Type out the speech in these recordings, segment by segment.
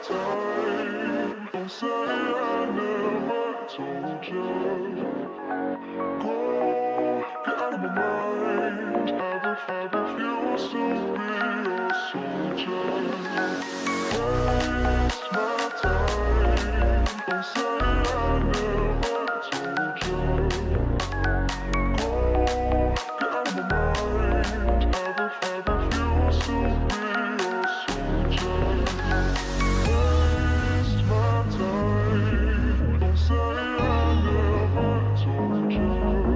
time. Don't say I never told you. Go, get out of my mind. I refuse to be your soldier. Waste my time. Don't say I never told you. Go, get out of my mind. I refuse to be your soldier. Waste my time. Don't say I never told you.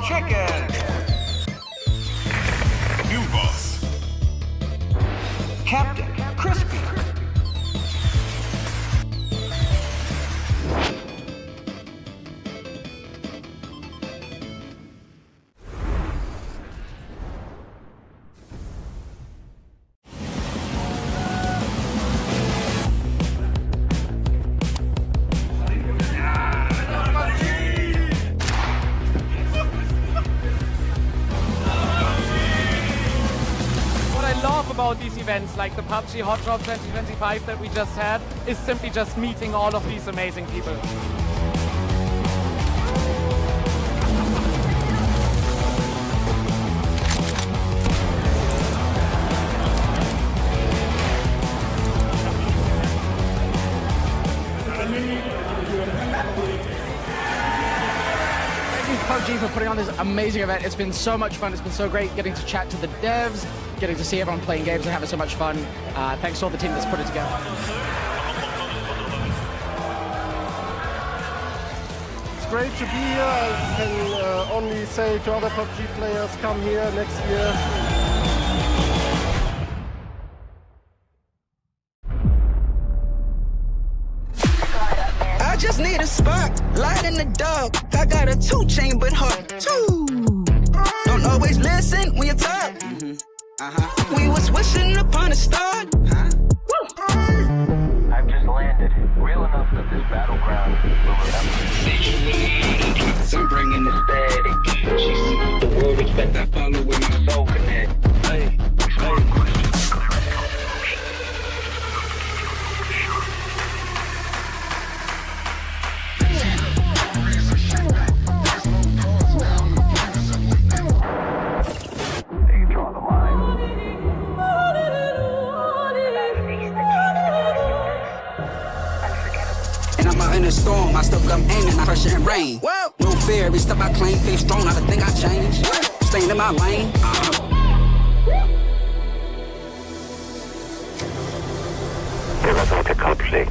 Chicken. New boss. Captain Crispy. About these events like the PUBG Hot Drop 2025 that we just had is simply just meeting all of these amazing people. PUBG for putting on this amazing event. It's been so much fun. It's been so great getting to chat to the devs, getting to see everyone playing games and having so much fun. Thanks to all the team that's put it together. It's great to be here. I can only say to other PUBG players, come here next year. I just need a spot, light in the dark. I got a 2-chain but hard too. Don't always listen when you talk. We was wishing upon a star. I've just landed. Real enough that this battleground will remember. I'm bringing the static. She sees the world, expect I follow with my soul connect. Hey, in a storm, I still come aiming, I pressure and rain. Whoa. No fear, every step I claim, feel strong, I think I change. Staying in my lane. 내가 선택한 플레이.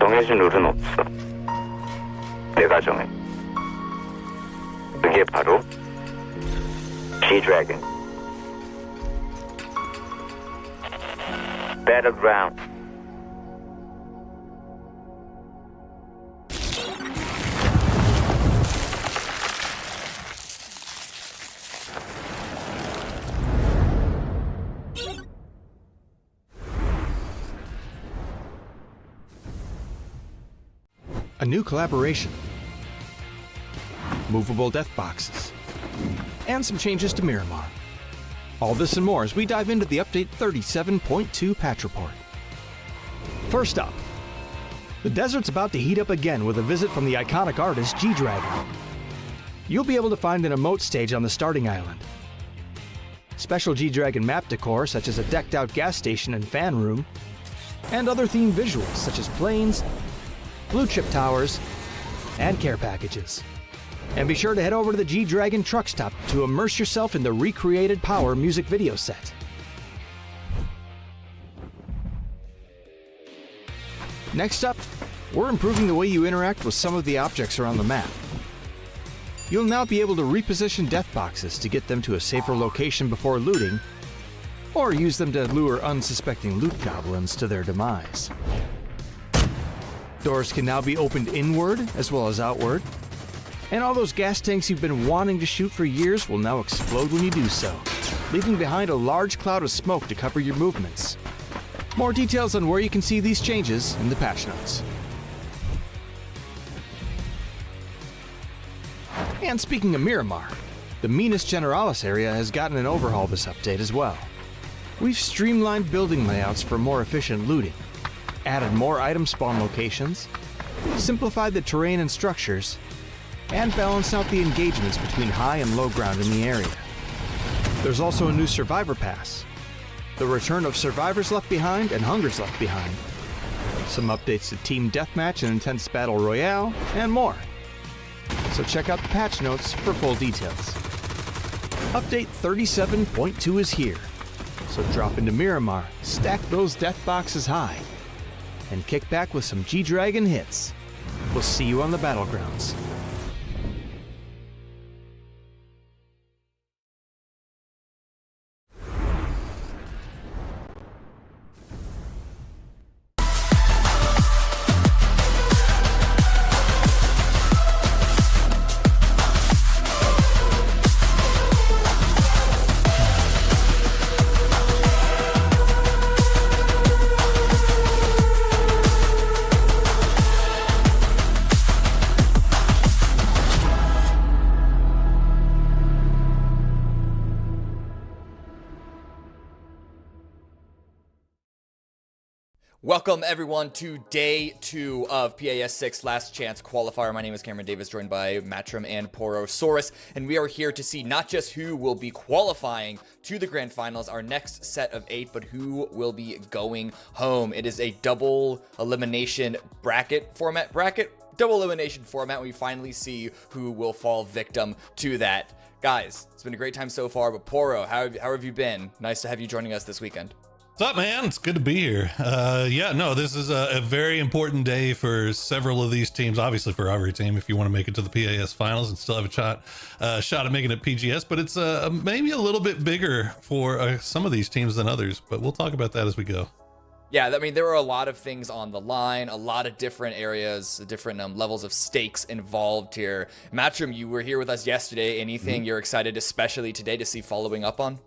정해진 룰은 없어. 내가 정해. 그게 바로 G-Dragon. Battlegrounds. A new collaboration, movable death boxes, and some changes to Miramar. All this and more as we dive into the update 37.2 patch report. First up, the desert's about to heat up again with a visit from the iconic artist G-Dragon. You'll be able to find an emote stage on the starting island. Special G-Dragon map decor such as a decked out gas station and fan room, and other themed visuals such as planes, blue chip towers, and care packages. And be sure to head over to the G-Dragon truck stop to immerse yourself in the recreated Power music video set. Next up, we're improving the way you interact with some of the objects around the map. You'll now be able to reposition death boxes to get them to a safer location before looting, or use them to lure unsuspecting loot goblins to their demise. Doors can now be opened inward as well as outward, and all those gas tanks you've been wanting to shoot for years will now explode when you do so, leaving behind a large cloud of smoke to cover your movements. More details on where you can see these changes in the patch notes. And speaking of Miramar, the Minas Generalis area has gotten an overhaul this update as well. We've streamlined building layouts for more efficient looting, added more item spawn locations, simplified the terrain and structures, and balanced out the engagements between high and low ground in the area. There's also a new Survivor Pass, the return of Survivors Left Behind and Hungers Left Behind, some updates to Team Deathmatch and Intense Battle Royale, and more. So check out the patch notes for full details. Update 37.2 is here, so drop into Miramar, stack those death boxes high, and kick back with some G-Dragon hits. We'll see you on the Battlegrounds. Welcome everyone to day 2 of PAS 6 Last Chance Qualifier. My name is Cameron Davis, joined by Matrim and Porosaurus, and we are here to see not just who will be qualifying to the grand finals, our next set of 8, but who will be going home. It is a double elimination double elimination format. We finally see who will fall victim to that. Guys, it's been a great time so far, but Poro, how have you been? Nice to have you joining us this weekend. What's up, man? It's good to be here. This is a very important day for several of these teams, obviously for every team if you want to make it to the PAS finals and still have a shot at making it PGS, but it's maybe a little bit bigger for some of these teams than others, but we'll talk about that as we go. Yeah, I mean, there are a lot of things on the line, a lot of different areas, different levels of stakes involved here. Matrim, you were here with us yesterday. Anything you're excited, especially today, to see following up on?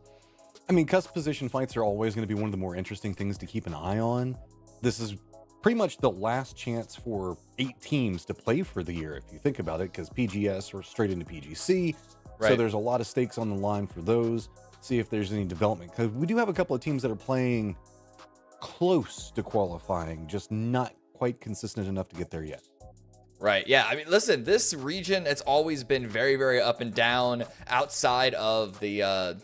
I mean, cusp position fights are always going to be one of the more interesting things to keep an eye on. This is pretty much the last chance for 8 teams to play for the year, if you think about it, because PGS are straight into PGC. Right. So there's a lot of stakes on the line for those. See if there's any development, because we do have a couple of teams that are playing close to qualifying, just not quite consistent enough to get there yet. Right. Yeah. I mean, listen, this region, it's always been very, very up and down outside of the,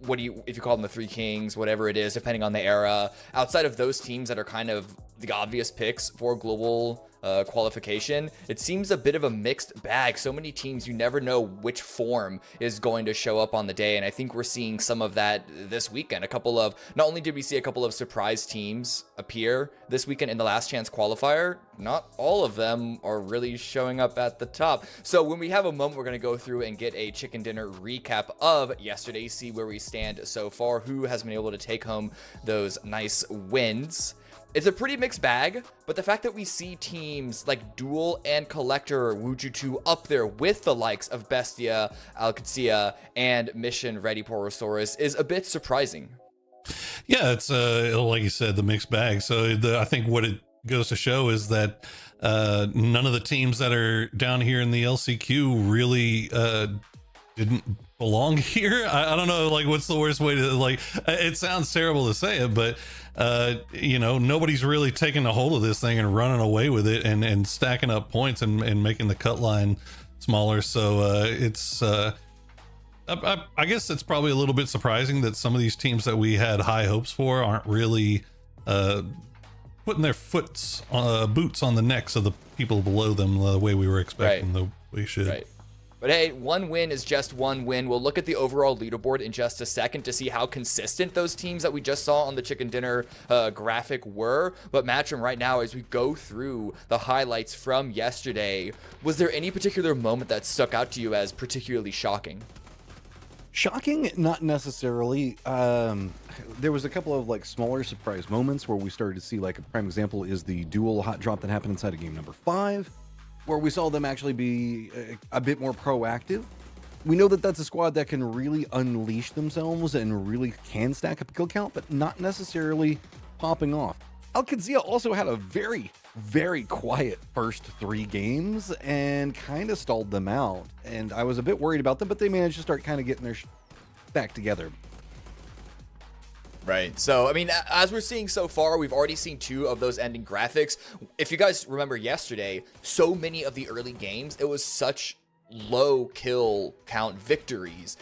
if you call them the Three Kings, whatever it is, depending on the era, outside of those teams that are kind of the obvious picks for global qualification, it seems a bit of a mixed bag. So many teams, you never know which form is going to show up on the day, and I think we're seeing some of that this weekend. Not only did we see a couple of surprise teams appear this weekend in the last chance qualifier, not all of them are really showing up at the top. So when we have a moment, we're going to go through and get a chicken dinner recap of yesterday, see where we stand so far, who has been able to take home those nice wins. It's a pretty mixed bag, but the fact that we see teams like Duel and Collector Wujutu up there with the likes of Bestia, Alcatia, and Mission Ready Porosaurus is a bit surprising. Yeah, it's like you said, the mixed bag. So I think what it goes to show is that none of the teams that are down here in the LCQ really didn't belong here. I don't know, like, what's the worst way to, like, it sounds terrible to say it, but nobody's really taking a hold of this thing and running away with it and stacking up points and making the cut line smaller. So it's I guess it's probably a little bit surprising that some of these teams that we had high hopes for aren't really putting their boots on the necks of the people below them the way we were expecting. Right. We should. Right. But hey, one win is just one win. We'll look at the overall leaderboard in just a second to see how consistent those teams that we just saw on the chicken dinner graphic were. But Matrim, right now, as we go through the highlights from yesterday, was there any particular moment that stuck out to you as particularly shocking? Shocking? Not necessarily. There was a couple of like smaller surprise moments where we started to see, like, a prime example is the dual hot drop that happened inside of game number 5. Where we saw them actually be a bit more proactive. We know that that's a squad that can really unleash themselves and really can stack up a kill count, but not necessarily popping off. Alcatia also had a very, very quiet first 3 games and kind of stalled them out. And I was a bit worried about them, but they managed to start kind of getting their back together. Right. So, I mean, as we're seeing so far, we've already seen 2 of those ending graphics. If you guys remember yesterday, so many of the early games, it was such low kill count victories.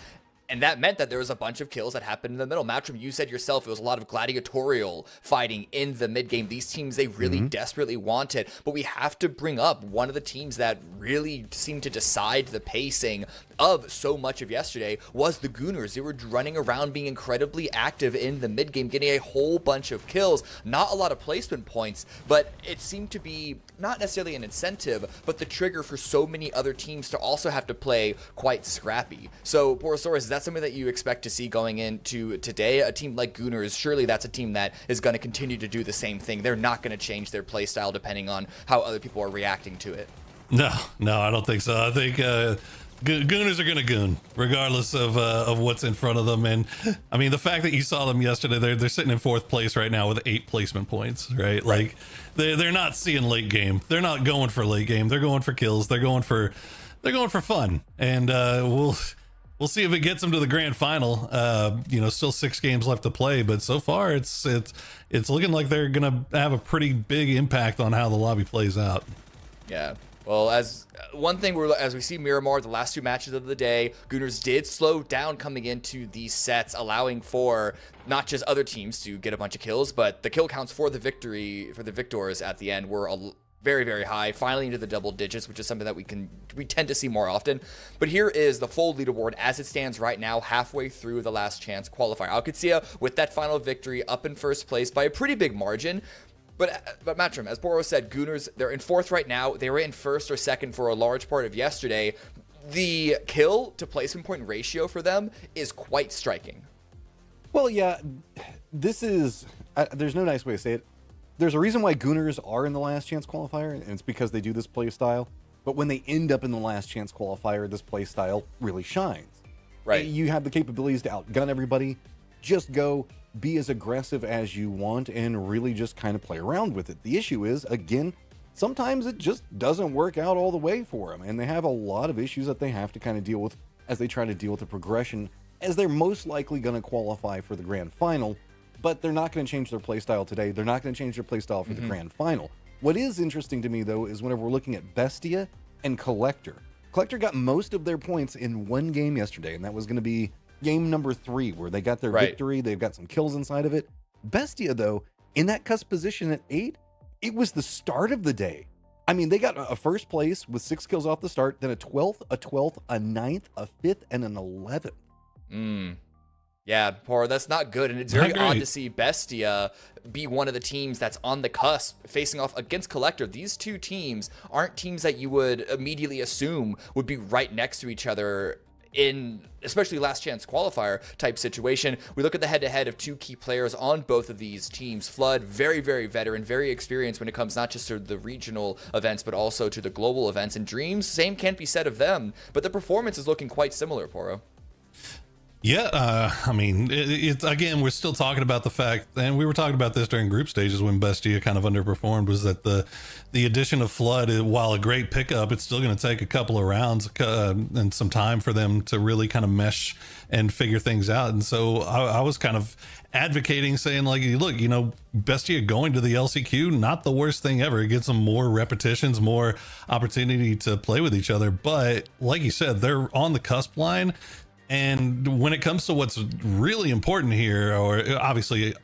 And that meant that there was a bunch of kills that happened in the middle. Matrim, you said yourself, it was a lot of gladiatorial fighting in the mid game. These teams, they really desperately wanted. But we have to bring up one of the teams that really seemed to decide the pacing of so much of yesterday was the Gooners. They were running around being incredibly active in the mid game, getting a whole bunch of kills. Not a lot of placement points, but it seemed to be not necessarily an incentive, but the trigger for so many other teams to also have to play quite scrappy. So, Porosaurus, is that something that you expect to see going into today? A team like Gooners, surely that's a team that is going to continue to do the same thing. They're not going to change their play style depending on how other people are reacting to it. No, I don't think so. I think Gooners are going to goon regardless of what's in front of them. And I mean, the fact that you saw them yesterday, they're sitting in 4th place right now with 8 placement points, right? Like they're not seeing late game. They're not going for late game. They're going for kills. They're going for fun. And We'll see if it gets them to the grand final. Still 6 games left to play, but so far it's looking like they're gonna have a pretty big impact on how the lobby plays out. Yeah. Well, as we see Miramar, the last 2 matches of the day, Gooners did slow down coming into these sets, allowing for not just other teams to get a bunch of kills, but the kill counts for the victors at the end were very, very high, finally into the double digits, which is something that we tend to see more often. But here is the full leaderboard as it stands right now, halfway through the last chance qualifier. Alcatsia with that final victory up in first place by a pretty big margin. But Matrim, as Poro said, Gooners, they're in 4th right now. They were in 1st or 2nd for a large part of yesterday. The kill to placement point ratio for them is quite striking. Well, yeah, this is, there's no nice way to say it. There's a reason why Gooners are in the last chance qualifier, and it's because they do this play style. But when they end up in the last chance qualifier, this play style really shines. Right. You have the capabilities to outgun everybody. Just go, be as aggressive as you want, and really just kind of play around with it. The issue is, again, sometimes it just doesn't work out all the way for them, and they have a lot of issues that they have to kind of deal with as they try to deal with the progression, as they're most likely going to qualify for the grand final, but they're not going to change their playstyle today. They're not going to change their playstyle for the grand final. What is interesting to me, though, is whenever we're looking at Bestia and Collector. Collector got most of their points in one game yesterday, and that was going to be game number 3, where they got their victory. They've got some kills inside of it. Bestia, though, in that cusp position at 8, it was the start of the day. I mean, they got a first place with 6 kills off the start, then a 12th, a 9th, a 5th, and an 11th. Yeah, Poro, that's not good, and it's very odd to see Bestia be one of the teams that's on the cusp, facing off against Collector. These 2 teams aren't teams that you would immediately assume would be right next to each other in especially last chance qualifier type situation. We look at the head-to-head of 2 key players on both of these teams. Flood, very, very veteran, very experienced when it comes not just to the regional events, but also to the global events. And Dreams, same can't be said of them, but the performance is looking quite similar, Poro. Yeah, I mean, it's again, we're still talking about the fact, and we were talking about this during group stages when Bestia kind of underperformed, was that the addition of Flood, while a great pickup, it's still going to take a couple of rounds and some time for them to really kind of mesh and figure things out. And so I was kind of advocating, saying like, look, Bestia going to the LCQ, not the worst thing ever. It gets them more repetitions, more opportunity to play with each other. But like you said, they're on the cusp line. And when it comes to what's really important here, or obviously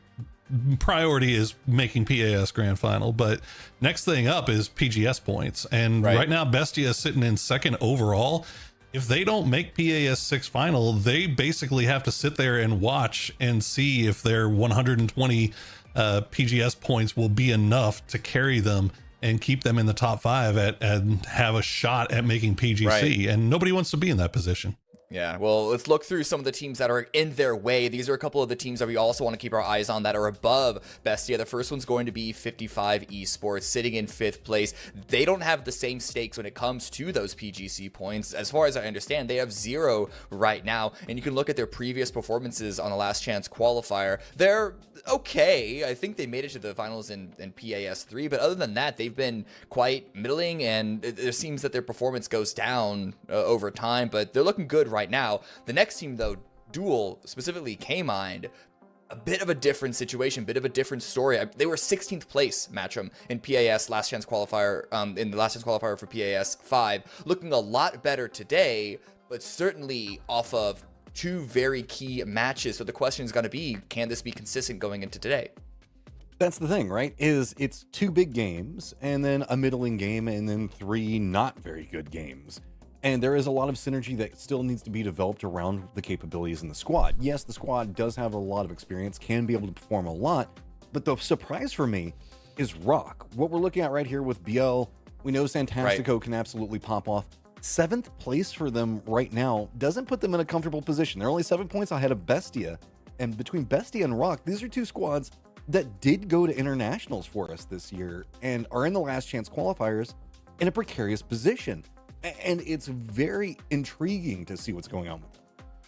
priority is making PAS grand final, but next thing up is PGS points. And right now, Bestia is sitting in 2nd overall. If they don't make PAS 6 final, they basically have to sit there and watch and see if their 120 PGS points will be enough to carry them and keep them in the top 5 and have a shot at making PGC. And nobody wants to be in that position. Yeah, well, let's look through some of the teams that are in their way. These are a couple of the teams that we also want to keep our eyes on that are above Bestia. The first one's going to be 55 Esports, sitting in 5th place. They don't have the same stakes when it comes to those PGC points. As far as I understand, they have 0 right now. And you can look at their previous performances on the last chance qualifier. They're okay. I think they made it to the finals in PAS 3, but other than that, they've been quite middling, and it seems that their performance goes down over time, but they're looking good right now. The next team, though, Duel, specifically K-Mind, a bit of a different situation, bit of a different story. They were 16th place, Matcham, in PAS last chance qualifier, in the last chance qualifier for PAS 5, looking a lot better today, but certainly off of 2 very key matches. So the question is going to be, can this be consistent going into today? That's the thing, right? It's 2 big games, and then a middling game, and then 3 not very good games. And there is a lot of synergy that still needs to be developed around the capabilities in the squad. Yes, the squad does have a lot of experience, can be able to perform a lot, but the surprise for me is Rock. What we're looking at right here with BL, we know Santastico can absolutely pop off. 7th place for them right now doesn't put them in a comfortable position. They're only 7 points ahead of Bestia. And between Bestia and Rock, these are 2 squads that did go to internationals for us this year and are in the last chance qualifiers in a precarious position. And it's very intriguing to see what's going on with them.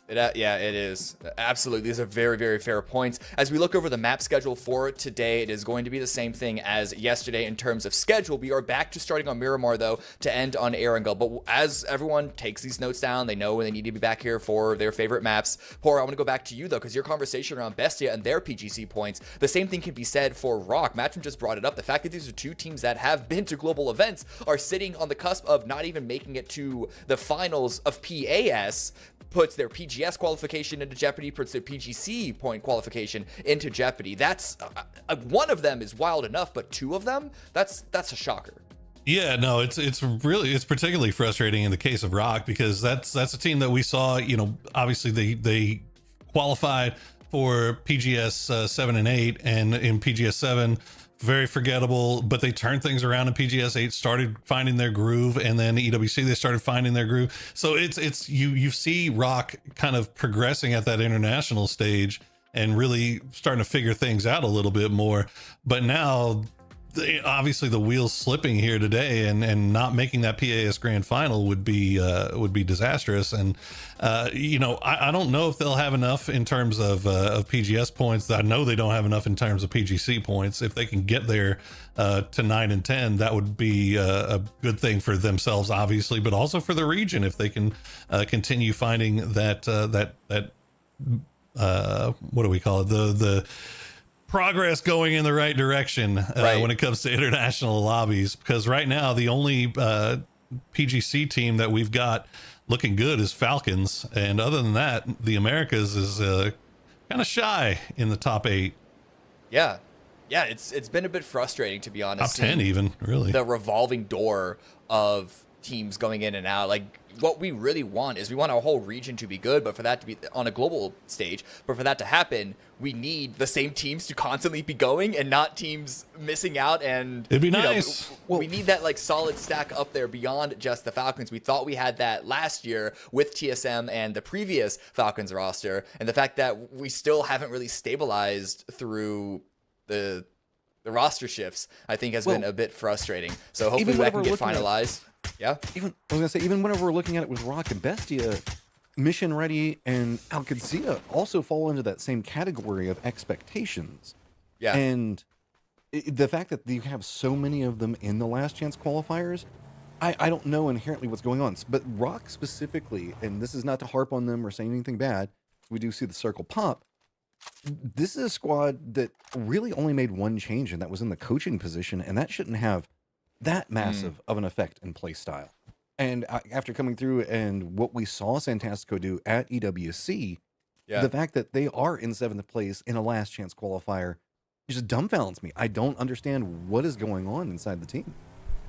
Yeah, it is. Absolutely. These are very, very fair points. As we look over the map schedule for today, it is going to be the same thing as yesterday in terms of schedule. We are back to starting on Miramar, though, to end on Erangel. But as everyone takes these notes down, they know when they need to be back here for their favorite maps. Pora, I want to go back to you, though, because your conversation around Bestia and their PGC points, the same thing can be said for Rock. Matchroom just brought it up. The fact that these are two teams that have been to global events are sitting on the cusp of not even making it to the finals of PAS puts their PGS qualification into jeopardy, puts their PGC point qualification into jeopardy. That's one of them is wild enough, but two of them, that's a shocker. Yeah, no, it's particularly frustrating in the case of Rock, because that's a team that we saw, you know, obviously they qualified for PGS 7 and 8, and in PGS 7 very forgettable, but they turned things around in PGS 8, started finding their groove, and then EWC they started finding their groove. So it's you see Rock kind of progressing at that international stage and really starting to figure things out a little bit more. But now obviously the wheels slipping here today, and not making that PAS grand final would be disastrous. And you know, I don't know if they'll have enough in terms of PGS points. I know they don't have enough in terms of PGC points. If they can get there to 9 and 10, that would be a good thing for themselves, obviously, but also for the region if they can continue finding that what do we call it, the progress going in the right direction when it comes to international lobbies. Because right now the only PGC team that we've got looking good is Falcons, and other than that, the Americas is kind of shy in the top 8. Yeah, it's been a bit frustrating, to be honest. Top 10 even, really. The revolving door of teams going in and out. Like, what we really want is we want our whole region to be good, but for that to be on a global stage, but for that to happen, we need the same teams to constantly be going and not teams missing out. And it'd be nice. We need that like solid stack up there beyond just the Falcons. We thought we had that last year with TSM and the previous Falcons roster, and the fact that we still haven't really stabilized through the roster shifts, I think has been a bit frustrating. So hopefully that can get finalized. Yeah. I was gonna say, even whenever we're looking at it with Rock and Bestia, Mission Ready and Alcadzia also fall into that same category of expectations. Yeah. And the fact that you have so many of them in the last chance qualifiers, I don't know inherently what's going on. But Rock specifically, and this is not to harp on them or say anything bad, we do see the circle pop. This is a squad that really only made one change, and that was in the coaching position, and that shouldn't have that massive of an effect in play style. And after coming through and what we saw Santastico do at EWC, the fact that they are in 7th place in a last chance qualifier just dumbfounds me. I don't understand what is going on inside the team.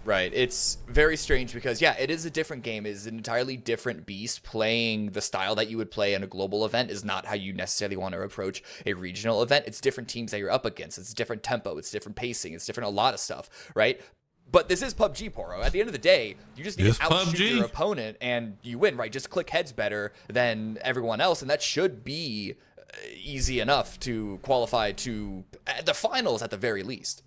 Right. It's very strange because, it is a different game. It is an entirely different beast. Playing the style that you would play in a global event is not how you necessarily want to approach a regional event. It's different teams that you're up against. It's different tempo. It's different pacing. It's different a lot of stuff, right? But this is PUBG, Poro. At the end of the day, you just need to outshoot your opponent and you win, right? Just click heads better than everyone else, and that should be easy enough to qualify to the finals at the very least.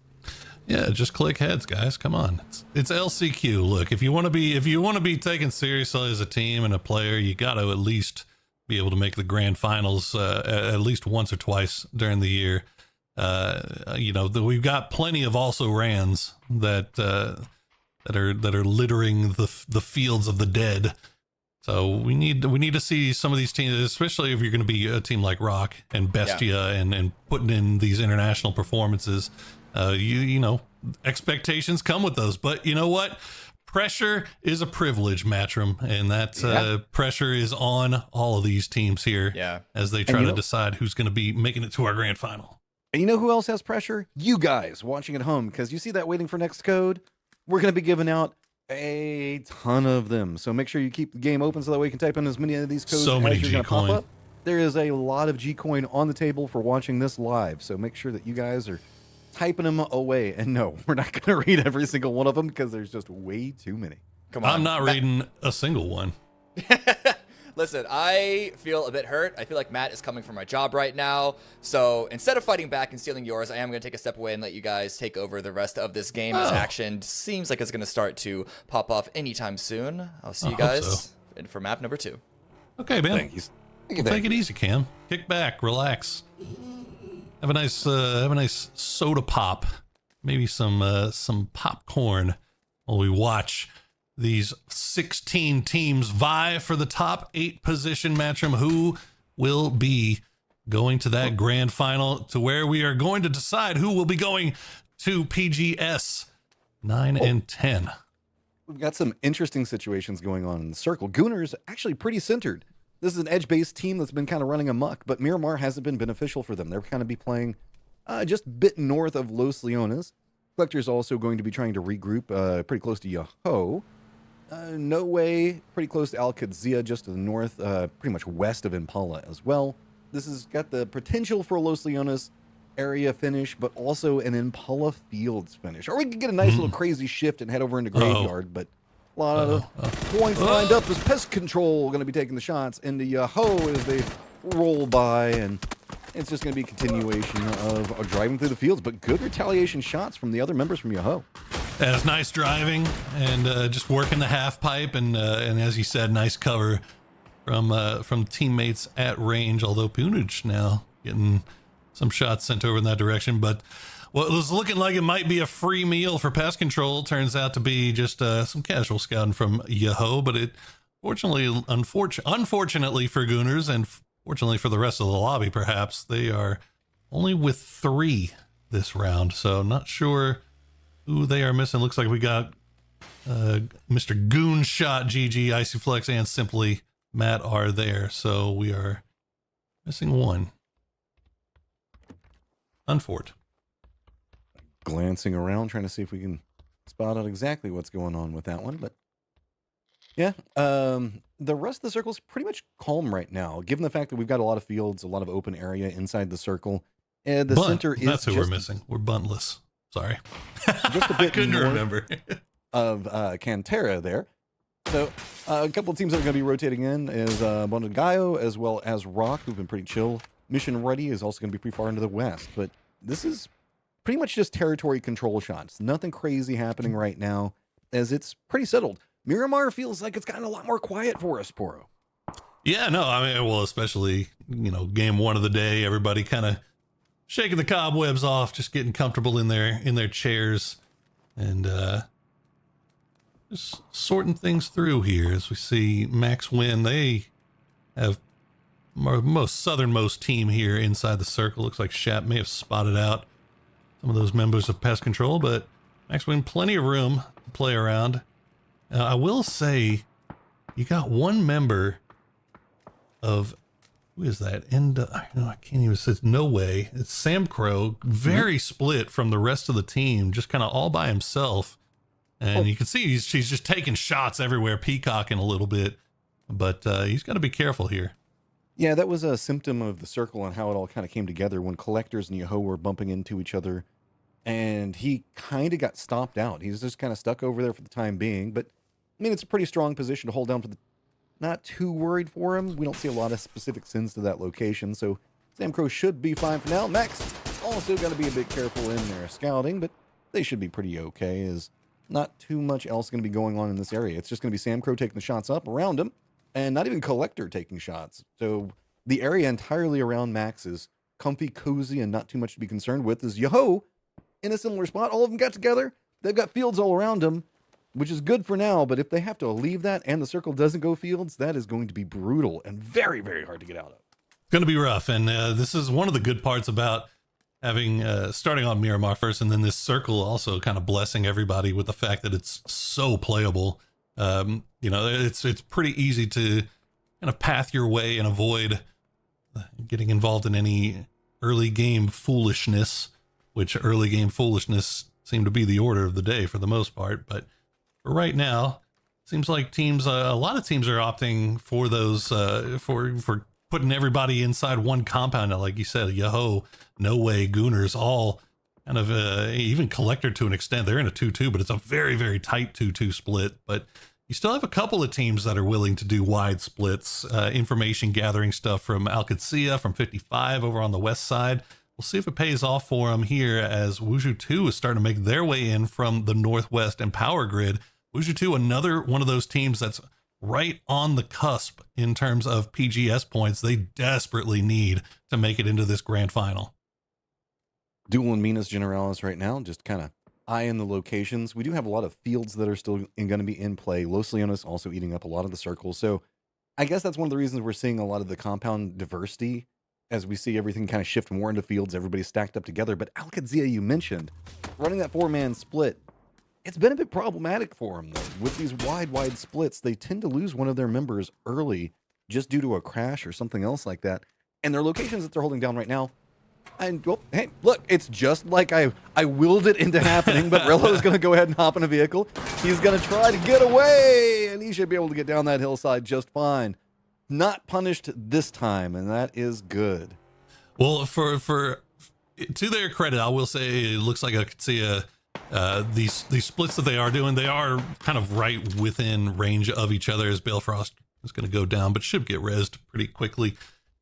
Yeah, just click heads, guys. Come on, it's LCQ. Look, if you want to be taken seriously as a team and a player, you got to at least be able to make the grand finals at least once or twice during the year. You know, we've got plenty of also rans that are littering the fields of the dead. So we need to see some of these teams, especially if you're going to be a team like Rock and Bestia and putting in these international performances. You know, expectations come with those, but you know what? Pressure is a privilege, Matchroom, and that pressure is on all of these teams here as they try to decide who's going to be making it to our grand final. And you know who else has pressure? You guys watching at home, because you see that waiting for next code? We're going to be giving out a ton of them. So make sure you keep the game open so that way you can type in as many of these codes as you're going to pop up. There is a lot of G-Coin on the table for watching this live. So make sure that you guys are typing them away. And no, we're not going to read every single one of them because there's just way too many. Come on. I'm not reading a single one. Listen, I feel a bit hurt. I feel like Matt is coming for my job right now. So instead of fighting back and stealing yours, I am going to take a step away and let you guys take over the rest of this game as action seems like it's going to start to pop off anytime soon. I'll see you guys for map number 2. Okay, man. Thank you. Take it easy, Cam. Kick back, relax. Have a nice soda pop, maybe some popcorn while we watch these 16 teams vie for the top 8 position. Matchroom, who will be going to that grand final, to where we are going to decide who will be going to PGS 9 and 10. We've got some interesting situations going on in the circle. Gooner's actually pretty centered. This is an edge-based team that's been kind of running amok, but Miramar hasn't been beneficial for them. They're kind of be playing just a bit north of Los Leones. Collector's also going to be trying to regroup pretty close to Yoho. No Way, pretty close to Al Qadzia, just to the north, pretty much west of Impala as well. This has got the potential for a Los Leones area finish, but also an Impala Fields finish. Or we could get a nice little crazy shift and head over into Graveyard, but a lot of points lined up as Pest Control going to be taking the shots into Yoho as they roll by, and it's just going to be a continuation of driving through the fields, but good retaliation shots from the other members from Yoho. That's nice driving and just working the half pipe, and as you said, nice cover from teammates at range. Although Punage now getting some shots sent over in that direction, but what was looking like it might be a free meal for Pest Control turns out to be just some casual scouting from Yoho. But it unfortunately for Gooners, and fortunately for the rest of the lobby, perhaps, they are only with 3 this round, so not sure who they are missing. Looks like we got Mr. Goon Shot, GG, Icyflex, and Simply Matt are there, so we are missing 1. Unfort. Glancing around, trying to see if we can spot out exactly what's going on with that one, but yeah, the rest of the circle is pretty much calm right now, given the fact that we've got a lot of fields, a lot of open area inside the circle, and the center is that's who we're missing. We're buntless. Sorry, just a bit. I couldn't remember of Cantera there. So a couple of teams that are going to be rotating in is Bonagayo as well as Rock, who've been pretty chill. Mission Ready is also going to be pretty far into the west, but this is pretty much just territory control shots. Nothing crazy happening right now, as it's pretty settled. Miramar feels like it's gotten a lot more quiet for us, Poro. Yeah, no, I mean, well, especially, game 1 of the day, everybody kind of shaking the cobwebs off, just getting comfortable in their chairs, and just sorting things through here as we see Max win. They have most southernmost team here inside the circle. Looks like Shap may have spotted out some of those members of Pest Control, but Max win plenty of room to play around. I will say, you got one member of, who is that? I can't even say, No Way. It's Sam Crow, very split from the rest of the team, just kind of all by himself. And you can see she's just taking shots everywhere, peacocking a little bit, but he's got to be careful here. Yeah, that was a symptom of the circle and how it all kind of came together when Collectors and Yoho were bumping into each other, and he kind of got stomped out. He's just kind of stuck over there for the time being, but I mean, it's a pretty strong position to hold down for the... Not too worried for him. We don't see a lot of specific sins to that location, so Sam Crow should be fine for now. Max also got to be a bit careful in their scouting, but they should be pretty okay, as not too much else going to be going on in this area. It's just going to be Sam Crow taking the shots up around him, and not even Collector taking shots. So the area entirely around Max is comfy, cozy, and not too much to be concerned with. Is Yoho in a similar spot? All of them got together. They've got fields all around them, which is good for now, but if they have to leave that and the circle doesn't go fields, that is going to be brutal and very, very hard to get out of. It's going to be rough, and this is one of the good parts about having starting on Miramar first, and then this circle also kind of blessing everybody with the fact that it's so playable. It's pretty easy to kind of path your way and avoid getting involved in any early game foolishness, which early game foolishness seemed to be the order of the day for the most part, but for right now, seems like teams, a lot of teams are opting for those, for putting everybody inside one compound. Like you said, Yoho, No Way, Gooners, all kind of, even Collector to an extent. They're in a 2-2, but it's a very, very tight 2-2 split. But you still have a couple of teams that are willing to do wide splits, information gathering stuff from Al Qadzia, from 55 over on the west side. We'll see if it pays off for them here as Wuzhu 2 is starting to make their way in from the northwest and Power Grid. Wuzhu 2, another one of those teams that's right on the cusp in terms of PGS points. They desperately need to make it into this grand final. Duel and Minas Generalis right now, just kind of eyeing the locations. We do have a lot of fields that are still going to be in play. Los Leones also eating up a lot of the circles. So I guess that's one of the reasons we're seeing a lot of the compound diversity as we see everything kind of shift more into fields. Everybody's stacked up together. But Alcadzia, you mentioned, running that 4-man split, it's been a bit problematic for them, though. With these wide splits, they tend to lose one of their members early just due to a crash or something else like that. And their locations that they're holding down right now, and well, hey, look, it's just like I willed it into happening, but Rello's going to go ahead and hop in a vehicle. He's going to try to get away, and he should be able to get down that hillside just fine. Not punished this time, and that is good. Well, for to their credit, I will say it looks like I could see these splits that they are doing. They are kind of right within range of each other as Balefrost is going to go down, but should get rezzed pretty quickly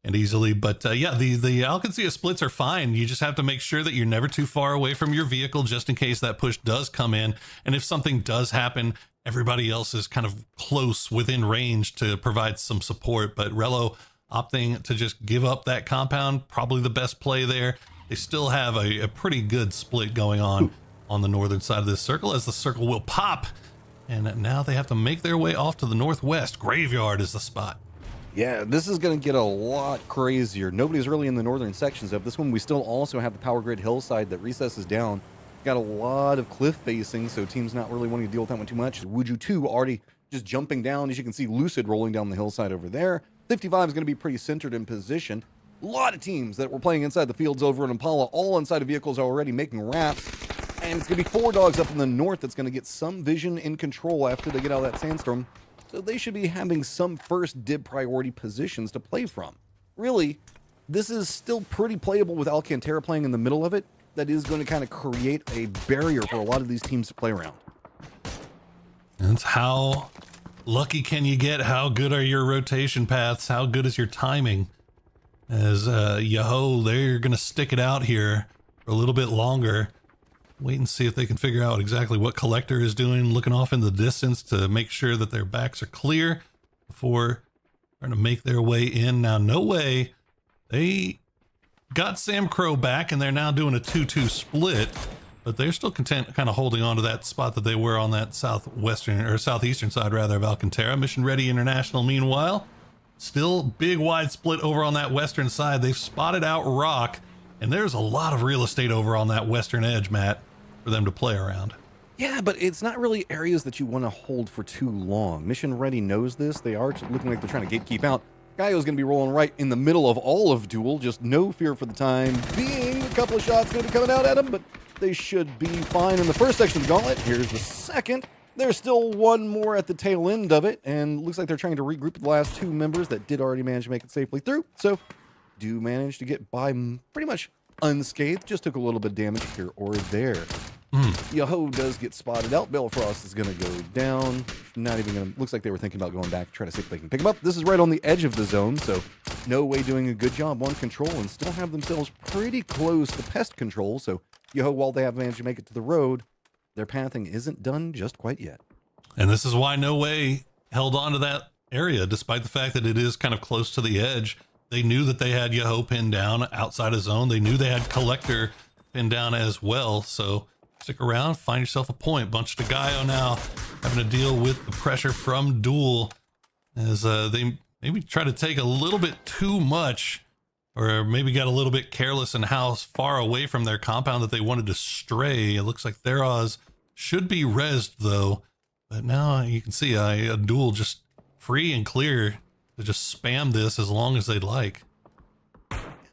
and easily. But yeah, the Alcadzia splits are fine. You just have to make sure that you're never too far away from your vehicle just in case that push does come in. And if something does happen, everybody else is kind of close within range to provide some support. But Rello opting to just give up that compound, probably the best play there. They still have a pretty good split going on the northern side of this circle, as the circle will pop. And now they have to make their way off to the northwest. Graveyard is the spot. Yeah, this is going to get a lot crazier. Nobody's really in the northern sections of this one. We still also have the power grid hillside that recesses down. Got a lot of cliff facing, so teams not really wanting to deal with that one too much. Wuju 2 already just jumping down. As you can see, Lucid rolling down the hillside over there. 55 is going to be pretty centered in position. A lot of teams that were playing inside the fields over in Impala, all inside of vehicles already making wraps. And it's going to be 4 dogs up in the north that's going to get some vision in control after they get out of that sandstorm. So they should be having some first dib priority positions to play from. Really, this is still pretty playable with Alcantara playing in the middle of it. That is going to kind of create a barrier for a lot of these teams to play around. That's how lucky can you get? How good are your rotation paths? How good is your timing? As Yahoo, they're going to stick it out here for a little bit longer. Wait and see if they can figure out exactly what Collector is doing, looking off in the distance to make sure that their backs are clear before trying to make their way in. Now, no way. They got Sam Crow back, and they're now doing a 2-2 split, but they're still content kind of holding on to that spot that they were on that southwestern or southeastern side rather of Alcantara. Mission Ready International, meanwhile, still big wide split over on that western side. They've spotted out Rock, and there's a lot of real estate over on that western edge, Matt, for them to play around. Yeah, but it's not really areas that you want to hold for too long. Mission Ready knows this. They are looking like they're trying to gatekeep out. Gaio's going to be rolling right in the middle of all of Duel. Just no fear for the time being. A couple of shots going to be coming out at them, but they should be fine in the first section of the gauntlet. Here's the second. There's still one more at the tail end of it, and looks like they're trying to regroup the last 2 members that did already manage to make it safely through. So, do manage to get by pretty much unscathed. Just took a little bit of damage here or there. Yahoo does get spotted out. Belfrost is going to go down. Not even going to... Looks like they were thinking about going back, trying to see if they can pick him up. This is right on the edge of the zone, so no way doing a good job on control, and still have themselves pretty close to pest control. So Yahoo, while they have managed to make it to the road, their pathing isn't done just quite yet. And this is why No Way held on to that area, despite the fact that it is kind of close to the edge. They knew that they had Yahoo pinned down outside of zone. They knew they had Collector pinned down as well, so stick around, find yourself a point. Bunch to Gaio now having to deal with the pressure from Duel as they maybe try to take a little bit too much, or maybe got a little bit careless in how far away from their compound that they wanted to stray. It looks like Theros should be rezzed though, but now you can see a Duel just free and clear to just spam this as long as they'd like.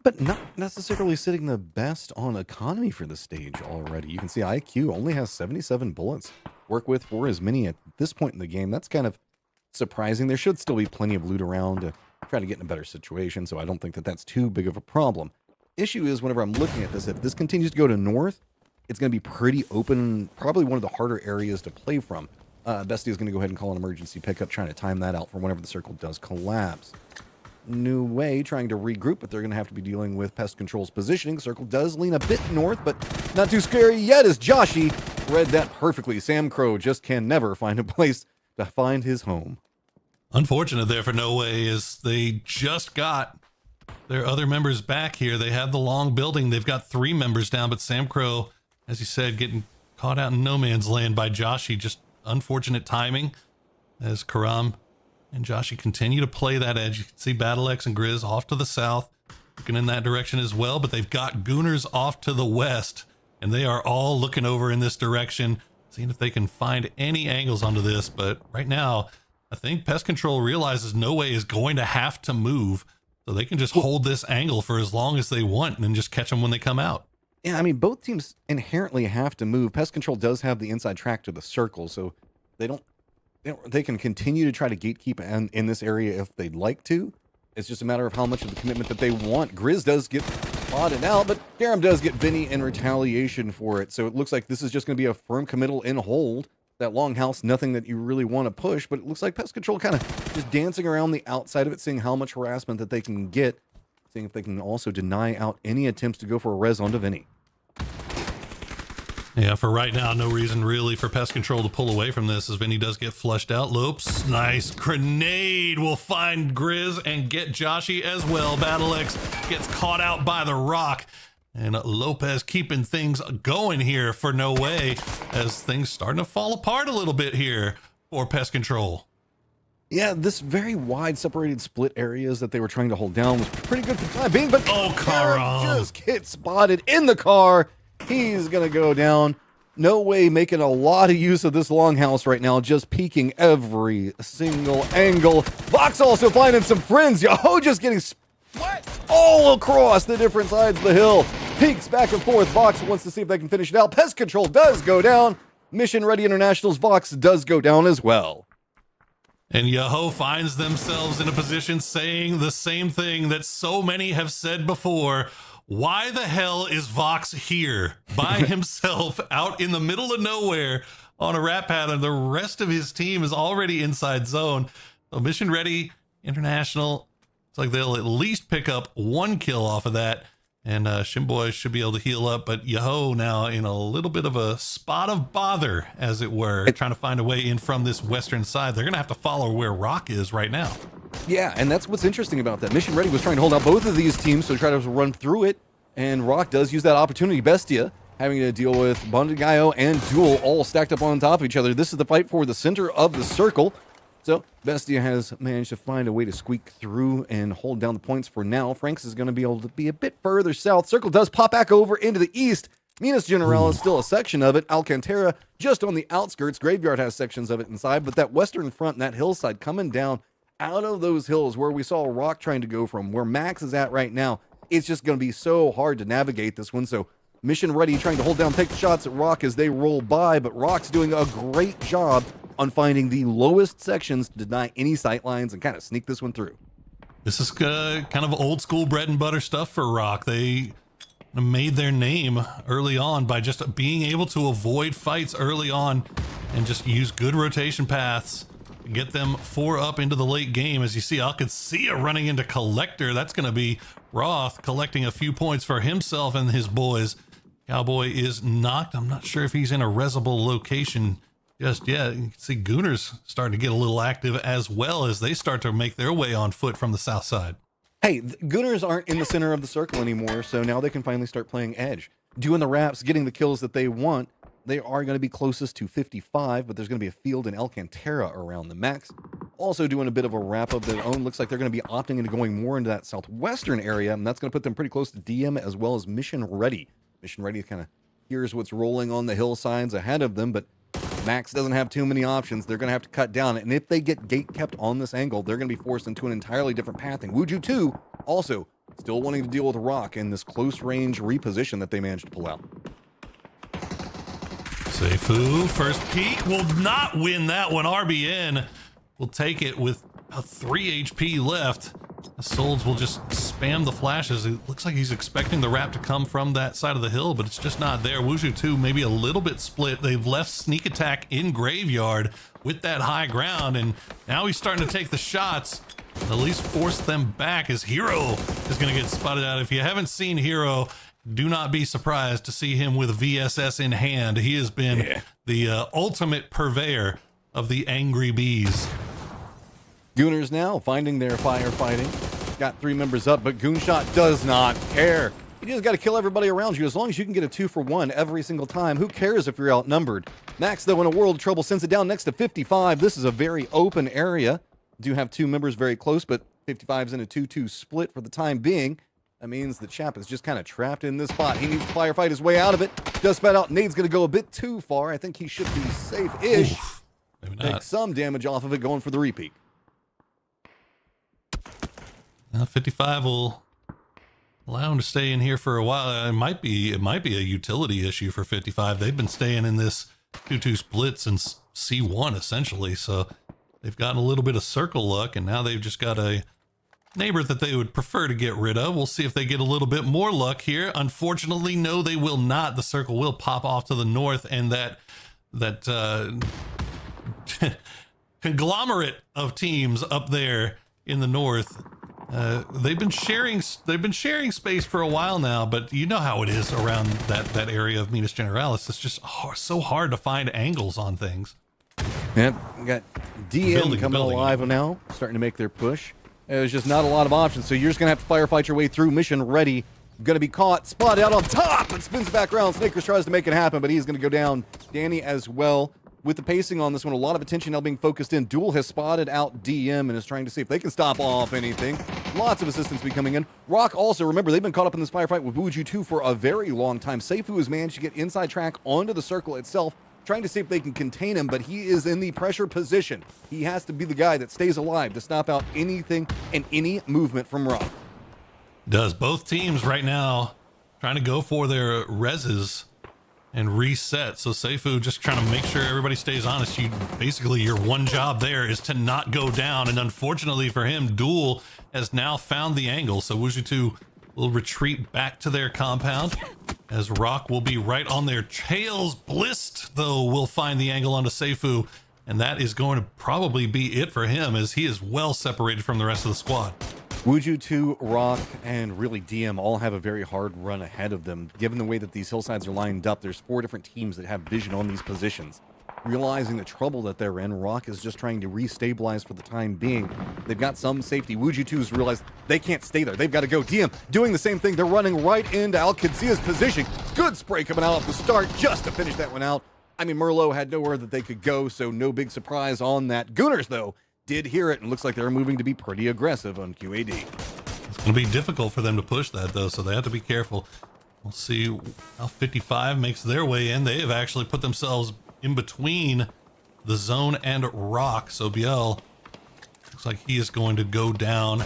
But not necessarily sitting the best on economy for the stage already. You can see IQ only has 77 bullets work with for as many at this point in the game. That's kind of surprising. There should still be plenty of loot around to try to get in a better situation, so I don't think that that's too big of a problem. Issue is, whenever I'm looking at this, if this continues to go to north, it's going to be pretty open, probably one of the harder areas to play from. Bestie is going to go ahead and call an emergency pickup, trying to time that out for whenever the circle does collapse. New Way trying to regroup, but they're going to have to be dealing with Pest Control's positioning. Circle does lean a bit north, but not too scary yet as Joshi read that perfectly. Sam Crow just can never find a place to find his home. Unfortunate there for No Way, as they just got their other members back here. They have the long building. They've got 3 members down, but Sam Crow, as you said, getting caught out in no man's land by Joshi. Just unfortunate timing as Karam and Joshi continue to play that edge. You can see BattleX and Grizz off to the south, looking in that direction as well, but they've got Gooners off to the west, and they are all looking over in this direction, seeing if they can find any angles onto this. But right now, I think Pest Control realizes No Way is going to have to move, so they can just hold this angle for as long as they want and then just catch them when they come out. Yeah, I mean, both teams inherently have to move. Pest Control does have the inside track to the circle, so they can continue to try to gatekeep in this area if they'd like to. It's just a matter of how much of the commitment that they want. Grizz does get spotted out, but Garam does get Vinny in retaliation for it. So it looks like this is just going to be a firm committal in hold. That longhouse, nothing that you really want to push, but it looks like Pest Control kind of just dancing around the outside of it, seeing how much harassment that they can get, seeing if they can also deny out any attempts to go for a res onto Vinny. Yeah, for right now, no reason really for Pest Control to pull away from this, as Vinny does get flushed out. Lopes, nice grenade will find Grizz and get Joshi as well. BattleX gets caught out by the rock, and Lopez keeping things going here for No Way, as things starting to fall apart a little bit here for Pest Control. Yeah, this very wide separated split areas that they were trying to hold down was pretty good for the time being, but Karam just gets spotted in the car. He's going to go down. No Way making a lot of use of this longhouse right now, just peeking every single angle. Vox also finding some friends. Yahoo just getting all across the different sides of the hill. Peeks back and forth. Vox wants to see if they can finish it out. Pest Control does go down. Mission Ready International's Vox does go down as well. And Yahoo finds themselves in a position saying the same thing that so many have said before. Why the hell is Vox here by himself out in the middle of nowhere on a rat pattern? The rest of his team is already inside zone. So Mission Ready International, it's like they'll at least pick up 1 kill off of that. And Shimboy should be able to heal up, but Yahoo now in a little bit of a spot of bother, as it were, trying to find a way in from this western side. They're going to have to follow where Rock is right now. Yeah, and that's what's interesting about that. Mission Ready was trying to hold out both of these teams, so try to run through it, and Rock does use that opportunity. Bestia having to deal with Bondigayo and Duel all stacked up on top of each other. This is the fight for the center of the circle. So Bestia has managed to find a way to squeak through and hold down the points for now. Franks is going to be able to be a bit further south. Circle does pop back over into the east. Minas General is still a section of it. Alcantara just on the outskirts. Graveyard has sections of it inside, but that western front, that hillside coming down out of those hills where we saw Rock trying to go from, where Max is at right now, it's just going to be so hard to navigate this one. So Mission Ready trying to hold down, take the shots at Rock as they roll by, but Rock's doing a great job on finding the lowest sections to deny any sight lines and kind of sneak this one through. This is kind of old school bread and butter stuff for Rock. They made their name early on by just being able to avoid fights early on and just use good rotation paths, get them 4 up into the late game. As you see, Alcancia running into Collector. That's going to be Roth collecting a few points for himself and his boys. Cowboy is knocked. I'm not sure if he's in a resable location just yet. You can see Gooners starting to get a little active as well as they start to make their way on foot from the south side. Hey, the Gooners aren't in the center of the circle anymore, so now they can finally start playing edge. Doing the wraps, getting the kills that they want. They are going to be closest to 55, but there's going to be a field in Alcantara around the max. Also doing a bit of a wrap of their own. Looks like they're going to be opting into going more into that southwestern area, and that's going to put them pretty close to DM as well as Mission Ready. Mission Ready kind of hears what's rolling on the hillsides ahead of them, but Max doesn't have too many options. They're going to have to cut down, and if they get gate kept on this angle, they're going to be forced into an entirely different pathing. Wuju 2 also still wanting to deal with Rock in this close range reposition that they managed to pull out. Seifu, first peek, will not win that one. RBN will take it with a 3 HP left. Souls will just spam the flashes. It looks like he's expecting the wrap to come from that side of the hill, but it's just not there. Wushu 2 maybe a little bit split. They've left sneak attack in Graveyard with that high ground, and now he's starting to take the shots and at least force them back, as Hero is going to get spotted out. If you haven't seen Hero, do not be surprised to see him with VSS in hand. He has been, the ultimate purveyor of the angry bees. Gooners now finding their firefighting. Got 3 members up, but Goonshot does not care. You just got to kill everybody around you. As long as you can get a 2-for-1 every single time, who cares if you're outnumbered? Max, though, in a world of trouble, sends it down next to 55. This is a very open area. Do have 2 members very close, but 55's in a 2-2 split for the time being. That means the chap is just kind of trapped in this spot. He needs to firefight his way out of it. Does spat out. Nade's going to go a bit too far. I think he should be safe-ish. Maybe Take not. some damage off of it, going for the repeat. 55 will allow him to stay in here for a while. It might be a utility issue for 55. They've been staying in this 2-2 split since C1 essentially, so they've gotten a little bit of circle luck, and now they've just got a neighbor that they would prefer to get rid of. We'll see if they get a little bit more luck here. Unfortunately, no, they will not. The circle will pop off to the north, and that conglomerate of teams up there in the north, they've been sharing space for a while now, but you know how it is around that area of Minas Generalis. It's just so hard to find angles on things. Yep, we got DM coming alive now, starting to make their push. There's just not a lot of options, so you're just going to have to firefight your way through. Mission ready. Going to be caught, spotted out on top, and spins back around. Snakers tries to make it happen, but he's going to go down. Danny as well. With the pacing on this one, a lot of attention now being focused in. Duel has spotted out DM and is trying to see if they can stop off anything. Lots of assistance be coming in. Rock also, remember, they've been caught up in this firefight with Wuju 2 for a very long time. Seifu has managed to get inside track onto the circle itself, trying to see if they can contain him, but he is in the pressure position. He has to be the guy that stays alive to stop out anything and any movement from Rock. Does both teams right now trying to go for their reses and reset. So Seifu just trying to make sure everybody stays honest. Basically your one job there is to not go down, and unfortunately for him, Duel has now found the angle. So Wuju2 will retreat back to their compound, as Rock will be right on their tails. Blist, though, will find the angle onto Seifu, and that is going to probably be it for him, as he is well separated from the rest of the squad. Wuju 2, Rock, and really DM all have a very hard run ahead of them. Given the way that these hillsides are lined up, there's 4 different teams that have vision on these positions. Realizing the trouble that they're in, Rock is just trying to restabilize for the time being. They've got some safety. Wuju 2 has realized they can't stay there. They've got to go. DM doing the same thing. They're running right into Al-Qazia's position. Good spray coming out off the start just to finish that one out. I mean, Merlot had nowhere that they could go, so no big surprise on that. Gooners, though, did hear it, and looks like they're moving to be pretty aggressive on QAD. It's going to be difficult for them to push that, though, so they have to be careful. We'll see how 55 makes their way in. They have actually put themselves in between the zone and Rock, so Biel looks like he is going to go down.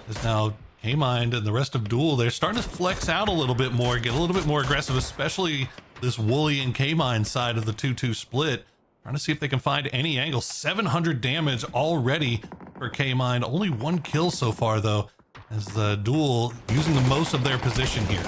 As now K-Mind and the rest of Duel, they're starting to flex out a little bit more, get a little bit more aggressive, especially this Wooly and K-Mind side of the 2-2 split. Trying to see if they can find any angle. 700 damage already for K-Mind. Only 1 kill so far, though, as the Duel using the most of their position here.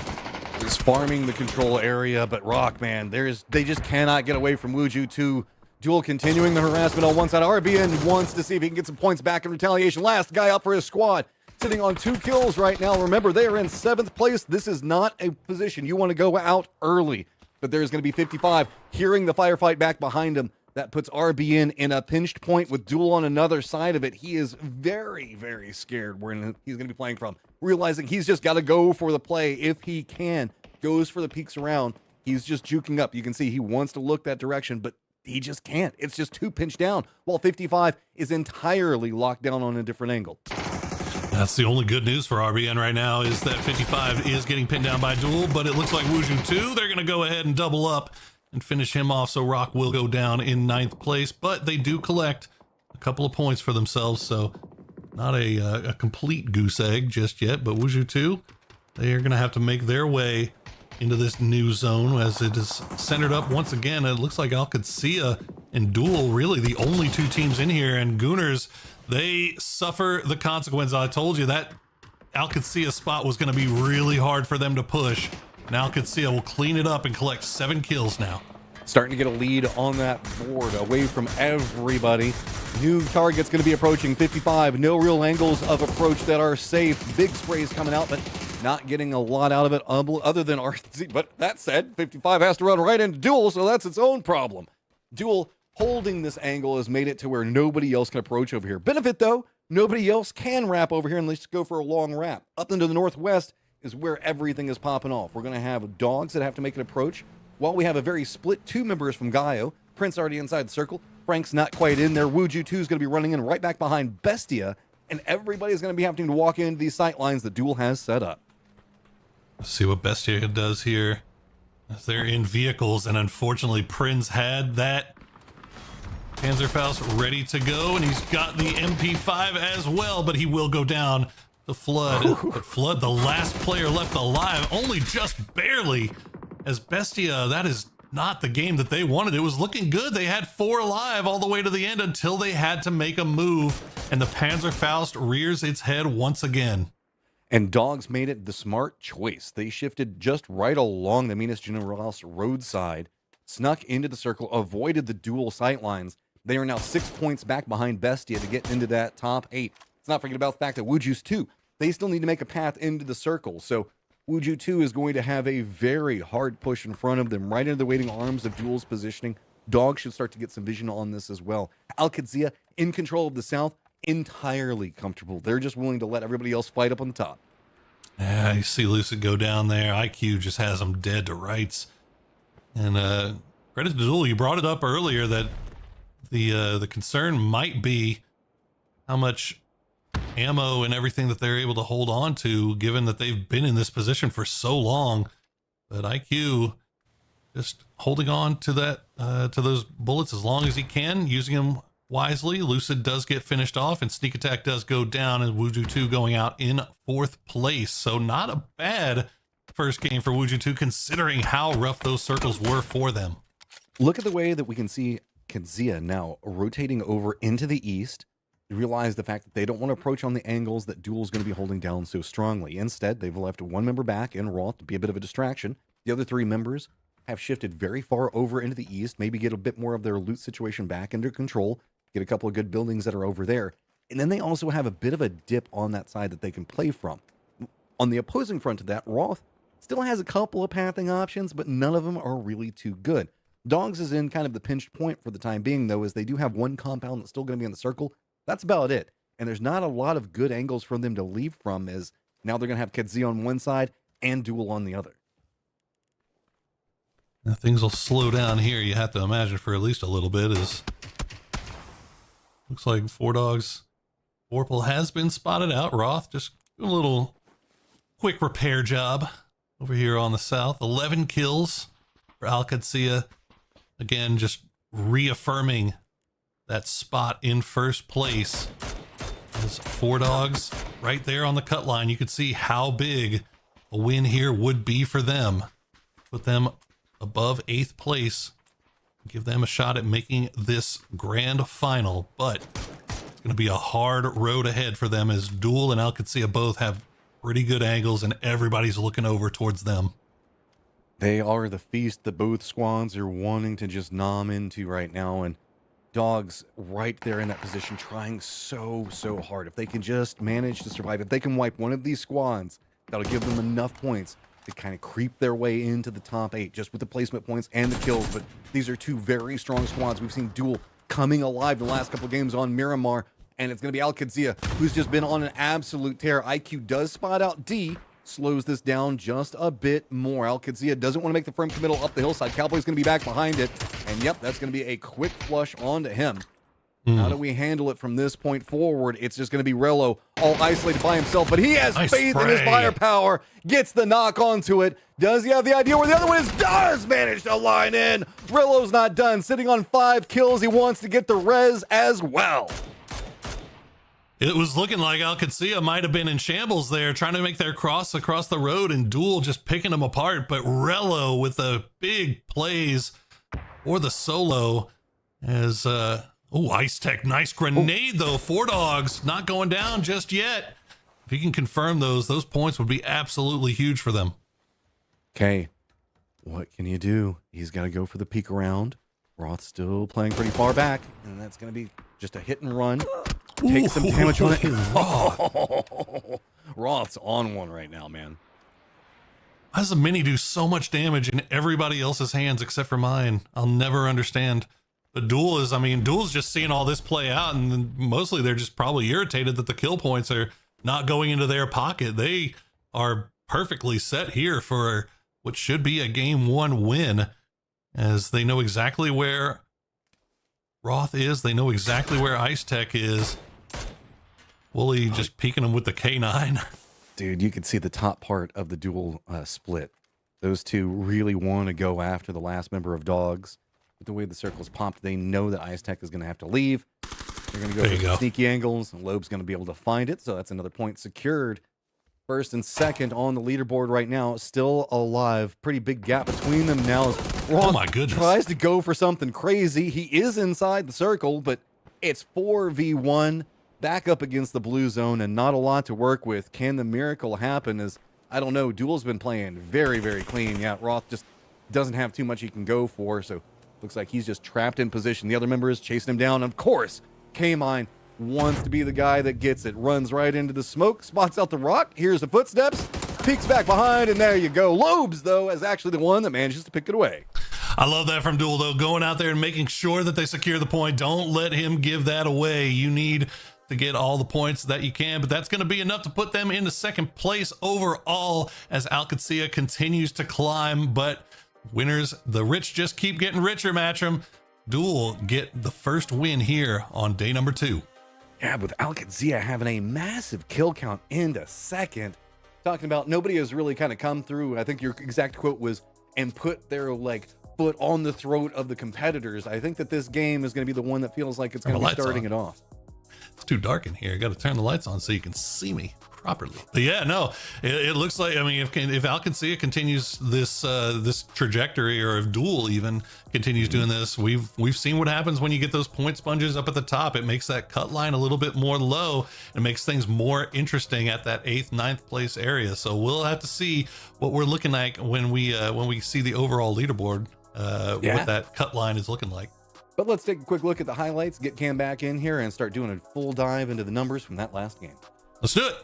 Is farming the control area, but Rock, man, they just cannot get away from Wuju 2. Duel continuing the harassment on one side. RBN wants to see if he can get some points back in retaliation. Last guy up for his squad, sitting on 2 kills right now. Remember, they are in 7th place. This is not a position you want to go out early. But there's going to be 55 hearing the firefight back behind him. That puts RBN in a pinched point with Duel on another side of it. He is very, very scared where he's going to be playing from. Realizing he's just got to go for the play if he can. Goes for the peeks around. He's just juking up. You can see he wants to look that direction, but he just can't. It's just too pinched down, while 55 is entirely locked down on a different angle. That's the only good news for RBN right now, is that 55 is getting pinned down by Duel, but it looks like Wuju 2, they're going to go ahead and double up and finish him off, so Rock will go down in 9th place, but they do collect a couple of points for themselves, so not a complete goose egg just yet, but Wuju 2, they are going to have to make their way into this new zone as it is centered up once again. It looks like Al-Qadsia and Duel really the only 2 teams in here, and Gooners, they suffer the consequence. I told you that Al-Qadsia spot was going to be really hard for them to push. Now Al-Qadsia will clean it up and collect 7 kills now. Starting to get a lead on that board away from everybody. New target's going to be approaching 55. No real angles of approach that are safe. Big sprays coming out, but not getting a lot out of it other than RC. But that said, 55 has to run right into Duel, so that's its own problem. Duel holding this angle has made it to where nobody else can approach over here. Benefit, though, Nobody else can wrap over here unless you go for a long wrap. Up into the northwest is where everything is popping off. We're going to have dogs that have to make an approach. While we have a very split 2 members from Gaio. Prince already inside the circle. Frank's not quite in there. Wuju 2 is going to be running in right back behind Bestia. And everybody's going to be having to walk into these sight lines the Duel has set up. Let's see what Bestia does here. As they're in vehicles, and unfortunately Prince had that Panzerfaust ready to go, and he's got the MP5 as well, but he will go down. The Flood. But Flood, the last player left alive, only just barely. As Bestia, that is not the game that they wanted. It was looking good. They had 4 alive all the way to the end until they had to make a move, and the Panzerfaust rears its head once again. And Dogs made it the smart choice. They shifted just right along the Minas Generalis roadside, snuck into the circle, avoided the Duel sightlines. They are now 6 points back behind Bestia to get into that top 8. Let's not forget about the fact that Wuju's 2, they still need to make a path into the circle. So Wuju 2 is going to have a very hard push in front of them, right into the waiting arms of Duel's positioning. Dogs should start to get some vision on this as well. Al-Qadsiya in control of the south, entirely comfortable. They're just willing to let everybody else fight up on the top. Yeah, you see Lucid go down there. IQ just has them dead to rights. And credit to Duel, you brought it up earlier that the concern might be how much ammo and everything that they're able to hold on to, given that they've been in this position for so long. But IQ just holding on to that to those bullets as long as he can, using them wisely. Lucid does get finished off, and Sneak Attack does go down, and Wuju 2 going out in 4th place. So not a bad first game for Wuju 2, considering how rough those circles were for them. Look at the way that we can see Qadsiya now rotating over into the east. Realize the fact that they don't want to approach on the angles that Duel's going to be holding down so strongly. Instead, they've left 1 member back in Roth to be a bit of a distraction. The other 3 members have shifted very far over into the east, maybe get a bit more of their loot situation back under control, get a couple of good buildings that are over there. And then they also have a bit of a dip on that side that they can play from. On the opposing front of that, Roth still has a couple of pathing options, but none of them are really too good. Dogs is in kind of the pinched point for the time being, though, as they do have 1 compound that's still going to be in the circle. That's about it. And there's not a lot of good angles for them to leave from, as now they're going to have Qadsiya on one side and Duel on the other. Now, things will slow down here, you have to imagine, for at least a little bit. As looks like 4 Dogs Vorpal has been spotted out. Roth just doing a little quick repair job over here on the south. 11 kills for Al-Qadsiya. Again, just reaffirming that spot in first place. As 4 Dogs right there on the cut line, you could see how big a win here would be for them. Put them above 8th place, give them a shot at making this grand final, but it's going to be a hard road ahead for them, as Duel and Al-Qadsiya both have pretty good angles and everybody's looking over towards them. They are the feast that both squads are wanting to just nom into right now, and Dogs right there in that position trying so hard. If they can just manage to survive, if they can wipe one of these squads, that'll give them enough points to kind of creep their way into the top 8, just with the placement points and the kills. But these are 2 very strong squads. We've seen Duel coming alive the last couple games on Miramar, and it's going to be Al-Qadsiya, who's just been on an absolute tear. IQ does spot out D, slows this down just a bit more. Al-Qadsiya doesn't want to make the firm committal up the hillside. Cowboy's going to be back behind it, and yep, that's going to be a quick flush onto him. How do we handle it from this point forward? It's just going to be Rello all isolated by himself, but he has faith in his firepower, gets the knock onto it. Does he have the idea where the other one is? Does manage to line in. Rello's not done. Sitting on 5 kills. He wants to get the res as well. It was looking like Al-Qadsiya might have been in shambles there, trying to make their cross across the road, and Duel just picking them apart. But Rello with the big plays or the solo as Ice Tech, nice grenade though. 4 Dogs not going down just yet. If he can confirm those points would be absolutely huge for them. Okay, what can you do? He's got to go for the peek around. Roth's still playing pretty far back, and that's going to be just a hit and run. Take some damage on it. Roth's on one right now, man. Why does the Mini do so much damage in everybody else's hands except for mine? I'll never understand. But Duel's just seeing all this play out, and then mostly they're just probably irritated that the kill points are not going into their pocket. They are perfectly set here for what should be a game 1 win, as they know exactly where Roth is. They know exactly where Ice Tech is. Wooly just peeking them with the K9. Dude, you can see the top part of the Duel split. Those two really want to go after the last member of Dogs. With the way the circle's popped, they know that Ice Tech is going to have to leave. They're going to go for sneaky angles, and Loeb's going to be able to find it, so that's another point secured. First and second on the leaderboard right now, still alive. Pretty big gap between them now. As Roth oh my goodness. tries to go for something crazy. He is inside the circle, but it's 4v1 back up against the blue zone and not a lot to work with. Can the miracle happen? As I don't know, Duel's been playing very, very clean. Yeah, Roth just doesn't have too much he can go for, so looks like he's just trapped in position. The other member is chasing him down. Of course, K-Mine wants to be the guy that gets it. Runs right into the smoke, spots out the rock. Here's the footsteps, peeks back behind, and there you go. Loebs, though, is actually the one that manages to pick it away. I love that from Duel, though, going out there and making sure that they secure the point. Don't let him give that away. You need to get all the points that you can, but that's going to be enough to put them into second place overall as Alcacia continues to climb. But winners, the rich just keep getting richer, Matcham. Duel get the first win here on day number 2. Yeah, with Alcacia having a massive kill count into second. Talking about nobody has really kind of come through. I think your exact quote was, and put their foot on the throat of the competitors. I think that this game is going to be the one that feels like it's going to be starting it off. It's too dark in here. I got to turn the lights on so you can see me properly. But yeah, no, it looks like, if Alcacia continues this trajectory, or if Duel even continues doing this, we've seen what happens when you get those point sponges up at the top. It makes that cut line a little bit more low and makes things more interesting at that 8th, 9th place area. So we'll have to see what we're looking like when we see the overall leaderboard, what that cut line is looking like. But let's take a quick look at the highlights, get Cam back in here, and start doing a full dive into the numbers from that last game. Let's do it.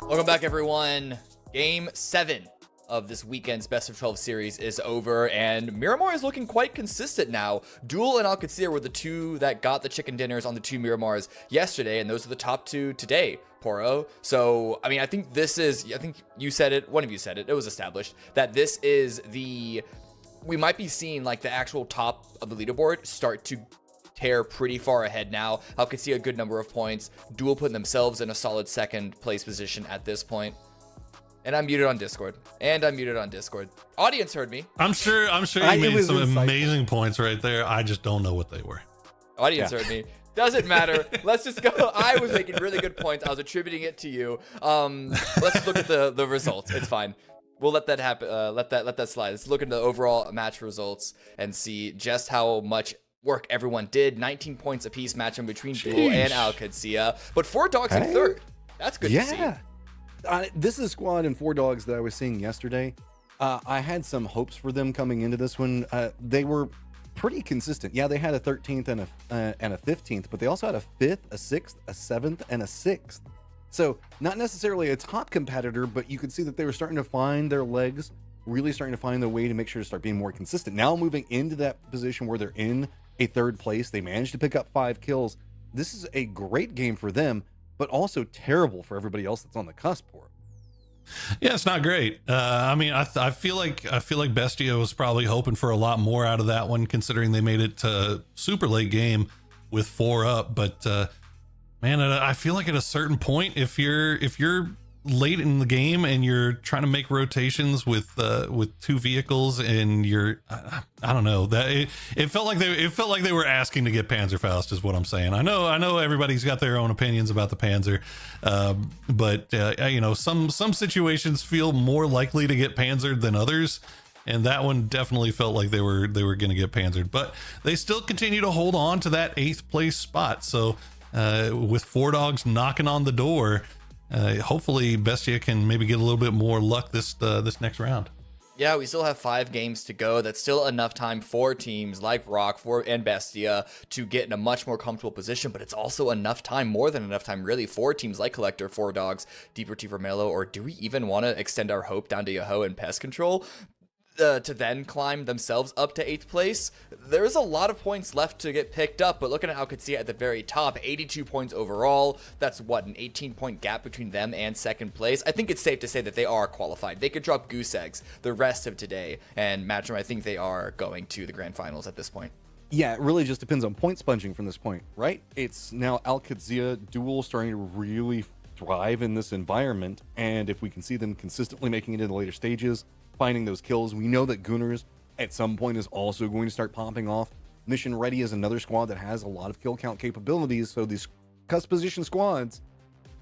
Welcome back, everyone. Game 7 of this weekend's Best of 12 series is over, and Miramar is looking quite consistent now. Duel and Alcacia were the two that got the chicken dinners on the 2 Miramars yesterday, and those are the top 2 today, Poro. So, I think you said it, one of you said it, it was established, that this is we might be seeing the actual top of the leaderboard start to tear pretty far ahead now. Alcacia a good number of points. Duel putting themselves in a solid second place position at this point. And I'm muted on Discord. Audience heard me. I'm sure you made some amazing points right there. I just don't know what they were. Audience heard me. Doesn't matter. Let's just go. I was making really good points. I was attributing it to you. Let's look at the results. It's fine. We'll let that happen. Let that slide. Let's look at the overall match results and see just how much work everyone did. 19 points apiece matching between Duel and Alcacia, but 4 Dogs in third. That's good to see. This is a squad and 4 Dogs that I was seeing yesterday. I had some hopes for them coming into this one. They were pretty consistent. Yeah, they had a 13th and a 15th, but they also had a 5th, a 6th, a 7th, and a 6th. So not necessarily a top competitor, but you could see that they were starting to find their legs, really starting to find their way to make sure to start being more consistent. Now moving into that position where they're in a 3rd place, they managed to pick up 5 kills. This is a great game for them, but also terrible for everybody else that's on the cusp for it. Yeah, it's not great. I feel like Bestia was probably hoping for a lot more out of that one, considering they made it to super late game with 4 up. But man, I feel like at a certain point, if you're late in the game and you're trying to make rotations with two vehicles, and I don't know, that it felt like they were asking to get Panzerfaust is what I'm saying. I know everybody's got their own opinions about the Panzer, but you know, some situations feel more likely to get panzered than others, and that one definitely felt like they were going to get panzered, but they still continue to hold on to that 8th place spot. So with 4 dogs knocking on the door, hopefully Bestia can maybe get a little bit more luck this next round. Yeah, we still have 5 games to go. That's still enough time for teams like Rock and Bestia to get in a much more comfortable position, but it's also enough time, more than enough time really, for teams like Collector, 4 Dogs, Deeper T for Mello, or do we even want to extend our hope down to Yoho and Pest Control to then climb themselves up to 8th place? There's a lot of points left to get picked up, but looking at Alcatsia at the very top, 82 points overall. That's what, an 18-point gap between them and 2nd place. I think it's safe to say that they are qualified. They could drop goose eggs the rest of today, and Matchroom, I think they are going to the grand finals at this point. Yeah, it really just depends on point sponging from this point, right? It's now Alcatsia Duel starting to really thrive in this environment, and if we can see them consistently making it in the later stages, finding those kills. We know that Gooners at some point is also going to start popping off. Mission Ready is another squad that has a lot of kill count capabilities, so these cusp position squads,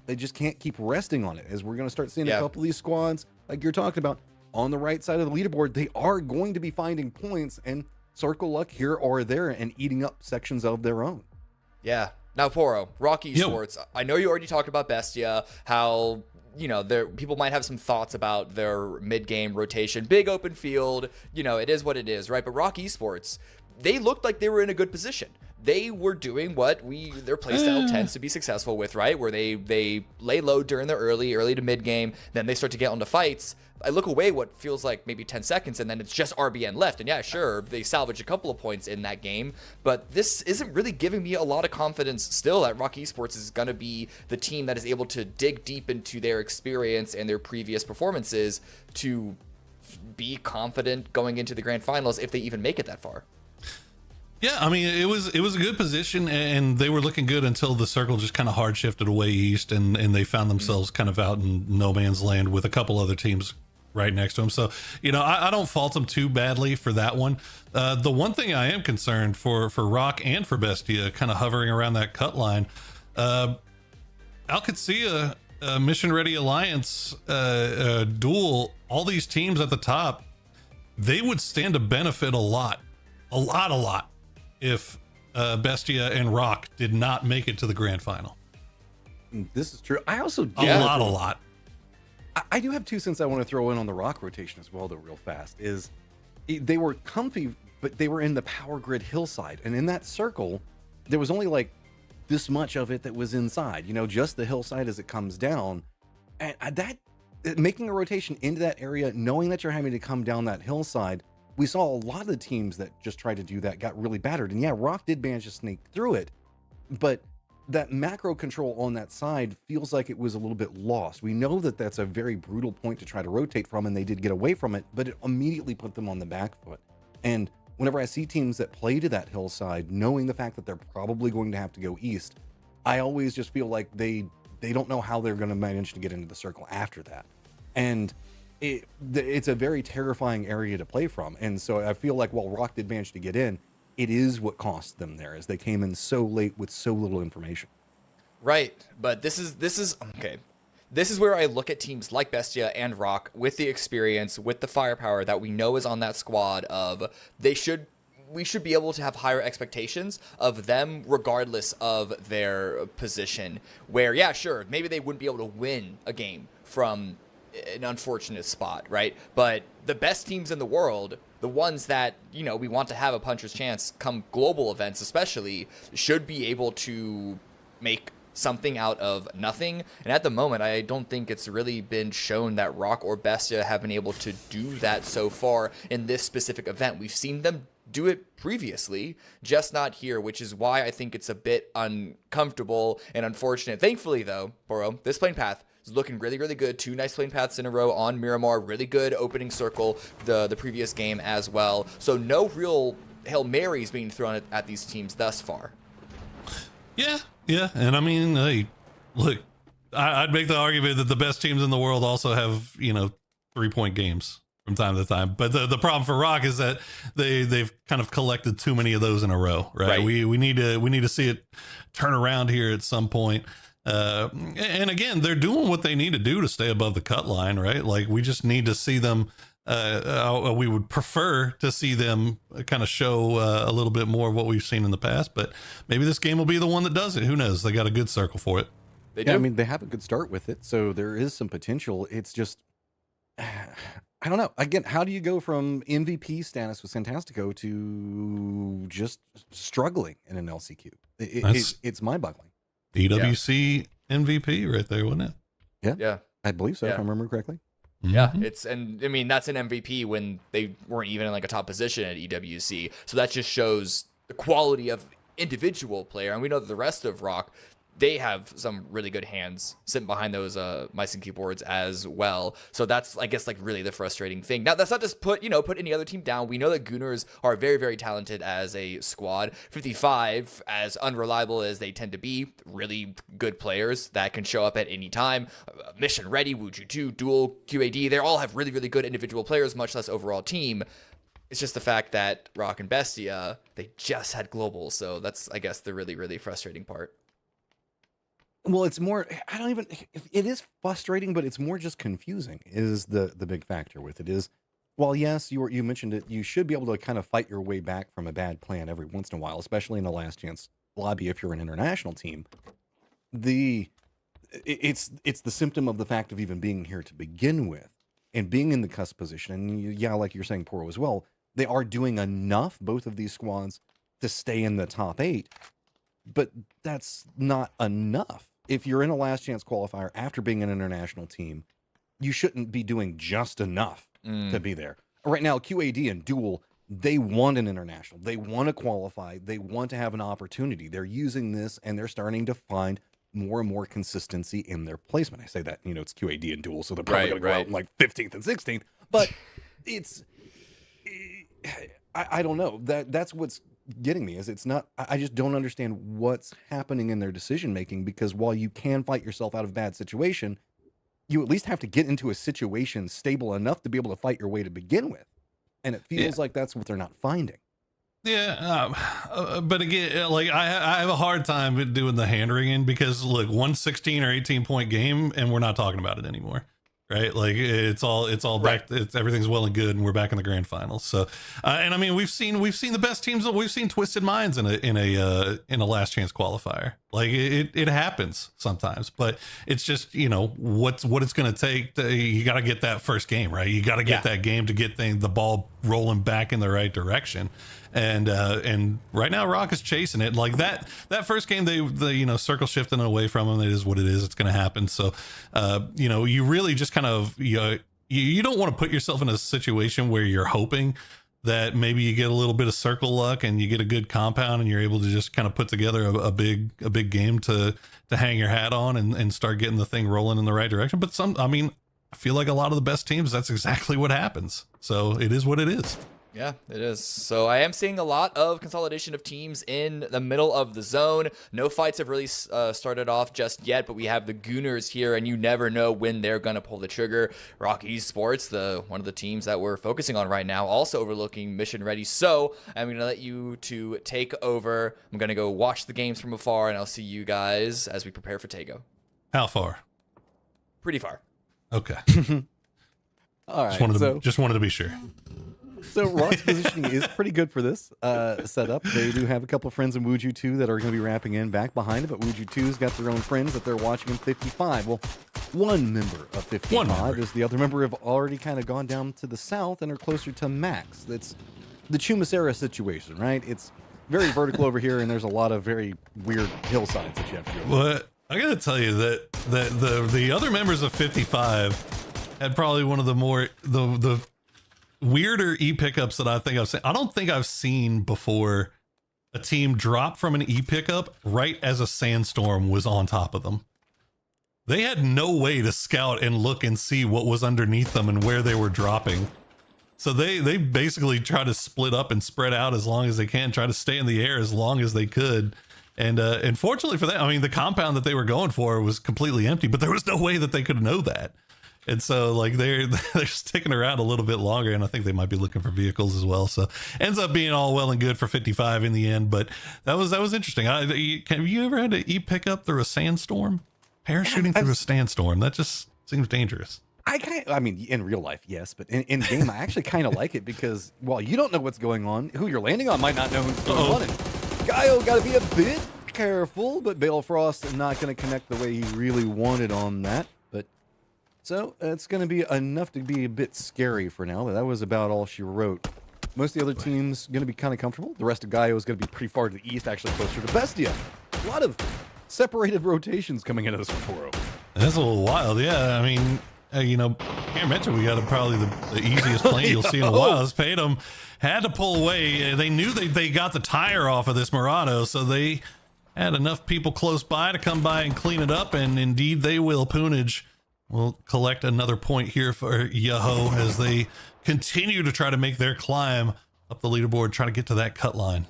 they just can't keep resting on it, as we're going to start seeing a couple of these squads, like you're talking about, on the right side of the leaderboard. They are going to be finding points and circle luck here or there and eating up sections of their own. Yeah. Now, Poro, Rock Esports, I know you already talked about Bestia, how, you know, people might have some thoughts about their mid-game rotation. Big open field, you know, it is what it is, right? But Rock Esports, they looked like they were in a good position. They were doing what their playstyle tends to be successful with, right? Where they lay low during the early to mid-game, then they start to get onto fights. I look away what feels like maybe 10 seconds, and then it's just RBN left. And yeah, sure, they salvage a couple of points in that game, but this isn't really giving me a lot of confidence still that Rock Esports is going to be the team that is able to dig deep into their experience and their previous performances to be confident going into the grand finals if they even make it that far. Yeah, I mean, it was a good position, and they were looking good until the circle just kind of hard shifted away east, and they found themselves kind of out in no man's land with a couple other teams right next to them. So, you know, I don't fault them too badly for that one. The one thing I am concerned for Rock and for Bestia kind of hovering around that cut line, Alcatsia, Mission Ready Alliance, Duel, all these teams at the top, they would stand to benefit a lot if Bestia and Rock did not make it to the grand final. This is true. I also a lot. I do have 2 cents I want to throw in on the Rock rotation as well, though, real fast. They were comfy, but they were in the power grid hillside, and in that circle, there was only like this much of it that was inside. You know, just the hillside as it comes down, and that making a rotation into that area, knowing that you're having to come down that hillside. We saw a lot of the teams that just tried to do that got really battered. And yeah, Rock did manage to sneak through it, but that macro control on that side feels like it was a little bit lost. We know that that's a very brutal point to try to rotate from, and they did get away from it, but it immediately put them on the back foot. And whenever I see teams that play to that hillside, knowing the fact that they're probably going to have to go east, I always just feel like they don't know how they're going to manage to get into the circle after that. And it's a very terrifying area to play from. And so I feel like while Rock did manage to get in, it is what cost them there, as they came in so late with so little information. Right, but this is okay. This is where I look at teams like Bestia and Rock with the experience, with the firepower that we know is on that squad. We should be able to have higher expectations of them regardless of their position. Where, yeah, sure, maybe they wouldn't be able to win a game from an unfortunate spot, right? But the best teams in the world, the ones that, you know, we want to have a puncher's chance come global events especially, should be able to make something out of nothing. And at the moment, I don't think it's really been shown that Rock or Bestia have been able to do that so far in this specific event. We've seen them do it previously, just not here, which is why I think it's a bit uncomfortable and unfortunate. Thankfully, though, Boro, this plane path is looking really, really good. 2 nice plane paths in a row on Miramar. Really good opening circle the previous game as well. So no real Hail Marys being thrown at these teams thus far. Yeah. And I mean, hey, look, I'd make the argument that the best teams in the world also have, 3-point games from time to time. But the problem for Rock is that they've kind of collected too many of those in a row, right? We need to see it turn around here at some point. And again, they're doing what they need to do to stay above the cut line, right? Like, we just need to see them. We would prefer to see them kind of show a little bit more of what we've seen in the past, but maybe this game will be the one that does it. Who knows? They got a good circle for it. They do. Yeah, I mean, they have a good start with it, so there is some potential. It's just, I don't know. Again, how do you go from MVP status with Santastico to just struggling in an LCQ? It's mind-boggling. EWC MVP right there, wasn't it? Yeah. I believe so, if I remember correctly. Yeah, that's an MVP when they weren't even in like a top position at EWC. So that just shows the quality of individual player. And we know that the rest of Rock, they have some really good hands sitting behind those mice and keyboards as well. So that's, I guess, like really the frustrating thing. Now, that's not just put any other team down. We know that Gooners are very, very talented as a squad. 55, as unreliable as they tend to be, really good players that can show up at any time. Mission Ready, Wuju 2, Duel, QAD, they all have really, really good individual players, much less overall team. It's just the fact that Rock and Bestia, they just had global. So that's, I guess, the really, really frustrating part. Well, it's more, it is frustrating, but it's more just confusing is the big factor with it is, well, yes, you mentioned it, you should be able to kind of fight your way back from a bad plan every once in a while, especially in a last chance lobby if you're an international team. It's the symptom of the fact of even being here to begin with and being in the cusp position. And yeah, like you're saying, Poro, as well, they are doing enough, both of these squads, to stay in the top 8, but that's not enough. If you're in a last chance qualifier after being an international team, you shouldn't be doing just enough to be there. Right now, QAD and Duel, they want an international. They want to qualify. They want to have an opportunity. They're using this, and they're starting to find more and more consistency in their placement. I say that, it's QAD and Duel, so they're probably going to go out in like 15th and 16th. But it's, I don't know. That's what's getting me is it's not, I just don't understand what's happening in their decision making, because while you can fight yourself out of a bad situation, you at least have to get into a situation stable enough to be able to fight your way to begin with. And it feels like that's what they're not finding. Yeah, but again, like I have a hard time doing the hand wringing, because look, 116 or 18 point game and we're not talking about it anymore. Right, like it's all back. Everything's well and good, and we're back in the grand finals. So, and I mean, we've seen the best teams. We've seen Twisted Minds in a last chance qualifier. Like it happens sometimes, but it's just what it's going to take. You got to get that first game right. You got to get that game to get the ball rolling back in the right direction. And right now Rock is chasing it like that first game. They circle shifting away from him. It is what it is. It's going to happen. So, you really just kind of, you don't want to put yourself in a situation where you're hoping that maybe you get a little bit of circle luck and you get a good compound and you're able to just kind of put together a big game to hang your hat on and start getting the thing rolling in the right direction. But I feel like a lot of the best teams, that's exactly what happens. So it is what it is. Yeah, it is. So I am seeing a lot of consolidation of teams in the middle of the zone. No fights have really started off just yet, but we have the Gooners here, and you never know when they're going to pull the trigger. Rock Esports, one of the teams that we're focusing on right now, also overlooking Mission Ready. So I'm going to let you to take over. I'm going to go watch the games from afar, and I'll see you guys as we prepare for Tago. How far? Pretty far. Okay. All right. Just wanted to be sure. So Rock's positioning is pretty good for this setup. They do have a couple of friends in Wuju 2 that are going to be wrapping in back behind it, but Wuju 2's got their own friends that they're watching in 55. Well, one member of 55 is the other member have already kind of gone down to the south and are closer to Max. That's the Chumasera situation, right? It's very vertical over here, and there's a lot of very weird hillsides that you have to go. Well, I got to tell you that the other members of 55 had probably one of the weirder e-pickups that I think I've seen. I don't think I've seen before a team drop from an e-pickup right as a sandstorm was on top of them. They had no way to scout and look and see what was underneath them and where they were dropping. So they basically try to split up and spread out as long as they can, try to stay in the air as long as they could. And fortunately for that, I mean, the compound that they were going for was completely empty, but there was no way that they could know that. And so like they're sticking around a little bit longer, and I think they might be looking for vehicles as well. So ends up being all well and good for 55 in the end, but that was interesting. Have you ever had to pick up through a sandstorm? Parachuting through a sandstorm, that just seems dangerous. I mean, in real life, yes, but in game, I actually kind of like it because while you don't know what's going on, who you're landing on might not know who's going on. And Gaio got to be a bit careful, but Balefrost is not going to connect the way he really wanted on that. But so it's going to be enough to be a bit scary for now. That was about all she wrote. Most of the other teams going to be kind of comfortable. The rest of Gaio is going to be pretty far to the east, actually closer to Bestia. A lot of separated rotations coming into this 4-0. That's a little wild. Yeah, I mean, you know, here mentioned we got probably the easiest plane you'll see in a while. Is Patum had to pull away. They knew they got the tire off of this Murado, so they had enough people close by to come by and clean it up, and indeed they will. Poonage will collect another point here for Yahoo as they continue to try to make their climb up the leaderboard, try to get to that cut line.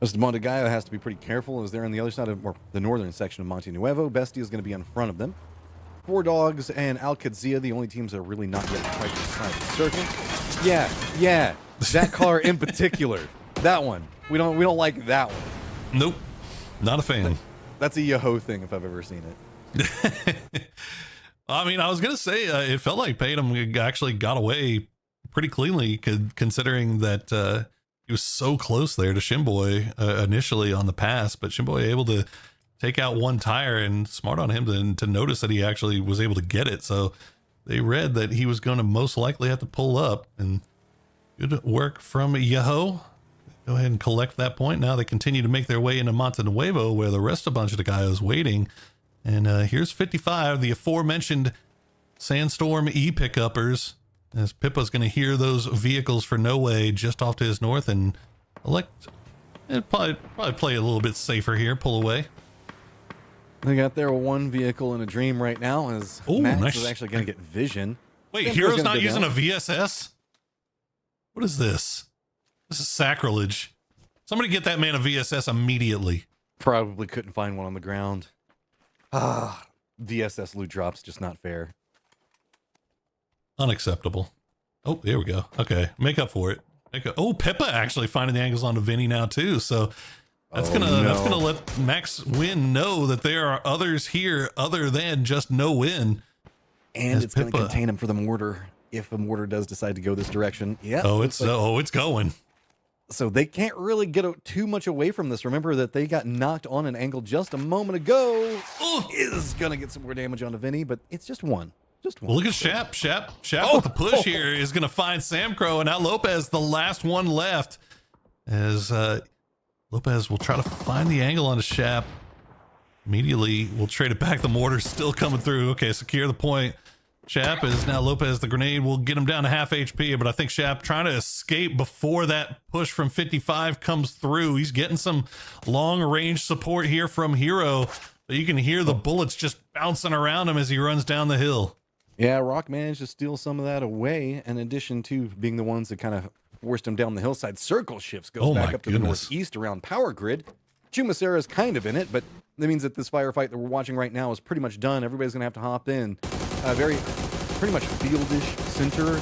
Mr. Montegaio has to be pretty careful as they're on the other side of, or the northern section of Monte Nuevo. Bestia is going to be in front of them. Four Dogs and Alcadzia, the only teams that are really not yet quite inside the circle. Yeah, that car in particular, that one. We don't like that one. Nope, not a fan. That's a Yahoo thing if I've ever seen it. I mean, I was gonna say it felt like Patum actually got away pretty cleanly, considering that he was so close there to Shimboy initially on the pass, but Shimboy able to take out one tire, and smart on him to notice that he actually was able to get it. So they read that he was going to most likely have to pull up, and good work from Yahoo. Go ahead and collect that point. Now they continue to make their way into Monte Nuevo, where the rest of the bunch of the guys is waiting. And here's 55, the aforementioned Sandstorm E-pick-uppers, as Pippa's going to hear those vehicles for No Way just off to his north and probably play a little bit safer here, pull away. They got their one vehicle in a dream right now as Max is actually going to get vision. Wait, Hero's not using a VSS? What is this? This is sacrilege. Somebody get that man a VSS immediately. Probably couldn't find one on the ground. VSS loot drops, just not fair. Unacceptable. Oh, there we go. Okay, make up for it. Pippa actually finding the angles onto Vinny now too, so that's gonna let Max Win know that there are others here other than just No Win. And it's going to contain him for the mortar if a mortar does decide to go this direction. Yeah. It's going. So they can't really get too much away from this. Remember that they got knocked on an angle just a moment ago. Is going to get some more damage onto Vinny, but it's just one. Well, look at Shap. Shap with the push here is going to find Sam Crow, and now Lopez, the last one left, as Lopez will try to find the angle onto Shap. Immediately, we'll trade it back. The mortar's still coming through. Okay, secure the point. Shap is now Lopez. The grenade will get him down to half HP, but I think Shap trying to escape before that push from 55 comes through. He's getting some long range support here from Hero, but you can hear the bullets just bouncing around him as he runs down the hill. Yeah, Rock managed to steal some of that away, in addition to being the ones that kind of forced him down the hillside. Circle shifts, goes back up to the northeast around Power Grid. Chumacera is kind of in it, but that means that this firefight that we're watching right now is pretty much done. Everybody's going to have to hop in. Pretty much fieldish center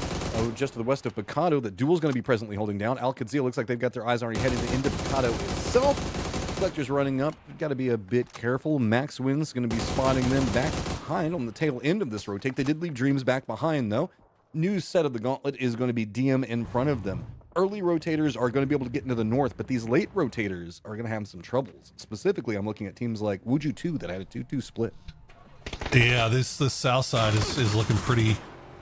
just to the west of Picado that Duel's going to be presently holding down. Alcadzia looks like they've got their eyes already headed into Picado itself. Collector's running up. Got to be a bit careful. Max Win's going to be spotting them back behind on the tail end of this rotate. They did leave Dreams back behind, though. New set of the gauntlet is going to be DM in front of them. Early rotators are going to be able to get into the north, but these late rotators are going to have some troubles. Specifically, I'm looking at teams like Wuju 2 that had a 2-2 split. Yeah, the south side is looking pretty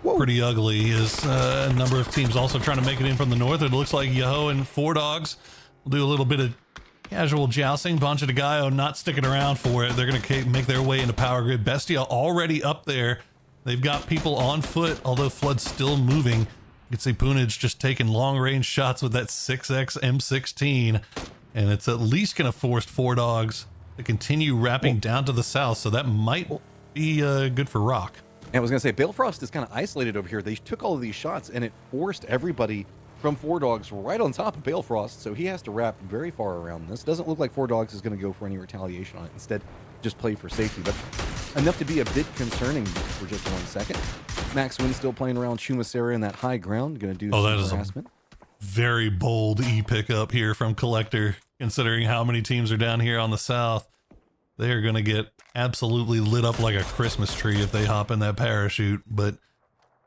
ugly. Is a number of teams also trying to make it in from the north. It looks like Yahoo and Four Dogs will do a little bit of casual jousting. Bunch of the Gaio not sticking around for it. They're going to make their way into Power Grid. Bestia already up there. They've got people on foot, although Flood's still moving. You can see Poonage just taking long-range shots with that 6X M16, and it's at least going to force Four Dogs to continue wrapping down to the south, so that might be good for Rock. And I was going to say, Balefrost is kind of isolated over here. They took all of these shots, and it forced everybody from Four Dogs right on top of Balefrost, so he has to wrap very far around this. Doesn't look like Four Dogs is going to go for any retaliation on it. Instead, just play for safety, but enough to be a bit concerning for just 1 second. Max Wynn still playing around Chumasera in that high ground, going to do some harassment. Very bold pickup here from Collector, considering how many teams are down here on the south. They are going to get absolutely lit up like a Christmas tree if they hop in that parachute, but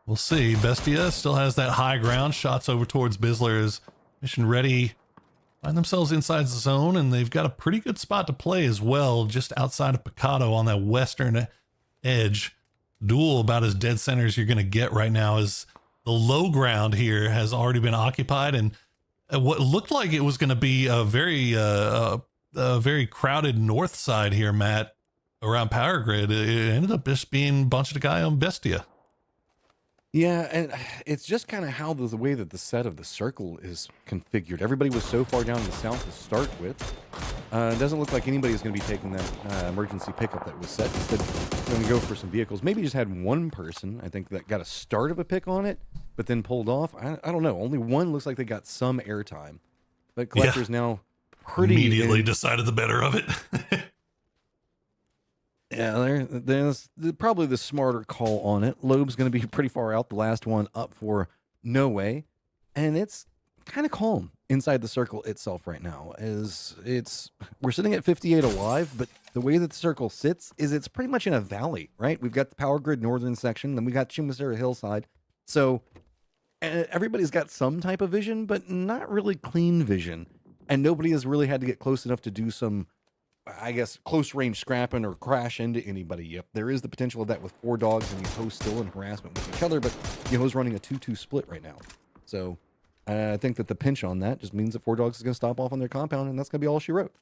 we'll see. Bestia still has that high ground. Shots over towards Bizzler is mission ready. Find themselves inside the zone, and they've got a pretty good spot to play as well, just outside of Picado on that western edge. Duel about as dead center as you're going to get right now, is the low ground here has already been occupied, and what looked like it was going to be a very crowded north side here, Matt, around Power Grid. It ended up just being a bunch of the guy on Bestia. Yeah, and it's just kind of how the way that the set of the circle is configured. Everybody was so far down in the south to start with. It doesn't look like anybody's going to be taking that emergency pickup that was set. Instead, going to go for some vehicles. Maybe just had one person, I think, that got a start of a pick on it, but then pulled off. I don't know. Only one looks like they got some airtime. But Collector's now pretty... Immediately decided the better of it. Yeah, there's probably the smarter call on it. Loeb's going to be pretty far out. The last one up for No Way. And it's kind of calm inside the circle itself right now. We're sitting at 58 alive, but the way that the circle sits is it's pretty much in a valley, right? We've got the Power Grid northern section, then we got Chumasera hillside. So everybody's got some type of vision, but not really clean vision. And nobody has really had to get close enough to do some, I guess, close range scrapping or crash into anybody. Yep, there is the potential of that with Four Dogs and Yoho still in harassment with each other, but Yoho's running a 2-2 split right now. So I think that the pinch on that just means that Four Dogs is going to stop off on their compound, and that's going to be all she wrote.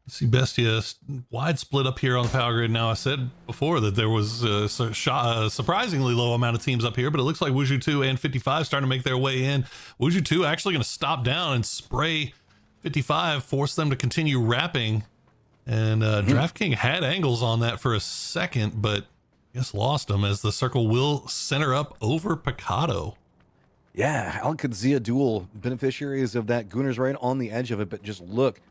See Bestia wide split up here on the Power Grid. Now, I said before that there was a surprisingly low amount of teams up here, but it looks like Wuju 2 and 55 starting to make their way in. Wuju 2 actually going to stop down and spray 55, force them to continue wrapping, and DraftKings had angles on that for a second, but I guess lost them as the circle will center up over Picado. Yeah, Al-Qadsia duel beneficiaries of that. Gunner's right on the edge of it, but just look,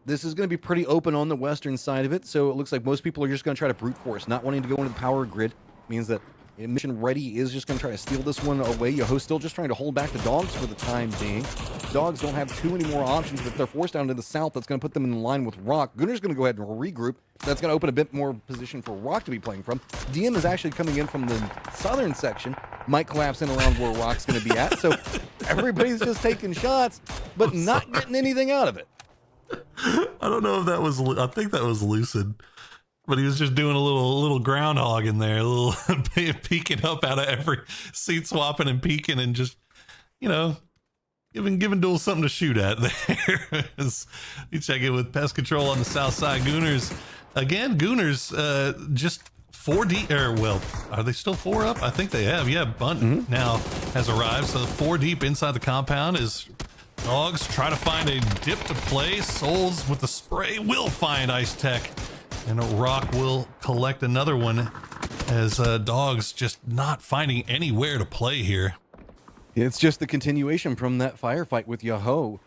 this is going to be pretty open on the western side of it, so it looks like most people are just going to try to brute force, not wanting to go into the Power Grid. Means that Mission Ready is just going to try to steal this one away. Yoho's still just trying to hold back the Dogs for the time being. Dogs don't have too many more options, but they're forced down to the south. That's going to put them in line with Rock. Gunner's going to go ahead and regroup. That's going to open a bit more position for Rock to be playing from. DM is actually coming in from the southern section. Might collapse in around where Rock's going to be at. So everybody's just taking shots, but not getting anything out of it. I don't know if that was, I think that was Lucid. But he was just doing a little groundhog in there, a little peeking up out of every seat, swapping and peeking, and just, you know, giving Duel something to shoot at there. You check in with Pest Control on the south side. Gooners, again, just 4 deep, or well, are they still 4 up? I think they have. Yeah, Bunt now has arrived, so 4 deep inside the compound is Dogs. Try to find a dip to play. Souls with the spray will find Ice Tech. And Rock will collect another one as Dogs just not finding anywhere to play here. It's just the continuation from that firefight with Yoho.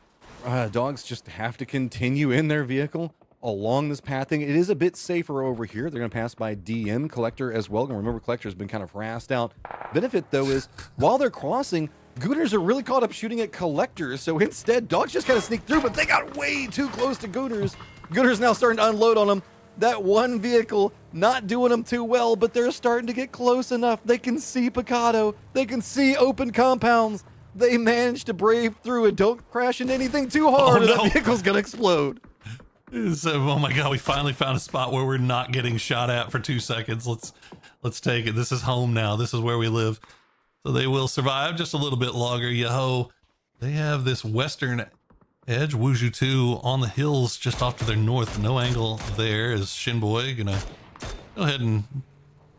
Dogs just have to continue in their vehicle along this pathing. It is a bit safer over here. They're going to pass by DM, Collector as well. And remember, Collector's been kind of harassed out. Benefit, though, is while they're crossing, Gooners are really caught up shooting at Collectors. So instead, Dogs just kind of sneak through, but they got way too close to Gooners. Gooners now starting to unload on them. That one vehicle not doing them too well, but they're starting to get close enough. They can see Picado. They can see open compounds. They managed to brave through and don't crash into anything too hard, or that vehicle's going to explode. Oh my God, we finally found a spot where we're not getting shot at for 2 seconds. Let's take it. This is home now. This is where we live. So they will survive just a little bit longer. Yoho, they have this western edge. Wuju 2 on the hills just off to their north. No angle there. Is Shinboy gonna go ahead and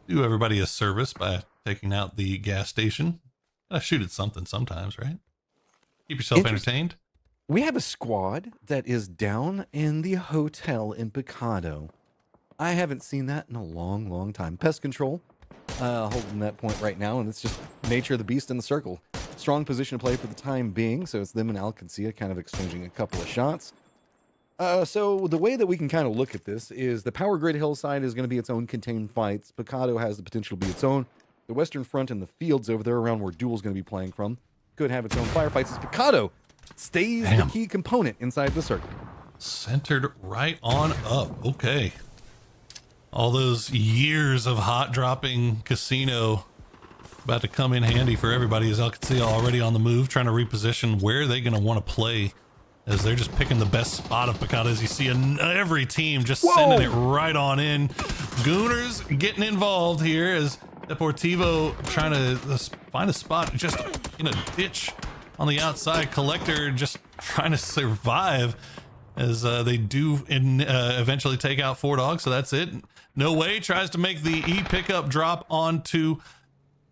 do everybody a service by taking out the gas station? Gotta shoot at something sometimes, right? Keep yourself entertained. We have a squad that is down in the hotel in Picado. I haven't seen that in a long, long time. Pest Control holding that point right now, and it's just nature of the beast in the circle. Strong position to play for the time being, so it's them and Alcancia kind of exchanging a couple of shots. So the way that we can kind of look at this is the Power Grid hillside is going to be its own contained fights. Picado has the potential to be its own. The Western Front and the fields over there around where Duel's going to be playing from could have its own firefights as Picado stays the key component inside the circle. Centered right on up. Okay. All those years of hot dropping casino about to come in handy for everybody, as Alcancia already on the move, trying to reposition where they're going to want to play, as they're just picking the best spot of Picado. As you see every team just sending it right on in. Gooners getting involved here as Deportivo trying to find a spot just in a ditch on the outside. Collector just trying to survive as they do eventually take out 4 dogs. So that's it. No Way tries to make the E pickup drop onto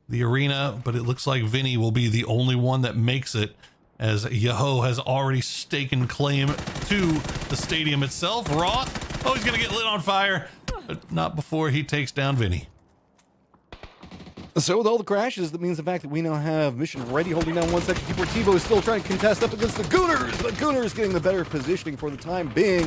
the arena, but it looks like Vinny will be the only one that makes it, as Yaho has already taken claim to the stadium itself. Roth, oh, he's gonna get lit on fire, but not before he takes down Vinny. So with all the crashes, that means the fact that we now have mission ready, holding down one section. Deportivo is still trying to contest up against the Gooners. The Gooners getting the better positioning for the time being.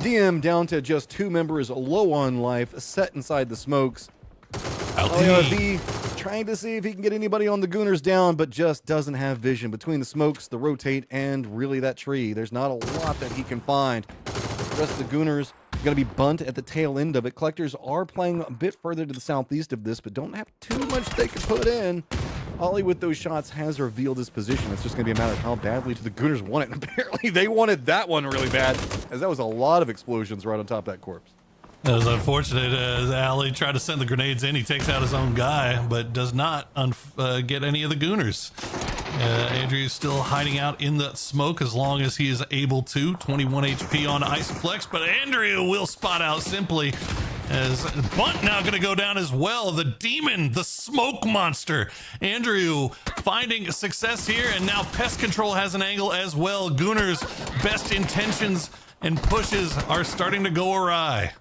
DM down to just 2 members, low on life, set inside the smokes. LRB trying to see if he can get anybody on the Gooners down, but just doesn't have vision between the smokes, the rotate, and really that tree. There's not a lot that he can find. The rest of the Gooners going to be bunt at the tail end of it. Collectors are playing a bit further to the southeast of this, but don't have too much they can put in. Ollie with those shots has revealed his position. It's just going to be a matter of how badly do the Gooners want it. And apparently they wanted that one really bad, as that was a lot of explosions right on top of that corpse. It was unfortunate as Ali tried to send the grenades in. He takes out his own guy, but does not get any of the Gooners. Andrew is still hiding out in the smoke as long as he is able to. 21 HP on Isoflex, but Andrea will spot out simply, as Bunt now going to go down as well. The demon, the smoke monster. Andrew finding success here, and now Pest Control has an angle as well. Gooners' best intentions and pushes are starting to go awry.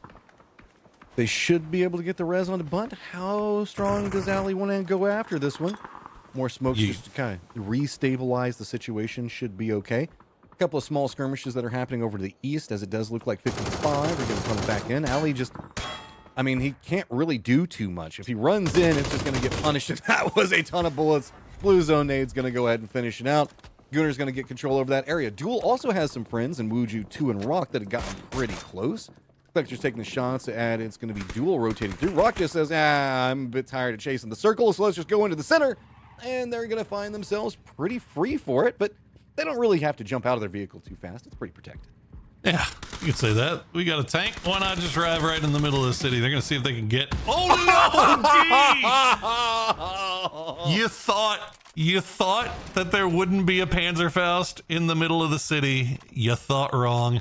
They should be able to get the res on the Bunt. How strong does Ali want to go after this one? More smokes just to kind of restabilize the situation should be okay. A couple of small skirmishes that are happening over to the east, as it does look like 55 are going to come back in. Ali just, I mean, he can't really do too much. If he runs in, it's just going to get punished. And that was a ton of bullets. Blue Zone Nade's going to go ahead and finish it out. Gooner's going to get control over that area. Duel also has some friends in Wuju 2 and Rock that have gotten pretty close. Collector's taking the shots, and it's going to be Duel rotating through. Rock just says, I'm a bit tired of chasing the circle, so let's just go into the center. And they're going to find themselves pretty free for it, but they don't really have to jump out of their vehicle too fast. It's pretty protected. Yeah, you could say that. We got a tank. Why not just drive right in the middle of the city? They're going to see if they can get... Oh, no, D! You thought that there wouldn't be a Panzerfaust in the middle of the city. You thought wrong.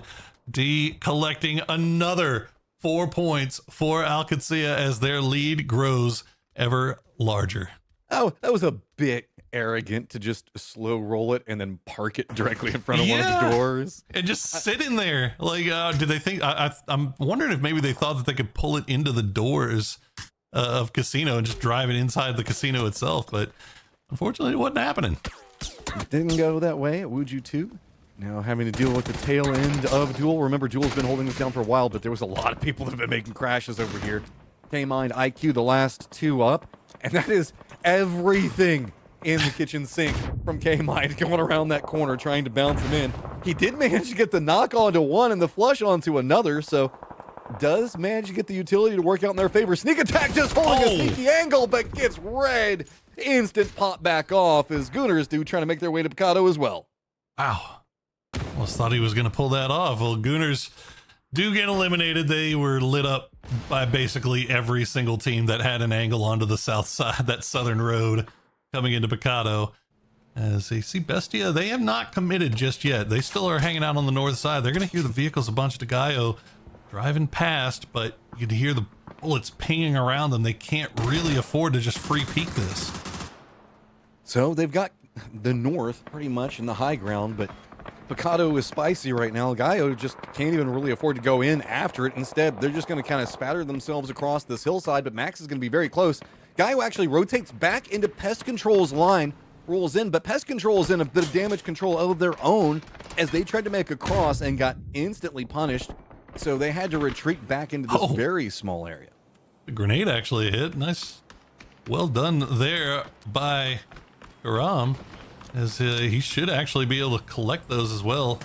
D collecting another 4 points for Alcancia as their lead grows ever larger. Oh, that was a bit arrogant to just slow roll it and then park it directly in front of one of the doors. And just sit in there. Like, did they think... I'm wondering if maybe they thought that they could pull it into the doors of casino and just drive it inside the casino itself, but unfortunately it wasn't happening. It didn't go that way at Wuju 2. Now having to deal with the tail end of Duel. Remember, Duel's been holding this down for a while, but there was a lot of people that have been making crashes over here. K-Mind, IQ, the last 2 up. And that is everything in the kitchen sink from K-Mind going around that corner trying to bounce him in. He did manage to get the knock onto one and the flush onto another, so does manage to get the utility to work out in their favor. Sneak attack just holding a sneaky angle, but gets red. Instant pop back off as Gooners do trying to make their way to Picado as well. Wow. Almost thought he was going to pull that off. Well, Gooners do get eliminated. They were lit up by basically every single team that had an angle onto the south side, that southern road coming into Picado. As they see Bestia, they have not committed just yet. They still are hanging out on the north side. They're going to hear the vehicles, a bunch of Dagayo driving past, but you can hear the bullets pinging around them. They can't really afford to just free peek this. So they've got the north pretty much in the high ground, but Picado is spicy right now. Gaio just can't even really afford to go in after it. Instead, they're just going to kind of spatter themselves across this hillside, but Max is going to be very close. Gaio actually rotates back into Pest Control's line, rolls in, but Pest Control is in a bit of damage control of their own as they tried to make a cross and got instantly punished. So they had to retreat back into this very small area. The grenade actually hit. Nice. Well done there by Karam, as he should actually be able to collect those as well,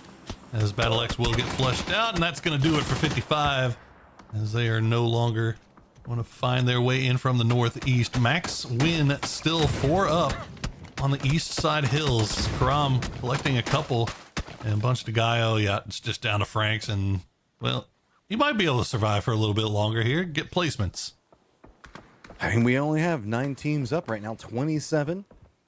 as BattleX will get flushed out, and that's going to do it for 55, as they are no longer going to find their way in from the northeast. Max win still 4 up on the east side hills. Karam collecting a couple, and a bunch to Gaio. Yeah, it's just down to Franks, and well, he might be able to survive for a little bit longer here, get placements. I mean, we only have 9 teams up right now, 27.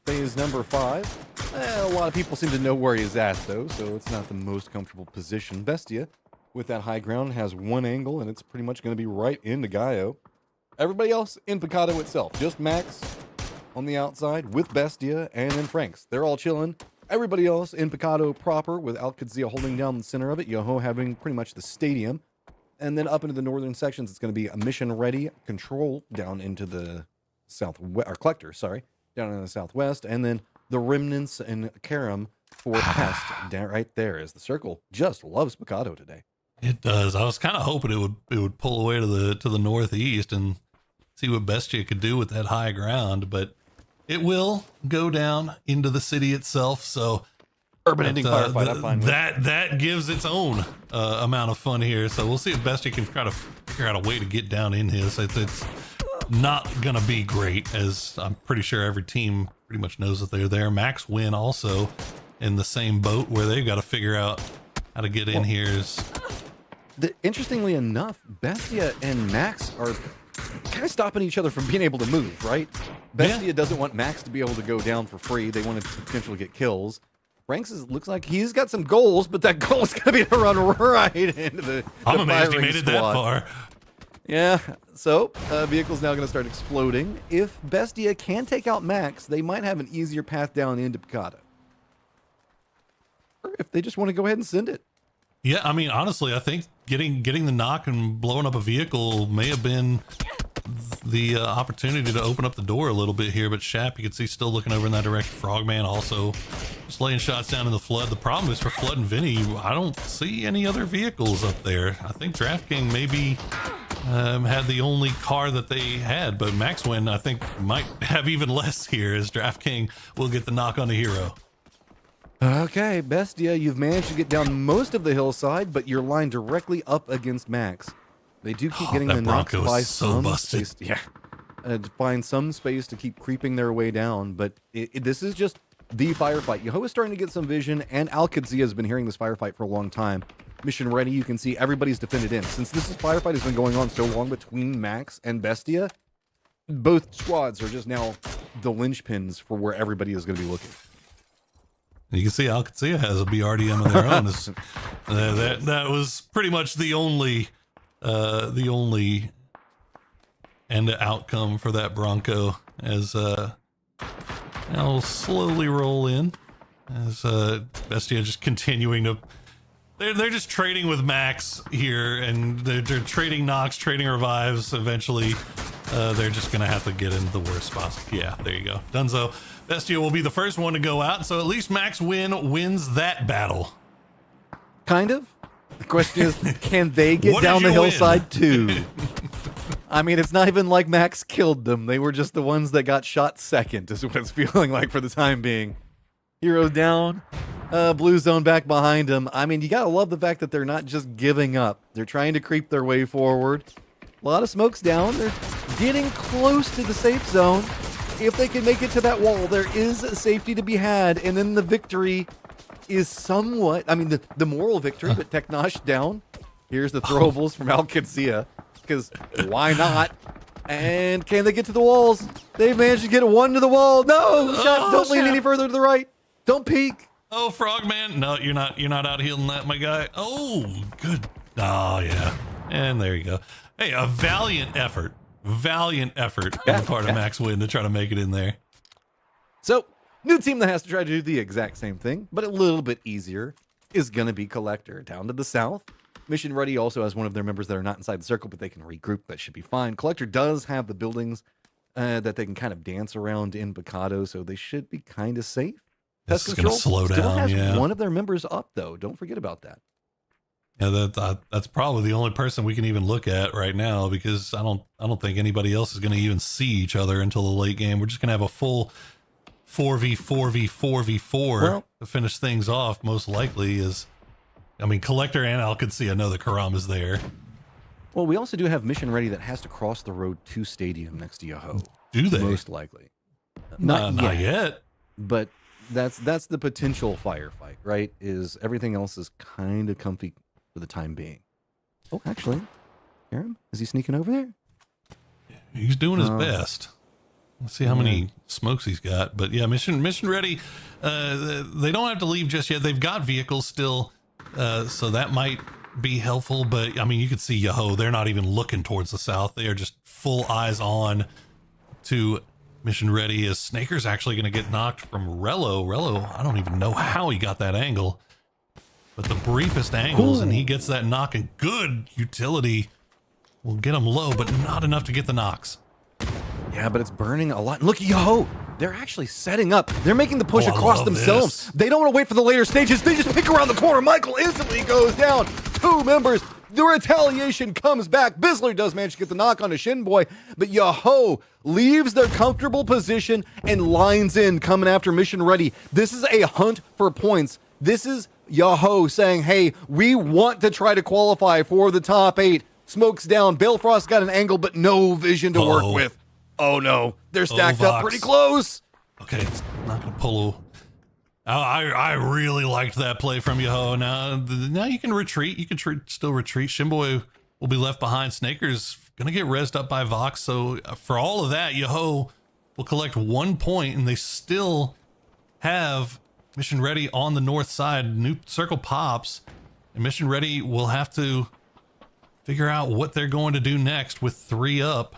Phase number 5. A lot of people seem to know where he's at, though, so it's not the most comfortable position. Bestia, with that high ground, has one angle, and it's pretty much going to be right into Gaio. Everybody else in Picado itself, just Max on the outside with Bestia and then Franks. They're all chilling. Everybody else in Picado proper, with Alcadzia holding down the center of it, Yoho having pretty much the stadium. And then up into the northern sections, it's going to be a mission-ready control down into the southwest, or collector, sorry, down in the southwest, and then the remnants and Karam for Pest down right there, as the circle just loves Picado today. It does. I was kind of hoping it would pull away to the northeast and see what Bestia could do with that high ground, but it will go down into the city itself. So urban ending firefight. I'm fine with that gives its own amount of fun here. So we'll see if Bestia can try to figure out a way to get down in his. It's not gonna be great, as I'm pretty sure every team pretty much knows that they're there. Max win also in the same boat, where they've got to figure out how to get in here. Interestingly enough, Bestia and Max are kind of stopping each other from being able to move, right? Bestia doesn't want Max to be able to go down for free. They want to potentially get kills. Franks looks like he's got some goals, but that goal is going to be to run right into the I'm amazed he firing made it that far. Yeah, so vehicle's now going to start exploding. If Bestia can take out Max, they might have an easier path down into Picado. Or if they just want to go ahead and send it. Yeah, I mean, honestly, I think getting the knock and blowing up a vehicle may have been the opportunity to open up the door a little bit here, but Shap, you can see, still looking over in that direction. Frogman also just laying shots down in the flood. The problem is for Flood and Vinny, I don't see any other vehicles up there. I think DraftKings maybe had the only car that they had, but Maxwin, I think, might have even less here, as DraftKings will get the knock on the hero. Okay, Bestia, you've managed to get down most of the hillside, but you're lined directly up against Max. They do keep getting the knocks by some space. Yeah, to find some space to keep creeping their way down, but this is just the firefight. Yoho is starting to get some vision, and Alcadzia has been hearing this firefight for a long time. Mission ready, you can see everybody's defended in. Since this firefight has been going on so long between Max and Bestia, both squads are just now the linchpins for where everybody is going to be looking. You can see Alcadzia has a BRDM of their own. That was pretty much the only end outcome for that Bronco, as I'll slowly roll in, as Bestia just continuing to. They're just trading with Max here, and they're trading knocks, trading revives. Eventually, they're just gonna have to get into the worst spots. Yeah, there you go. Dunzo. Bestia will be the first one to go out, so at least Max wins that battle. Kind of. The question is, can they get down the hillside too? I mean, it's not even like Max killed them. They were just the ones that got shot second, is what it's feeling like for the time being. Hero down. Blue zone back behind him. I mean, you gotta love the fact that they're not just giving up. They're trying to creep their way forward. A lot of smokes down. They're getting close to the safe zone. If they can make it to that wall, there is safety to be had, and then the victory is somewhat, I mean, the moral victory, but Teknosh down. Here's the throwables from Alcadzia, because why not? And can they get to the walls? They managed to get one to the wall. No, don't lean any further to the right. Don't peek. Oh, Frogman. No, you're not out healing that, my guy. Oh, good. Oh, yeah. And there you go. Hey, a valiant effort on the part of Max Win to try to make it in there. So, new team that has to try to do the exact same thing, but a little bit easier. is going to be Collector. Down to the south, Mission Ready also has one of their members that are not inside the circle, but they can regroup. That should be fine. Collector does have the buildings that they can kind of dance around in Picado, so they should be kind of safe. This Pest is going to slow still down, has yeah. one of their members up, though. Don't forget about that. Yeah, that's probably the only person we can even look at right now, because I don't think anybody else is going to even see each other until the late game. We're just going to have a full 4v4v4v4 to finish things off. Most likely is, I mean, Collector and Alcancia know that Karam is there. Well, we also do have Mission Ready that has to cross the road to Stadium next to Yoho. Do they? Most likely. Not yet. But that's the potential firefight, right? Is everything else is kind of comfy for the time being. Oh, actually, Aaron, is he sneaking over there? He's doing his best. Let's see how many smokes he's got. But yeah, mission Ready. They don't have to leave just yet. They've got vehicles still, so that might be helpful. But I mean, you could see Yoho. They're not even looking towards the south. They are just full eyes on to Mission Ready. As Snaker's actually going to get knocked from Rello. Rello, I don't even know how he got that angle, but the briefest angles, and he gets that knock, and good utility will get him low, but not enough to get the knocks. Yeah, but it's burning a lot. Look, Yoho, they're actually setting up. They're making the push Oh, I across love themselves. this. They don't want to wait for the later stages. They just pick around the corner. Michael instantly goes down. 2 members. The retaliation comes back. Bizzler does manage to get the knock on a Shinboy, but Yoho leaves their comfortable position and lines in, coming after Mission Ready. This is a hunt for points. This is Yoho saying, hey, we want to try to qualify for the top 8. Smokes down. Balefrost got an angle, but no vision to work with. Oh no, they're stacked up pretty close. Okay, it's not gonna pull. I really liked that play from Yoho. Now you can retreat. You can still retreat. Shinboy will be left behind. Snaker's gonna get rezzed up by Vox. So for all of that, Yoho will collect 1 point, and they still have Mission Ready on the north side. New circle pops, and Mission Ready will have to figure out what they're going to do next with 3 up.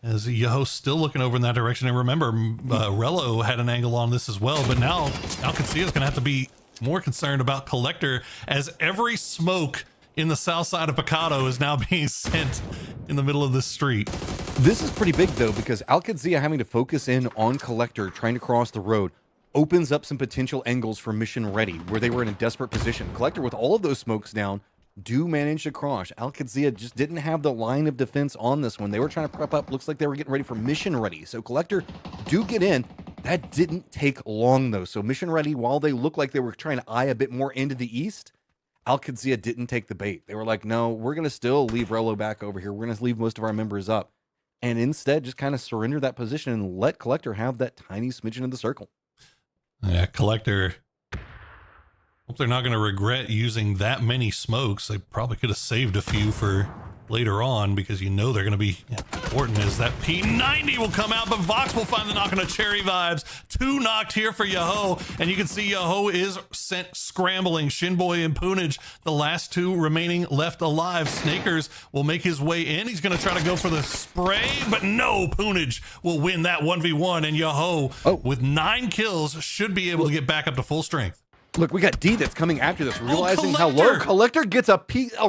As Yoho's still looking over in that direction. And remember, Rello had an angle on this as well, but now Alcancia is going to have to be more concerned about Collector, as every smoke in the south side of Picado is now being sent in the middle of this street. This is pretty big, though, because Alcancia having to focus in on Collector, trying to cross the road, opens up some potential angles for Mission Ready, where they were in a desperate position. Collector, with all of those smokes down, do manage to cross. Alcancia just didn't have the line of defense on this one. They were trying to prep up. Looks like they were getting ready for Mission Ready. So Collector do get in. That didn't take long, though. So Mission Ready, while they look like they were trying to eye a bit more into the east, Alcancia didn't take the bait. They were like, no, we're going to still leave Rello back over here. We're going to leave most of our members up. And instead, just kind of surrender that position and let Collector have that tiny smidgen of the circle. Yeah, Collector. Hope they're not going to regret using that many smokes. They probably could have saved a few for later on, because you know they're going to be important. As that P90 will come out, but Vox will find the knock on a Cherry Vibes. 2 knocked here for Yoho, and you can see Yoho is sent scrambling. Shinboy and Poonage, the last 2 remaining left alive. Snakers will make his way in. He's going to try to go for the spray, but no, Poonage will win that 1v1, and Yoho, with 9 kills, should be able to get back up to full strength. Look, we got D that's coming after this, realizing how low. Collector gets a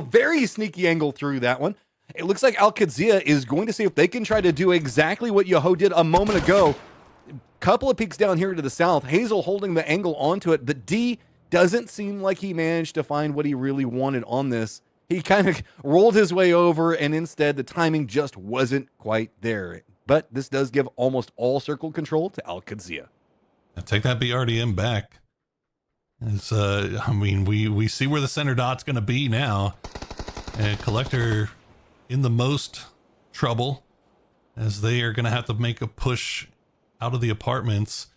very sneaky angle through that one. It looks like Alcancia is going to see if they can try to do exactly what Yoho did a moment ago. Couple of peaks down here to the south. Hazel holding the angle onto it, but D doesn't seem like he managed to find what he really wanted on this. He kind of rolled his way over, and instead the timing just wasn't quite there. But this does give almost all circle control to Alcancia. Take that BRDM back. It's, I mean, we see where the center dot's going to be now, and Collector in the most trouble, as they are going to have to make a push out of the apartments.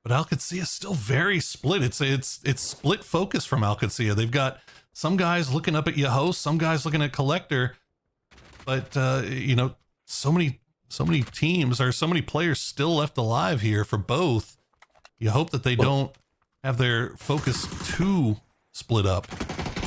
But Alcancia is still very split. It's split focus from Alcancia. They've got some guys looking up at Yoho, some guys looking at Collector, but you know, so many teams, or so many players still left alive here for both. You hope that they don't have their focus too split up.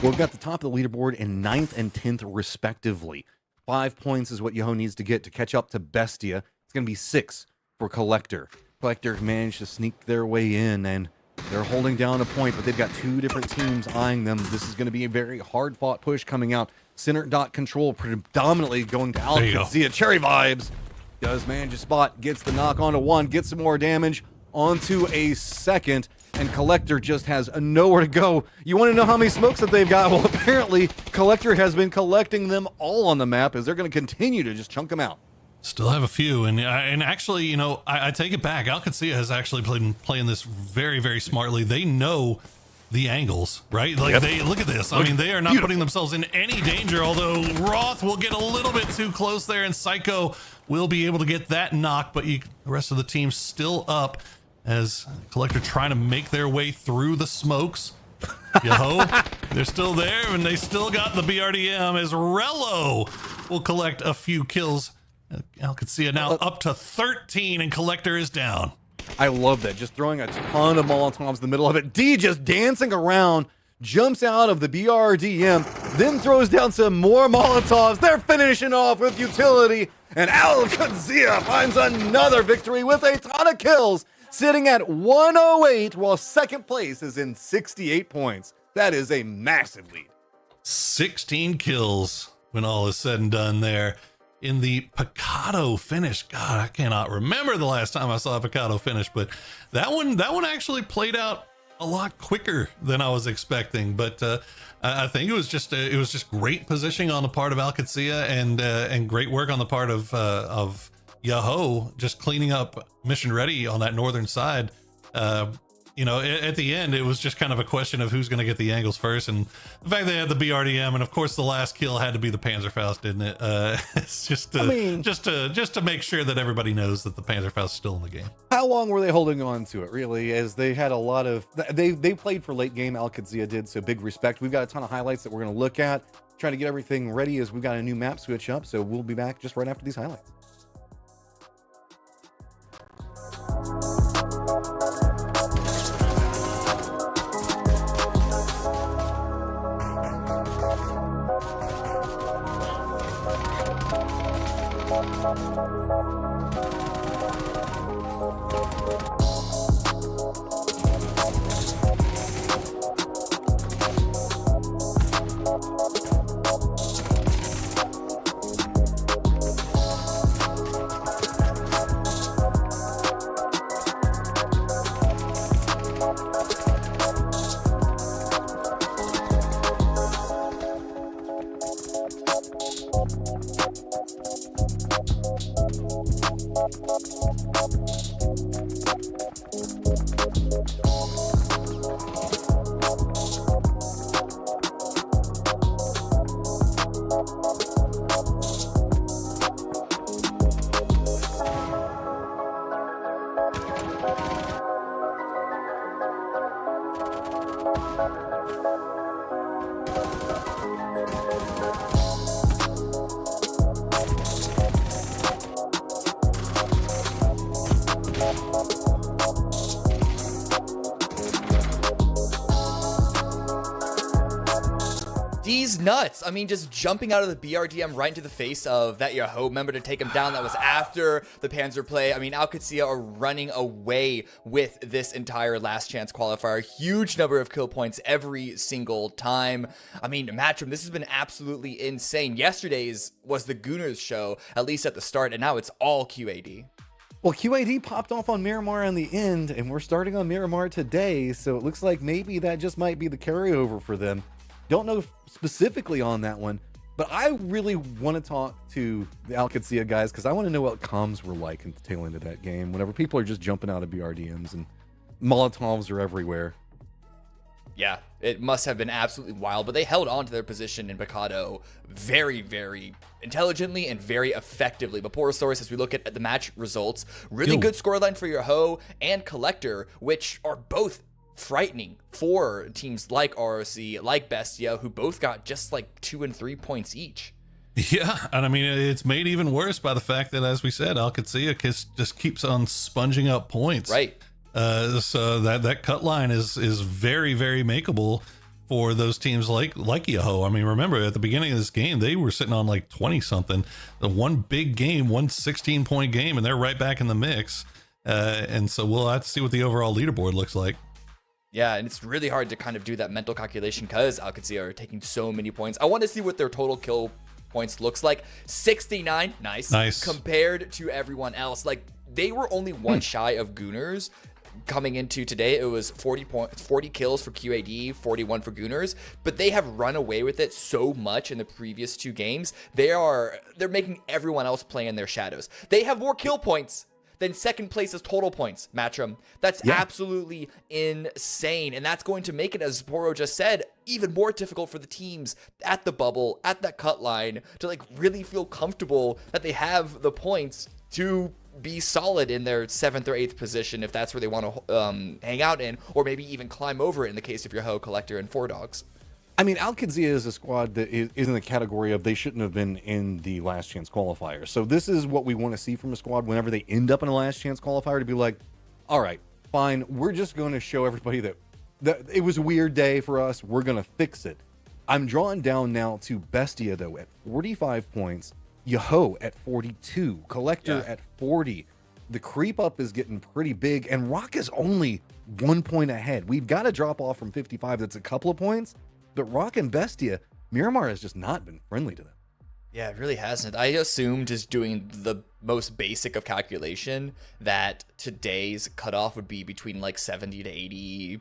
Well, we've got the top of the leaderboard in 9th and 10th respectively. 5 points is what Yoho needs to get to catch up to Bestia. It's going to be 6 for Collector. Collector managed to sneak their way in, and They're holding down a point, but they've got two different teams eyeing them. This is going to be a very hard-fought push coming out. Center dot control predominantly going to Alcazia. Cherry vibes. Does manage a spot, gets the knock onto one, gets some more damage onto a second, and Collector just has nowhere to go. You want to know how many smokes that they've got? Well, apparently, Collector has been collecting them all on the map as they're going to continue to just chunk them out. Still have a few, and actually, you know, I take it back. Alcazia has actually been playing this very, very smartly. They know the angles, right? Like, they look at this. I mean, they are not putting themselves in any danger, although Roth will get a little bit too close there, and Psycho will be able to get that knock, but the rest of the team still up as Collector trying to make their way through the smokes. Yo, they're still there, and they still got the BRDM as Rello will collect a few kills. Alcazia now up to 13, and Collector is down. I love that. Just throwing a ton of Molotovs in the middle of it. D just dancing around, jumps out of the BRDM, then throws down some more Molotovs. They're finishing off with utility, and Alcazia finds another victory with a ton of kills, sitting at 108, while second place is in 68 points. That is a massive lead. 16 kills when all is said and done there. In the Picado finish, God, I cannot remember the last time I saw a Picado finish, but that one actually played out a lot quicker than I was expecting. But I think it was just great positioning on the part of Alcazia and great work on the part of Yahoo, just cleaning up mission ready on that northern side. You know, at the end, it was just kind of a question of who's going to get the angles first, and the fact they had the BRDM, and of course the last kill had to be the Panzerfaust, didn't it? It's just to make sure that everybody knows that the Panzerfaust is still in the game. How long were they holding on to it, really? As they had a lot of they played for late game. Alcazia did, so big respect. We've got a ton of highlights that we're going to look at, trying to get everything ready as we've got a new map switch up. So we'll be back just right after these highlights. D's nuts. I mean, just jumping out of the BRDM right into the face of that Yahoo member to take him down. That was after the Panzer play. I mean, Alcazia are running away with this entire last chance qualifier. Huge number of kill points every single time. I mean, Matchroom, this has been absolutely insane. Yesterday's was the Gooners show, at least at the start, and now it's all QAD. Well, QAD popped off on Miramar on the end, and we're starting on Miramar today, so it looks like maybe that just might be the carryover for them. Don't know specifically on that one, but I really want to talk to the Alcazia guys because I want to know what comms were like at the tail end of that game whenever people are just jumping out of BRDMs and Molotovs are everywhere. Yeah, it must have been absolutely wild, but they held on to their position in Picado very, very intelligently and very effectively. But poor source, as we look at the match results, really good scoreline for Yahoo and Collector, which are both frightening for teams like ROC, like Bestia, who both got just like 2 and 3 points each. Yeah, and I mean, it's made even worse by the fact that, as we said, Alcazia just keeps on sponging up points. Right. So that cut line is very, very makeable for those teams like Yahoo. I mean, remember at the beginning of this game, they were sitting on like 20 something. The one big game, 16-point game, and they're right back in the mix. And so we'll have to see what the overall leaderboard looks like. Yeah, and it's really hard to kind of do that mental calculation because Alcazia are taking so many points. I want to see what their total kill points looks like. 69, nice. Compared to everyone else. Like, they were only one shy of Gooners. Coming into today, it was 40 kills for QAD, 41 for Gooners, but they have run away with it so much in the previous 2 games. They're making everyone else play in their shadows. They have more kill points than second place's total points, Matchroom. That's absolutely insane, and that's going to make it, as Poro just said, even more difficult for the teams at the bubble, at that cut line, to like really feel comfortable that they have the points to be solid in their 7th or 8th position if that's where they want to hang out in, or maybe even climb over it in the case of your Ho, Collector, and 4Dogs. I mean, Alcazia is a squad that is in the category of they shouldn't have been in the last chance qualifier. So this is what we want to see from a squad whenever they end up in a last chance qualifier, to be like, all right, fine, we're just going to show everybody that it was a weird day for us. We're going to fix it. I'm drawing down now to Bestia, though, at 45 points. Yaho at 42. Collector at 40. The creep up is getting pretty big, and Rock is only 1 point ahead. We've got a drop off from 55. That's a couple of points. But Rock and Bestia, Miramar has just not been friendly to them. Yeah, it really hasn't. I assumed, just doing the most basic of calculation, that today's cutoff would be between like 70 to 80.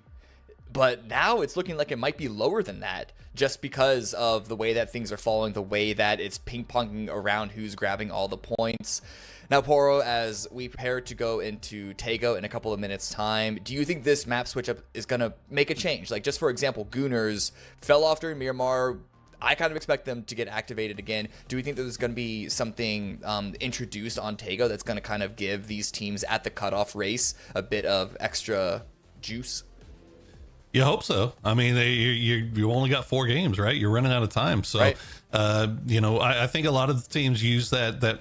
But now it's looking like it might be lower than that, just because of the way that things are falling, the way that it's ping-ponging around who's grabbing all the points. Now, Poro, as we prepare to go into Tego in a couple of minutes' time, do you think this map switch-up is going to make a change? Like, just for example, Gooners fell off during Miramar. I kind of expect them to get activated again. Do we think there's going to be something introduced on Tego that's going to kind of give these teams at the cutoff race a bit of extra juice? You hope so. I mean, you only got 4 games, right? You're running out of time. So, right. I think a lot of the teams use that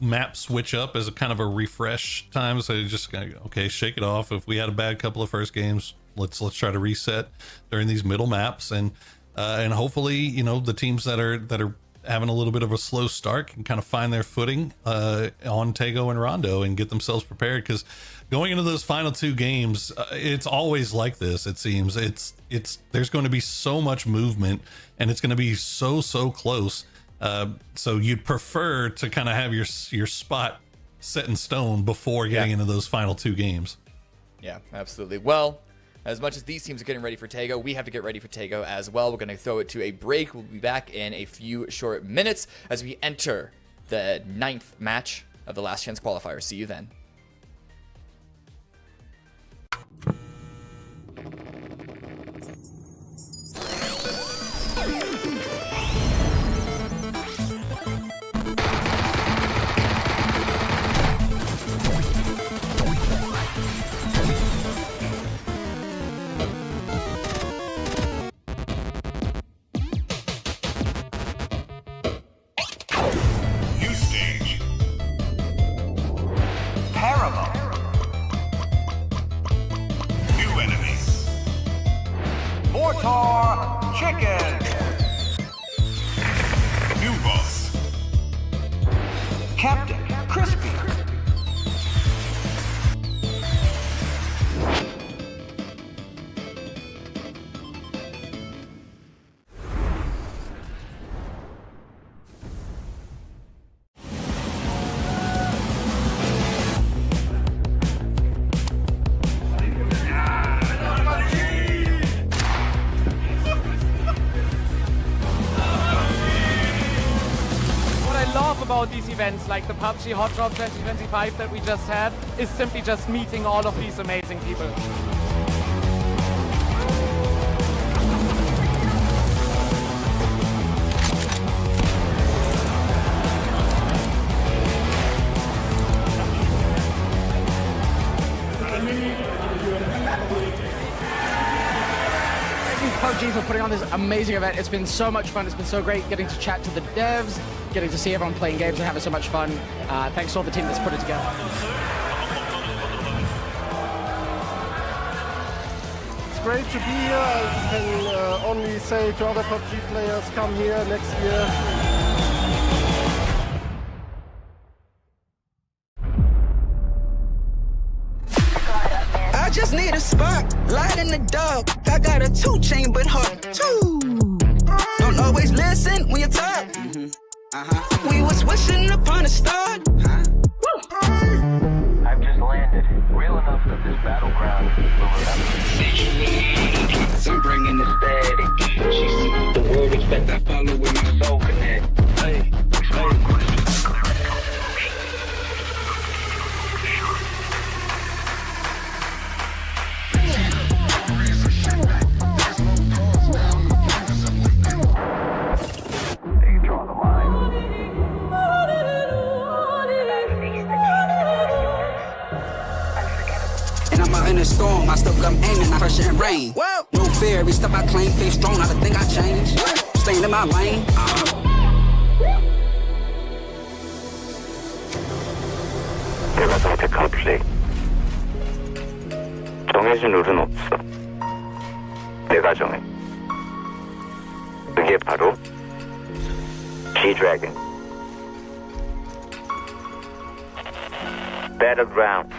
map switch up as a kind of a refresh time. So you just gonna, okay, shake it off. If we had a bad couple of first games, let's try to reset during these middle maps, and hopefully, the teams that are having a little bit of a slow start can kind of find their footing on Tego and Rondo and get themselves prepared, because going into those final 2 games, it's always like this. It seems there's going to be so much movement, and it's going to be so close. So you'd prefer to kind of have your spot set in stone before getting into those final 2 games. Yeah, absolutely. Well, as much as these teams are getting ready for Tego, we have to get ready for Tego as well. We're going to throw it to a break. We'll be back in a few short minutes as we enter the 9th match of the Last Chance Qualifier. See you then. About these events like the PUBG Hot Drop 2025 that we just had is simply just meeting all of these amazing people. PUBG for putting on this amazing event. It's been so much fun. It's been so great getting to chat to the devs, getting to see everyone playing games and having so much fun. Thanks to all the team that's put it together. It's great to be here. I can only say to other PUBG players, come here next year. I just need a spotlight in the dark. I got a 2 chain, but hard too. Don't always listen when you talk. We was wishing upon a star. I've just landed. Real enough that this battleground will remember. I'm bringing the static. She see the world expect I follow with my soul connect. Hey, They draw the line. and I'm out in a storm. I still come aiming, I pressure and rain. Whoa. No fear, every step I claim, face strong. I don't think I change. Staying in my lane. 내가 선택한 플레이. 정해진 룰은 없어. 내가 정해. 그게 바로 G-Dragon. Battlegrounds.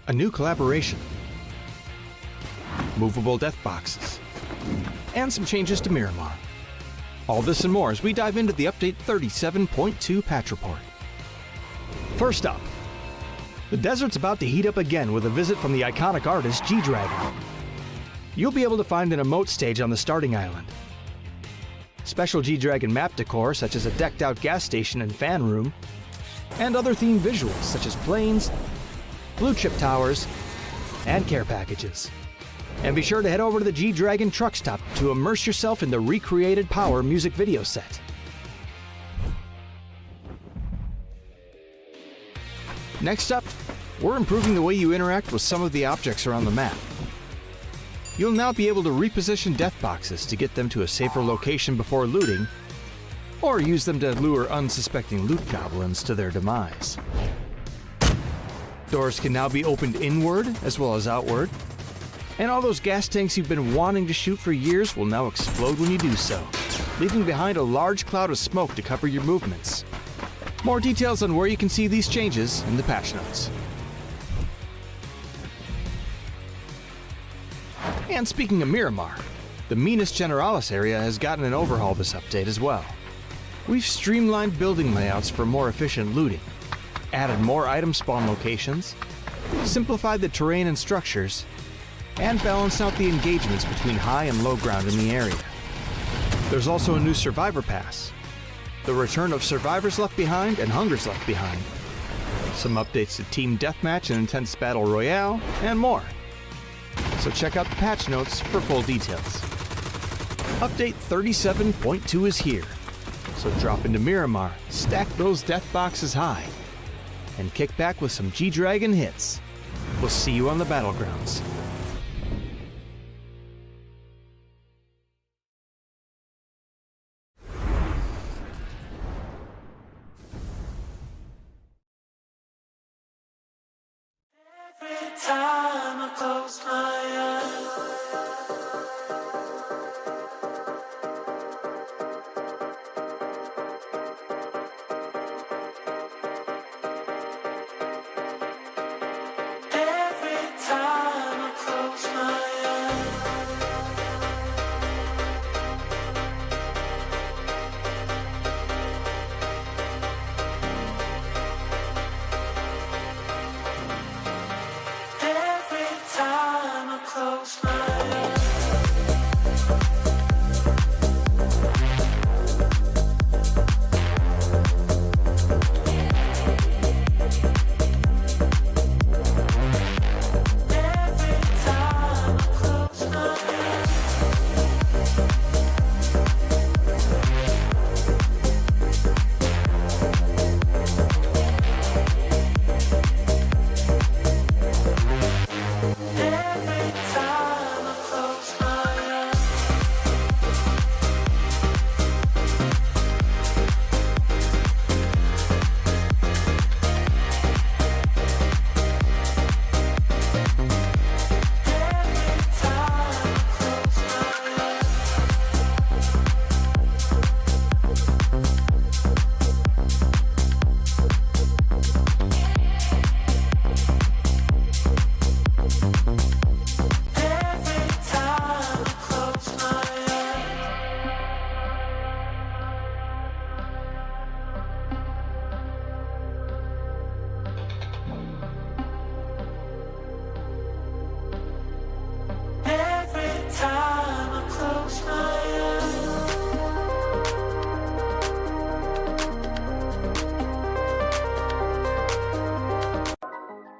A new collaboration, movable death boxes, and some changes to Miramar. All this and more as we dive into the update 37.2 patch report. First up, the desert's about to heat up again with a visit from the iconic artist G-Dragon. You'll be able to find an emote stage on the starting island. Special G-Dragon map decor such as a decked out gas station and fan room, and other themed visuals such as planes, blue chip towers, and care packages. And be sure to head over to the G-Dragon truck stop to immerse yourself in the recreated Power music video set. Next up, we're improving the way you interact with some of the objects around the map. You'll now be able to reposition death boxes to get them to a safer location before looting, or use them to lure unsuspecting loot goblins to their demise. Doors can now be opened inward as well as outward, and all those gas tanks you've been wanting to shoot for years will now explode when you do so, leaving behind a large cloud of smoke to cover your movements. More details on where you can see these changes in the patch notes. And speaking of Miramar, the Minas Generalis area has gotten an overhaul this update as well. We've streamlined building layouts for more efficient looting, added more item spawn locations, simplified the terrain and structures, and balanced out the engagements between high and low ground in the area. There's also a new Survivor Pass, the return of Survivors Left Behind and Hungers Left Behind, some updates to Team Deathmatch and Intense Battle Royale, and more. So check out the patch notes for full details. Update 37.2 is here, so drop into Miramar, stack those death boxes high, and kick back with some G-Dragon hits. We'll see you on the Battlegrounds. Every time I close my eyes, every time I close my eyes, every time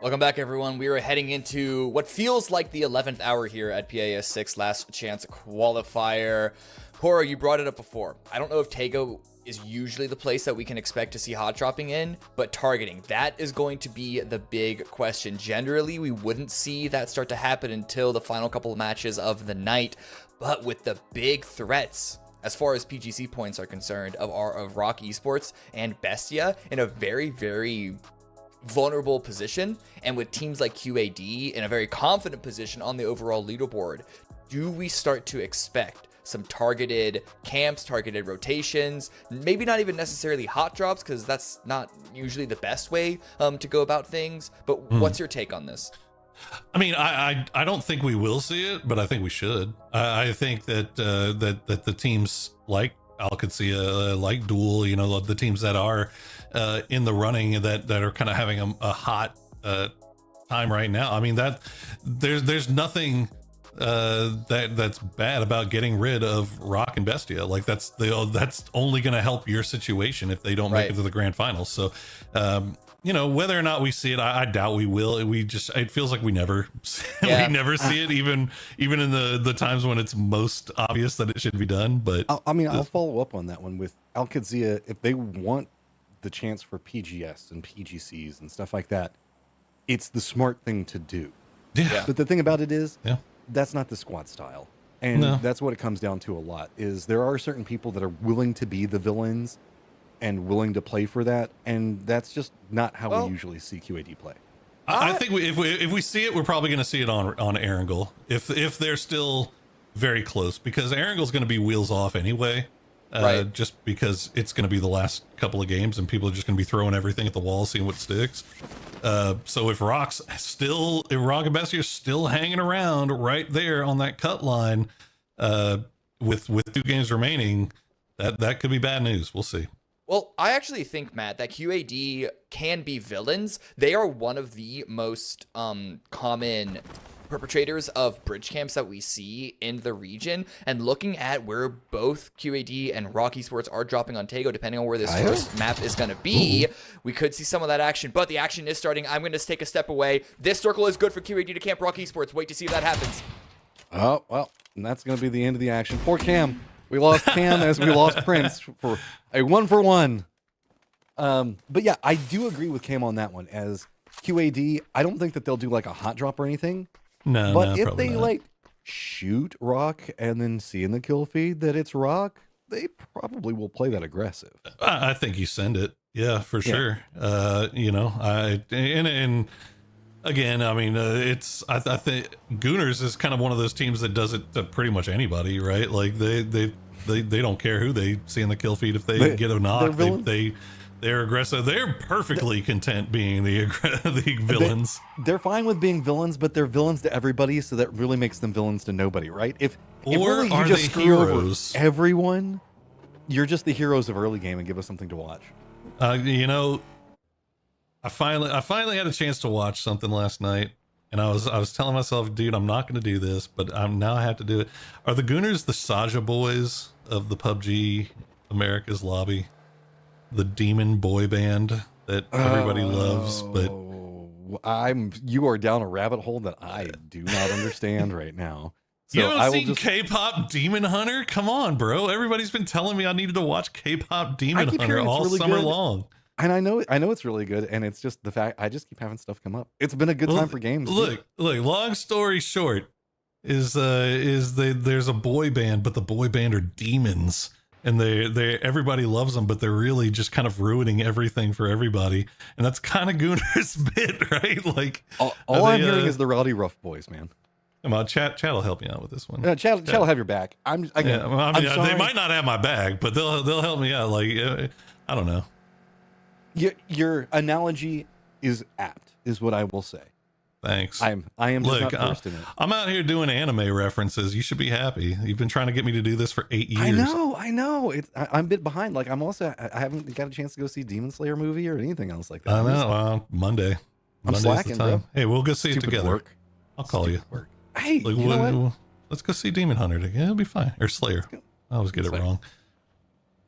Welcome back, everyone. We are heading into what feels like the 11th hour here at PAS 6 Last Chance Qualifier. Cora, you brought it up before. I don't know if Tego is usually the place that we can expect to see hot dropping in, but targeting, that is going to be the big question. Generally, we wouldn't see that start to happen until the final couple of matches of the night, but with the big threats as far as PGC points are concerned of Rock Esports and Bestia in a very, very vulnerable position, and with teams like QAD in a very confident position on the overall leaderboard, do we start to expect some targeted camps, targeted rotations, maybe not even necessarily hot drops, because that's not usually the best way to go about things, but what's your take on this? I mean, I don't think we will see it, but I think we should. I think that that the teams like Alcacia, like Duel, you know, the teams that are in the running that are kind of having a hot time right now. I mean, that there's nothing that's bad about getting rid of Rock and Bestia. Like that's only going to help your situation if they don't make it to the grand finals. So you know, whether or not we see it, I doubt we will. It feels like we never we never see it, even in the times when it's most obvious that it should be done. But I'll follow up on that one with Alcacia. If they want the chance for PGS and PGCs and stuff like that, it's the smart thing to do. Yeah. But the thing about it is, that's not the squad style. And that's what it comes down to a lot, is there are certain people that are willing to be the villains and willing to play for that, and that's just not how we usually see QAD play. I think if we see it, we're probably going to see it on Erangel if they're still very close, because Erangel's going to be wheels off anyway, just because it's going to be the last couple of games and people are just going to be throwing everything at the wall, seeing what sticks. So if Rock and Bestia are still hanging around right there on that cut line, with 2 games remaining, that could be bad news. We'll see. Well, I actually think, Matt, that QAD can be villains. They are one of the most common perpetrators of bridge camps that we see in the region. And looking at where both QAD and Rock Esports are dropping on Tego, depending on where this first map is going to be, we could see some of that action. But the action is starting. I'm going to take a step away. This circle is good for QAD to camp Rock Esports. Wait to see if that happens. Oh, well, and that's going to be the end of the action. Poor Cam. We lost Cam as we lost Prince for a 1-for-1. But yeah, I do agree with Cam on that one. As QAD, I don't think that they'll do like a hot drop or anything. But if they like shoot Rock and then see in the kill feed that it's Rock, they probably will play that aggressive. I think you send it. Yeah, for sure. You know, and again, I mean, I think Gooners is kind of one of those teams that does it to pretty much anybody, right? Like they don't care who they see in the kill feed. If they get a knock, they're aggressive. They're perfectly content being the villains. They're fine with being villains, but they're villains to everybody, so that really makes them villains to nobody, right? If really you just screw over everyone, you're just the heroes of early game and give us something to watch. You know, I finally had a chance to watch something last night, and I was telling myself, dude, I'm not going to do this, but now I have to do it. Are the Gooners the Saja boys of the PUBG Americas lobby? The demon boy band that everybody loves, but you are down a rabbit hole that I do not understand right now. So you haven't seen K-pop Demon Hunter? Come on, bro. Everybody's been telling me I needed to watch K-pop Demon Hunter all really summer long. And I know it's really good, and it's just the fact I just keep having stuff come up. It's been a good time for games. Look, long story short is there's a boy band, but the boy band are demons. And they everybody loves them, but they're really just kind of ruining everything for everybody. And that's kind of Gooner's bit, right? Like all I'm hearing is the Rowdy Rough Boys, man. Come on, chat will help me out with this one. Chat will have your back. I mean, they might not have my back, but they'll help me out. Like I don't know. Your analogy is apt, is what I will say. Thanks. I am just not versed in it. I'm out here doing anime references. You should be happy. You've been trying to get me to do this for 8 years. I know. I'm a bit behind. Like I haven't got a chance to go see Demon Slayer movie or anything else like that. I know. Monday. I'm slacking, bro. Hey, we'll go see it together. Work. I'll call you. Work. Hey, you know what? Let's go see Demon Hunter together. It'll be fine. Or Slayer. I always get it wrong.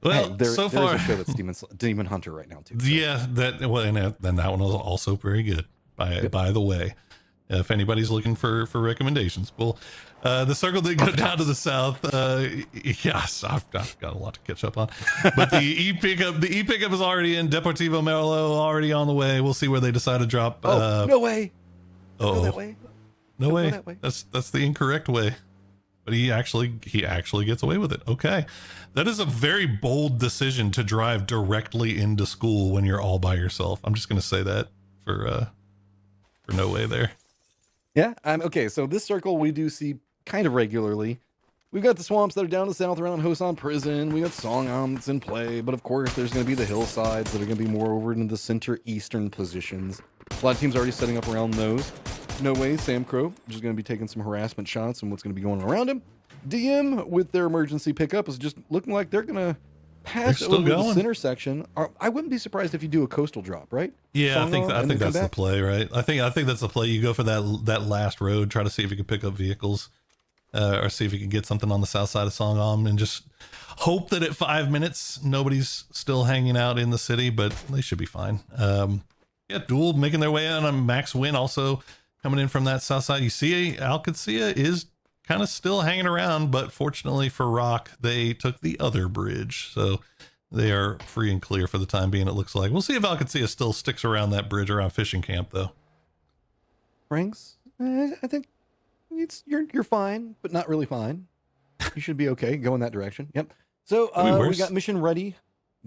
Well, so far there's a show that's Demon Hunter right now too. So. Yeah, and then that one was also very good. by the way, if anybody's looking for recommendations. Well, the circle did go down to the south. Yes, I've got a lot to catch up on. But the e pickup is already in. Deportivo Merlo already on the way. We'll see where they decide to drop. No way. Oh, Go that way. no way. That way. That's the incorrect way. But he actually gets away with it. Okay, that is a very bold decision to drive directly into school when you're all by yourself. I'm just gonna say that for no way there. Yeah. Okay. So this circle we do see kind of regularly. We've got the swamps that are down the south around Hosan Prison. We got Songam that's in play, but of course there's going to be the hillsides that are going to be more over in the center eastern positions. A lot of teams already setting up around those. No way, Sam Crow just going to be taking some harassment shots and what's going to be going around him. DM with their emergency pickup is just looking like they're going to pass over the center section. I wouldn't be surprised if you do a coastal drop, right? Yeah, I think that's the back. play, right? I think that's the play. You go for that last road, try to see if you can pick up vehicles, or see if you can get something on the south side of Songam, and just hope that at 5 minutes nobody's still hanging out in the city, but they should be fine. Yeah, Duel making their way in on Max Win also coming in from that south side. You see Alcacia is kind of still hanging around, but fortunately for Rock, they took the other bridge. So they are free and clear for the time being, it looks like. We'll see if Alcacia still sticks around that bridge around Fishing Camp, though. Franks, I think you're fine, but not really fine. You should be okay. Go in that direction. Yep. So we got Mission Ready,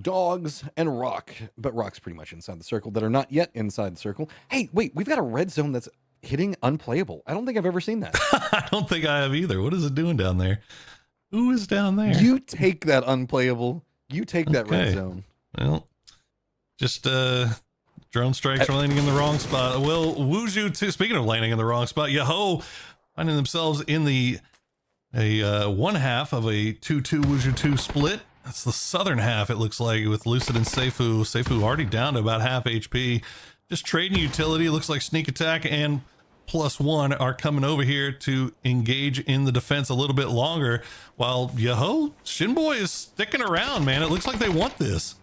Dogs, and Rock. But Rock's pretty much inside the circle that are not yet inside the circle. Hey, wait, we've got a red zone that's hitting unplayable. I don't think I've ever seen that. I don't think I have either. What is it doing down there? Who is down there? You take that unplayable. You take that red zone. Well, just drone strikes are landing in the wrong spot. Well, Wuju too. Speaking of landing in the wrong spot, Yahoo finding themselves in one half of a 2-2 Wuju 2 split. That's the southern half, it looks like, with Lucid and Seifu. Seifu already down to about half HP. Just trading utility. Looks like Sneak Attack and +1 are coming over here to engage in the defense a little bit longer, while Yahoo Shinboy is sticking around, man. It looks like they want this.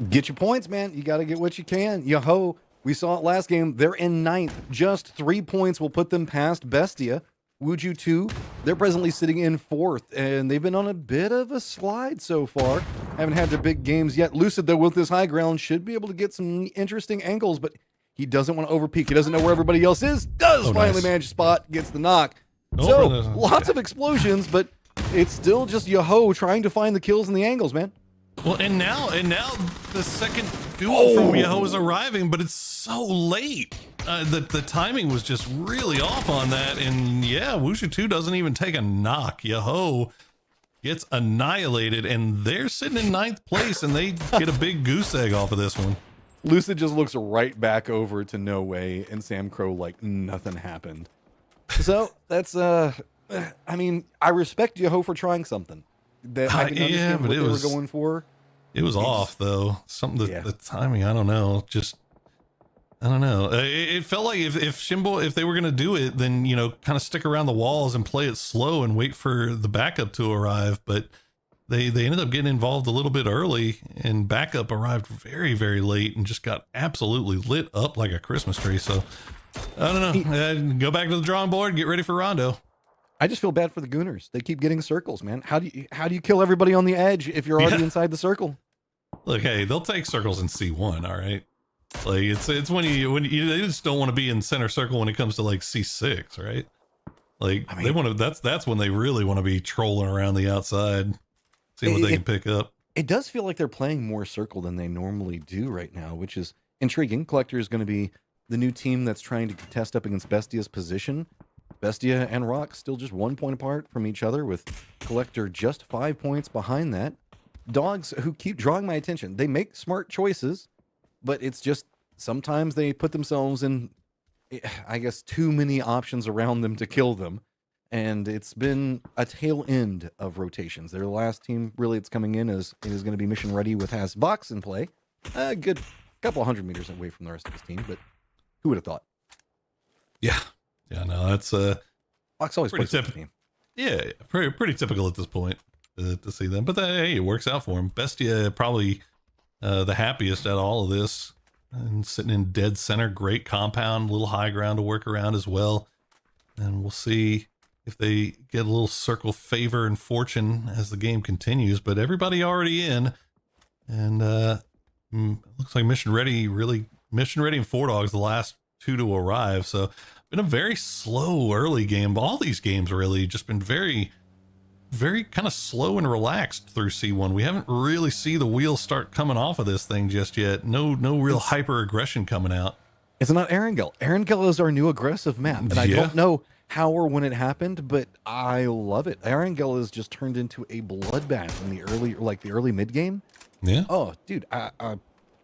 Get your points, man. You got to get what you can. Yahoo, we saw it last game. They're in 9th. Just 3 points will put them past Bestia. Wuju 2, they're presently sitting in 4th, and they've been on a bit of a slide so far. Haven't had their big games yet. Lucid, though, with this high ground, should be able to get some interesting angles, but he doesn't want to overpeak. He doesn't know where everybody else is. Finally manage to spot, gets the knock. So, lots of explosions, but it's still just Yahoo trying to find the kills and the angles, man. Well, and now the second duel from Yahoo is arriving, but it's so late. The timing was just really off on that, and yeah, Wuju 2 doesn't even take a knock. Yahoo gets annihilated, and they're sitting in 9th place, and they get a big goose egg off of this one. Lucid just looks right back over to No Way and Sam Crow like nothing happened. So that's I mean, I respect Yahoo for trying something. That I can understand what they were going for. It was off though. Something the timing, I don't know. I don't know. It felt like if Shimbo, if they were going to do it, then, you know, kind of stick around the walls and play it slow and wait for the backup to arrive. But they ended up getting involved a little bit early, and backup arrived very, very late and just got absolutely lit up like a Christmas tree. So I don't know. Go back to the drawing board, get ready for Rondo. I just feel bad for the Gooners. They keep getting circles, man. How do you kill everybody on the edge if you're already inside the circle? Look, hey, they'll take circles in C1, all right? Like it's when you they just don't want to be in center circle when it comes to like C6, right? Like, I mean, they want to. That's when they really want to be trolling around the outside, seeing what they can pick up. It does feel like they're playing more circle than they normally do right now, which is intriguing. Collector is going to be the new team that's trying to contest up against Bestia's position. Bestia and Rock still just 1 point apart from each other, with Collector just 5 points behind that. Dogs, who keep drawing my attention, they make smart choices, but it's just sometimes they put themselves in, I guess, too many options around them to kill them. And it's been a tail end of rotations. Their last team really it's coming in is going to be mission ready with Has Vox in play. A good couple 100 meters away from the rest of his team, but who would have thought? Yeah. Yeah, no, that's Vox always pretty plays with the team. Yeah, pretty typical at this point to see them. But hey, it works out for him. Bestia probably the happiest at all of this. and sitting in dead center. Great compound, little high ground to work around as well. And we'll see if they get a little circle favor and fortune as the game continues. But everybody already in, and looks like mission ready and Four Dogs the last two to arrive. So been a very slow early game. All these games really just been very kind of slow and relaxed through C1. We haven't really see the wheels start coming off of this thing just yet. No real hyper aggression coming out. It's not Erangel. Erangel is our new aggressive map, and I don't know how or when it happened, but I love it. Erangel has just turned into a bloodbath in the early mid game. Yeah. Oh, dude.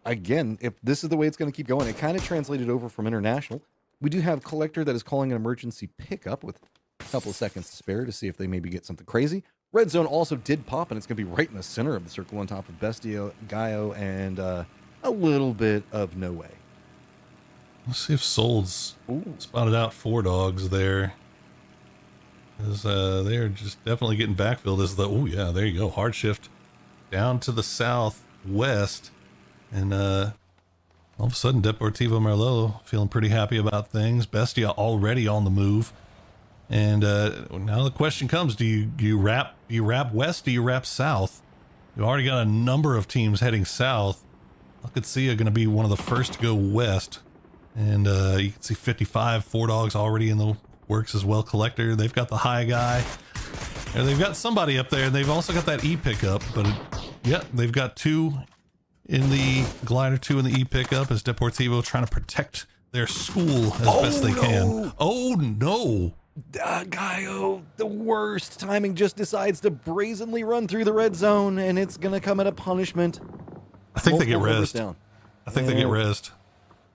Again, if this is the way it's going to keep going, it kind of translated over from international. We do have Collector that is calling an emergency pickup with a couple of seconds to spare to see if they maybe get something crazy. Red Zone also did pop, and it's going to be right in the center of the circle on top of Bestio, Gaio, and a little bit of No Way. Let's see if Sold's spotted out Four Dogs there. As they're just definitely getting backfilled as the, oh yeah, there you go. Hard shift down to the southwest. And all of a sudden, Deportivo Merlot feeling pretty happy about things. Bestia already on the move. And now the question comes, do you wrap west? Do you wrap south? You already got a number of teams heading south. Alcacia going to be one of the first to go west. And you can see 55 Four Dogs already in the works as well. Collector, they've got the high guy. And they've got somebody up there. And they've also got that E pickup. But yeah, they've got two in the glider, two in the E pickup as Deportivo trying to protect their school as best they can. Oh no. Gaio, the worst timing, just decides to brazenly run through the red zone, and it's going to come at a punishment. I think they get rezzed. I think they get rezzed.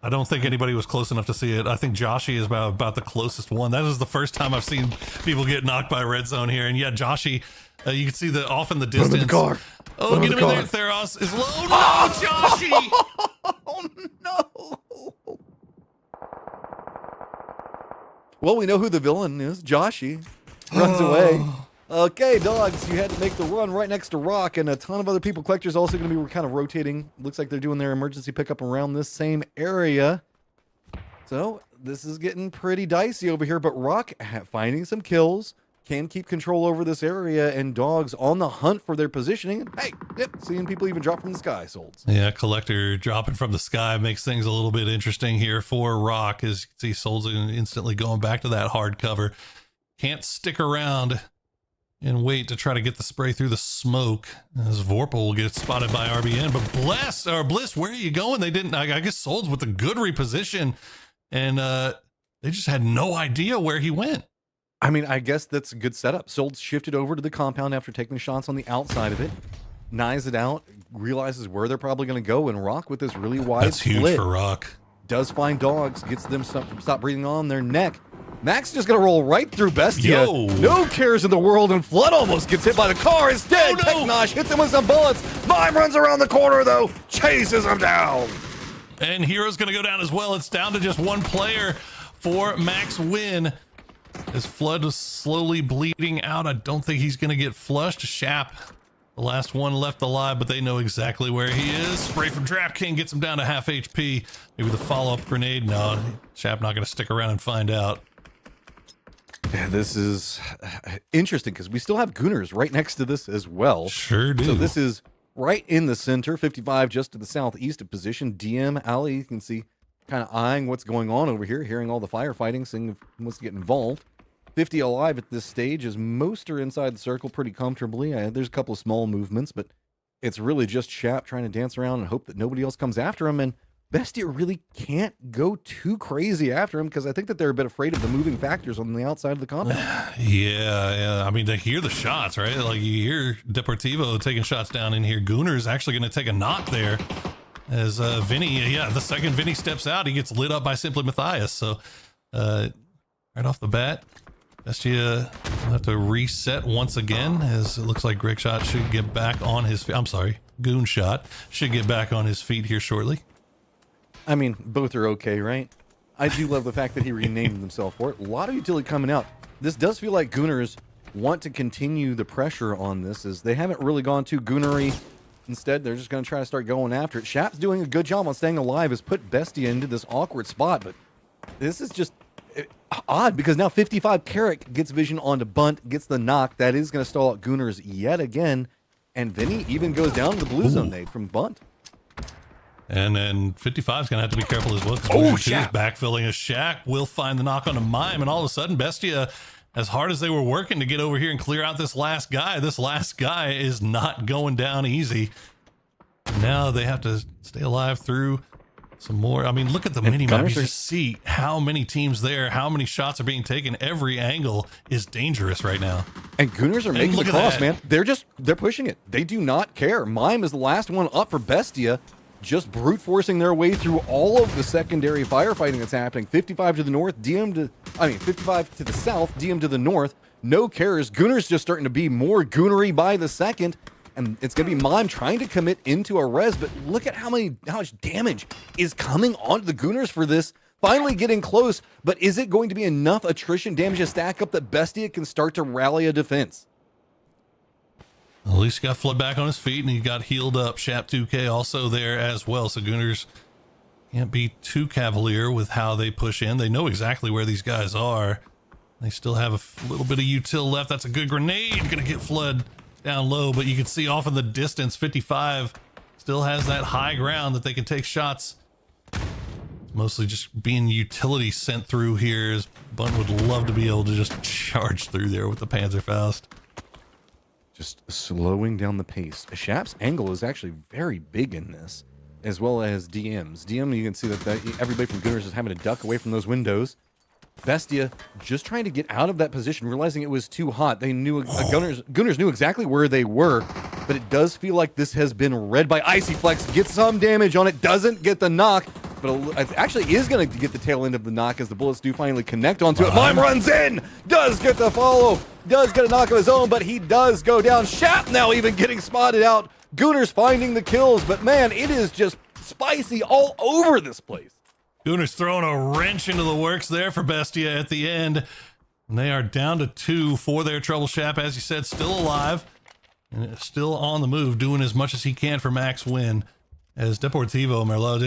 I don't think anybody was close enough to see it. I think Joshy is about the closest one. That is the first time I've seen people get knocked by red zone here. And yeah, Joshy, you can see off in the distance. Put him in the car. Oh, get him in there. Theros is low. No, Joshy! Oh, no. Well, we know who the villain is. Joshy runs away. Okay, Dogs, you had to make the run right next to Rock, and a ton of other people. Collector's also going to be kind of rotating. Looks like they're doing their emergency pickup around this same area. So this is getting pretty dicey over here, but Rock finding some kills, can keep control over this area, and Dogs on the hunt for their positioning. Hey, yep, seeing people even drop from the sky, Solds. Yeah, Collector dropping from the sky makes things a little bit interesting here for Rock, as you can see Solds instantly going back to that hard cover. Can't stick around and wait to try to get the spray through the smoke as Vorpal will get spotted by RBN. But Bliss, where are you going? They didn't, I guess Solds with a good reposition, and they just had no idea where he went. I mean, I guess that's a good setup. Solds shifted over to the compound after taking shots on the outside of it, knives it out, realizes where they're probably going to go, and Rock with this really wide That's split. huge for Rock. Does find Dogs, gets them stop breathing on their neck. Max just gonna roll right through Bestia. Yo. No cares in the world, and Flood almost gets hit by the car. Is dead. Oh, no. Teknosh hits him with some bullets. Mime runs around the corner though, chases him down. And Hero's gonna go down as well. It's down to just one player for Max Win. As Flood is slowly bleeding out, I don't think he's gonna get flushed. Shap, the last one left alive, but they know exactly where he is. Spray from Trap King gets him down to half HP. Maybe the follow-up grenade. No, Shap not gonna stick around and find out. Yeah, this is interesting because we still have Gooners right next to this as well. Sure do. So this is right in the center, 55 just to the southeast of position. DM, Ali, you can see kind of eyeing what's going on over here, hearing all the firefighting, seeing if he wants to get involved. 50 alive at this stage as most are inside the circle pretty comfortably. There's a couple of small movements, but it's really just Shap trying to dance around and hope that nobody else comes after him. And Bestia really can't go too crazy after him because I think that they're a bit afraid of the moving factors on the outside of the compound. Yeah. I mean, they hear the shots, right? Like you hear Deportivo taking shots down in here. Gooner's actually going to take a knock there as Vinny, the second Vinny steps out, he gets lit up by Simply Matthias. So right off the bat, Bestia will have to reset once again as it looks like Greg Shot should get back on his feet. I'm sorry, Goon Shot should get back on his feet here shortly. I mean, both are okay, right? I do love the fact that he renamed himself for it. A lot of utility coming out. This does feel like Gooners want to continue the pressure on this as they haven't really gone too Goonery. Instead, they're just going to try to start going after it. Shap's doing a good job on staying alive, has put Bestia into this awkward spot, but this is just odd because now 55 Carrick gets vision onto Bunt, gets the knock. That is going to stall out Gooners yet again, and Vinny even goes down to the blue zone nade from Bunt. And then 55 is going to have to be careful as well. Oh, is backfilling a Shack. Will find the knock on a Mime, and all of a sudden, Bestia, as hard as they were working to get over here and clear out this last guy is not going down easy. Now they have to stay alive through some more. I mean, look at the mini-map. You just see how many teams there, how many shots are being taken. Every angle is dangerous right now. And Gooners are making the cross, man. They're pushing it. They do not care. Mime is the last one up for Bestia, just brute forcing their way through all of the secondary firefighting that's happening. 55 to the north, 55 to the south, DM to the north. No cares. Gooners just starting to be more goonery by the second. And it's going to be Mime trying to commit into a res, but look at how much damage is coming onto the Gooners for this. Finally getting close, but is it going to be enough attrition damage to stack up that Bestia can start to rally a defense? At least he got Flood back on his feet and he got healed up. Shap 2K also there as well. So Gooners can't be too cavalier with how they push in. They know exactly where these guys are. They still have a little bit of util left. That's a good grenade. Gonna get Flood down low, but you can see off in the distance, 55 still has that high ground that they can take shots. It's mostly just being utility sent through here, as Bunt would love to be able to just charge through there with the Panzerfaust. Just slowing down the pace. Shap's angle is actually very big in this, as well as DM's. DM, you can see that everybody from Gooners is having to duck away from those windows. Bestia just trying to get out of that position, realizing it was too hot. They knew Gooners knew exactly where they were, but it does feel like this has been read by Icy Flex. Gets some damage on it, doesn't get the knock, but it actually is going to get the tail end of the knock as the bullets do finally connect onto it. Mime runs in, does get the follow, does get a knock of his own, but he does go down. Shap now even getting spotted out. Gooners finding the kills, but man, it is just spicy all over this place. Gooners throwing a wrench into the works there for Bestia at the end. And they are down to 2 for their trouble. Shap, as you said, still alive and still on the move, doing as much as he can for max win. As Deportivo, Merlot,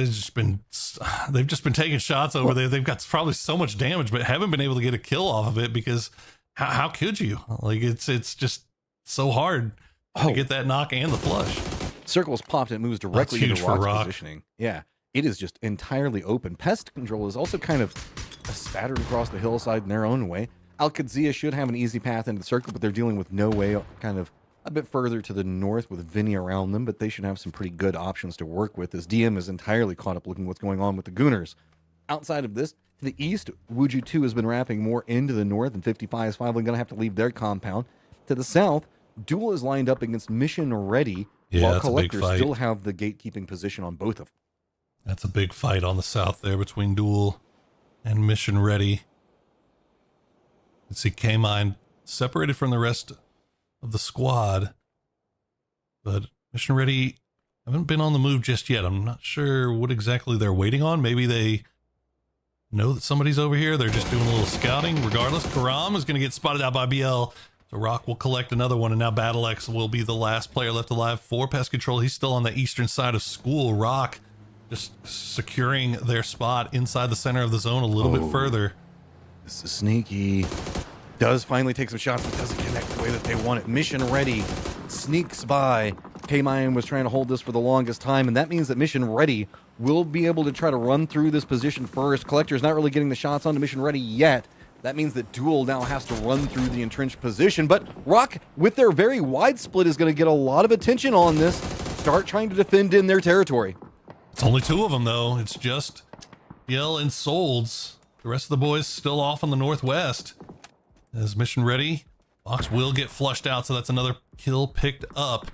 they've just been taking shots over there. They've got probably so much damage, but haven't been able to get a kill off of it because how could you? Like, it's just so hard to get that knock and the flush. Circle's popped and it moves directly into Rock's positioning. Yeah. It is just entirely open. Pest control is also kind of spattered across the hillside in their own way. Al-Qadsiya should have an easy path into the circle, but they're dealing with no way kind of a bit further to the north with Vinny around them, but they should have some pretty good options to work with as DM is entirely caught up looking what's going on with the Gooners. Outside of this, to the east, Wuju 2 has been wrapping more into the north, and 55 is finally going to have to leave their compound. To the south, Duel is lined up against Mission Ready, while Collectors still have the gatekeeping position on both of them. That's a big fight on the south there between Duel and Mission Ready. Let's see, K-Mine separated from the rest of the squad, but Mission Ready haven't been on the move just yet. I'm not sure what exactly they're waiting on. Maybe they know that somebody's over here. They're just doing a little scouting. Regardless, Karam is going to get spotted out by BL. So Rock will collect another one, and now BattleX will be the last player left alive for Pest Control. He's still on the eastern side of school. Rock just securing their spot inside the center of the zone a little bit further. This is sneaky. Does finally take some shots, but doesn't connect the way that they want it. Mission Ready sneaks by. K-Mine was trying to hold this for the longest time, and that means that Mission Ready will be able to try to run through this position first. Collector's not really getting the shots onto Mission Ready yet. That means that Duel now has to run through the entrenched position, but Rock, with their very wide split, is going to get a lot of attention on this. Start trying to defend in their territory. It's only 2 of them, though. It's just Yell and Solds. The rest of the boys still off on the northwest. As Mission Ready, Fox will get flushed out, so that's another kill picked up.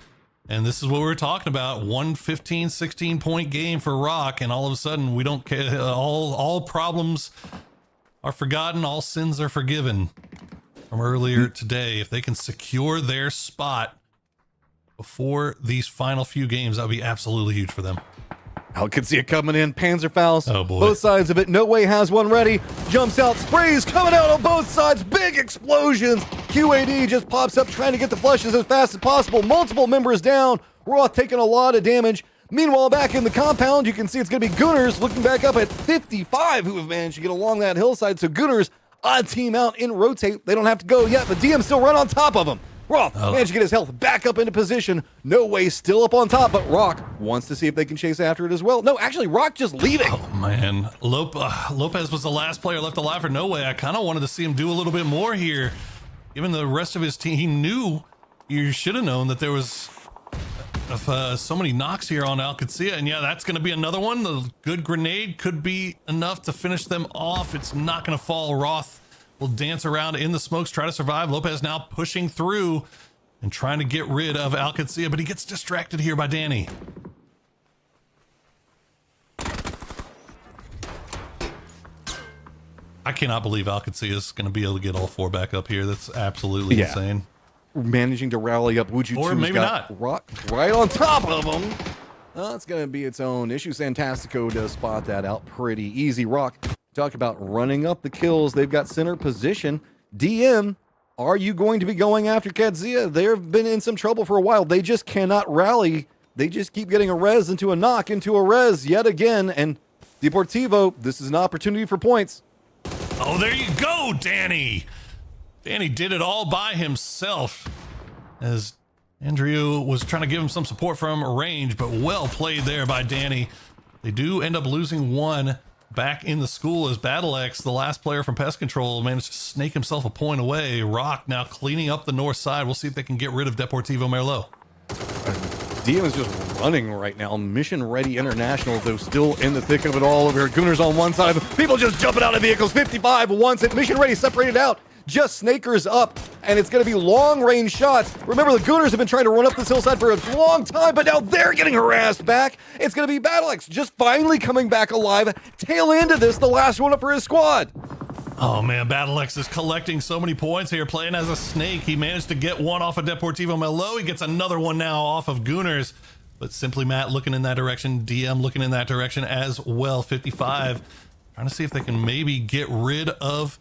And this is what we were talking about. 115, 16-point game for Rock, and all of a sudden, we don't care. All problems are forgotten. All sins are forgiven from earlier today. If they can secure their spot before these final few games, that would be absolutely huge for them. Al-Qadsiya coming in, Panzerfaust. Oh boy. Both sides of it. No Way has one ready. Jumps out, sprays coming out on both sides. Big explosions. QAD just pops up trying to get the flushes as fast as possible. Multiple members down. Roth taking a lot of damage. Meanwhile, back in the compound, you can see it's going to be Gooners looking back up at 55 who have managed to get along that hillside. So Gooners, odd team out in rotate. They don't have to go yet, but DM still run on top of them. Roth managed to get his health back up into position. No way, still up on top, but Rock wants to see if they can chase after it as well. No, actually, Rock just leaving. Oh, man. Lopez was the last player left alive for No Way. I kind of wanted to see him do a little bit more here. Given the rest of his team, he knew, you should have known that there was so many knocks here on Alcacea, and yeah, that's going to be another one. The good grenade could be enough to finish them off. It's not going to fall. Roth will dance around in the smokes, try to survive. Lopez now pushing through and trying to get rid of Alcacea, but he gets distracted here by Danny. I cannot believe Alcacea is going to be able to get all four back up here. That's absolutely insane. Managing to rally up Wuju, or maybe not. Rock right on top of him. It's going to be its own issue. Santastico does spot that out pretty easy. Rock, talk about running up the kills. They've got center position. DM, are you going to be going after Kadzia? They've been in some trouble for a while. They just cannot rally. They just keep getting a res into a knock into a res yet again. And Deportivo, this is an opportunity for points. Oh, there you go, Danny. Danny did it all by himself as Andrew was trying to give him some support from range, but well played there by Danny. They do end up losing one back in the school as BattleX, the last player from Pest Control, managed to snake himself a point away. Rock now cleaning up the north side. We'll see if they can get rid of Deportivo Merlot. DM is just running right now. Mission Ready International, though, still in the thick of it all over here. Gooners on one side. People just jumping out of vehicles. 55 wants it. Mission Ready separated out. Just Snakers up, and it's going to be long-range shots. Remember, the Gooners have been trying to run up this hillside for a long time, but now they're getting harassed back. It's going to be BattleX just finally coming back alive. Tail end of this, the last one up for his squad. Oh, man, BattleX is collecting so many points here, playing as a snake. He managed to get one off of Deportivo Merlot. He gets another one now off of Gooners. But Simply Matt looking in that direction, DM looking in that direction as well. 55, trying to see if they can maybe get rid of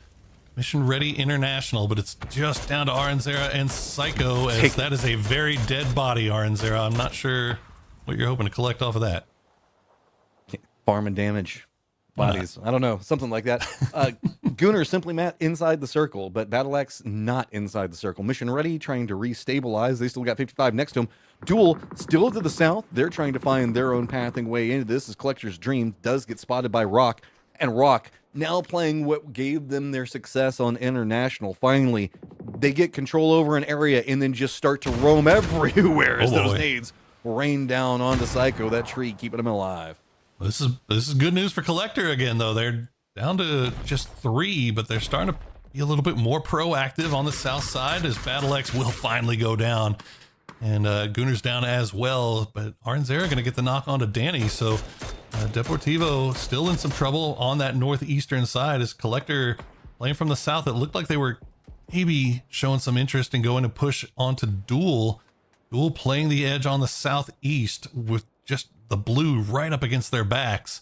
Mission Ready International, but it's just down to Aranzera and Psycho, as that is a very dead body, Aranzera. I'm not sure what you're hoping to collect off of that. Farm and damage bodies. I don't know, something like that. Gooner, Simply Matt inside the circle, but BattleX not inside the circle. Mission Ready trying to restabilize. They still got 55 next to him. Duel still to the south. They're trying to find their own pathing way into this as Collector's Dream does get spotted by Rock, and Rock now playing what gave them their success on International. Finally, they get control over an area and then just start to roam everywhere as those nades rain down onto Psycho, that tree, keeping him alive. This is good news for Collector again, though. They're down to just 3, but they're starting to be a little bit more proactive on the south side as BattleX will finally go down. And Gooner's down as well, but Aranzera going to get the knock onto Danny, so Deportivo still in some trouble on that northeastern side as Collector playing from the south. It looked like they were maybe showing some interest in going to push onto Duel. Duel playing the edge on the southeast with just the blue right up against their backs.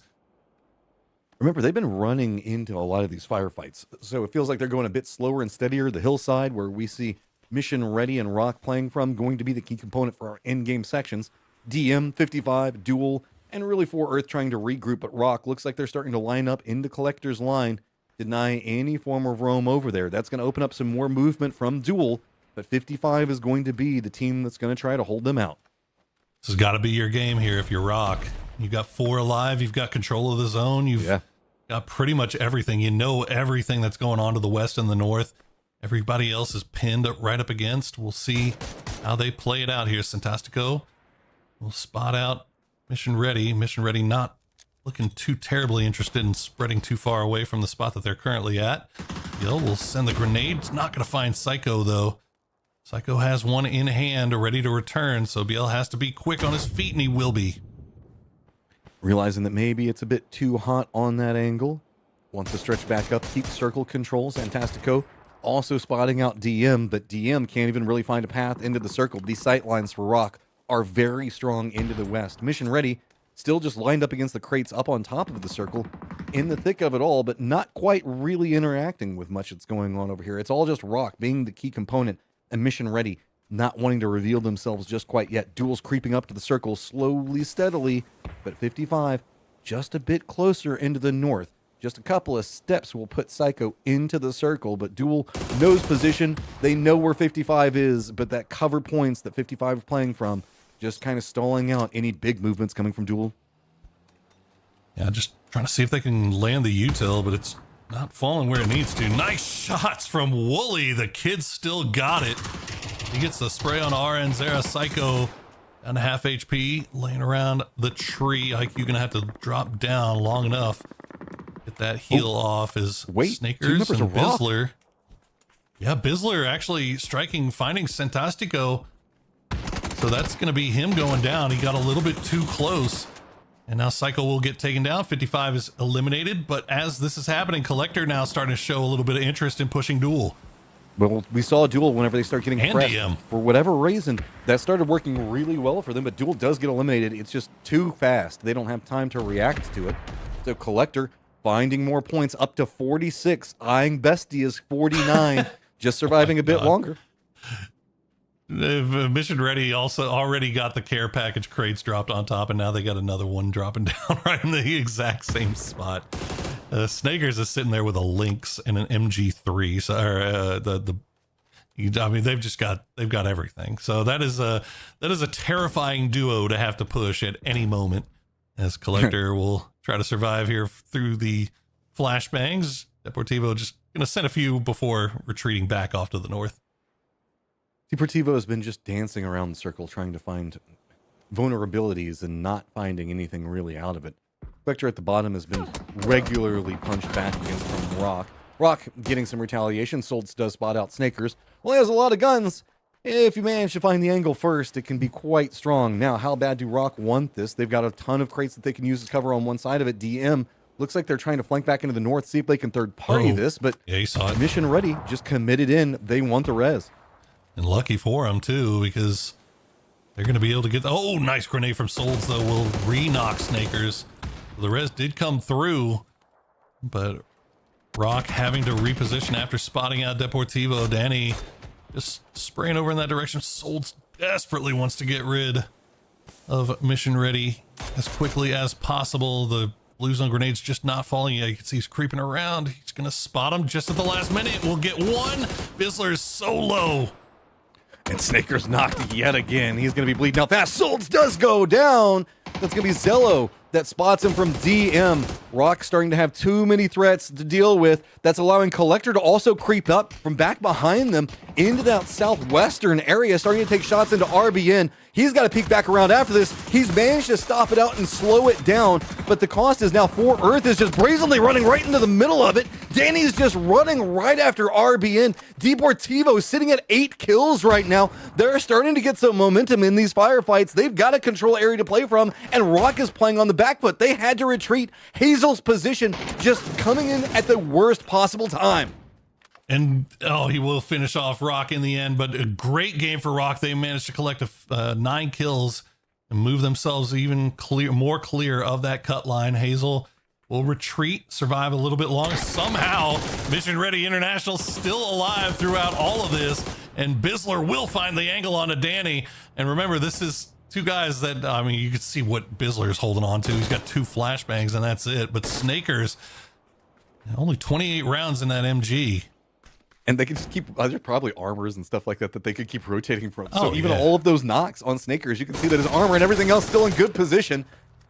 Remember, they've been running into a lot of these firefights, so it feels like they're going a bit slower and steadier. The hillside, where we see Mission Ready and Rock playing from, going to be the key component for our in-game sections. DM, 55, Duel, and really 4Earth trying to regroup, but Rock looks like they're starting to line up into Collector's line, deny any form of roam over there. That's going to open up some more movement from Duel, but 55 is going to be the team that's going to try to hold them out. This has got to be your game here if you're Rock. You've got 4 alive, you've got control of the zone, you've got pretty much everything. You know everything that's going on to the west and the north. Everybody else is pinned up right up against. We'll see how they play it out here. Santastico will spot out Mission Ready. Mission Ready not looking too terribly interested in spreading too far away from the spot that they're currently at. Gil will send the grenade. It's not going to find Psycho, though. Psycho has one in hand, ready to return, so Biel has to be quick on his feet, and he will be. Realizing that maybe it's a bit too hot on that angle. Wants to stretch back up, keep circle control. Santastico also spotting out DM, but DM can't even really find a path into the circle. These sight lines for Rock are very strong into the west. Mission Ready still just lined up against the crates up on top of the circle, in the thick of it all, but not quite really interacting with much that's going on over here. It's all just Rock being the key component, and Mission Ready not wanting to reveal themselves just quite yet. Duel's creeping up to the circle slowly, steadily, but 55 just a bit closer into the north. Just a couple of steps will put Psycho into the circle, but Duel knows position. They know where 55 is, but that cover points that 55 is playing from just kind of stalling out any big movements coming from Duel. Yeah, just trying to see if they can land the util, but it's not falling where it needs to. Nice shots from Wooly. The kid still got it. He gets the spray on RN Zera. Psycho down to half HP, laying around the tree. IQ gonna have to drop down long enough. Get that heal off as Snakers and Bizzler. Yeah, Bizzler actually striking, finding Sentastico. So that's gonna be him going down. He got a little bit too close. And now Psycho will get taken down. 55 is eliminated, but as this is happening, Collector now starting to show a little bit of interest in pushing Duel. Well, we saw Duel whenever they start getting pressed. DM. For whatever reason, that started working really well for them, but Duel does get eliminated. It's just too fast. They don't have time to react to it. So Collector finding more points, up to 46, eyeing Bestia's 49, just surviving a bit longer. Mission Ready also already got the care package crates dropped on top, and now they got another one dropping down right in the exact same spot. Snakers is sitting there with a Lynx and an MG3. So I mean, they've got everything. So that is a terrifying duo to have to push at any moment, as Collector will try to survive here through the flashbangs. Deportivo just gonna send a few before retreating back off to the north. Deportivo has been just dancing around the circle trying to find vulnerabilities and not finding anything really out of it. Vector at the bottom has been regularly punched back against from Rock. Rock getting some retaliation. Solds does spot out Snakers. Well, he has a lot of guns. If you manage to find the angle first, it can be quite strong. Now, how bad do Rock want this? They've got a ton of crates that they can use as cover on one side of it. DM looks like they're trying to flank back into the north, see if they can third party this, but yeah, you saw it. Mission Ready just committed in. They want the res. And lucky for them, too, because they're going to be able to get... Oh, nice grenade from Solds, though, will re-knock Snakers. The res did come through, but Rock having to reposition after spotting out Deportivo. Danny just spraying over in that direction. Solds desperately wants to get rid of Mission Ready as quickly as possible. The blue zone grenade's just not falling yet. You can see he's creeping around. He's going to spot him just at the last minute. We'll get one. Bizzler is so low. And Snakers knocked yet again. He's going to be bleeding out fast. Solds does go down. That's going to be Zello that spots him from DM. Rock starting to have too many threats to deal with. That's allowing Collector to also creep up from back behind them into that southwestern area, starting to take shots into RBN. He's got to peek back around after this. He's managed to stop it out and slow it down, but the cost is now 4 Earth is just brazenly running right into the middle of it. Danny's just running right after RBN. Deportivo sitting at 8 kills right now. They're starting to get some momentum in these firefights. They've got a control area to play from, and Rock is playing on the back foot. They had to retreat. Hazel's position just coming in at the worst possible time. And he will finish off Rock in the end, but a great game for Rock. They managed to collect 9 kills and move themselves even more clear of that cut line. Hazel will retreat, survive a little bit longer. Somehow, Mission Ready International still alive throughout all of this, and Bizzler will find the angle onto Danny. And remember, this is 2 guys that, I mean, you can see what Bizzler is holding on to. He's got 2 flashbangs, and that's it. But Snakers, only 28 rounds in that MG. And they can just keep, there's probably armors and stuff like that they could keep rotating from. So even all of those knocks on Snakers, you can see that his armor and everything else still in good position.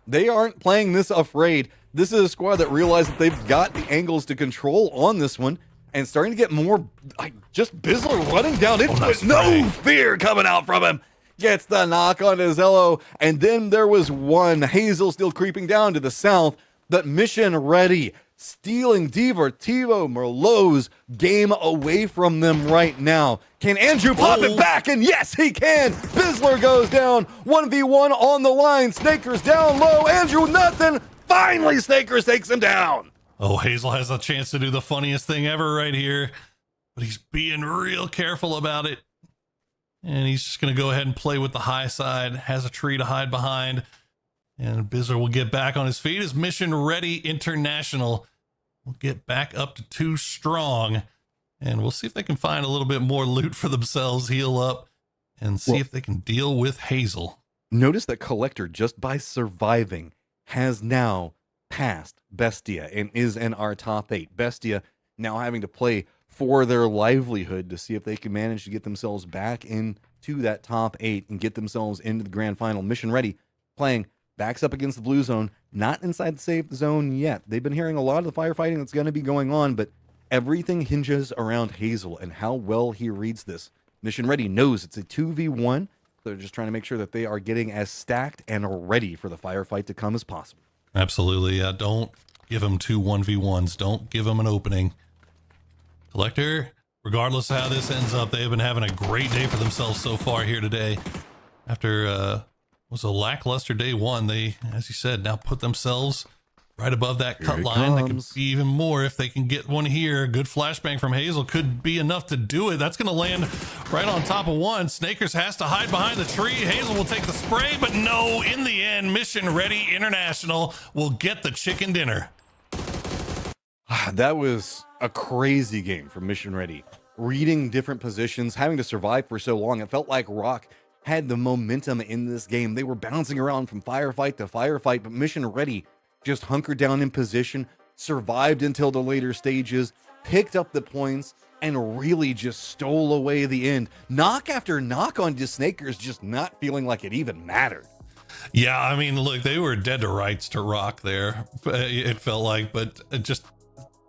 They aren't playing this afraid. This is a squad that realized that they've got the angles to control on this one and starting to get more, like, just Bizzler running down into it. No fear coming out from him. Gets the knock on Zello. And then there was one. Hazel still creeping down to the south, but Mission Ready stealing Deportivo Merlot's game away from them right now. Can Andrew pop it back? And yes, he can. Bizzler goes down. 1v1 on the line. Snakers down low. Andrew, nothing. Finally, Snakers takes him down. Oh, Hazel has a chance to do the funniest thing ever right here, but he's being real careful about it. And he's just going to go ahead and play with the high side. Has a tree to hide behind. And Bizzler will get back on his feet as Mission Ready International will get back up to 2 strong. And we'll see if they can find a little bit more loot for themselves, heal up. and see Well- if they can deal with Hazel. Notice that Collector, just by surviving, has now passed Bestia and is in our top 8. Bestia now having to play for their livelihood to see if they can manage to get themselves back into that top 8 and get themselves into the grand final. Mission Ready playing backs up against the blue zone, not inside the safe zone yet. They've been hearing a lot of the firefighting that's going to be going on, but everything hinges around Hazel and how well he reads this. Mission Ready knows it's a 2v1. They're just trying to make sure that they are getting as stacked and ready for the firefight to come as possible. Absolutely. Don't give them 2 1v1s. Don't give them an opening. Collector, regardless of how this ends up, they've been having a great day for themselves so far here today. After was a lackluster day one, they, as you said, now put themselves right above that cut line. They can be even more if they can get one here. A good flashbang from Hazel could be enough to do it. That's going to land right on top of one. Snakers has to hide behind the tree. Hazel will take the spray, but no, in the end, Mission Ready International will get the chicken dinner. That was a crazy game from Mission Ready. Reading different positions, having to survive for so long. It felt like Rock had the momentum in this game. They were bouncing around from firefight to firefight, but Mission Ready just hunkered down in position, survived until the later stages, picked up the points, and really just stole away the end. Knock after knock on the Snakers, just not feeling like it even mattered. Yeah, I mean, look, they were dead to rights to Rock there, it felt like, but just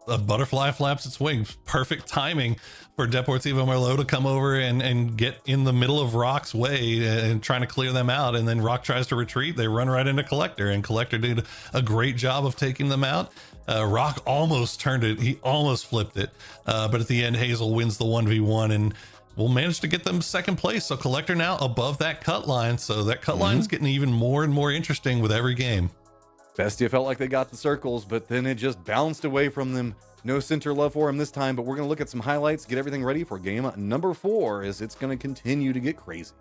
a butterfly flaps its wings. Perfect timing for Deportivo Merlot to come over and get in the middle of Rock's way and trying to clear them out. And then Rock tries to retreat. They run right into Collector, and Collector did a great job of taking them out. Rock almost turned it. He almost flipped it. But at the end, Hazel wins the 1v1 and will manage to get them second place. So Collector now above that cut line. So that cut line is getting even more and more interesting with every game. Bestia felt like they got the circles, but then it just bounced away from them. No center love for him this time, but we're going to look at some highlights, get everything ready for game number 4 as it's going to continue to get crazy.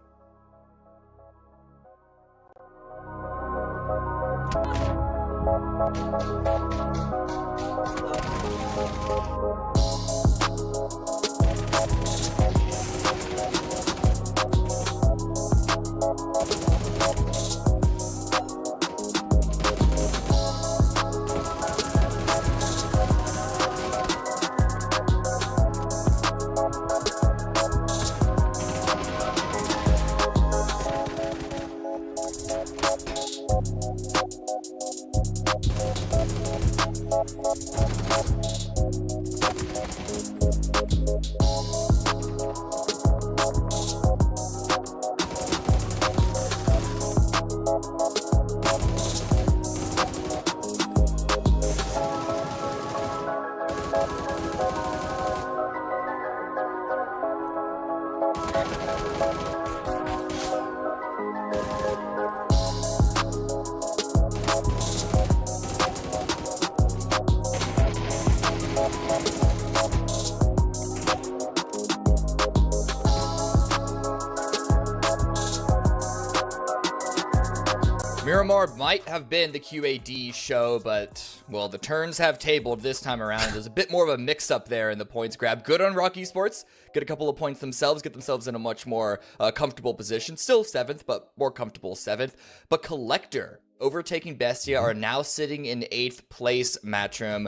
Miramar might have been the QAD show, but, well, the turns have tabled this time around. There's a bit more of a mix-up there in the points grab. Good on Rock Esports. Get a couple of points themselves, get themselves in a much more comfortable position. Still 7th, but more comfortable 7th. But Collector, overtaking Bestia, are now sitting in 8th place, Matchroom.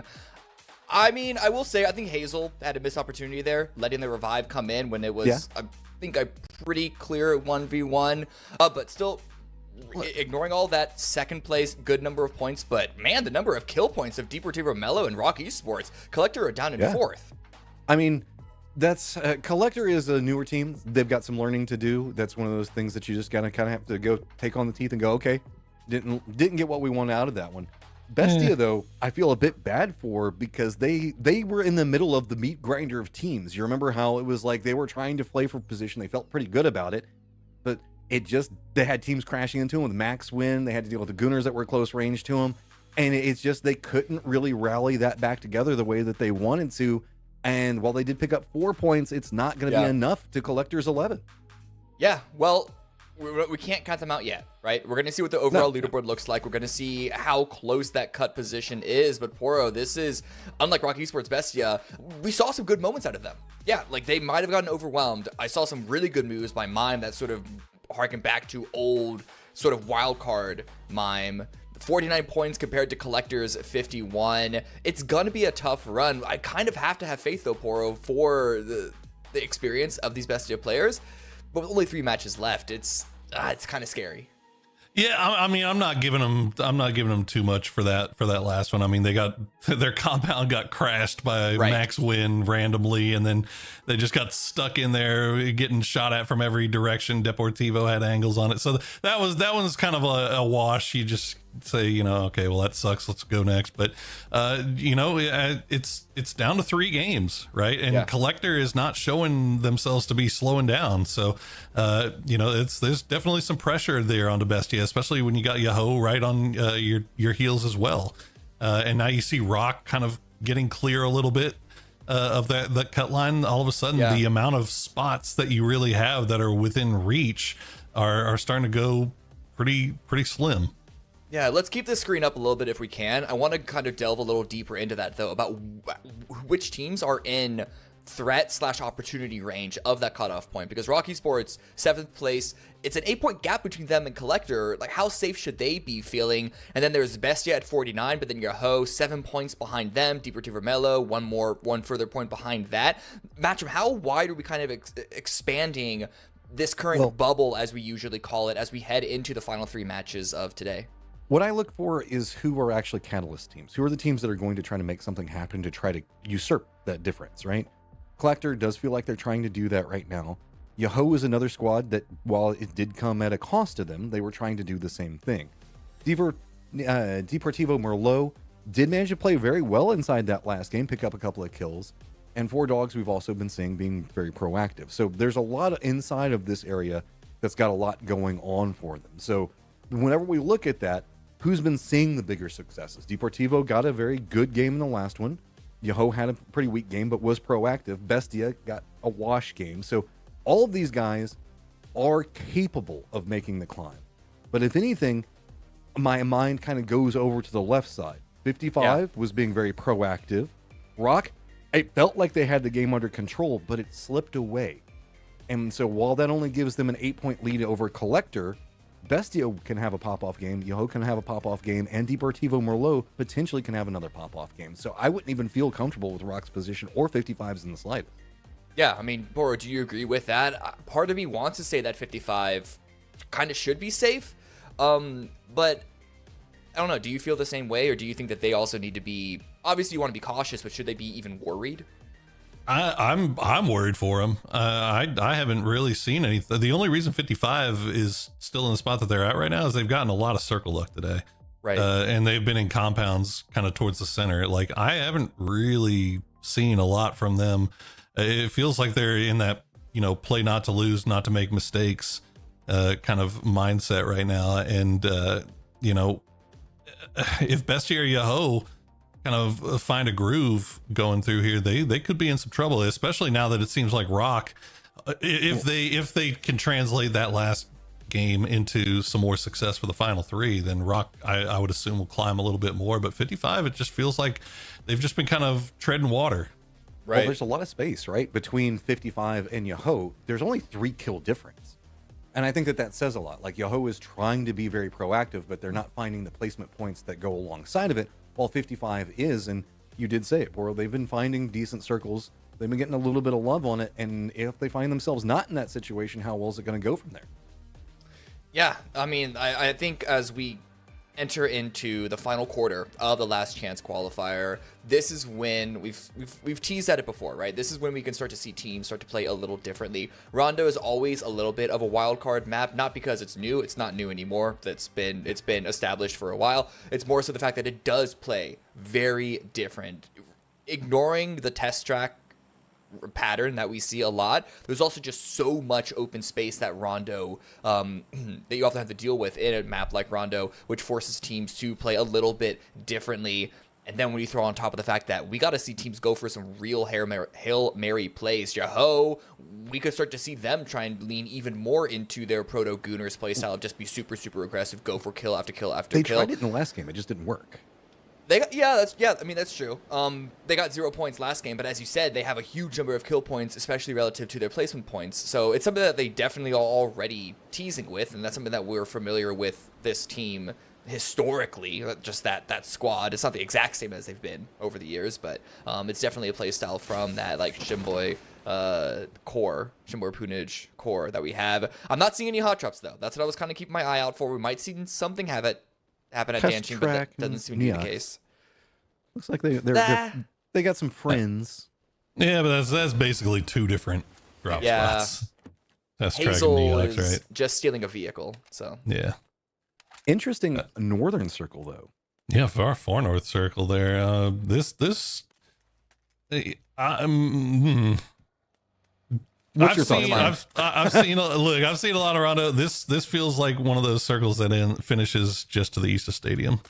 I mean, I will say, I think Hazel had a missed opportunity there, letting the revive come in when it was, I think, a pretty clear 1v1. But still, ignoring all that, second place, good number of points, but man, the number of kill points of Deportivo Mello and Rock Esports. Collector are down in 4th. I mean, that's Collector is a newer team. They've got some learning to do. That's one of those things that you just gotta kind of have to go take on the teeth and go, okay, didn't get what we wanted out of that one. Bestia, though, I feel a bit bad for because they were in the middle of the meat grinder of teams. You remember how it was like they were trying to play for position. They felt pretty good about it, but they had teams crashing into them with Max win. They had to deal with the Gooners that were close range to them. And it's just, they couldn't really rally that back together the way that they wanted to. And while they did pick up 4 points, it's not going to be enough to Collector's 11. Yeah, well, we can't count them out yet, right? We're going to see what the overall leaderboard looks like. We're going to see how close that cut position is. But Poro, this is, unlike Rock Esports Bestia, we saw some good moments out of them. Yeah, like they might have gotten overwhelmed. I saw some really good moves by Mime that sort of harken back to old sort of wild card Mime. 49 points compared to Collector's 51. It's going to be a tough run. I kind of have to have faith, though, Poro, for the experience of these Bestia players. But with only 3 matches left, it's kind of scary. Yeah, I mean, I'm not giving them too much for that last one. I mean, they got their compound got crashed by Max Win randomly, and then they just got stuck in there getting shot at from every direction. Deportivo had angles on it, so that one's kind of a wash. You just say, okay, well, that sucks, let's go next. But it's down to 3 games, right? And Collector is not showing themselves to be slowing down, so there's definitely some pressure there on the Bestia, especially when you got Yahoo right on your heels as well. And now you see Rock kind of getting clear a little bit of that cut line. All of a sudden, the amount of spots that you really have that are within reach are starting to go pretty slim. Yeah, let's keep this screen up a little bit if we can. I want to kind of delve a little deeper into that, though, about which teams are in threat/opportunity range of that cutoff point. Because Rock Esports, 7th place, it's an 8-point gap between them and Collector. Like, how safe should they be feeling? And then there's Bestia at 49, but then Yahoo, 7 points behind them. Deportivo Melo, one further point behind that. Matcham, how wide are we kind of expanding this current bubble, as we usually call it, as we head into the final 3 matches of today? What I look for is who are actually catalyst teams. Who are the teams that are going to try to make something happen to try to usurp that difference, right? Collector does feel like they're trying to do that right now. Yahoo is another squad that, while it did come at a cost to them, they were trying to do the same thing. Deportivo Merlot did manage to play very well inside that last game, pick up a couple of kills. And 4Dogs we've also been seeing being very proactive. So there's a lot of inside of this area that's got a lot going on for them. So whenever we look at that, who's been seeing the bigger successes? Deportivo got a very good game in the last one. Yahoo had a pretty weak game, but was proactive. Bestia got a wash game. So all of these guys are capable of making the climb. But if anything, my mind kind of goes over to the left side. 55 was being very proactive. Rock, it felt like they had the game under control, but it slipped away. And so while that only gives them an 8-point lead over Collector, Bestia can have a pop-off game, Yahoo can have a pop-off game, and Deportivo Merlot potentially can have another pop-off game. So I wouldn't even feel comfortable with Rock's position or 55's in the slightest. Yeah, I mean, Boro, do you agree with that? Part of me wants to say that 55 kind of should be safe, but I don't know. Do you feel the same way, or do you think that they also need to be, obviously you want to be cautious, but should they be even worried? I'm worried for them. I haven't really seen anything. The only reason 55 is still in the spot that they're at right now is they've gotten a lot of circle luck today. Right. And they've been in compounds kind of towards the center. Like, I haven't really seen a lot from them. It feels like they're in that, play not to lose, not to make mistakes kind of mindset right now. And, if Bestia or Yahoo kind of find a groove going through here, they could be in some trouble, especially now that it seems like Rock, if they can translate that last game into some more success for the final 3, then Rock, I would assume, will climb a little bit more. But 55, it just feels like they've just been kind of treading water. Right. Well, there's a lot of space, right, between 55 and Yahoo. There's only 3 kill difference. And I think that says a lot. Like, Yahoo is trying to be very proactive, but they're not finding the placement points that go alongside of it, while 55 is. And you did say it, Boro, they've been finding decent circles. They've been getting a little bit of love on it. And if they find themselves not in that situation, how well is it going to go from there? Yeah, I mean, I think as we enter into the final quarter of the last chance qualifier, this is when we've teased at it before, right? This is when we can start to see teams start to play a little differently. Rondo is always a little bit of a wild card map, not because it's new. It's not new anymore. It's been established for a while. It's more so the fact that it does play very different. Ignoring the test track pattern that we see a lot, there's also just so much open space that Rondo that you often have to deal with in a map like Rondo, which forces teams to play a little bit differently. And then when you throw on top of the fact that we got to see teams go for some real Hail Mary plays, Jaho, we could start to see them try and lean even more into their Proto Gooners playstyle of just be super, super aggressive, go for kill after kill after kill. They tried it in the last game. It just didn't work. They got, I mean, that's true. They got 0 points last game, but as you said, they have a huge number of kill points, especially relative to their placement points. So it's something that they definitely are already teasing with, and that's something that we're familiar with this team historically, just that squad. It's not the exact same as they've been over the years, but it's definitely a play style from that like Shimboy core, Shimboy Punaj core that we have. I'm not seeing any hot drops though. That's what I was kind of keeping my eye out for. We might see something happen at Dancing, but that doesn't seem to be the case. Looks like they got some friends. Yeah, but that's basically 2 different drop spots. That's Hazel tracking Neox, is right? just stealing a vehicle. So Yeah. Interesting northern circle though. Yeah, far north circle there. What's your thoughts? I've seen a lot around it. This feels like one of those circles that finishes just to the east of Stadium.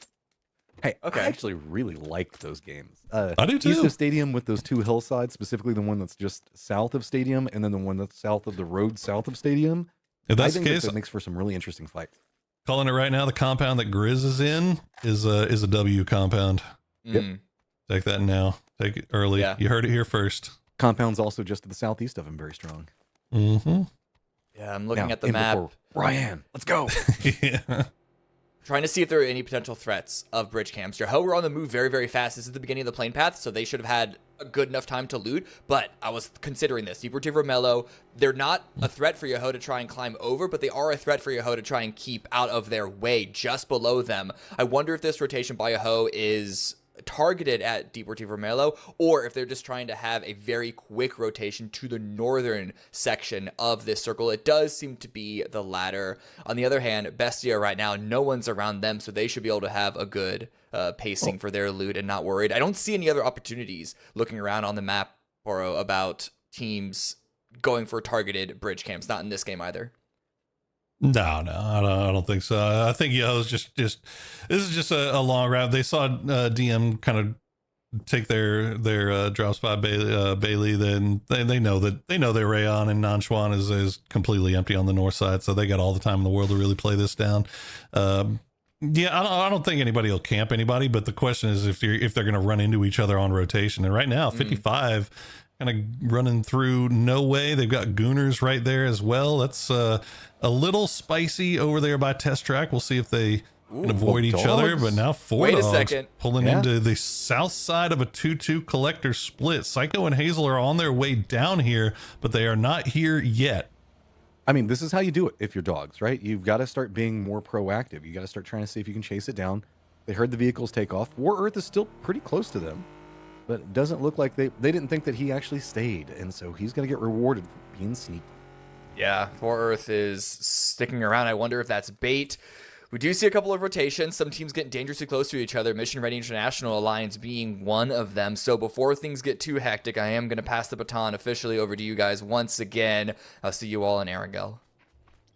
Hey, I actually really like those games. I do too. East of Stadium with those 2 hillsides, specifically the one that's just south of Stadium, and then the one that's south of the road south of Stadium. If that's I the think case, that makes for some really interesting fights. Calling it right now, the compound that Grizz is in is a W compound. Yep. Take that now. Take it early. Yeah. You heard it here first. Compound's also just to the southeast of him, very strong. Mm-hmm. yeah, I'm looking Now, at the in map. before Ryan, let's go. Yeah. Trying to see if there are any potential threats of bridge camps. Jaho were on the move very, very fast. This is the beginning of the plane path, so they should have had a good enough time to loot. But I was considering this. Deportivo Melo, they're not a threat for Jaho to try and climb over, but they are a threat for Jaho to try and keep out of their way just below them. I wonder if this rotation by Jaho is targeted at Deportivo Melo, or if they're just trying to have a very quick rotation to the northern section of this circle. It does seem to be the latter. On the other hand, Bestia right now, no one's around them, so they should be able to have a good pacing for their loot and not worried. I don't see any other opportunities looking around on the map, Poro, about teams going for targeted bridge camps. Not in this game either. No, I don't think so. I think it's just this is just a long route. They saw DM kind of take their drop spot Bailey. Then they know their Rayon and Nanchuan is completely empty on the north side, so they got all the time in the world to really play this down. Yeah, I don't think anybody will camp anybody, but the question is if they're going to run into each other on rotation. And right now, 55 kind of running through no way. They've got Gooners right there as well. That's a little spicy over there by Test Track. We'll see if they can avoid each other. But now 4 dogs pulling into the south side of a 2-2 collector split. Psycho and Hazel are on their way down here, but they are not here yet. I mean, this is how you do it if you're dogs, right? You've got to start being more proactive. You got to start trying to see if you can chase it down. They heard the vehicles take off. War Earth is still pretty close to them, but it doesn't look like they didn't think that he actually stayed, and so he's going to get rewarded for being sneaky. Yeah, War Earth is sticking around. I wonder if that's bait. We do see a couple of rotations. Some teams getting dangerously close to each other. Mission Ready International Alliance being one of them. So before things get too hectic, I am going to pass the baton officially over to you guys once again. I'll see you all in Aragel.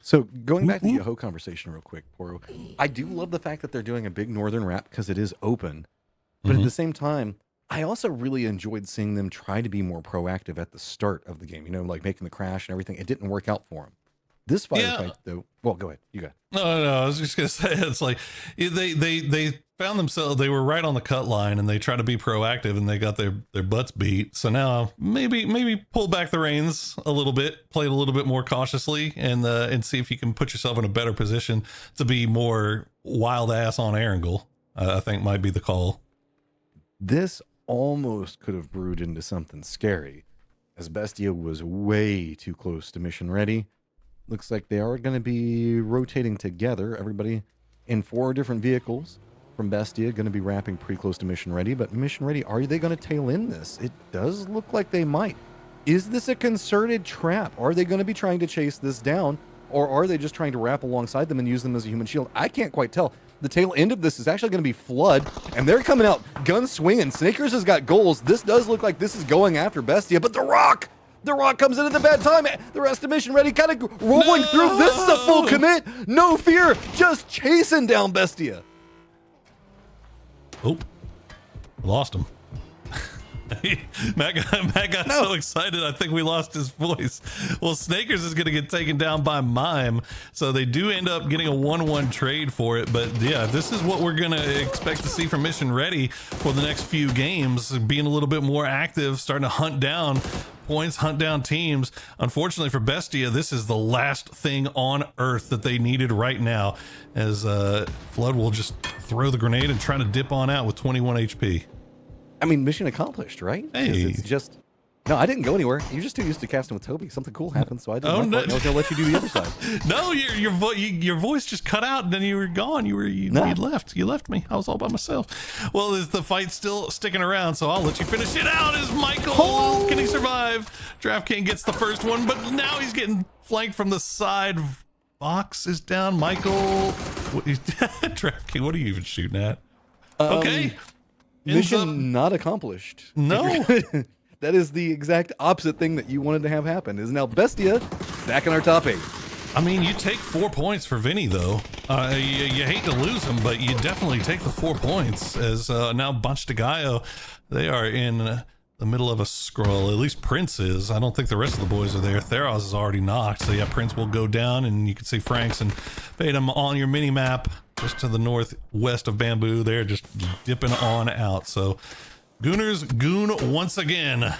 So going back to the Yoho conversation real quick, Poro, I do love the fact that they're doing a big northern wrap because it is open. But at the same time, I also really enjoyed seeing them try to be more proactive at the start of the game, like making the crash and everything. It didn't work out for them. This firefight, though, well, go ahead. You got it. No, I was just going to say, it's like they found themselves, they were right on the cut line and they tried to be proactive and they got their butts beat. So now maybe pull back the reins a little bit, play it a little bit more cautiously and see if you can put yourself in a better position to be more wild ass on Erangel. I think might be the call. This almost could have brewed into something scary as Bestia was way too close to mission ready. Looks like they are going to be rotating together. Everybody in 4 different vehicles from Bestia going to be wrapping pretty close to mission ready. But mission ready, are they going to tail in this? It does look like they might. Is this a concerted trap? Are they going to be trying to chase this down? Or are they just trying to wrap alongside them and use them as a human shield? I can't quite tell. The tail end of this is actually going to be Flood, and they're coming out gun swinging. Snakers has got goals. This does look like this is going after Bestia, but The Rock comes in at the bad time. The rest of mission ready kind of rolling through. This is a full commit. No fear, just chasing down Bestia. Oh, Lost him. Matt got so excited, I think we lost his voice. Well, Snakers is going to get taken down by Mime, so they do end up getting a 1-1 trade for it. But yeah, this is what we're going to expect to see from Mission Ready for the next few games, being a little bit more active, starting to hunt down points, hunt down teams. Unfortunately for Bestia, this is the last thing on Earth that they needed right now, as Flood will just throw the grenade and try to dip on out with 21 HP. I mean, mission accomplished, right? Hey. It's just... No, I didn't go anywhere. You're just too used to casting with Toby. Something cool happened, so I did Oh, my no. part. I was going to let you do the other side. No, your voice just cut out, and then you were gone. You left. You left me. I was all by myself. Well, is the fight still sticking around? So I'll let you finish it out. Is Michael? Can he survive? Draft King gets the first one, but now he's getting flanked from the side. Box is down. Michael, Draft King, what are you even shooting at? Okay. Mission not accomplished. No. That is the exact opposite thing that you wanted to have happen. Is now Bestia back in our top 8. I mean, you take 4 points for Vinny, though. You hate to lose him, but you definitely take the 4 points. As now Bunch de Gallo, they are in the middle of a scroll. At least Prince is. I don't think the rest of the boys are there. Theros is already knocked, so yeah, Prince will go down, and you can see Franks and Batum on your mini map just to the northwest of Bamboo. They're just dipping on out. So Gooners goon once again.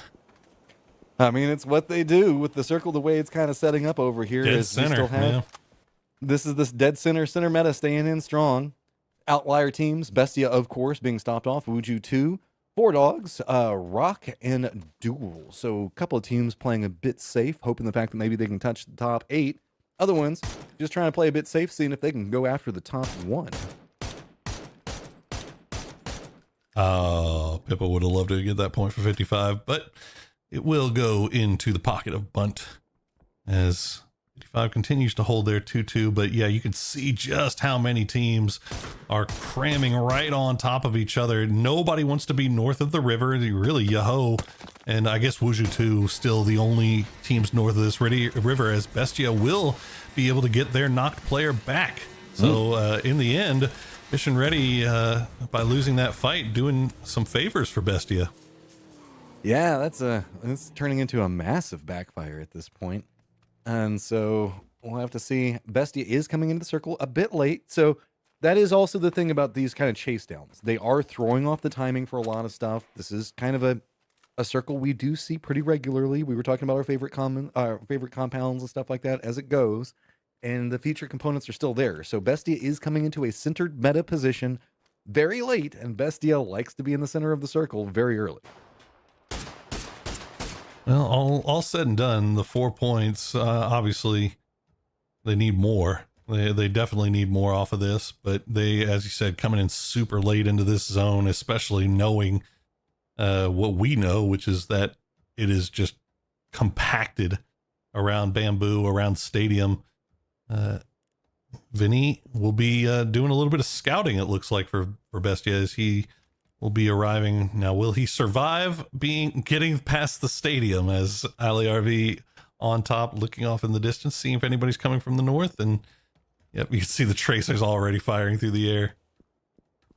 I mean, it's what they do with the circle. The way it's kind of setting up over here Dead is center, we still have yeah. this dead center meta staying in strong. Outlier teams, Bestia of course being stopped off. Wuju 2, 4 Dogs, Rock and Duel. So a couple of teams playing a bit safe, hoping the fact that maybe they can touch the top 8. Other ones just trying to play a bit safe, seeing if they can go after the top 1. Pippa would have loved to get that point for 55, but it will go into the pocket of Bunt as 55 continues to hold their 2-2. But yeah, you can see just how many teams are cramming right on top of each other. Nobody wants to be north of the river. Really, Yahoo and I guess Wuju 2 still the only teams north of this river, as Bestia will be able to get their knocked player back. So in the end, Mission Ready, by losing that fight, doing some favors for Bestia. Yeah, that's turning into a massive backfire at this point. And so we'll have to see. Bestia is coming into the circle a bit late. So that is also the thing about these kind of chase downs. They are throwing off the timing for a lot of stuff. This is kind of a circle we do see pretty regularly. We were talking about our favorite compounds and stuff like that as it goes. And the feature components are still there. So Bestia is coming into a centered meta position very late, and Bestia likes to be in the center of the circle very early. Well, all said and done, the 4 points, obviously they need more. They definitely need more off of this, but they, as you said, coming in super late into this zone, especially knowing what we know, which is that it is just compacted around Bamboo, around Stadium. Vinny will be doing a little bit of scouting, it looks like, for Bestia, as he will be arriving. Now, will he survive getting past the stadium, as Ali RV on top, looking off in the distance, seeing if anybody's coming from the north? And yep, you can see the tracers already firing through the air.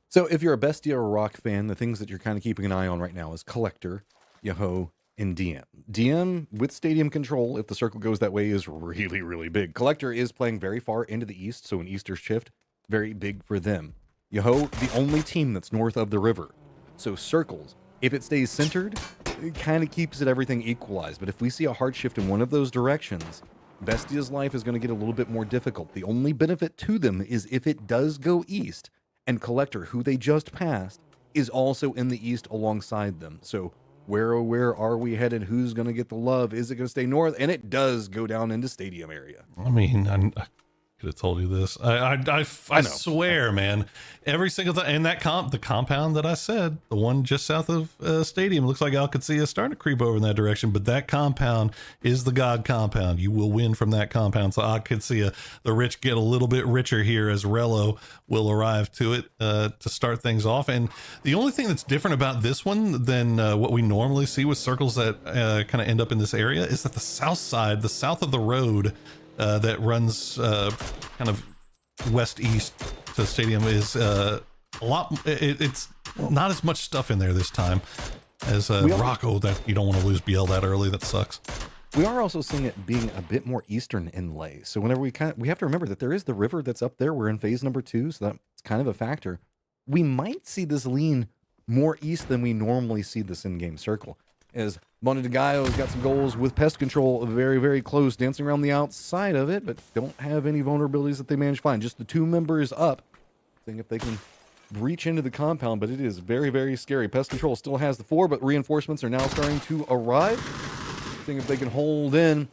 So if you're a Bestia or Rock fan, the things that you're kind of keeping an eye on right now is Collector, Yahoo, and DM. DM with stadium control, if the circle goes that way, is really, really big. Collector is playing very far into the east, so an easter shift, very big for them. Yahoo, the only team that's north of the river. So circles, if it stays centered, it kind of keeps everything equalized. But if we see a hard shift in one of those directions, Bestia's life is going to get a little bit more difficult. The only benefit to them is if it does go east, and Collector, who they just passed, is also in the east alongside them. So where are we headed? Who's going to get the love? Is it going to stay north? And it does go down into stadium area. I mean, I could have told you this. I swear, man, every single time. And the compound that I said, the one just south of Stadium, looks like Alcacea is starting to creep over in that direction. But that compound is the God compound. You will win from that compound. So Alcacea, the rich get a little bit richer here as Rello will arrive to it to start things off. And the only thing that's different about this one than what we normally see with circles that kind of end up in this area is that the south side, the south of the road, that runs kind of west-east to Stadium is a lot. It's not as much stuff in there this time as Rocco. That you don't want to lose BL that early. That sucks. We are also seeing it being a bit more eastern inlay. So whenever we have to remember that there is the river that's up there. We're in phase number 2, so that's kind of a factor. We might see this lean more east than we normally see this in-game circle. As Montegaio's got some goals with pest control very, very close, dancing around the outside of it, but don't have any vulnerabilities that they manage to find. Just the 2 members up, seeing if they can breach into the compound, but it is very, very scary. Pest control still has the 4, but reinforcements are now starting to arrive. Seeing if they can hold in.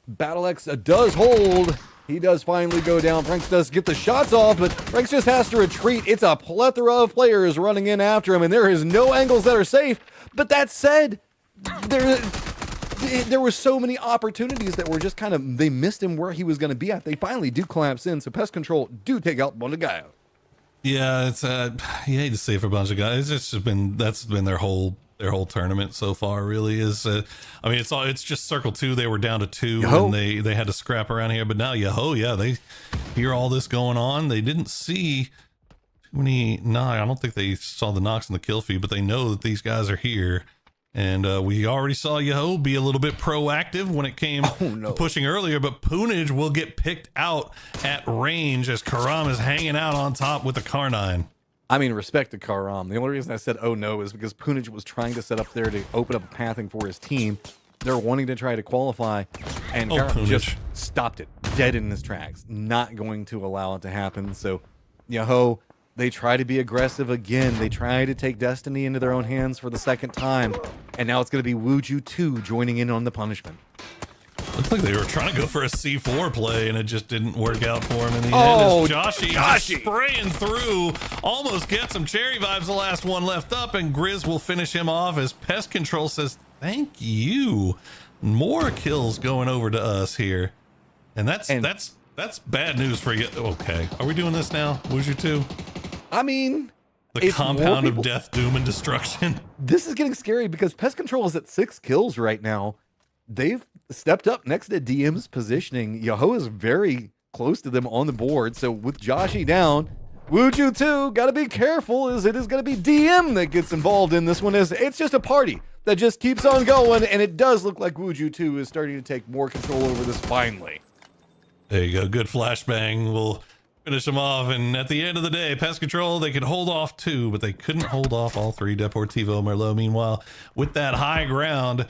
BattleX does hold. He does finally go down. Franks does get the shots off, but Franks just has to retreat. It's a plethora of players running in after him, and there is no angles that are safe. But that said, there were so many opportunities that were just kind of, they missed him where he was going to be at. They finally do collapse in, so Pest Control do take out Montegaio. Yeah, it's you hate to say for a bunch of guys. It's just been, that's been their whole tournament so far. Really is. I mean, it's just Circle 2. They were down to 2, and they had to scrap around here. But now Yahoo, yeah, they hear all this going on. They didn't see too many. No, I don't think they saw the knocks and the kill feed, but they know that these guys are here. And we already saw Yahoo be a little bit proactive when it came to pushing earlier, but Poonage will get picked out at range as Karam is hanging out on top with the Car9. I mean, respect to Karam. The only reason I said oh no is because Poonage was trying to set up there to open up a pathing for his team. They're wanting to try to qualify, and Karam just stopped it dead in his tracks, not going to allow it to happen. So Yahoo, they try to be aggressive again. They try to take destiny into their own hands for the second time. And now it's going to be Wuju 2 joining in on the punishment. Looks like they were trying to go for a C4 play, and it just didn't work out for him in the end. As Joshi just spraying through, almost gets some cherry vibes. The last one left up, and Grizz will finish him off as Pest Control says, thank you. More kills going over to us here. And that's bad news for you. Okay, are we doing this now? Wuju 2? I mean, the compound of death, doom, and destruction. This is getting scary because Pest Control is at 6 kills right now. They've stepped up next to DM's positioning. Yahoo is very close to them on the board. So with Joshi down, Wuju 2 got to be careful, as it is going to be DM that gets involved in this one. It's just a party that just keeps on going, and it does look like Wuju 2 is starting to take more control over this finally. There you go. Good flashbang. We'll finish them off, and at the end of the day, Pest Control, they could hold off 2, but they couldn't hold off all 3. Deportivo, Merlot, meanwhile, with that high ground,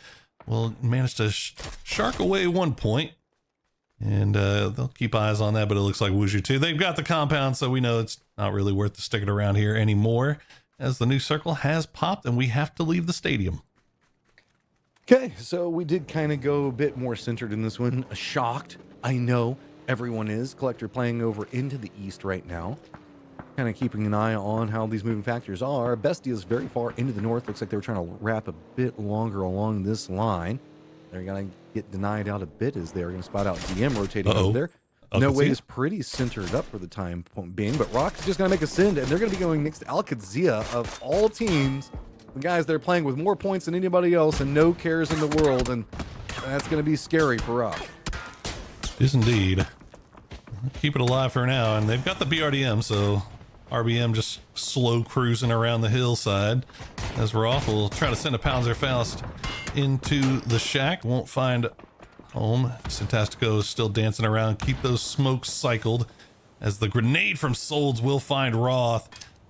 will manage to shark away 1 point, and they'll keep eyes on that, but it looks like Wuju 2, they've got the compound, so we know it's not really worth sticking around here anymore, as the new circle has popped, and we have to leave the stadium. Okay, so we did kind of go a bit more centered in this one. Shocked, I know. Everyone is. Collector playing over into the east right now. Kind of keeping an eye on how these moving factors are. Bestia is very far into the north. Looks like they were trying to wrap a bit longer along this line. They're going to get denied out a bit as they're going to spot out DM rotating over there. No Way is pretty centered up for the time point being, but Rock's just going to make a send, and they're going to be going next to Alcazia of all teams. The guys that are playing with more points than anybody else and no cares in the world, and that's going to be scary for Rock. Yes, indeed. Keep it alive for now, and they've got the BRDM, so RBM just slow cruising around the hillside as Roth will try to send a Panzerfaust into the shack. Won't find home. Syntastico is still dancing around. Keep those smokes cycled as the grenade from Solds will find Roth.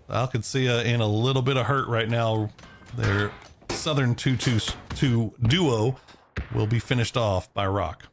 Alcazia in a little bit of hurt right now. Their Southern 2-2 duo will be finished off by Rock.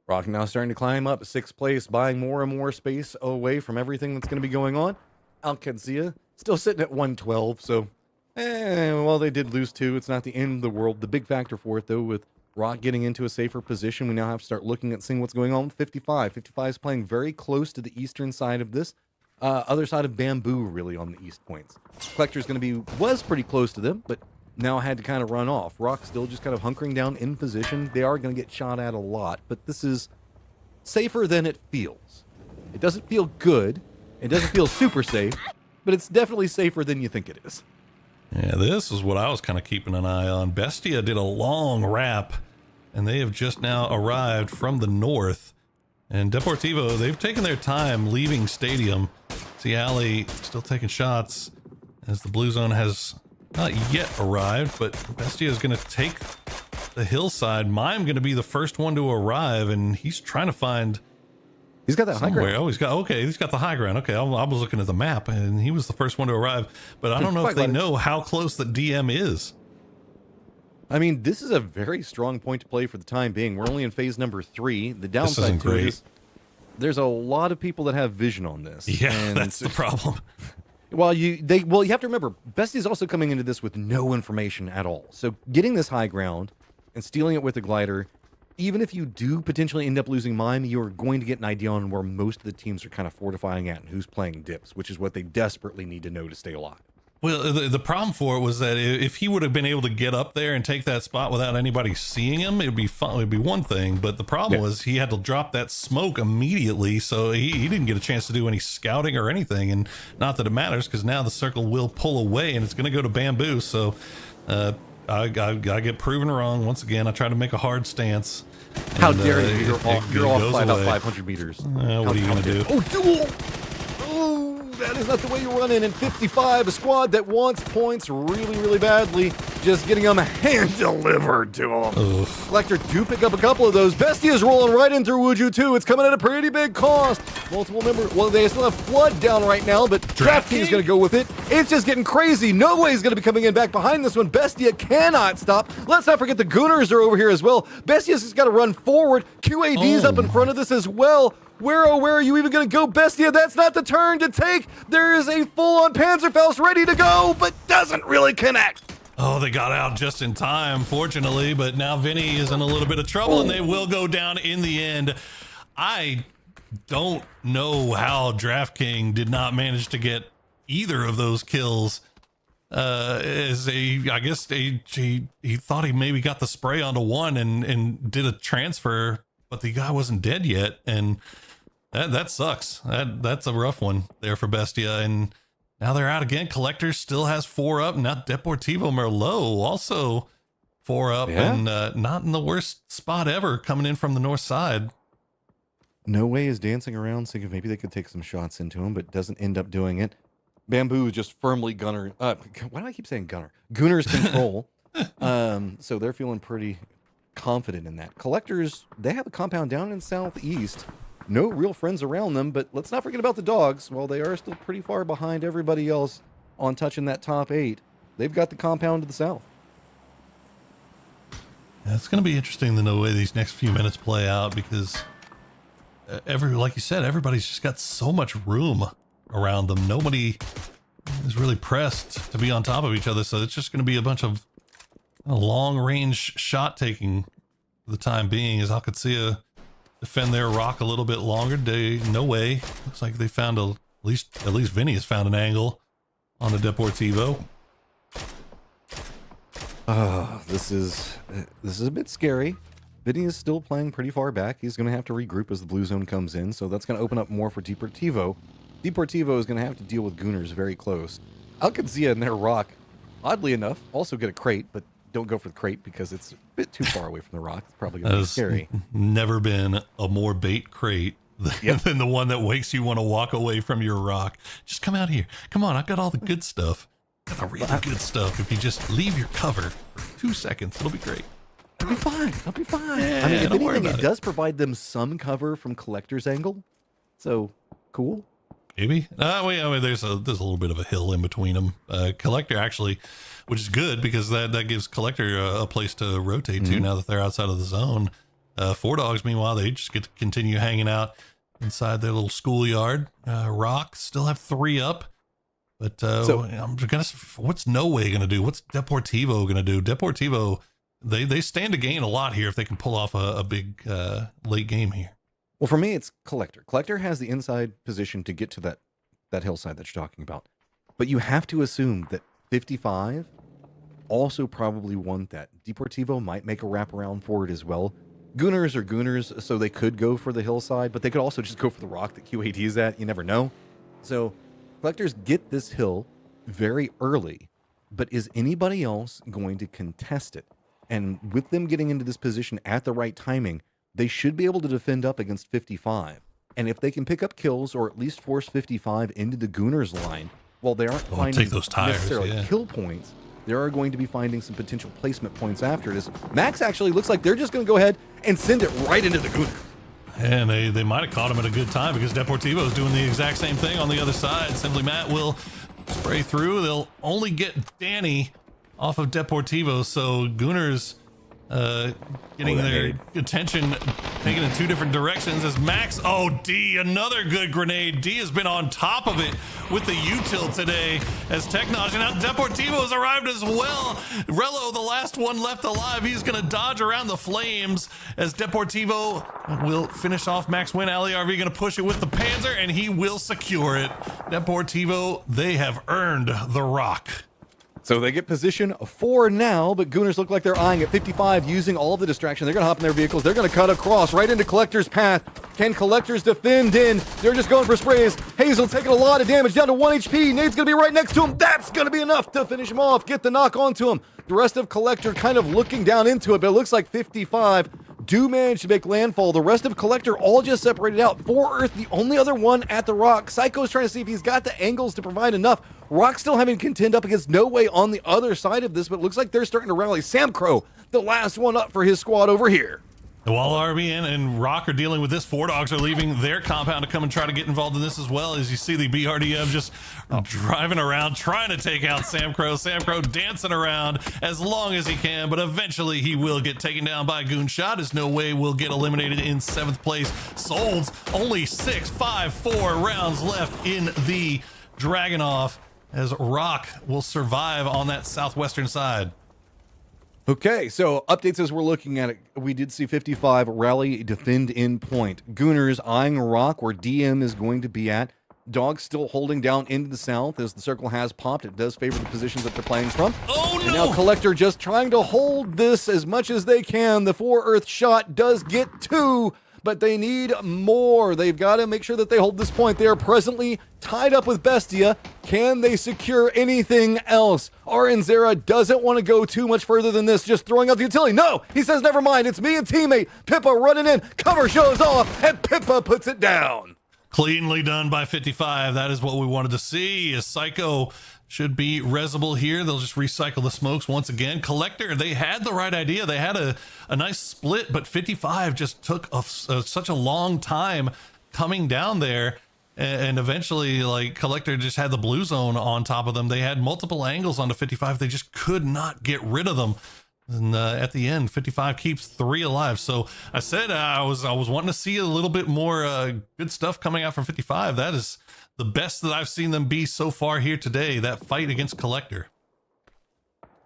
Rock now starting to climb up 6th place, buying more and more space away from everything that's going to be going on. Alcazia still sitting at 112, so well, they did lose 2. It's not the end of the world. The big factor for it, though, with Rock getting into a safer position, we now have to start looking at seeing what's going on with 55. 55 is playing very close to the eastern side of this. Other side of Bamboo, really, on the east points. Collector's going to was pretty close to them, but now had to kind of run off. Rock still just kind of hunkering down in position. They are going to get shot at a lot, but this is safer than it feels. It doesn't feel good. It doesn't feel super safe, but it's definitely safer than you think it is. Yeah, this is what I was kind of keeping an eye on. Bestia did a long wrap, and they have just now arrived from the north. And Deportivo, they've taken their time leaving stadium. See Ali still taking shots as the blue zone has not yet arrived, but Bestia is going to take the hillside. Mime going to be the first one to arrive, and he's trying to find. He's got that high ground. Oh, he's got the high ground. Okay, I was looking at the map, and he was the first one to arrive. But I don't know if they know how close the DM is. I mean, this is a very strong point to play for the time being. We're only in phase number 3. The downside to it is there's a lot of people that have vision on this. Yeah, and that's the problem. Well, you have to remember, Bestia's also coming into this with no information at all. So getting this high ground and stealing it with the glider, even if you do potentially end up losing Mime, you're going to get an idea on where most of the teams are kind of fortifying at and who's playing dips, which is what they desperately need to know to stay alive. Well, the problem for it was that if he would have been able to get up there and take that spot without anybody seeing him, it'd be fun. It'd be one thing. But the problem was he had to drop that smoke immediately, so he didn't get a chance to do any scouting or anything. And not that it matters, because now the circle will pull away and it's going to go to Bamboo. So I get proven wrong once again. I try to make a hard stance. How dare you? You're off by about away. 500 meters. What are you going to do? Oh, duel! Oh, that is not the way you run in. And 55, a squad that wants points really, really badly. Just getting them hand-delivered to them. Collector do pick up a couple of those. Bestia is rolling right in through Wuju, too. It's coming at a pretty big cost. Multiple members. Well, they still have Flood down right now, but DraftKings is going to go with it. It's just getting crazy. No way is going to be coming in back behind this one. Bestia cannot stop. Let's not forget the Gooners are over here as well. Bestia's just got to run forward. QAD's up in front of this as well. Where are you even going to go, Bestia? That's not the turn to take. There is a full-on Panzerfaust ready to go, but doesn't really connect. Oh, they got out just in time, fortunately, but now Vinny is in a little bit of trouble, and they will go down in the end. I don't know how DraftKings did not manage to get either of those kills. I guess he thought he maybe got the spray onto one and did a transfer, but the guy wasn't dead yet, and that sucks. That's a rough one there for Bestia, and now they're out again. Collector still has 4 up. Now Deportivo Merlot also 4 up, and not in the worst spot ever, coming in from the north side. No Way is dancing around, thinking maybe they could take some shots into him, but doesn't end up doing it. Bamboo is just firmly Gunner. Why do I keep saying Gunner? Gooners control. So they're feeling pretty confident in that. Collectors, they have a compound down in southeast. No real friends around them, but let's not forget about the dogs. While they are still pretty far behind everybody else on touching that top 8, they've got the compound to the south. Yeah, it's going to be interesting to know the way these next few minutes play out, because like you said, everybody's just got so much room around them. Nobody is really pressed to be on top of each other, so it's just going to be a bunch of long range shot taking for the time being, as Alcacea defend their rock a little bit longer. No Way looks like they found at least Vinny has found an angle on the Deportivo. This is a bit scary. Vinny is still playing pretty far back. He's going to have to regroup as the blue zone comes in, so that's going to open up more for Deportivo. Deportivo is going to have to deal with Gooners very close. Alcacea and their rock, oddly enough, also get a crate, but don't go for the crate because it's a bit too far away from the rock. It's probably going to be scary. Never been a more bait crate than the one that makes you want to walk away from your rock. Just come out here. Come on, I've got all the good stuff. Got the really good stuff. If you just leave your cover for 2 seconds, it'll be great. I'll be fine. Yeah, I mean, if don't worry anything, about it does provide them some cover from Collector's angle. So, cool. Maybe. There's a little bit of a hill in between them. Collector actually, which is good because that gives Collector a place to rotate to now that they're outside of the zone. 4 Dogs, meanwhile, they just get to continue hanging out inside their little schoolyard. Rock still have 3 up. But I'm gonna. What's No Way gonna do? What's Deportivo gonna do? Deportivo, they stand to gain a lot here if they can pull off a big late game here. Well, for me, it's Collector. Collector has the inside position to get to that hillside that you're talking about. But you have to assume that 55 also probably want that. Deportivo might make a wraparound for it as well. Gooners are Gooners, so they could go for the hillside, but they could also just go for the rock that QAD is at. You never know. So Collectors get this hill very early, but is anybody else going to contest it? And with them getting into this position at the right timing, they should be able to defend up against 55. And if they can pick up kills or at least force 55 into the Gooners line, while they aren't Well, finding take those tires, necessarily yeah. kill points, they are going to be finding some potential placement points after this. Max actually looks like they're just going to go ahead and send it right into the Gunner. And they might have caught him at a good time because Deportivo is doing the exact same thing on the other side. Simply Matt will spray through. They'll only get Danny off of Deportivo, so Gunners getting their attention taken in two different directions as Max, D, another good grenade. D has been on top of it with the util today as technology. Now Deportivo has arrived as well. Rello, the last one left alive, he's going to dodge around the flames as Deportivo will finish off Max Win. Ali RV going to push it with the Panzer and he will secure it. Deportivo, they have earned the rock. So they get position 4 now, but Gooners look like they're eyeing at 55, using all the distraction. They're going to hop in their vehicles. They're going to cut across right into Collector's path. Can Collectors defend in? They're just going for sprays. Hazel taking a lot of damage, down to 1 HP. Nade's going to be right next to him. That's going to be enough to finish him off, get the knock onto him. The rest of Collector kind of looking down into it, but it looks like 55 do manage to make landfall. The rest of Collector all just separated out. 4 Earth, the only other one at the rock. Psycho's trying to see if he's got the angles to provide enough. Rock still having to contend up against No Way on the other side of this, but it looks like they're starting to rally. Sam Crow, the last one up for his squad over here. While RBN and Rock are dealing with this, 4 Dogs are leaving their compound to come and try to get involved in this as well. As you see the BRDM just driving around, trying to take out Sam Crow. Sam Crow dancing around as long as he can, but eventually he will get taken down by a goon shot as No Way will get eliminated in 7th place. Souls, only 4 rounds left in the Dragunov as Rock will survive on that southwestern side. Okay, so updates as we're looking at it. We did see 55 rally defend in point. Gooners eyeing Rock where DM is going to be at. Dogs still holding down into the south as the circle has popped. It does favor the positions that they're playing from. Oh no! And now Collector just trying to hold this as much as they can. The 4 Earth shot does get 2, but they need more. They've got to make sure that they hold this point. They are presently tied up with Bestia. Can they secure anything else? Aranzera doesn't want to go too much further than this, just throwing out the utility. No, he says, never mind. It's me and teammate. Pippa running in. Cover shows off, and Pippa puts it down. Cleanly done by 55. That is what we wanted to see. A Psycho should be resible here. They'll just recycle the smokes once again. Collector, they had the right idea. They had a nice split, but 55 just took such a long time coming down there. And eventually, like, Collector just had the blue zone on top of them. They had multiple angles onto 55. They just could not get rid of them. And at the end, 55 keeps 3 alive. So I said I was wanting to see a little bit more good stuff coming out from 55. That is the best that I've seen them be so far here today, that fight against Collector.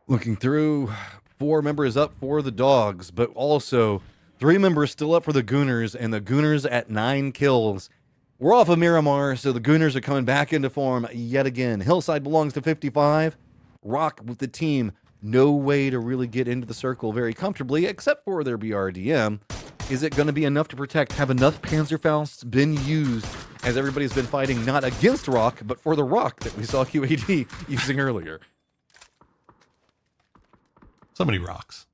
Looking through, 4 members up for the Dogs, but also 3 members still up for the Gooners, and the Gooners at 9 kills. We're off of Miramar, so the Gooners are coming back into form yet again. Hillside belongs to 55. Rock with the team. No way to really get into the circle very comfortably, except for their BRDM. Is it going to be enough to protect? Have enough Panzerfausts been used as everybody's been fighting not against Rock, but for the Rock that we saw QAD using earlier? So many rocks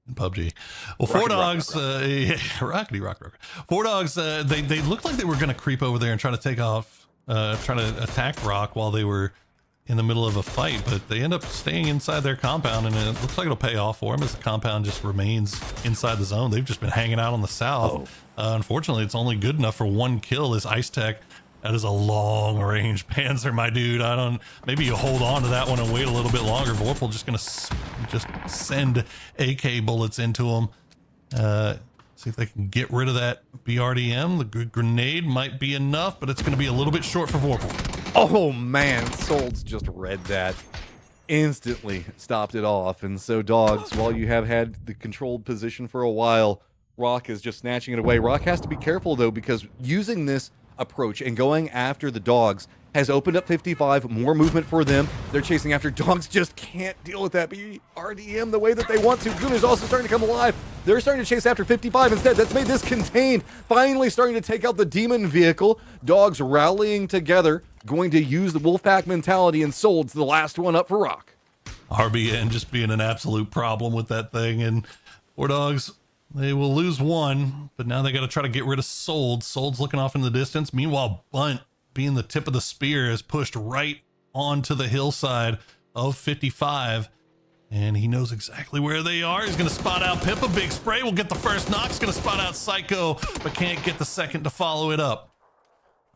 in PUBG. Well, 4 Dogs, rockety rock. 4 Dogs, they looked like they were going to creep over there and try to take off, try to attack Rock while they were in the middle of a fight, but they end up staying inside their compound, and it looks like it'll pay off for them as the compound just remains inside the zone. They've just been hanging out on the south. Unfortunately, it's only good enough for 1 kill. This Ice Tech, that is a long range Panzer, my dude. Maybe you hold on to that one and wait a little bit longer. Vorpal just gonna just send AK bullets into them. See if they can get rid of that BRDM. The good grenade might be enough, but it's gonna be a little bit short for Vorpal. Oh man, Solds just read that. Instantly stopped it off. And so Dogs, while you have had the controlled position for a while, Rock is just snatching it away. Rock has to be careful though, because using this approach and going after the Dogs has opened up 55, more movement for them. They're chasing after Dogs, just can't deal with that BRDM the way that they want to. Gooners also starting to come alive. They're starting to chase after 55 instead. That's made this contained. Finally starting to take out the demon vehicle. Dogs rallying together, going to use the Wolfpack mentality, and Sold's the last one up for Rock. RBN just being an absolute problem with that thing, and 4 Dogs, they will lose 1, but now they got to try to get rid of Sold. Sold's looking off in the distance. Meanwhile, Bunt, being the tip of the spear, is pushed right onto the hillside of 55. And he knows exactly where they are. He's going to spot out Pippa. Big spray will get the first knock. He's going to spot out Psycho, but can't get the second to follow it up.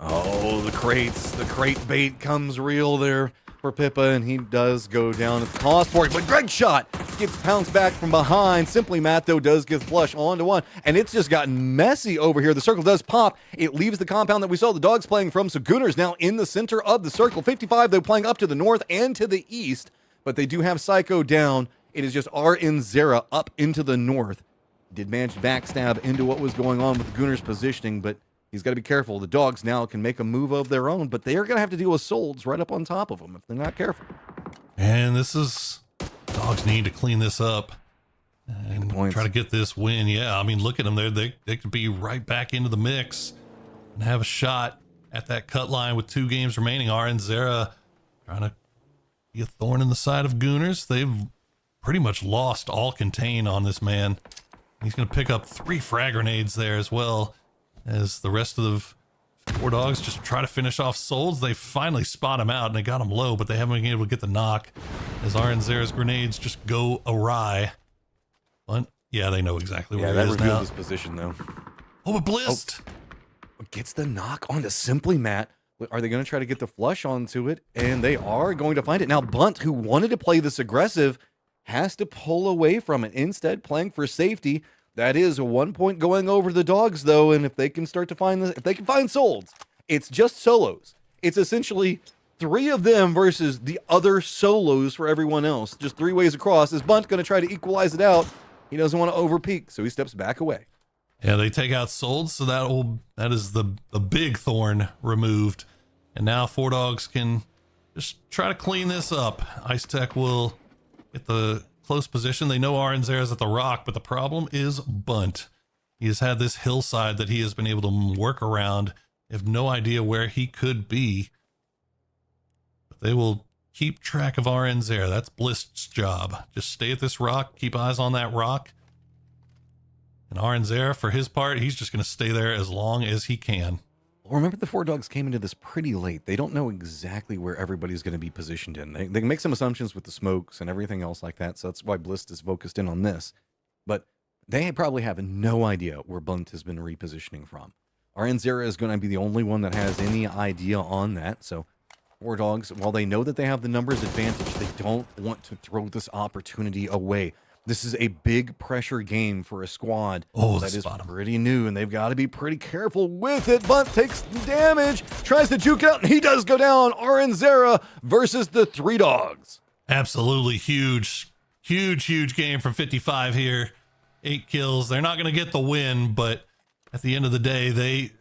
Oh, the crates. The crate bait comes real there for Pippa, and he does go down at the cost for it. But Greg shot gets pounced back from behind. Simply Matt, though, does get flush onto one, and it's just gotten messy over here. The circle does pop. It leaves the compound that we saw the dogs playing from, so Gooners now in the center of the circle. 55, though, playing up to the north and to the east. But they do have Psycho down. It is just RN Zera up into the north. Did manage to backstab into what was going on with the Gooners positioning, but he's got to be careful. The dogs now can make a move of their own, but they are going to have to deal with Solds right up on top of them if they're not careful. And this is... Dogs need to clean this up and try to get this win. Yeah, I mean, look at them there. They could be right back into the mix and have a shot at that cut line with 2 games remaining. RN Zera trying to be a thorn in the side of Gooners. They've pretty much lost all contain on this man. He's going to pick up 3 frag grenades there as well as the rest of the 4 dogs just try to finish off Souls. They finally spot him out and they got him low, but they haven't been able to get the knock as RN Zera's grenades just go awry. But yeah, they know exactly where he is now. Yeah, that revealed his position though. Oh, but Blist gets the knock onto Simply Matt. Are they going to try to get the flush onto it? And they are going to find it. Now, Bunt, who wanted to play this aggressive, has to pull away from it. Instead, playing for safety. That is 1 point going over the dogs, though. And if they can start to find if they can find Solds, it's just solos. It's essentially 3 of them versus the other solos for everyone else. Just 3 ways across. Is Bunt going to try to equalize it out? He doesn't want to overpeak, so he steps back away. Yeah, they take out Solds, so that is the big thorn removed. And now 4 dogs can just try to clean this up. Ice Tech will get the close position. They know RN Zera's at the rock, but the problem is Bunt. He has had this hillside that he has been able to work around. They have no idea where he could be. But they will keep track of RN Zera. That's Blist's job. Just stay at this rock, keep eyes on that rock. And RN Zera, for his part, he's just going to stay there as long as he can. Well, remember, the 4 dogs came into this pretty late. They don't know exactly where everybody's going to be positioned in. They can make some assumptions with the smokes and everything else like that, so that's why Blist is focused in on this. But they probably have no idea where Bunt has been repositioning from. RN Zera is going to be the only one that has any idea on that, so 4 dogs, while they know that they have the numbers advantage, they don't want to throw this opportunity away. This is a big pressure game for a squad that is pretty new, and they've got to be pretty careful with it. Bunt takes damage, tries to juke out, and he does go down. RN Zera versus the 3 dogs. Absolutely huge game from 55 here. 8 kills. They're not going to get the win, but at the end of the day, they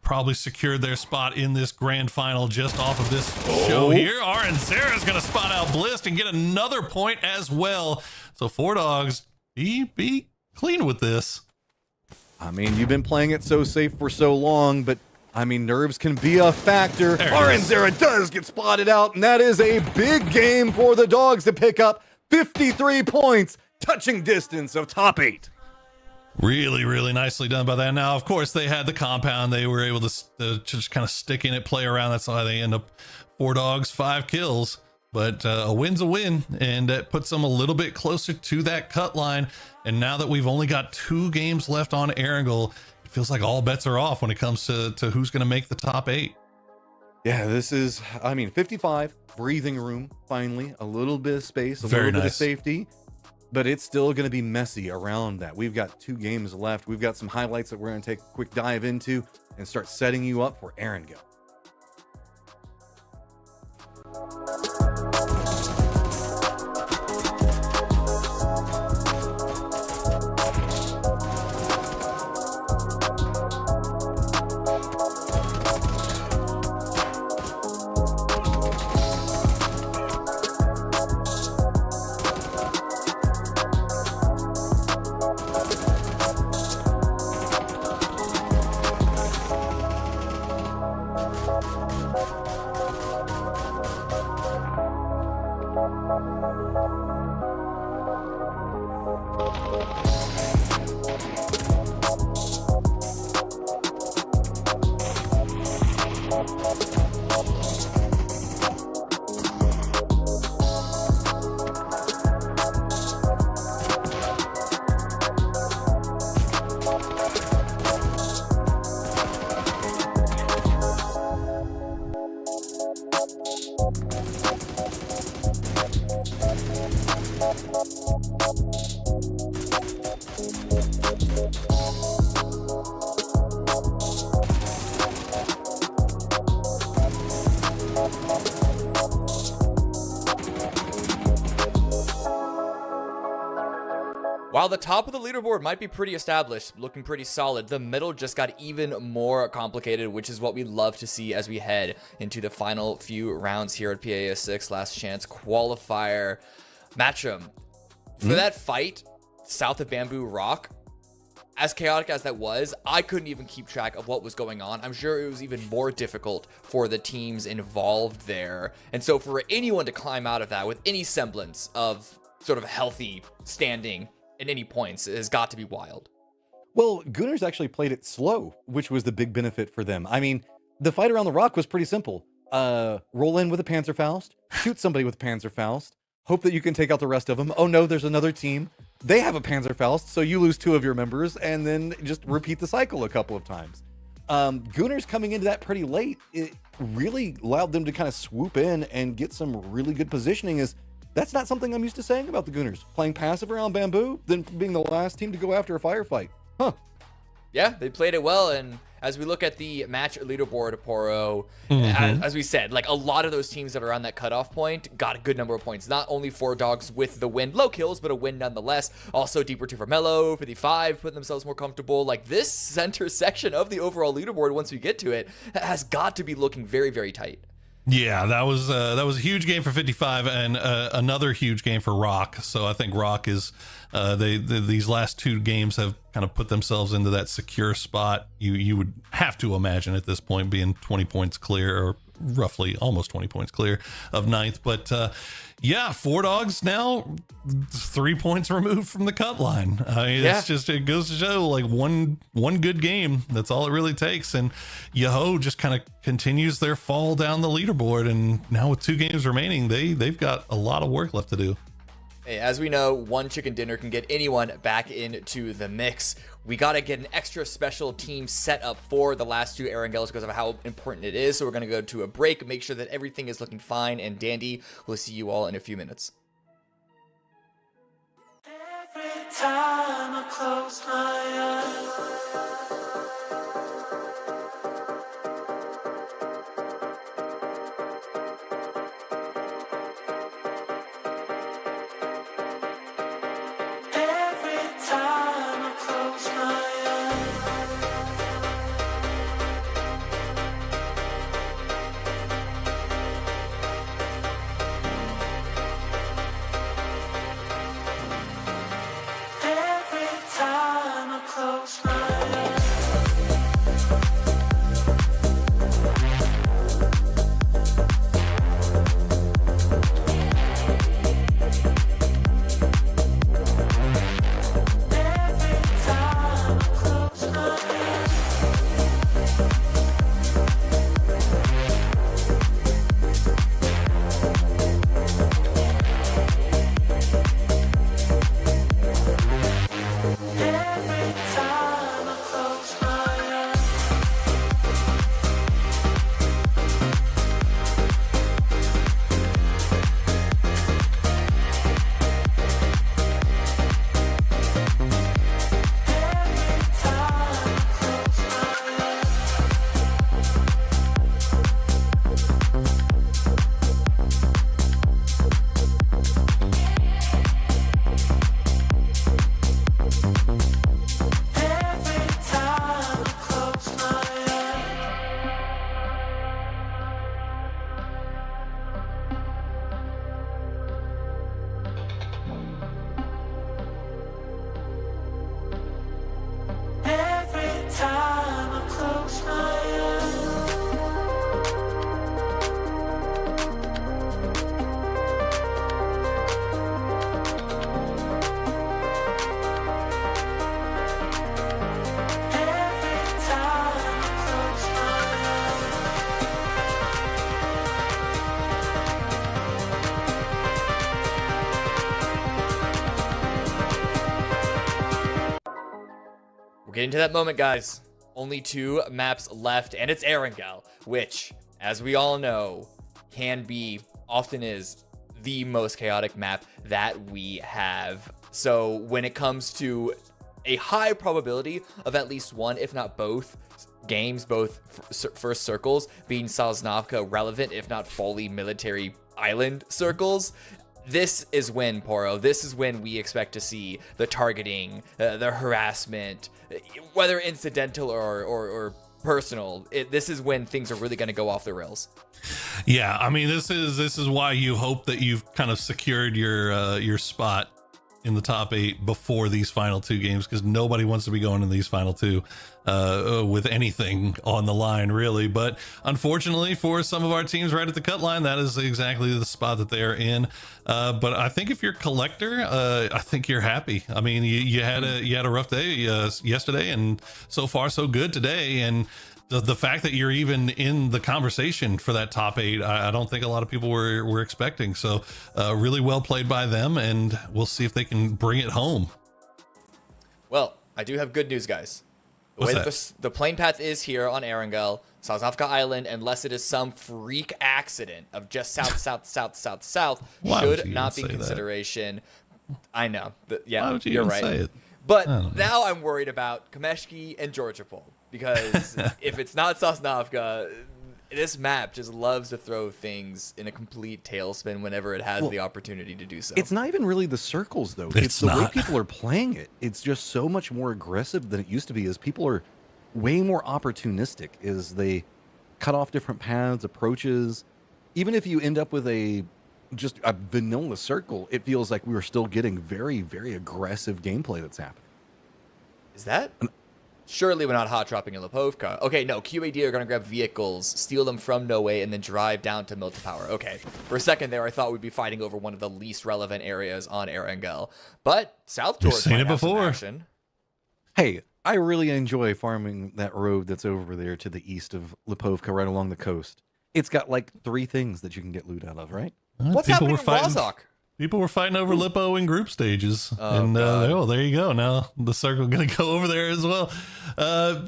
probably secured their spot in this grand final just off of this show here. RN Zera is going to spot out Blist and get another point as well. So 4 dogs, be clean with this. I mean, you've been playing it so safe for so long, but I mean, nerves can be a factor. RN Zera does get spotted out, and that is a big game for the dogs to pick up 53 points, touching distance of top 8. Really, really nicely done by that. Now, of course, they had the compound. They were able to just kind of stick in it, play around. That's why they end up 4 dogs, 5 kills. But a win's a win, and that puts them a little bit closer to that cut line. And now that we've only got 2 games left on Erangel, it feels like all bets are off when it comes to who's going to make the top 8. Yeah, this is, I mean, 55, breathing room, finally. A little bit of space, a little bit of safety. But it's still going to be messy around that. We've got 2 games left. We've got some highlights that we're going to take a quick dive into and start setting you up for Erangel. While the top of the leaderboard might be pretty established, looking pretty solid, the middle just got even more complicated, which is what we love to see as we head into the final few rounds here at PAS 6 Last Chance Qualifier. Matchroom, for that fight south of Bamboo Rock, as chaotic as that was, I couldn't even keep track of what was going on. I'm sure it was even more difficult for the teams involved there. And so for anyone to climb out of that with any semblance of sort of healthy standing at any points has got to be wild. Well, Gooners actually played it slow, which was the big benefit for them. I mean, the fight around the rock was pretty simple. Roll in with a Panzerfaust, shoot somebody with a Panzerfaust, hope that you can take out the rest of them. Oh no, there's another team. They have a Panzerfaust, so you lose 2 of your members, and then just repeat the cycle a couple of times. Gooners coming into that pretty late, it really allowed them to kind of swoop in and get some really good positioning. That's not something I'm used to saying about the Gooners. Playing passive around Bamboo, then being the last team to go after a firefight. Huh. Yeah, they played it well, and as we look at the match leaderboard, Poro, as we said, like a lot of those teams that are on that cutoff point got a good number of points. Not only 4 dogs with the win, low kills, but a win nonetheless. Also, Deeper 2 for Mellow, 55, putting themselves more comfortable. Like this center section of the overall leaderboard, once we get to it, has got to be looking very, very tight. Yeah, that was a huge game for 55 and another huge game for Rock. So I think Rock is these last 2 games have kind of put themselves into that secure spot. You would have to imagine at this point being 20 points clear, or roughly almost 20 points clear of ninth. But yeah, 4 dogs now 3 points removed from the cut line. I mean, it's just, it goes to show like one good game. That's all it really takes. And Yoho just kind of continues their fall down the leaderboard. And now with 2 games remaining, they've got a lot of work left to do. Hey, as we know, one chicken dinner can get anyone back into the mix. We got to get an extra special team set up for the last 2 Erangelos because of how important it is. So we're going to go to a break, make sure that everything is looking fine and dandy. We'll see you all in a few minutes. Every time I close my eyes, getting to that moment, guys. Only 2 maps left, and it's Erangel, which, as we all know, can be, often is, the most chaotic map that we have. So when it comes to a high probability of at least one, if not both games, both first circles being Sosnovka relevant, if not fully military island circles, this is when, Poro, this is when we expect to see the targeting, the harassment, whether incidental or personal. This is when things are really going to go off the rails. Yeah, I mean, this is why you hope that you've kind of secured your spot in the top 8 before these final 2 games, because nobody wants to be going in these final 2 with anything on the line, really. But unfortunately for some of our teams right at the cut line, that is exactly the spot that they are in. But I think if you're Collector, I think you're happy. I mean, you had a rough day yesterday, and so far so good today. And the fact that you're even in the conversation for that top 8, I don't think a lot of people were expecting. So really well played by them, and we'll see if they can bring it home. Well, I do have good news, guys. The What's way that? that the plane path is here on Erangel, Sosnovka Island, unless it is some freak accident of just south, Why would should you not be even say that? consideration. I know. Yeah, Why would you you're even right. say it? But now I'm worried about Kameshki and Georgiapol, because if it's not Sosnovka, this map just loves to throw things in a complete tailspin whenever it has the opportunity to do so. It's not even really the circles, though. It's It's the way not. people are playing it. It's just so much more aggressive than it used to be, as people are way more opportunistic, as they cut off different paths, approaches. Even if you end up with just a vanilla circle, it feels like we are still getting very, very aggressive gameplay that's happening. Is that? Surely we're not hot dropping in Lipovka. Okay, no, QAD are going to grab vehicles, steal them from Noe, and then drive down to Milta Power. Okay, for a second there, I thought we'd be fighting over one of the least relevant areas on Erangel. But South We've George seen might it have some before. action. Hey, I really enjoy farming that road that's over there to the east of Lipovka, right along the coast. It's got like 3 things that you can get loot out of, right? What's People happening were in fighting- Razok? People were fighting over Lippo in group stages. Oh, and God. there you go. Now the circle going to go over there as well.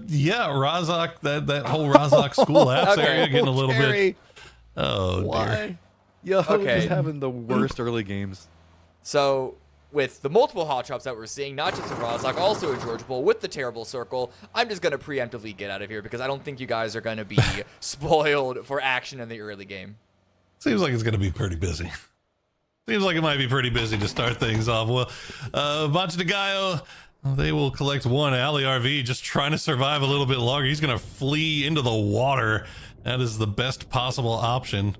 Yeah, Razok, that whole Razok schoolhouse Okay. area getting a little bit. Jerry, Oh, dear. why? Yo, Okay. just having the worst early games. So, with the multiple hot drops that we're seeing, not just in Razok, also in Georgiapol, with the terrible circle, I'm just going to preemptively get out of here, because I don't think you guys are going to be spoiled for action in the early game. Seems like it's going to be pretty busy. Seems like it might be pretty busy to start things off. Well, Bacha de Gallo, they will collect 1. Ali RV just trying to survive a little bit longer. He's going to flee into the water. That is the best possible option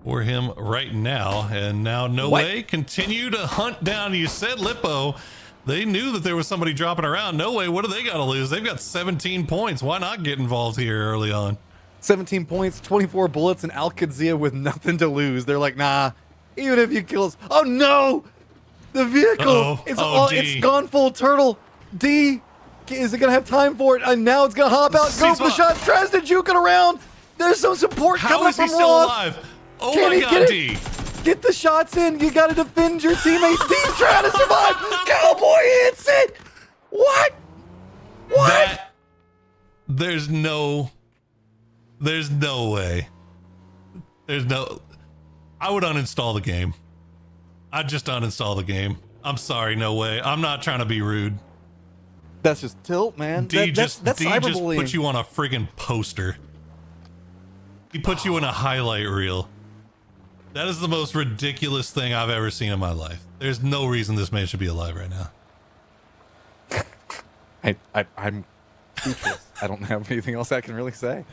for him right now. And now No Way continue to hunt down. You said Lippo. They knew that there was somebody dropping around. No Way, what do they got to lose? They've got 17 points. Why not get involved here early on? 17 points, 24 bullets, and Al-Qadsia with nothing to lose. They're like, nah, even if you kill us. Oh, no! The vehicle! Uh-oh. Oh, D. It's gone full turtle. D, is it going to have time for it? And now it's going to hop out, go for the Ceasefire. shots. Tries to juke it around. There's some support How coming is he from still Ross. alive? Oh Can my he God, get it? D. Get the shots in. You got to defend your teammates. D's trying to survive. Cowboy hits it. What? That, there's no way. I would uninstall the game. I'd just uninstall the game. I'm sorry, No Way. I'm not trying to be rude. That's just tilt, man. D That's just cyberbullying. put you on a friggin' poster. He put you in a highlight reel. That is the most ridiculous thing I've ever seen in my life. There's no reason this man should be alive right now. I'm speechless. I don't have anything else I can really say.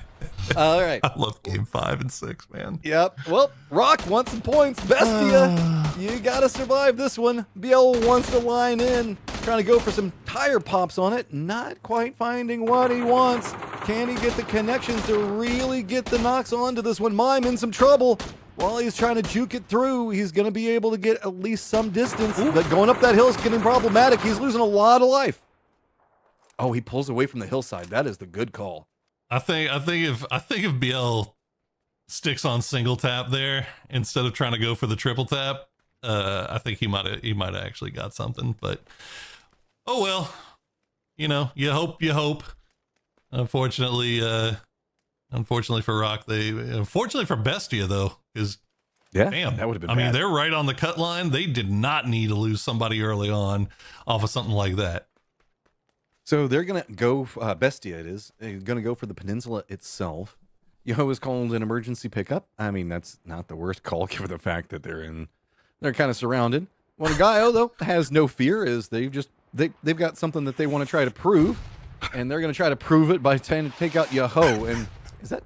All right. I love game 5 and 6, man. Yep. Well, Rock wants some points. Bestia, you gotta survive this one. BL wants to line in, trying to go for some tire pops on it. Not quite finding what he wants. Can he get the connections to really get the knocks onto this one? Mime in some trouble. While he's trying to juke it through, he's going to be able to get at least some distance. But going up that hill is getting problematic. He's losing a lot of life. Oh, he pulls away from the hillside. That is the good call. I think if BL sticks on single tap there instead of trying to go for the triple tap, I think he might have actually got something. But oh well, you hope. Unfortunately for Rock, unfortunately for Bestia though, because Yeah, Damn, that would have been I mean, bad. they're right on the cut line. They did not need to lose somebody early on off of something like that. So they're going to go, Bestia it is, going to go for the peninsula itself. Yoho is called an emergency pickup. I mean, that's not the worst call given the fact that they're kind of surrounded. Well, Gaio, though, has no fear as they've got something that they want to try to prove, and they're going to try to prove it by trying to take out Yoho. And is that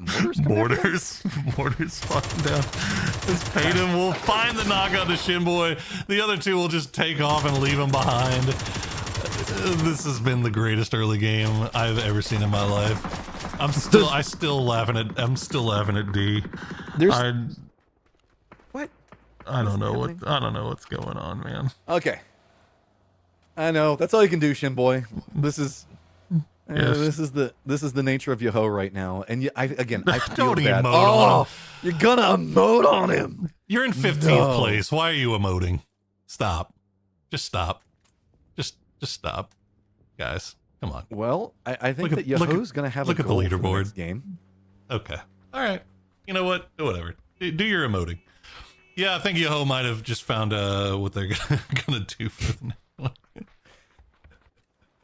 mortars? Mortars falling down. This Payton will find the knockout to Shinboy. The other two will just take off and leave him behind. This has been the greatest early game I've ever seen in my life. I'm still laughing at D. What? I don't know what's going on, man. Okay. I know. That's all you can do, Shinboy. This is Yes. this is the nature of Yoho right now. And I feel Don't bad. emote on him. You're gonna emote on him. You're in 15th place. Why are you emoting? Stop. Just stop. Just stop. Guys, come on. Well, I think that Yoho's gonna have a goal at the for leaderboard. next game. Okay. All right. You know what? Whatever. Do your emoting. Yeah, I think Yoho might have just found what they're gonna do for the next one.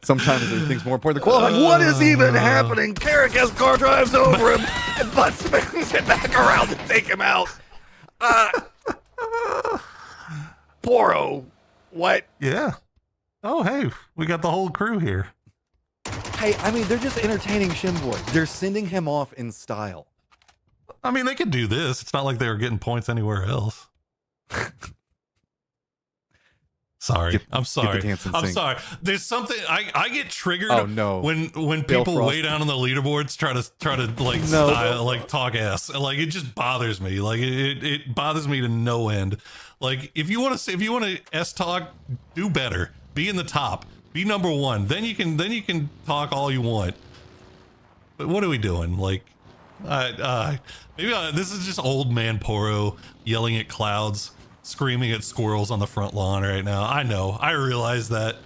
Sometimes there's things more important than qualifying. What is even happening? Carrick has car drives over him and butt spins it back around to take him out. Poro. What? Yeah. Oh, hey, we got the whole crew here. Hey, I mean, they're just entertaining Shinboy. They're sending him off in style. I mean, they could do this. It's not like they were getting points anywhere else. Sorry. I'm sorry. I'm sorry. There's something I get triggered when people way down on the leaderboards try to like style, like talk ass. Like it just bothers me. Like it bothers me to no end. Like if you want to S talk, do better. Be in the top. Be number one. Then you can talk all you want. But what are we doing? Like maybe this is just old man Poro yelling at clouds, screaming at squirrels on the front lawn right now. I know. I realize that.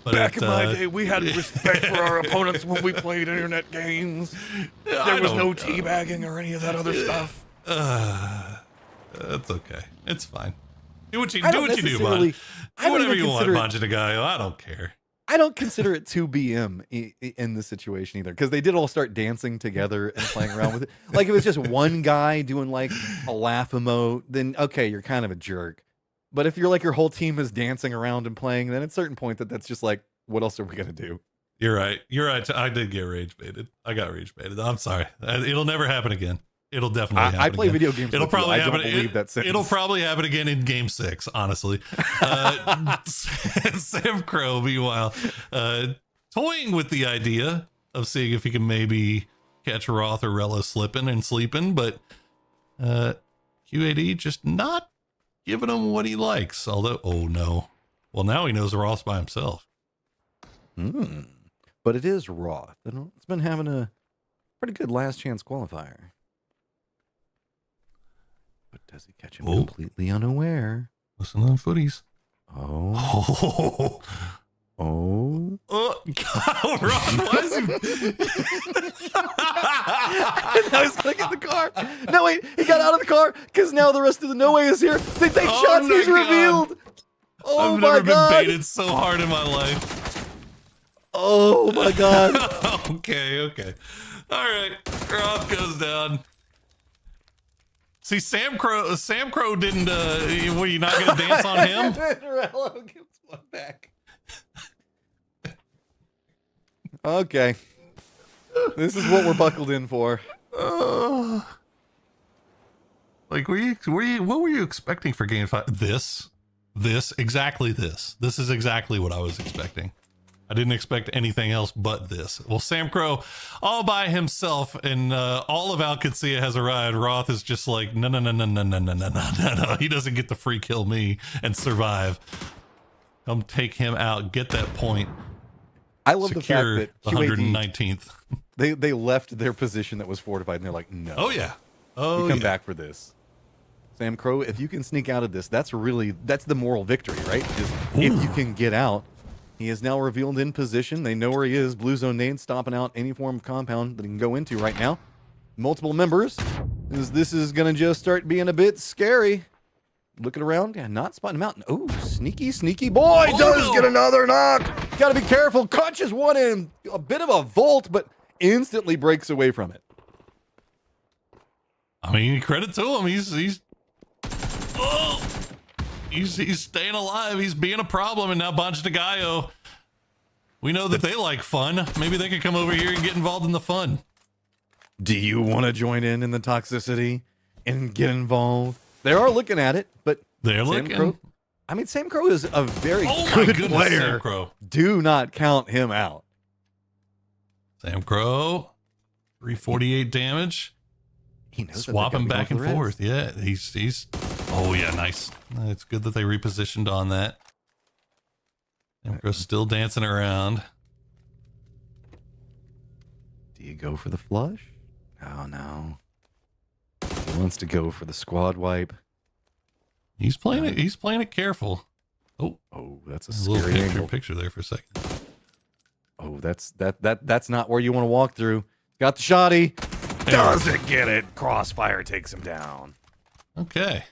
But back in my day, we had respect for our opponents when we played internet games. There was no teabagging or any of that other stuff. That's okay. It's fine. Do what you do, bud. Do whatever you want, Banjinagayo. I don't care. I don't consider it 2BM in this situation either, because they did all start dancing together and playing around with it. Like, if it's just one guy doing like a laugh emote, then okay, you're kind of a jerk. But if you're like your whole team is dancing around and playing, then at a certain point that's just like, what else are we gonna do? You're right. I did get rage baited. I got rage baited. I'm sorry. It'll never happen again. It'll definitely happen. I play again. video games. It'll probably happen. I don't believe that sentence. It'll probably happen again in Game 6. Honestly, Sam Crow, meanwhile, toying with the idea of seeing if he can maybe catch Roth or Rella slipping and sleeping, but QAD just not giving him what he likes. Although, oh no, well now he knows Roth's by himself. But it is Roth. It's been having a pretty good last chance qualifier. But does he catch him completely unaware? Listen to them footies. Oh. God, Roth, why is he... Now he's looking at the car. No, wait, he got out of the car because now the rest of the No Way is here. They take shots. He's revealed. Oh, I've my never God. been baited so hard in my life. Oh, my God. Okay. All right. Roth goes down. See, Sam Crow didn't, were you not going to dance on him? Rello gets one back. Okay. This is what we're buckled in for. Like, what were you expecting for Game 5? This, exactly this. This is exactly what I was expecting. I didn't expect anything else but this. Well, Sam Crow all by himself, and all of Alcacia has arrived. Roth is just like, no. He doesn't get to free kill me and survive. Come take him out. Get that point. I love Secure the fact that 119th. They left their position that was fortified, and they're like, no. Oh yeah. You come back for this. Sam Crow, if you can sneak out of this, that's the moral victory, right? If you can get out. He is now revealed in position. They know where he is. Blue Zone Nade stopping out any form of compound that he can go into right now. Multiple members This is going to just start being a bit scary. Looking around, yeah, not spotting him out. Oh, sneaky, sneaky boy does get another knock. Got to be careful. Catches one in a bit of a vault, but instantly breaks away from it. I mean, credit to him. He's staying alive. He's being a problem. And now Banj de Gallo, we know that they like fun. Maybe they could come over here and get involved in the fun. Do you want to join in the toxicity and get involved? They are looking at it, but they're looking. Crow, I mean, Sam Crow is a very good player. Sam Crow. Do not count him out. Sam Crow, 348 damage. He knows swapping back and forth. Yeah, he's. Oh yeah, nice. It's good that they repositioned on that. Sam Crow's still dancing around. Do you go for the flush? Oh no. He wants to go for the squad wipe. He's playing it. He's playing it careful. Oh, that's a little scary angle. picture there for a second. Oh, that's not where you want to walk through. Got the shotty. Doesn't get it. Crossfire takes him down. Okay.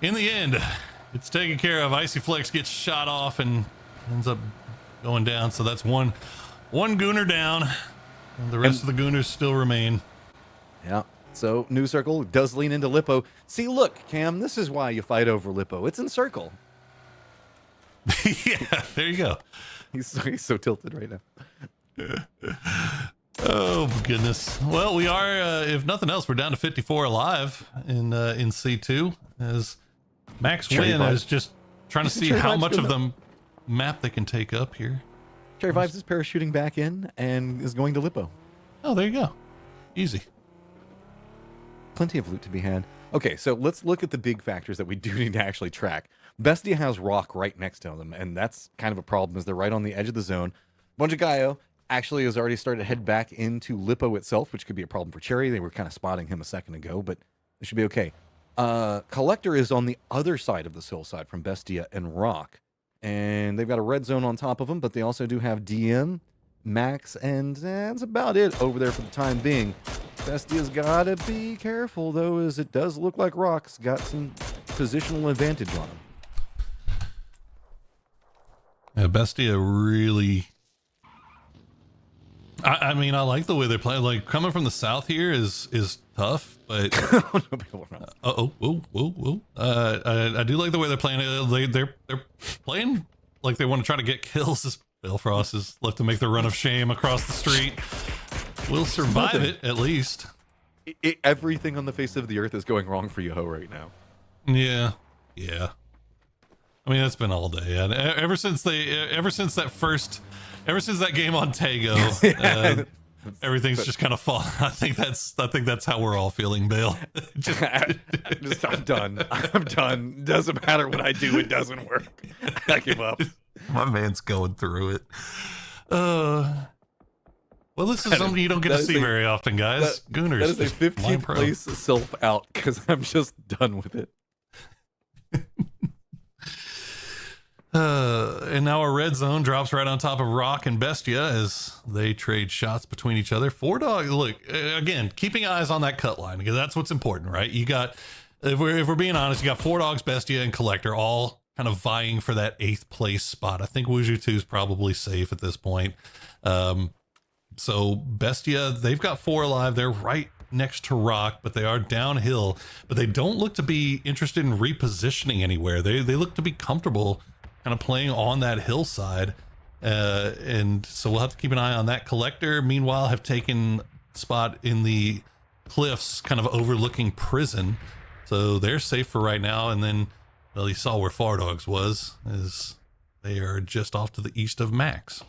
In the end, it's taken care of. Icy Flex gets shot off and ends up going down. So that's one gooner down. And the rest of the gooners still remain. Yeah. So New Circle does lean into Lippo. See, look, Cam, this is why you fight over Lippo. It's in circle. Yeah, there you go. He's so tilted right now. Oh goodness. Well, we are, if nothing else, we're down to 54 alive in C2 as Max Win is just trying to see how much of the map they can take up here. Cherry Vibes is parachuting back in and is going to Lippo. Oh, there you go. Easy. Plenty of loot to be had. Okay, so let's look at the big factors that we do need to actually track. Bestia has Rock right next to them, and that's kind of a problem as they're right on the edge of the zone. Banj de Gallo actually has already started to head back into Lippo itself, which could be a problem for Cherry. They were kind of spotting him a second ago, but it should be okay. Collector is on the other side of this hillside from Bestia and Rock, and they've got a red zone on top of them, but they also do have DM, Max, and that's about it over there for the time being. Bestia's got to be careful, though, as it does look like Rock's got some positional advantage on him. Yeah, Bestia really... I mean, I like the way they play. Like, coming from the south here is tough, but... whoa. I do like the way they're playing. They're playing like they want to try to get kills. This Balefrost is left to make the run of shame across the street. We'll survive it, at least. Everything on the face of the earth is going wrong for Yoho right now. Yeah. I mean, that's been all day. Ever since that game on Tago, everything's just kind of fallen. I think that's how we're all feeling, Bale. I'm done. I'm done. Doesn't matter what I do, it doesn't work. I give up. My man's going through it. Well, this is something you don't get to see very often, guys. Gooners. That is a 15th place self out because I'm just done with it. And now a red zone drops right on top of Rock and Bestia as they trade shots between each other. 4Dog, look, again, keeping eyes on that cut line because that's what's important, right? You got, if we're being honest, you got 4Dogs, Bestia, and Collector all kind of vying for that 8th place spot. I think Wuju 2 is probably safe at this point. So Bestia, they've got 4 alive. They're right next to Rock, but they are downhill. But they don't look to be interested in repositioning anywhere. They look to be comfortable kind of playing on that hillside. And so we'll have to keep an eye on that. Collector, meanwhile, have taken spot in the cliffs kind of overlooking prison. So they're safe for right now. And then, well, you saw where 4Dogs was, as they are just off to the east of Max.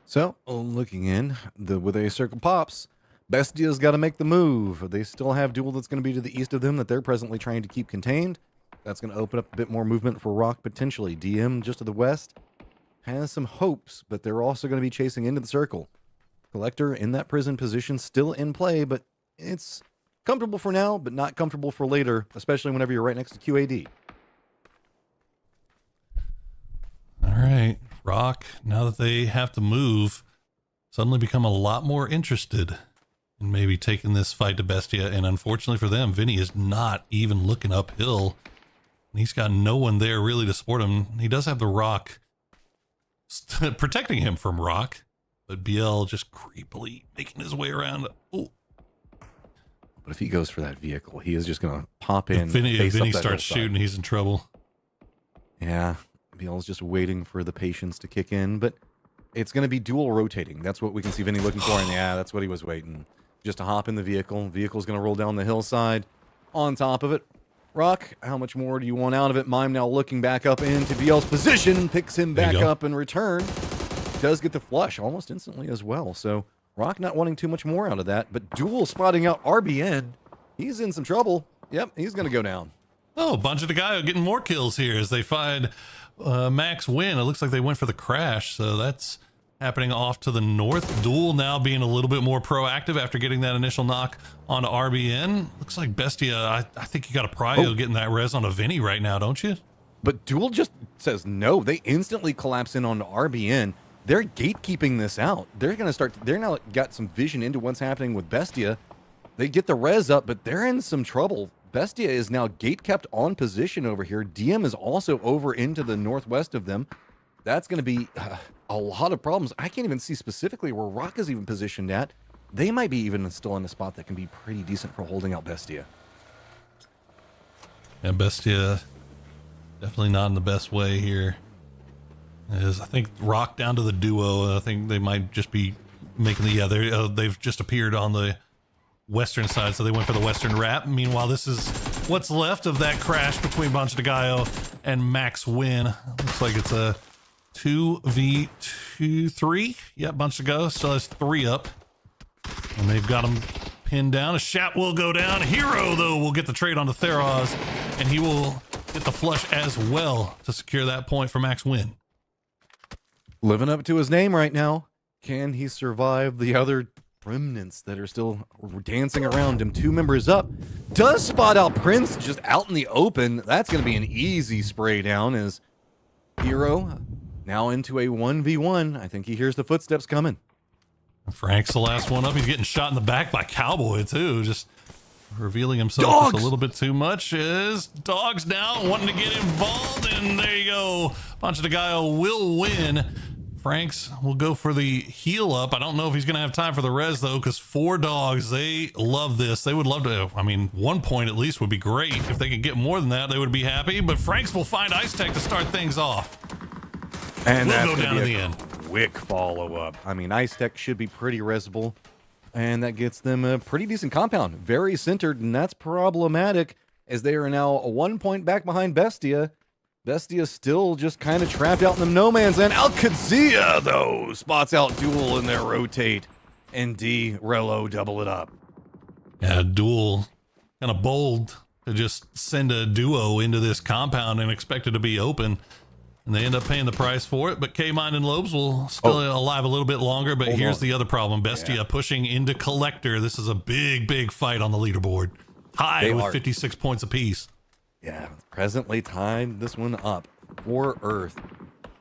So, looking in, with a circle pops, Bestia's got to make the move. They still have Duel that's going to be to the east of them that they're presently trying to keep contained. That's going to open up a bit more movement for Rock, potentially. DM, just to the west, has some hopes, but they're also going to be chasing into the circle. Collector in that prison position, still in play, but it's comfortable for now, but not comfortable for later, especially whenever you're right next to QAD. All right. Rock, now that they have to move, suddenly become a lot more interested and maybe taking this fight to Bestia. And unfortunately for them, Vinny is not even looking uphill. He's got no one there really to support him. He does have the rock protecting him from rock, but BL just creepily making his way around. Oh. But if he goes for that vehicle, he is just going to pop in. If Vinny starts shooting, he's in trouble. Yeah, BL's just waiting for the patience to kick in, but it's going to be dual rotating. That's what we can see Vinny looking for, and yeah, that's what he was waiting. Just to hop in the vehicle. Vehicle's going to roll down the hillside. On top of it, Rock, how much more do you want out of it? Mime now looking back up into BL's position, picks him back up in return. Does get the flush almost instantly as well, so Rock not wanting too much more out of that, but Duel spotting out RBN. He's in some trouble. Yep, he's going to go down. Oh, Bunch of the guy getting more kills here as they find Max Win. It looks like they went for the crash, so that's happening off to the north. Duel now being a little bit more proactive after getting that initial knock on RBN. Looks like Bestia, I think you got a prio getting that res on a Vinny right now, don't you? But Duel just says no. They instantly collapse in on RBN. They're gatekeeping this out. They're going to start, they're now got some vision into what's happening with Bestia. They get the res up, but they're in some trouble. Bestia is now gate kept on position over here. DM is also over into the northwest of them. That's going to be a lot of problems. I can't even see specifically where Rock is even positioned at. They might be even still in a spot that can be pretty decent for holding out Bestia. Yeah, Bestia definitely not in the best way here. I think Rock down to the duo. I think they might just be making the they've just appeared on the western side, so they went for the western wrap. Meanwhile, this is what's left of that crash between Bancho de Gallo and Max Win. Looks like it's a 2v3. Yeah, Bancho de Gallo still has 3 up, and they've got him pinned down. A shot will go down. Hero, though, will get the trade onto Theros, and he will get the flush as well to secure that point for Max Win. Living up to his name right now. Can he survive the other remnants that are still dancing around him? 2 members up. Does spot out Prince just out in the open. That's going to be an easy spray down as Hero now into a 1v1. I think he hears the footsteps coming. Frank's the last one up. He's getting shot in the back by Cowboy, too. Just revealing himself just a little bit too much. Is Dogs now wanting to get involved, and there you go. Bancho de Gallo will win. Franks will go for the heal up. I don't know if he's going to have time for the res, though, because 4 dogs, they love this. They would love to, I mean, 1 point at least would be great. If they could get more than that, they would be happy. But Franks will find Ice Tech to start things off. And we'll that's go down to the end. Quick follow-up. I mean, Ice Tech should be pretty resable, and that gets them a pretty decent compound. Very centered, and that's problematic, as they are now a 1 point back behind Bestia. Bestia still just kind of trapped out in the no man's land. Alcazia, though, spots out Duel in their rotate, and D, Rello double it up. Yeah, Duel kind of bold to just send a duo into this compound and expect it to be open. And they end up paying the price for it, but K-Mind and Lobes will still alive a little bit longer. But here's the other problem. Bestia pushing into Collector. This is a big, big fight on the leaderboard. Tied with 56 points apiece. Yeah, presently tied this one up for Earth.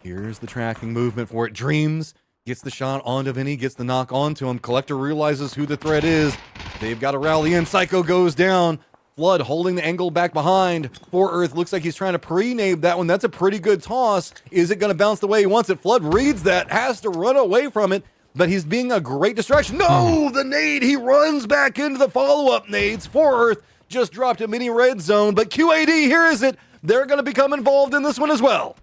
Here's the tracking movement for it. Dreams gets the shot onto Vinny, gets the knock onto him. Collector realizes who the threat is. They've got to rally in. Psycho goes down. Flood holding the angle back behind for Earth. Looks like he's trying to pre-nade that one. That's a pretty good toss. Is it going to bounce the way he wants it? Flood reads that, has to run away from it, but he's being a great distraction. No, the nade. He runs back into the follow-up nades for Earth. Just dropped a mini red zone, but QAD, here is it. They're going to become involved in this one as well.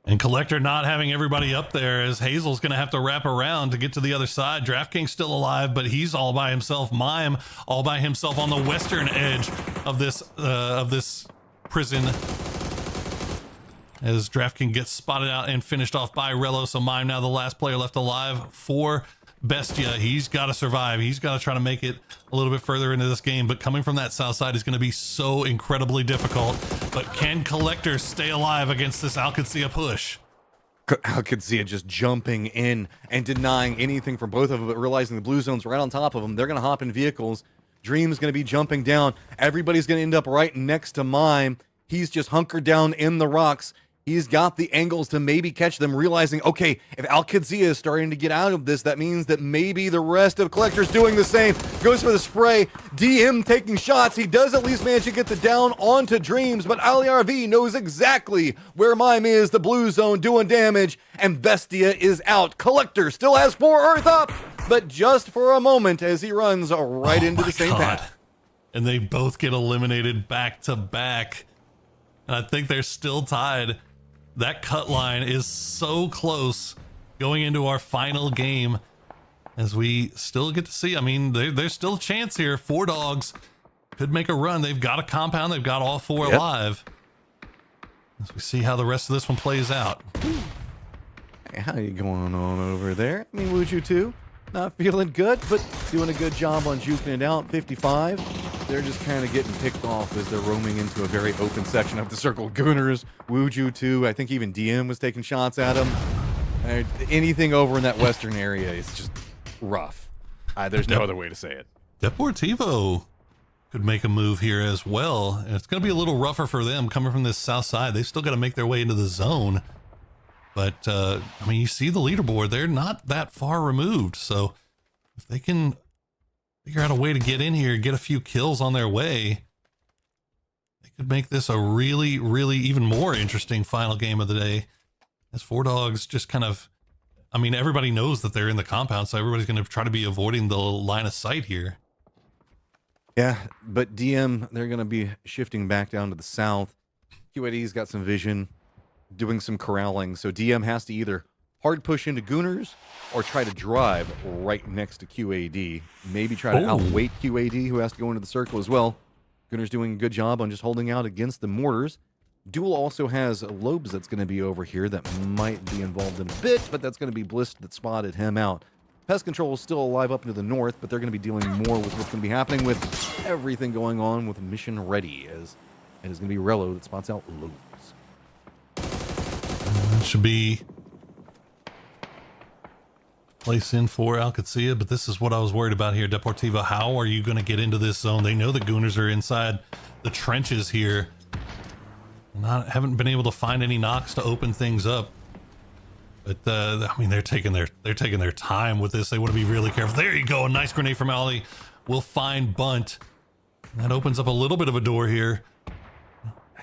And Collector not having everybody up there, as Hazel's going to have to wrap around to get to the other side. DraftKings still alive, but he's all by himself. Mime all by himself on the western edge of this prison. As DraftKings gets spotted out and finished off by Rello. So Mime now the last player left alive for Bestia. He's got to survive. He's got to try to make it a little bit further into this game, but coming from that south side is going to be so incredibly difficult. But can Collector stay alive against this Alcazia push? Alcazia just jumping in and denying anything from both of them, but realizing the blue zone's right on top of them. They're going to hop in vehicles. Dream's going to be jumping down. Everybody's going to end up right next to Mime. He's just hunkered down in the rocks. He's got the angles to maybe catch them, realizing, okay, if Al-Qadsia is starting to get out of this, that means that maybe the rest of Collector's doing the same. Goes for the spray. DM taking shots. He does at least manage to get the down onto Dreams, but Ali RV knows exactly where Mime is, the blue zone, doing damage, and Bestia is out. Collector still has 4 Earth up, but just for a moment as he runs right into the same path. And they both get eliminated back to back. And I think they're still tied. That cut line is so close going into our final game, as we still get to see. I mean, there's still a chance here. 4 Dogs could make a run. They've got a compound. They've got all 4 alive. As we see how the rest of this one plays out. Hey, how you going on over there? I mean, Wuju 2, not feeling good, but doing a good job on juking it out. 55. They're just kind of getting picked off as they're roaming into a very open section of the circle. Gooners, Wuju 2, I think even DM was taking shots at him. Anything over in that western area is just rough. There's no other way to say it. Deportivo could make a move here as well. And it's going to be a little rougher for them coming from this south side. They've still got to make their way into the zone. But, I mean, you see the leaderboard. They're not that far removed. So if they can figure out a way to get in here, get a few kills on their way, they could make this a really, really even more interesting final game of the day. As 4 Dogs just kind of, I mean, everybody knows that they're in the compound, so everybody's going to try to be avoiding the line of sight here. Yeah, but DM, they're going to be shifting back down to the south. QAD's got some vision, doing some corralling, so DM has to either hard push into Gooners or try to drive right next to QAD. Maybe try to outweight QAD, who has to go into the circle as well. Gooners doing a good job on just holding out against the mortars. Duel also has Lobes that's going to be over here that might be involved in a bit, but that's going to be Bliss that spotted him out. Pest Control is still alive up into the north, but they're going to be dealing more with what's going to be happening with everything going on with Mission Ready, as it is going to be Rello that spots out Lobes. That should be place in for Al-Qadsia, but this is what I was worried about here. Deportivo, how are you going to get into this zone? They know the Gooners are inside the trenches here. Haven't been able to find any knocks to open things up. But I mean, they're taking their time with this. They want to be really careful. There you go, a nice grenade from Ali. We'll find Bunt. That opens up a little bit of a door here.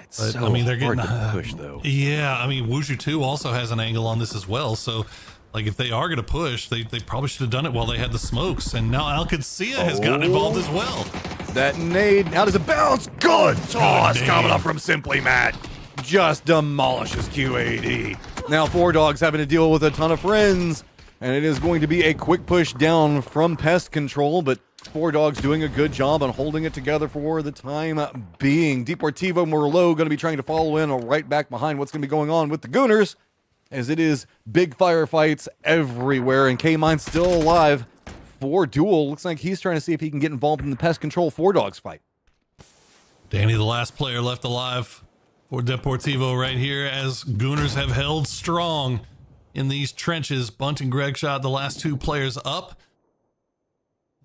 It's but, so I mean, they're getting hard to push though. Yeah, I mean, Wuju 2 also has an angle on this as well. So, like, if they are going to push, they probably should have done it while they had the smokes. And now Al-Qadsia has gotten involved as well. That nade, how does it bounce? Good toss coming up from Simply Matt. Just demolishes QAD. Now 4 Dogs having to deal with a ton of friends, and it is going to be a quick push down from Pest Control, but 4 Dogs doing a good job on holding it together for the time being. Deportivo Merlot going to be trying to follow in right back behind what's going to be going on with the Gooners, as it is big firefights everywhere, and K-Mine's still alive. For Duel, looks like he's trying to see if he can get involved in the Pest Control 4 Dogs fight. Danny, the last player left alive for Deportivo right here, as Gooners have held strong in these trenches. Bunt and Greg shot the last 2 players up,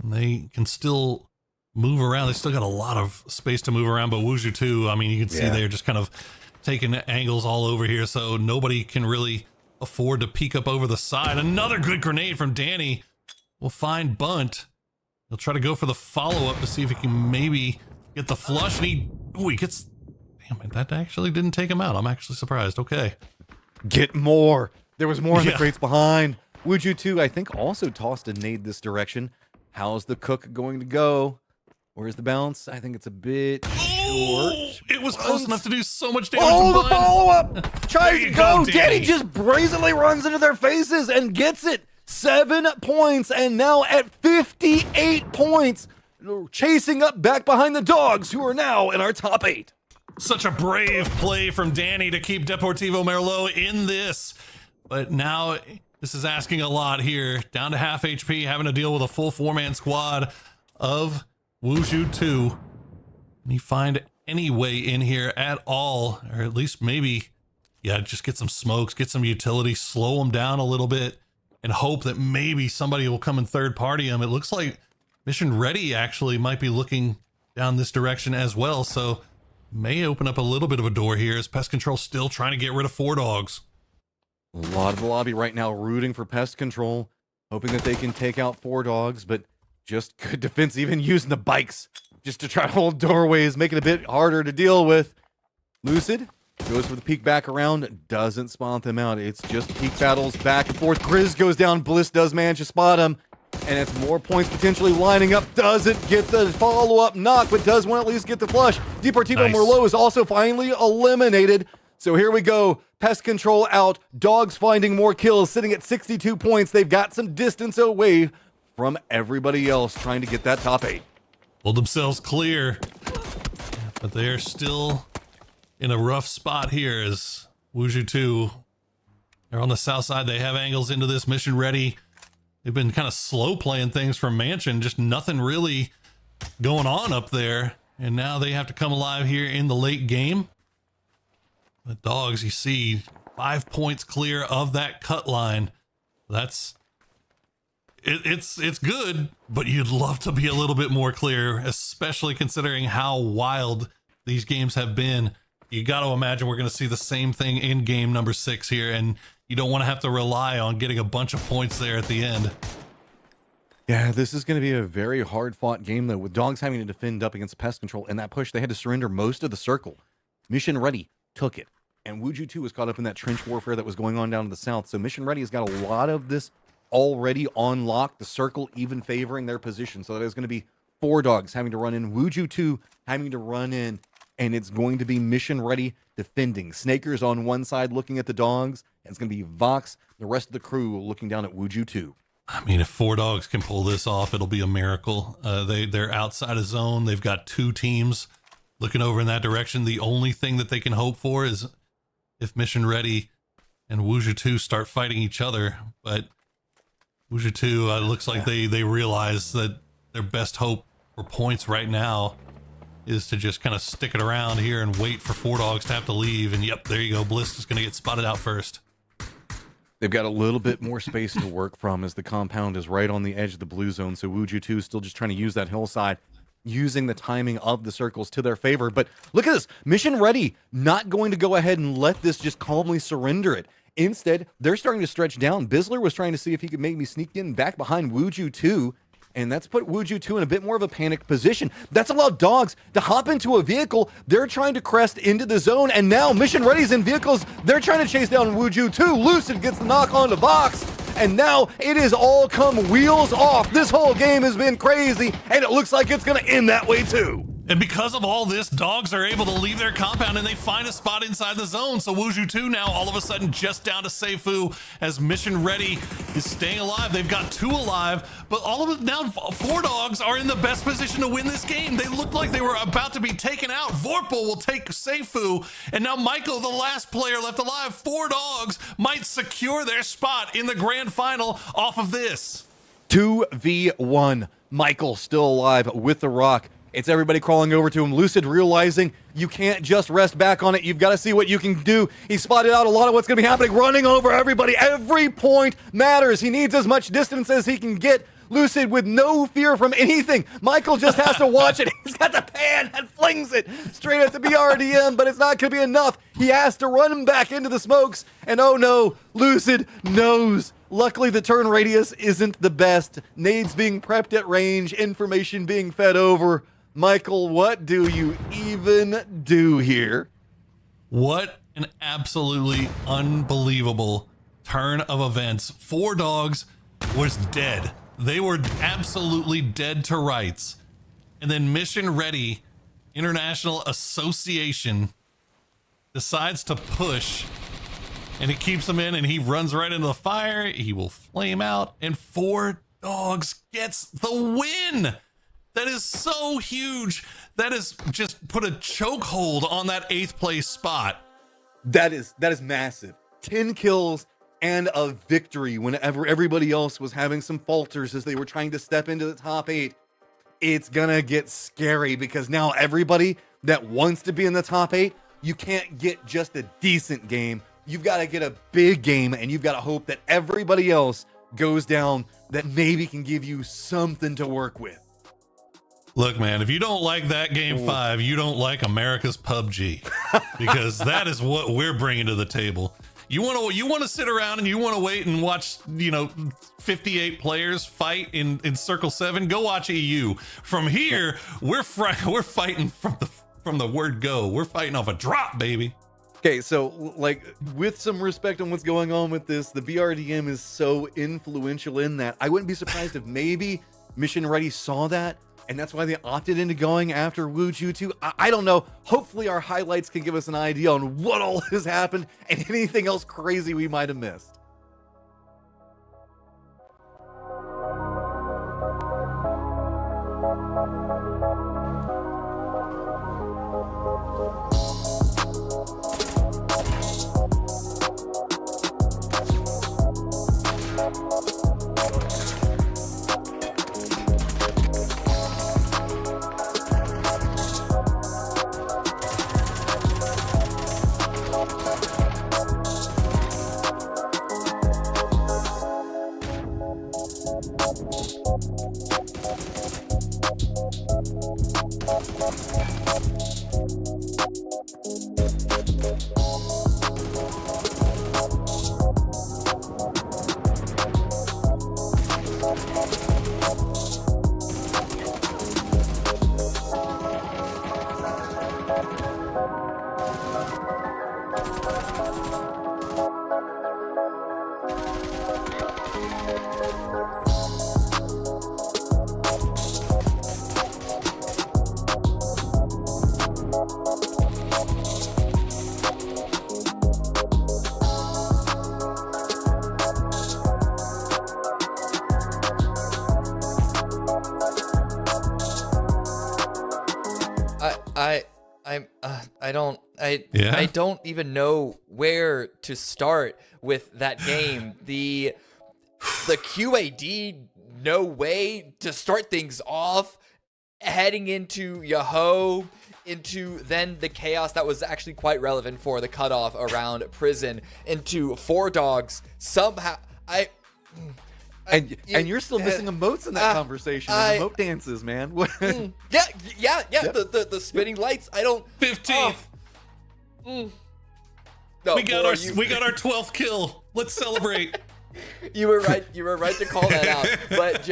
and they can still move around. They still got a lot of space to move around, but Wuju 2, I mean, you can see they're just kind of taking angles all over here, so nobody can really afford to peek up over the side. Another good grenade from Danny. We'll find Bunt. He'll try to go for the follow-up to see if he can maybe get the flush, and he gets... Damn it, that actually didn't take him out. I'm actually surprised. Okay. Get more. There was more in the crates behind. Wuju 2, I think, also tossed a nade this direction. How's the cook going to go? Where's the bounce? I think it's a bit short. It was close enough to do so much damage. Oh, the follow-up! Tries to go. Danny just brazenly runs into their faces and gets it. 7 points, and now at 58 points, chasing up back behind the Dogs, who are now in our top 8. Such a brave play from Danny to keep Deportivo Merlot in this. But now this is asking a lot here. Down to half HP, having to deal with a full 4-man squad of Wuju 2. Can he find any way in here at all? Or at least maybe, just get some smokes, get some utility, slow him down a little bit, and hope that maybe somebody will come and third party him. It looks like Mission Ready actually might be looking down this direction as well. So may open up a little bit of a door here as Pest Control still trying to get rid of 4 dogs. A lot of the lobby right now rooting for Pest Control, hoping that they can take out 4 dogs, but just good defense, even using the bikes just to try to hold doorways, make it a bit harder to deal with. Lucid goes for the peek back around, doesn't spot them out. It's just peek battles back and forth. Grizz goes down, Bliss does manage to spot him, and it's more points potentially lining up. Doesn't get the follow-up knock, but does want to at least get the flush. Deportivo Merlot is also finally eliminated. So here we go. Pest Control out. Dogs finding more kills, sitting at 62 points. They've got some distance away from everybody else trying to get that top 8. Pulled themselves clear, but they're still in a rough spot here as Wuju 2, they're on the south side. They have angles into this, mission ready. They've been kind of slow playing things from Mansion, just nothing really going on up there. And now they have to come alive here in the late game. The dogs, you see, 5 points clear of that cut line. That's it's good, but you'd love to be a little bit more clear, especially considering how wild these games have been. You got to imagine we're going to see the same thing in game number 6 here, and you don't want to have to rely on getting a bunch of points there at the end. Yeah, this is going to be a very hard-fought game, though, with dogs having to defend up against Pest Control. In that push, they had to surrender most of the circle. Mission Ready took it, and Wuju 2 was caught up in that trench warfare that was going on down to the south. So Mission Ready has got a lot of this already on lock, the circle even favoring their position. So there's going to be 4 dogs having to run in, Wuju 2 having to run in, and it's going to be Mission Ready defending. Snakers on one side looking at the dogs, and it's going to be Vox, the rest of the crew looking down at Wuju 2. I mean, if 4 dogs can pull this off, it'll be a miracle. They're outside of zone. They've got 2 teams looking over in that direction. The only thing that they can hope for is if Mission Ready and Wuju 2 start fighting each other. But Wuju 2 looks like they realize that their best hope for points right now is to just kind of stick it around here and wait for 4 dogs to have to leave. And yep, there you go. Bliss is going to get spotted out first. They've got a little bit more space to work from as the compound is right on the edge of the blue zone. So Wuju 2 is still just trying to use that hillside, using the timing of the circles to their favor. But look at this. Mission Ready not going to go ahead and let this just calmly surrender it. Instead, they're starting to stretch down. Bizzler was trying to see if he could maybe sneak in back behind Wuju 2. And that's put Wuju 2 in a bit more of a panicked position. That's allowed dogs to hop into a vehicle. They're trying to crest into the zone, and now Mission Ready's in vehicles. They're trying to chase down Wuju 2. Lucid gets the knock on the box, and now it is all come wheels off. This whole game has been crazy, and it looks like it's going to end that way too. And because of all this, dogs are able to leave their compound and they find a spot inside the zone. So Wuju 2 now all of a sudden just down to Seifu as Mission Ready is staying alive. They've got 2 alive, but all of it now 4 dogs are in the best position to win this game. They looked like they were about to be taken out. Vorpal will take Seifu, and now Michael, the last player left alive. 4 dogs might secure their spot in the grand final off of this. 2v1. Michael still alive with the rock. It's everybody crawling over to him. Lucid realizing you can't just rest back on it. You've got to see what you can do. He spotted out a lot of what's going to be happening, running over everybody. Every point matters. He needs as much distance as he can get. Lucid with no fear from anything. Michael just has to watch it. He's got the pan and flings it straight at the BRDM, but it's not going to be enough. He has to run him back into the smokes. And oh no, Lucid knows. Luckily, the turn radius isn't the best. Nades being prepped at range, information being fed over. Michael, what do you even do here? What an absolutely unbelievable turn of events. 4 dogs was dead. They were absolutely dead to rights. And then Mission Ready International Association decides to push, and it keeps him in, and he runs right into the fire. He will flame out, and 4 dogs gets the win. That is so huge. That is just put a chokehold on that 8th place spot. That is massive. 10 kills and a victory whenever everybody else was having some falters as they were trying to step into the top 8. It's gonna get scary because now everybody that wants to be in the top 8, you can't get just a decent game. You've got to get a big game, and you've got to hope that everybody else goes down that maybe can give you something to work with. Look, man, if you don't like that game 5, you don't like America's PUBG, because that is what we're bringing to the table. You want to sit around and you want to wait and watch, 58 players fight in Circle 7. Go watch EU. From here, we're fighting from the word go. We're fighting off a drop, baby. Okay, so like with some respect on what's going on with this, the BRDM is so influential in that I wouldn't be surprised if maybe Mission Ready saw that, and that's why they opted into going after Wuju 2. I don't know. Hopefully our highlights can give us an idea on what all has happened and anything else crazy we might have missed. I don't even know where to start with that game. The QAD, no way to start things off, heading into Yahoo, into then the chaos that was actually quite relevant for the cutoff around prison, into Four Dogs. Somehow And you're still missing emotes in that conversation. And emote dances, man. Yeah. The spinning lights. I don't. 15th. No, we got our 12th kill. Let's celebrate. You were right to call that out. But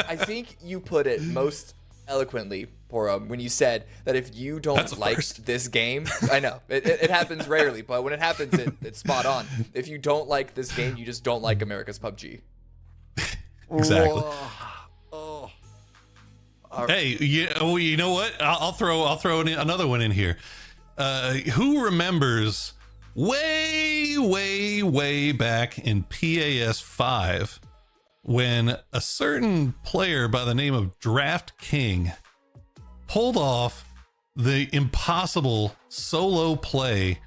I think you put it most eloquently, Poro, when you said that if you don't like this game, I know it happens rarely, but when it happens, it's spot on. If you don't like this game, you just don't like America's PUBG. Exactly. Hey, you know what? I'll throw another one in here. Who remembers way back in PAS 5 when a certain player by the name of Draft King pulled off the impossible solo play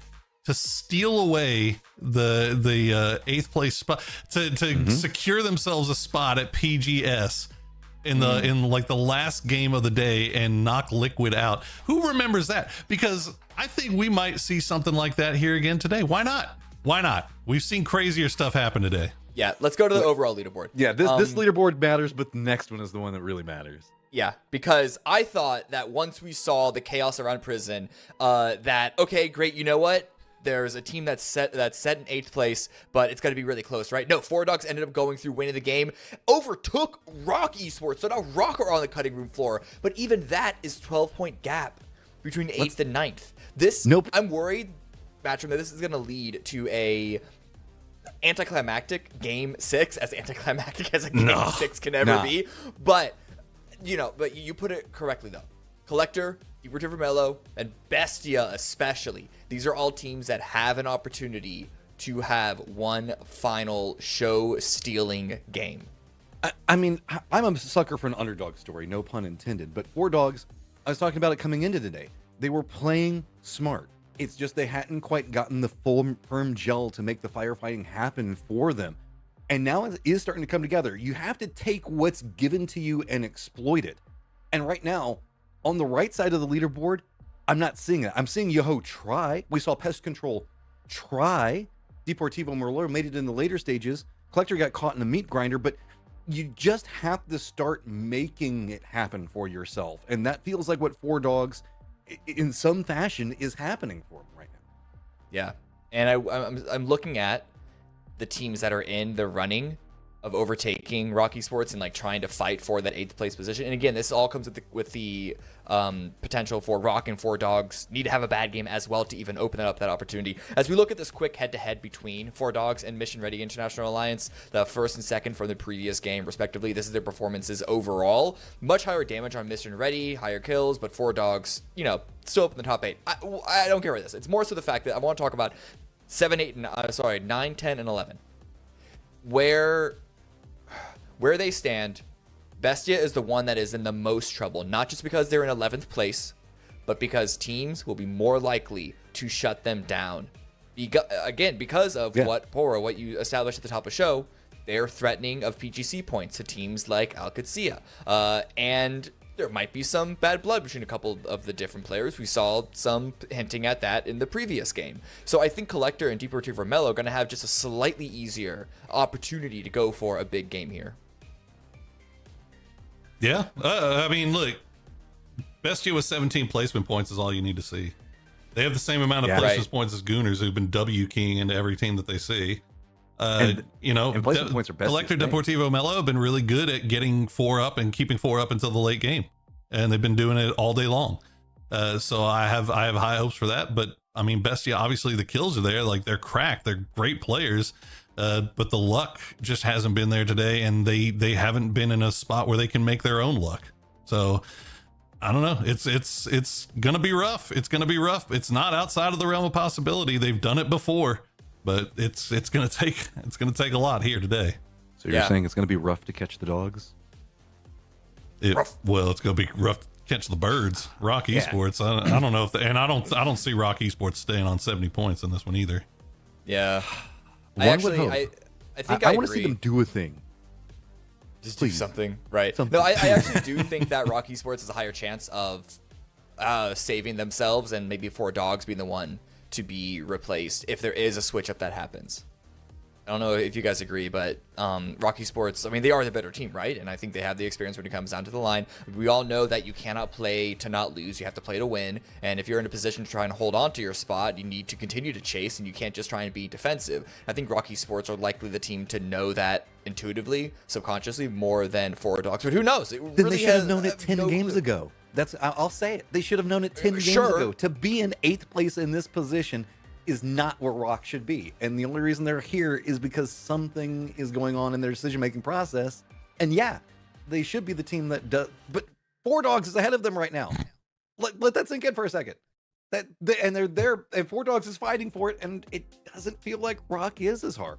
to steal away the 8th place spot, to secure themselves a spot at PGS in the last game of the day and knock Liquid out? Who remembers that? Because I think we might see something like that here again today. Why not? We've seen crazier stuff happen today. Yeah, let's go to the overall leaderboard. Yeah, this leaderboard matters, but the next one is the one that really matters. Yeah, because I thought that once we saw the chaos around prison, that, okay, great, you know what? There's a team that's set in 8th place, but it's going to be really close, right? No, Four Dogs ended up going through, winning the game, overtook Rock Esports, so now Rock are on the cutting room floor, but even that is 12-point gap between 8th and 9th. I'm worried, Matchroom, that this is going to lead to a anticlimactic game 6, as anticlimactic as a game 6 can ever be, but you put it correctly, though. Collector, Deep River Mellow, and Bestia especially. These are all teams that have an opportunity to have one final show-stealing game. I mean, I'm a sucker for an underdog story, no pun intended. But Four Dogs, I was talking about it coming into today. They were playing smart. It's just they hadn't quite gotten the full firm gel to make the firefighting happen for them. And now it is starting to come together. You have to take what's given to you and exploit it. And right now, on the right side of the leaderboard, I'm not seeing it. I'm seeing Yoho try. We saw Pest Control try. Deportivo Merlot made it in the later stages. Collector got caught in a meat grinder, but you just have to start making it happen for yourself. And that feels like what Four Dogs, in some fashion, is happening for them right now. Yeah. And I'm looking at the teams that are in the running of overtaking Rock Esports and like trying to fight for that 8th place position. And again, this all comes with the potential for Rock and Four Dogs need to have a bad game as well to even open up that opportunity. As we look at this quick head-to-head between Four Dogs and Mission Ready International Alliance, the first and second from the previous game, respectively, this is their performances overall. Much higher damage on Mission Ready, higher kills, but Four Dogs, you know, still up in the top 8. I don't care about this. It's more so the fact that I want to talk about 9, 10, and 11. Where they stand, Bestia is the one that is in the most trouble, not just because they're in 11th place, but because teams will be more likely to shut them down. Because of what you established at the top of the show, they're threatening of PGC points to teams like Alcacia. And there might be some bad blood between a couple of the different players. We saw some hinting at that in the previous game. So I think Collector and Deportivo Melo are going to have just a slightly easier opportunity to go for a big game here. Yeah. I mean, look, Bestia with 17 placement points is all you need to see. They have the same amount of placement points as Gooners, who've been W-keying into every team that they see. And placement points are best. Collector Deportivo Melo have been really good at getting 4 up and keeping 4 up until the late game, and they've been doing it all day long. So I have high hopes for that. But I mean, Bestia, obviously the kills are there, like they're cracked, they're great players, but the luck just hasn't been there today, and they haven't been in a spot where they can make their own luck. So I don't know. It's gonna be rough. It's gonna be rough. It's not outside of the realm of possibility. They've done it before. But it's gonna take a lot here today. So you're saying it's gonna be rough to catch the dogs? Well, it's gonna be rough to catch the birds. Rock Esports. I don't know if I don't see Rock Esports staying on 70 points in this one either. Yeah, I think I want to see them do a thing. Just do something, right? No, I actually do think that Rock Esports has a higher chance of saving themselves and maybe Four Dogs being the one to be replaced if there is a switch up that happens. I don't know if you guys agree, but Rock Esports, I mean, they are the better team, right? And I think they have the experience when it comes down to the line. We all know that you cannot play to not lose. You have to play to win. And if you're in a position to try and hold on to your spot, you need to continue to chase, and you can't just try and be defensive. I think Rock Esports are likely the team to know that intuitively, subconsciously, more than Four Dogs. But who knows? Then really they should have known it 10 games ago. I'll say it. They should have known it 10 games ago. To be in 8th place in this position is not where Rock should be. And the only reason they're here is because something is going on in their decision-making process. And yeah, they should be the team that does. But Four Dogs is ahead of them right now. Let that sink in for a second. And they're there, and Four Dogs is fighting for it, and it doesn't feel like Rock is as hard.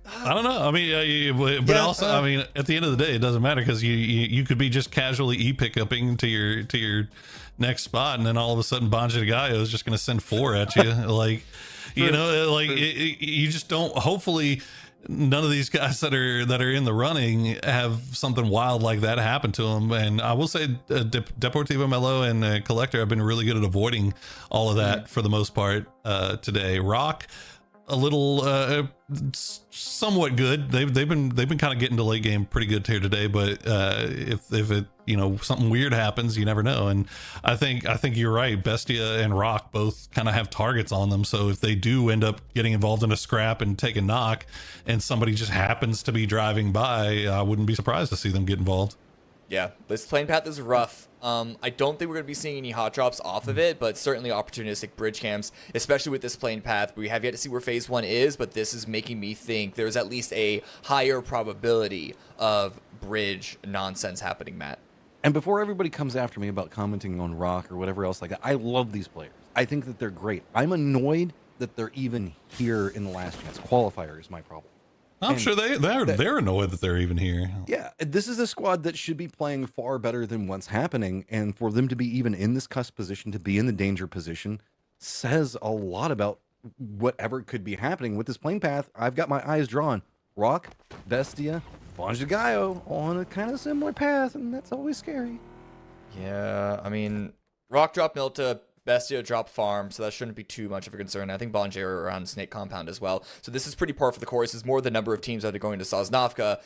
I don't know. I mean, but also, I mean, at the end of the day, it doesn't matter because you could be just casually pick-upping to your next spot, and then all of a sudden, Banja Gaio is just going to send 4 at you. Like, you just don't. Hopefully, none of these guys that are in the running have something wild like that happen to them. And I will say, Deportivo Melo and Collector have been really good at avoiding all of that for the most part today. Rock, a little somewhat good. They've been kind of getting to late game pretty good here today, but if it something weird happens, you never know. And I think you're right. Bestia and Rock both kind of have targets on them, so if they do end up getting involved in a scrap and take a knock, and somebody just happens to be driving by, I wouldn't be surprised to see them get involved. Yeah, this plane path is rough. I don't think we're going to be seeing any hot drops off of it, but certainly opportunistic bridge camps, especially with this plane path. We have yet to see where phase 1 is, but this is making me think there's at least a higher probability of bridge nonsense happening, Matt. And before everybody comes after me about commenting on Rock or whatever else like that, I love these players. I think that they're great. I'm annoyed that they're even here in the last chance. Qualifier is my problem. I'm sure they're annoyed that they're even here. Yeah, this is a squad that should be playing far better than what's happening, and for them to be even in this cusp position, to be in the danger position, says a lot about whatever could be happening with this plane path. I've got my eyes drawn. Rock, Bestia, Banja Gaio on a kind of similar path, and that's always scary. Yeah, I mean, Rock dropped Milta Bestia drop farm, so that shouldn't be too much of a concern. I think Bonjay are around Snake Compound as well. So this is pretty par for the course. It's more the number of teams that are going to Sosnovka.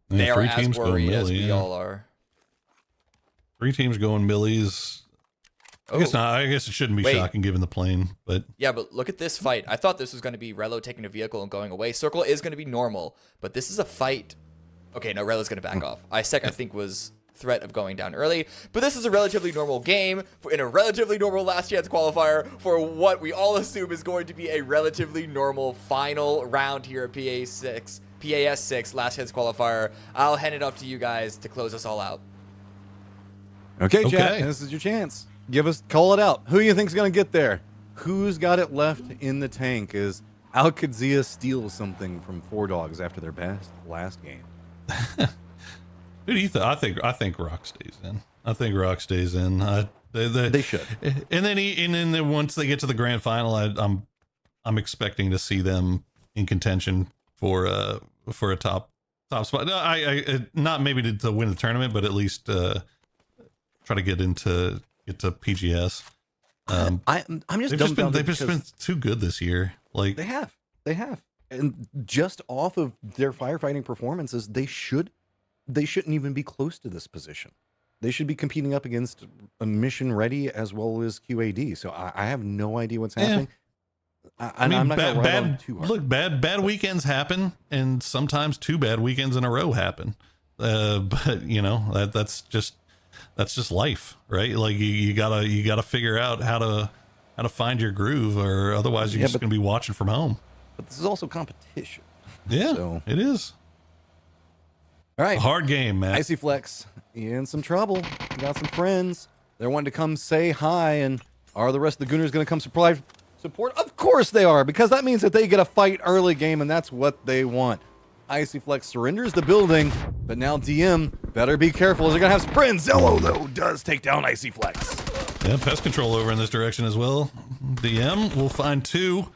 They are as worried as we all are. 3 teams going millies. I guess not. I guess it shouldn't be shocking given the plane, but yeah, but look at this fight. I thought this was going to be Relo taking a vehicle and going away. Circle is going to be normal, but this is a fight. Okay, no, Relo's going to back off. I think was threat of going down early, but this is a relatively normal game in a relatively normal last chance qualifier for what we all assume is going to be a relatively normal final round here at PAS 6 last chance qualifier. I'll hand it off to you guys to close us all out. Okay, chat, this is your chance. Call it out. Who do you think's going to get there? Who's got it left in the tank? Is Alcadzia steals something from 4 Dogs after their last game? Who do you think? I think Rock stays in. I think Rock stays in. They should. And then once they get to the grand final, I'm expecting to see them in contention for a top spot. No, I not maybe to win the tournament, but at least try to get to PGS. I'm just they've just been too good this year. Like they have, and just off of their firefighting performances, they shouldn't even be close to this position. They should be competing up against a mission ready as well as QAD. So I have no idea what's happening. I'm not gonna run on too hard. Look, bad weekends happen, and sometimes 2 bad weekends in a row happen. But you know that's just life, right? Like you gotta figure out how to find your groove, or otherwise you're just gonna be watching from home. But this is also competition. Yeah, so. It is. All right, a hard game, man. Icy Flex, you in some trouble. You got some friends. They're wanting to come say hi, and are the rest of the Gooners going to come support? Of course they are, because that means that they get a fight early game, and that's what they want. Icy Flex surrenders the building, but now DM better be careful as they're going to have some friends. Zello, though, does take down Icy Flex. Yeah, pest control over in this direction as well. DM will find 2.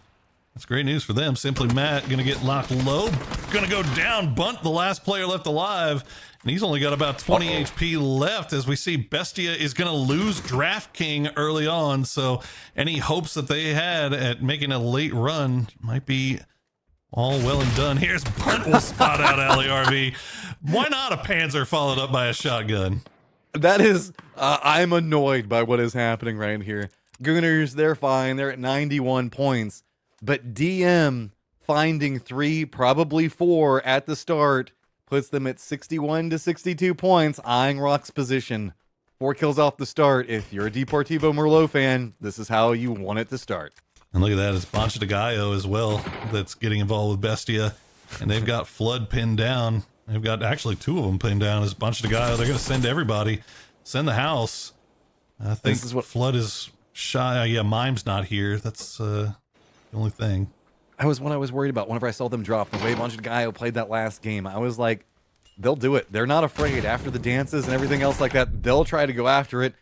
That's great news for them. Simply Matt going to get locked low. Going to go down, bunt the last player left alive. And he's only got about 20 HP left, as we see Bestia is going to lose Draft King early on. So any hopes that they had at making a late run might be all well and done. Here's bunt will spot out LARV. Why not a Panzer followed up by a shotgun? That is, I'm annoyed by what is happening right here. Gooners, they're fine. They're at 91 points. But DM finding 3, probably 4 at the start puts them at 61 to 62 points, eyeing Rock's position. 4 kills off the start. If you're a Deportivo Merlot fan, this is how you want it to start. And look at that, it's Bancha de Gallo as well that's getting involved with Bestia. And they've got Flood pinned down. They've got actually 2 of them pinned down as Bancha de Gallo. They're going to send everybody. Send the house. I think this is what Flood is shy. Yeah, Mime's not here. That's the only thing. I was worried about whenever I saw them drop. The way Bancha de Gallo played that last game, I was like, they'll do it. They're not afraid. After the dances and everything else like that, they'll try to go after it.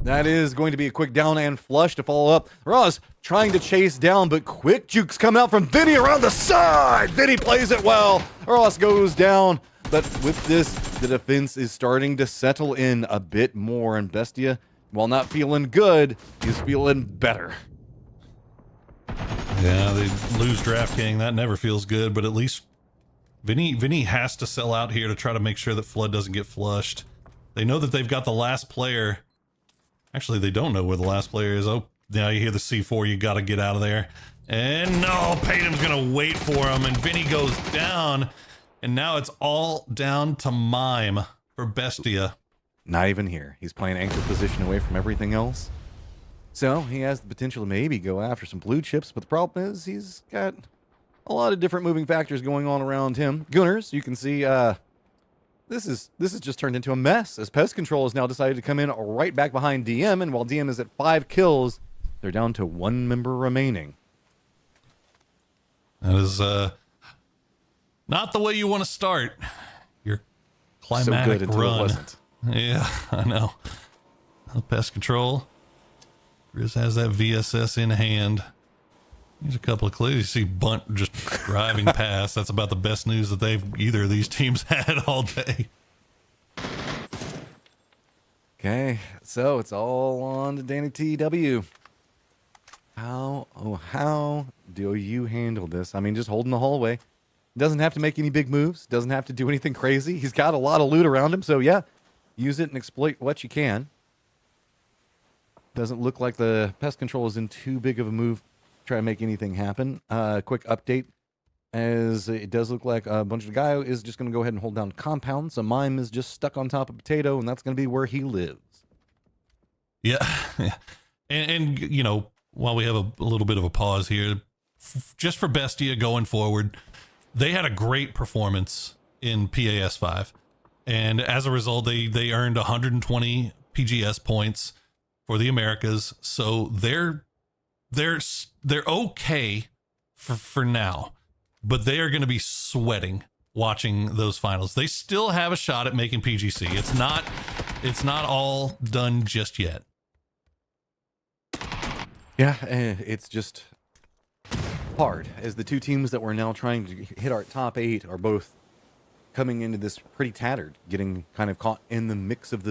That is going to be a quick down and flush to follow up. Ross trying to chase down, but quick jukes coming out from Vinny around the side. Vinny plays it well. Ross goes down, but with this, the defense is starting to settle in a bit more, and Bestia, while not feeling good, is feeling better. Yeah, they lose Draft King. That never feels good, but at least Vinny has to sell out here to try to make sure that Flood doesn't get flushed. They know that they've got the last player. Actually, they don't know where the last player is. Oh, now you hear the C4. You got to get out of there. And no, Payton's going to wait for him, and Vinny goes down. And now it's all down to Mime for Bestia. Not even here. He's playing anchor position away from everything else. So he has the potential to maybe go after some blue chips, but the problem is he's got a lot of different moving factors going on around him. Gooners, you can see this is just turned into a mess, as Pest Control has now decided to come in right back behind DM, and while DM is at 5 kills, they're down to 1 member remaining. That is not the way you want to start your climatic so good until run. It wasn't. Yeah, I know. Pest Control. Riz has that VSS in hand. There's a couple of clues. You see Bunt just driving past. That's about the best news that either of these teams had all day. Okay, so it's all on to Danny TW. How do you handle this? I mean, just holding the hallway. Doesn't have to make any big moves. Doesn't have to do anything crazy. He's got a lot of loot around him. So, yeah, use it and exploit what you can. Doesn't look like the pest control is in too big of a move to try to make anything happen. Quick update, as it does look like a bunch of the guy is just going to go ahead and hold down compound. So Mime is just stuck on top of Potato, and that's going to be where he lives. Yeah. and you know, while we have a little bit of a pause here, just for Bestia going forward, they had a great performance in PAS 5. And as a result, they earned 120 PGS points for the Americas. So they're okay for now, but they are going to be sweating watching those finals. They still have a shot at making PGC. It's not all done just yet. Yeah, it's just hard, as the two teams that we're now trying to hit our top 8 are both coming into this pretty tattered, getting kind of caught in the mix of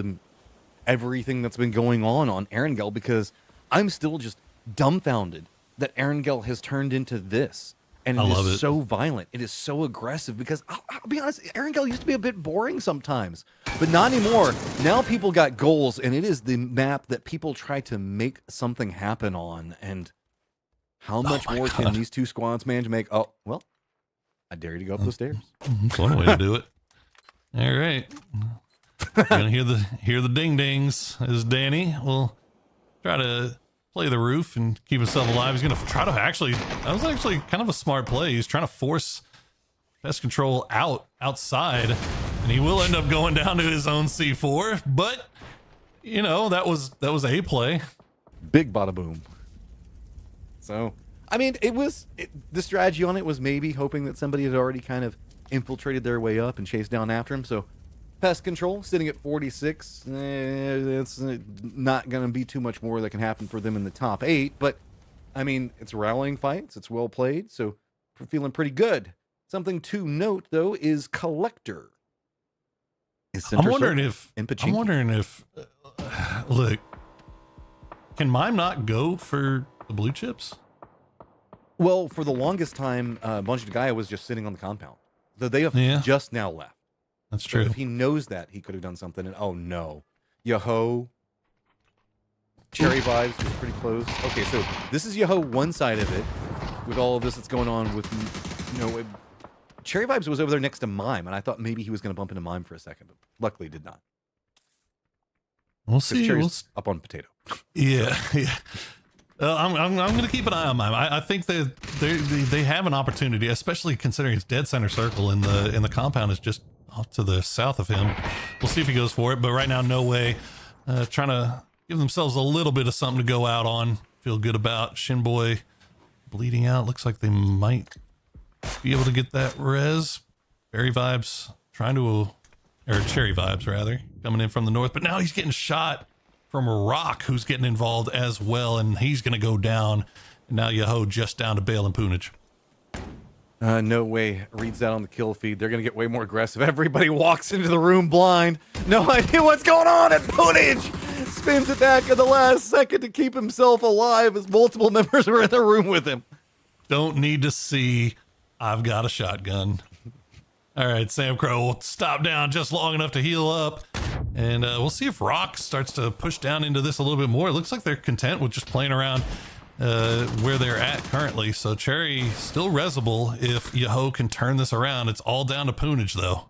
everything that's been going on Erangel, because I'm still just dumbfounded that Erangel has turned into this. And it is so violent. It is so aggressive, because I'll be honest, Erangel used to be a bit boring sometimes, but not anymore. Now people got goals, and it is the map that people try to make something happen on. And how much more can these two squads manage to make? Oh, well, I dare you to go up those stairs. That's one way to do it. All right. You're gonna hear the ding dings as Danny will try to play the roof and keep himself alive. He's gonna try to that was actually kind of a smart play. He's trying to force pest control outside, and he will end up going down to his own C4. But you know, that was a play. Big bada boom. So I mean, the strategy on it was maybe hoping that somebody had already kind of infiltrated their way up and chased down after him. So pest control sitting at 46. It's not going to be too much more that can happen for them in the top 8. But I mean, it's rallying fights. It's well played. So we're feeling pretty good. Something to note, though, is Collector. I'm wondering if look, can Mime not go for the blue chips? Well, for the longest time, Bunch of Gaia was just sitting on the compound. Though they have just now left. That's true. So if he knows that, he could have done something. And oh no, Yaho, Cherry Vibes was pretty close. Okay, so this is Yaho one side of it, with all of this that's going on with, Cherry Vibes was over there next to Mime, and I thought maybe he was going to bump into Mime for a second, but luckily did not. We'll see. Cherry's up on Potato. Yeah. I'm going to keep an eye on Mime. I think they have an opportunity, especially considering it's dead center circle, and the compound is just off to the south of him. We'll see if he goes for it, but right now, no way. Trying to give themselves a little bit of something to go out on. Feel good about. Shinboy bleeding out. Looks like they might be able to get that res. Berry Vibes Cherry Vibes rather, coming in from the north, but now he's getting shot from Rock, who's getting involved as well, and he's going to go down. And now Yaho just down to Bale and Poonage. No way. Reads that on the kill feed. They're going to get way more aggressive. Everybody walks into the room blind. No idea what's going on. And Poonage spins it back at the last second to keep himself alive as multiple members are in the room with him. Don't need to see. I've got a shotgun. All right, Sam Crow will stop down just long enough to heal up. And we'll see if Rock starts to push down into this a little bit more. It looks like they're content with just playing around where they're at currently. So Cherry still resable if Yaho can turn this around. It's all down to Poonage, though.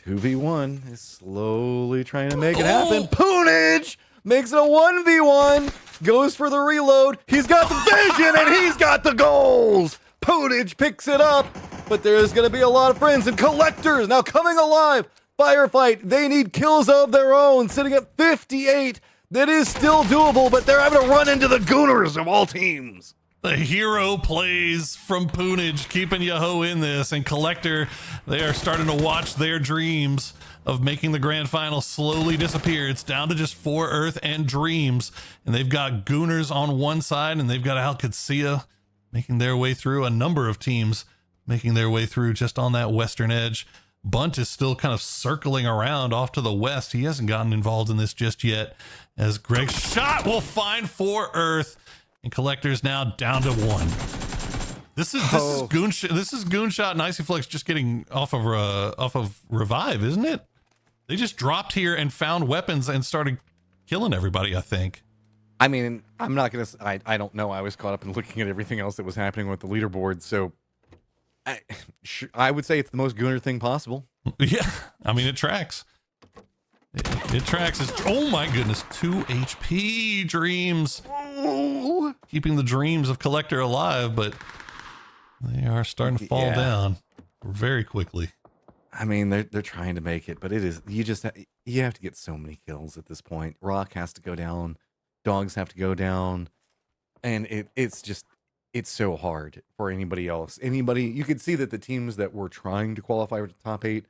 2v1 is slowly trying to make it happen. Poonage makes it a 1v1. Goes for the reload. He's got the vision and he's got the goals. Poonage picks it up. But there's going to be a lot of friends and Collectors now coming alive. Firefight, they need kills of their own, sitting at 58. That is still doable, but they're having to run into the Gooners of all teams. The hero plays from Poonage, keeping Yaho in this, and Collector, they are starting to watch their dreams of making the grand final slowly disappear. It's down to just 4 Earth and Dreams, and they've got Gooners on one side, and they've got Alcatsia making their way through, a number of teams making their way through just on that western edge. Bunt is still kind of circling around off to the west. He hasn't gotten involved in this just yet, as Greg's shot will find 4 Earth. and Collector's now down to 1. This is Goonshot and Icy Flex just getting off of revive, isn't it? They just dropped here and found weapons and started killing everybody, I think. I mean, I'm not gonna. I don't know. I was caught up in looking at everything else that was happening with the leaderboard, so I would say it's the most Gooner thing possible. Yeah, I mean it tracks. It tracks. Oh my goodness, 2 HP dreams, keeping the dreams of Collector alive, but they are starting to fall down very quickly. I mean, they're trying to make it, but it is you have to get so many kills at this point. Rock has to go down, Dogs have to go down, and it's so hard for anybody else. You could see that the teams that were trying to qualify for the top 8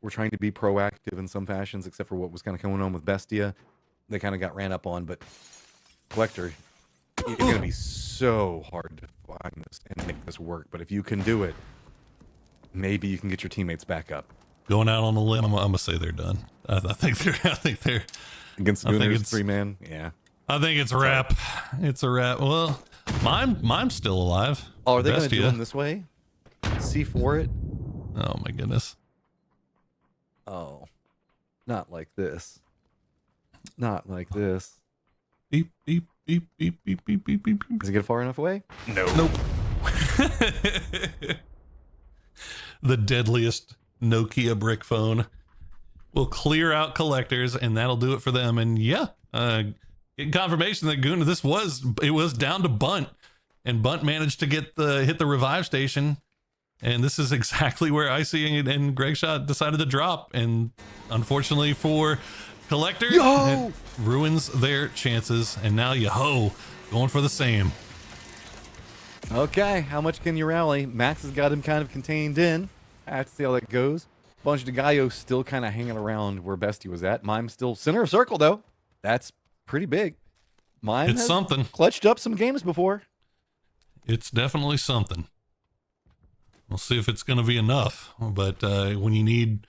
were trying to be proactive in some fashions, except for what was kind of going on with Bestia. They kind of got ran up on, but Collector, it's going to be so hard to find this and make this work. But if you can do it, maybe you can get your teammates back up. Going out on a limb, I'm gonna say they're done. I think they're against the Gooners 3-man. Yeah, I think it's a wrap. It's a wrap. Well, mine's still alive. Oh, are they going to do them this way? C4 it? Oh my goodness. Oh, not like this. Not like this. Beep beep beep beep beep beep beep beep. Does it get far enough away? No. Nope. The deadliest Nokia brick phone will clear out Collectors, and that'll do it for them. And yeah, getting confirmation that it was down to Bunt, and Bunt managed to hit the revive station. And this is exactly where Icy and Gregshot decided to drop. And unfortunately for Collector, it ruins their chances. And now Yo-Ho going for the same. Okay, how much can you rally? Max has got him kind of contained in. I have to see how that goes. Bunch of Gallo still kind of hanging around where Bestie was at. Mime's still center of circle, though. That's pretty big. Mime It's has something. clutched up some games before. It's definitely something. We'll see if it's going to be enough. But when you need,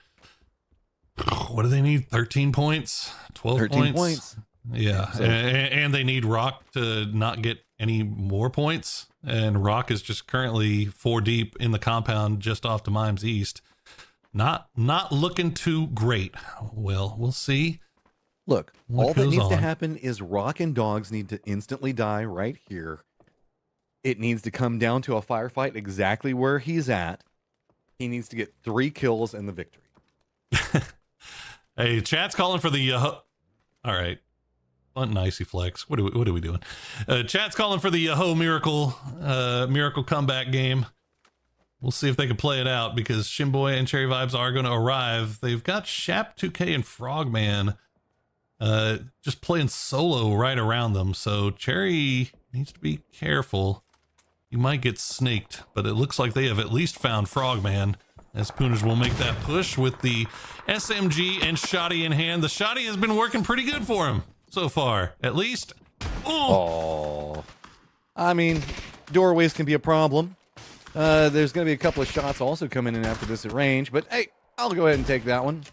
what do they need? 13 points? 12 13 points. Yeah. So, and they need Rock to not get any more points. And Rock is just currently 4 deep in the compound just off to Mimes East. Not looking too great. Well, we'll see. Look, what all that goes needs to on. happen is Rock and Dogs need to instantly die right here. It needs to come down to a firefight exactly where he's at. He needs to get 3 kills and the victory. Hey, chat's calling for the all right. Bunt and Icy Flex. What are we doing? Chat's calling for the Yo-Ho miracle comeback game. We'll see if they can play it out, because Shimboy and Cherry Vibes are going to arrive. They've got Shap 2K and Frogman just playing solo right around them. So Cherry needs to be careful. You might get snaked, but it looks like they have at least found Frogman, as Pooners will make that push with the SMG and Shoddy in hand. The Shoddy has been working pretty good for him so far, at least. Oh, I mean, doorways can be a problem. There's going to be a couple of shots also coming in after this at range, but hey, I'll go ahead and take that one.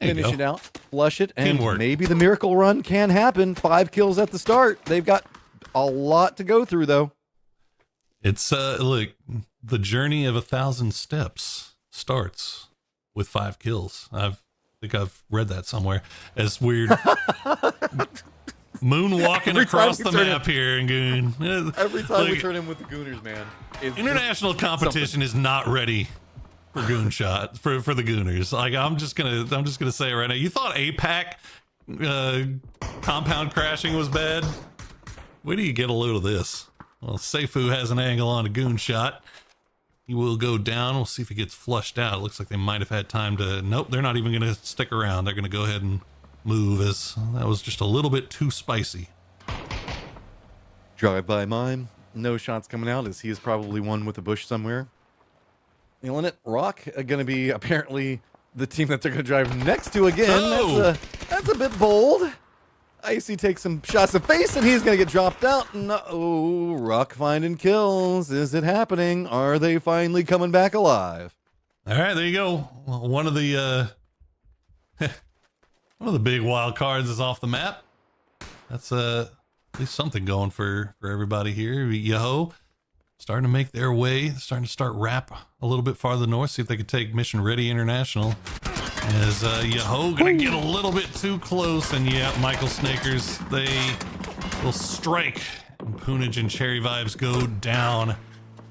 Finish it out, flush it, and Teamwork. maybe the miracle run can happen. 5 kills at the start. They've got a lot to go through, though. It's look, the journey of 1,000 steps starts with 5 kills. I think I've read that somewhere. As weird moonwalking across the map here and going. Every time we turn in with the Gooners, man. International competition is not ready for Goonshot for the Gooners. Like I'm just gonna say it right now. You thought APAC compound crashing was bad? Wait till you get a load of this. Well, Seifu has an angle on a Goonshot. He will go down. We'll see if he gets flushed out. It looks like they might have had time to. Nope, they're not even going to stick around. They're going to go ahead and move, as that was just a little bit too spicy. Drive by Mime. No shots coming out, as he is probably one with a bush somewhere. Feeling it. Rock going to be apparently the team that they're going to drive next to again. Oh. That's a bit bold. Icy takes some shots to face, and he's going to get dropped out. No, Rock finding kills. Is it happening? Are they finally coming back alive? All right, there you go. Well, one of the big wild cards is off the map. That's at least something going for everybody here. Yo, starting to make their way, starting to start wrap a little bit farther north, see if they could take Mission Ready International. As Yo gonna get a little bit too close, and yeah, Michael Snakers, they will strike. And Poonage and Cherry Vibes go down.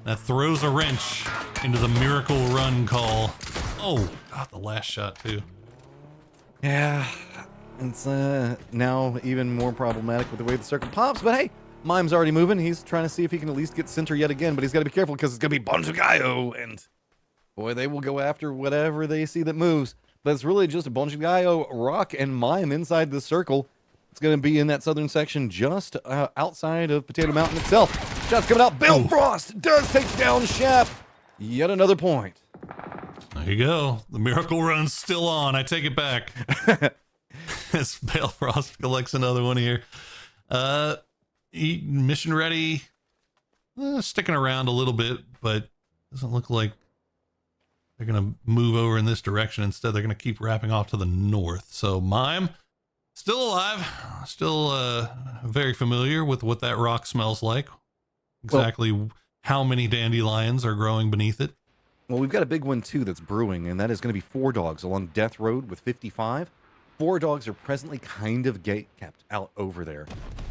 That throws a wrench into the Miracle Run call. Oh, God, the last shot too. Yeah, it's now even more problematic with the way the circle pops, but hey, Mime's already moving. He's trying to see if he can at least get center yet again, but he's got to be careful because it's going to be Bonjugayo, and boy, they will go after whatever they see that moves. But it's really just a Bonjugayo, Rock, and Mime inside the circle. It's going to be in that southern section just outside of Potato Mountain itself. Shots coming out. Bill Frost does take down Shep. Yet another point. There you go. The Miracle Run's still on. I take it back. As Bale Frost collects another one here. Mission Ready, sticking around a little bit, but doesn't look like they're going to move over in this direction. Instead, they're going to keep wrapping off to the north. So Mime, still alive, still very familiar with what that rock smells like. Exactly how many dandelions are growing beneath it. Well, we've got a big one, too, that's brewing, and that is going to be 4 Dogs along Death Road with 55. 4 Dogs are presently kind of gate-kept out over there.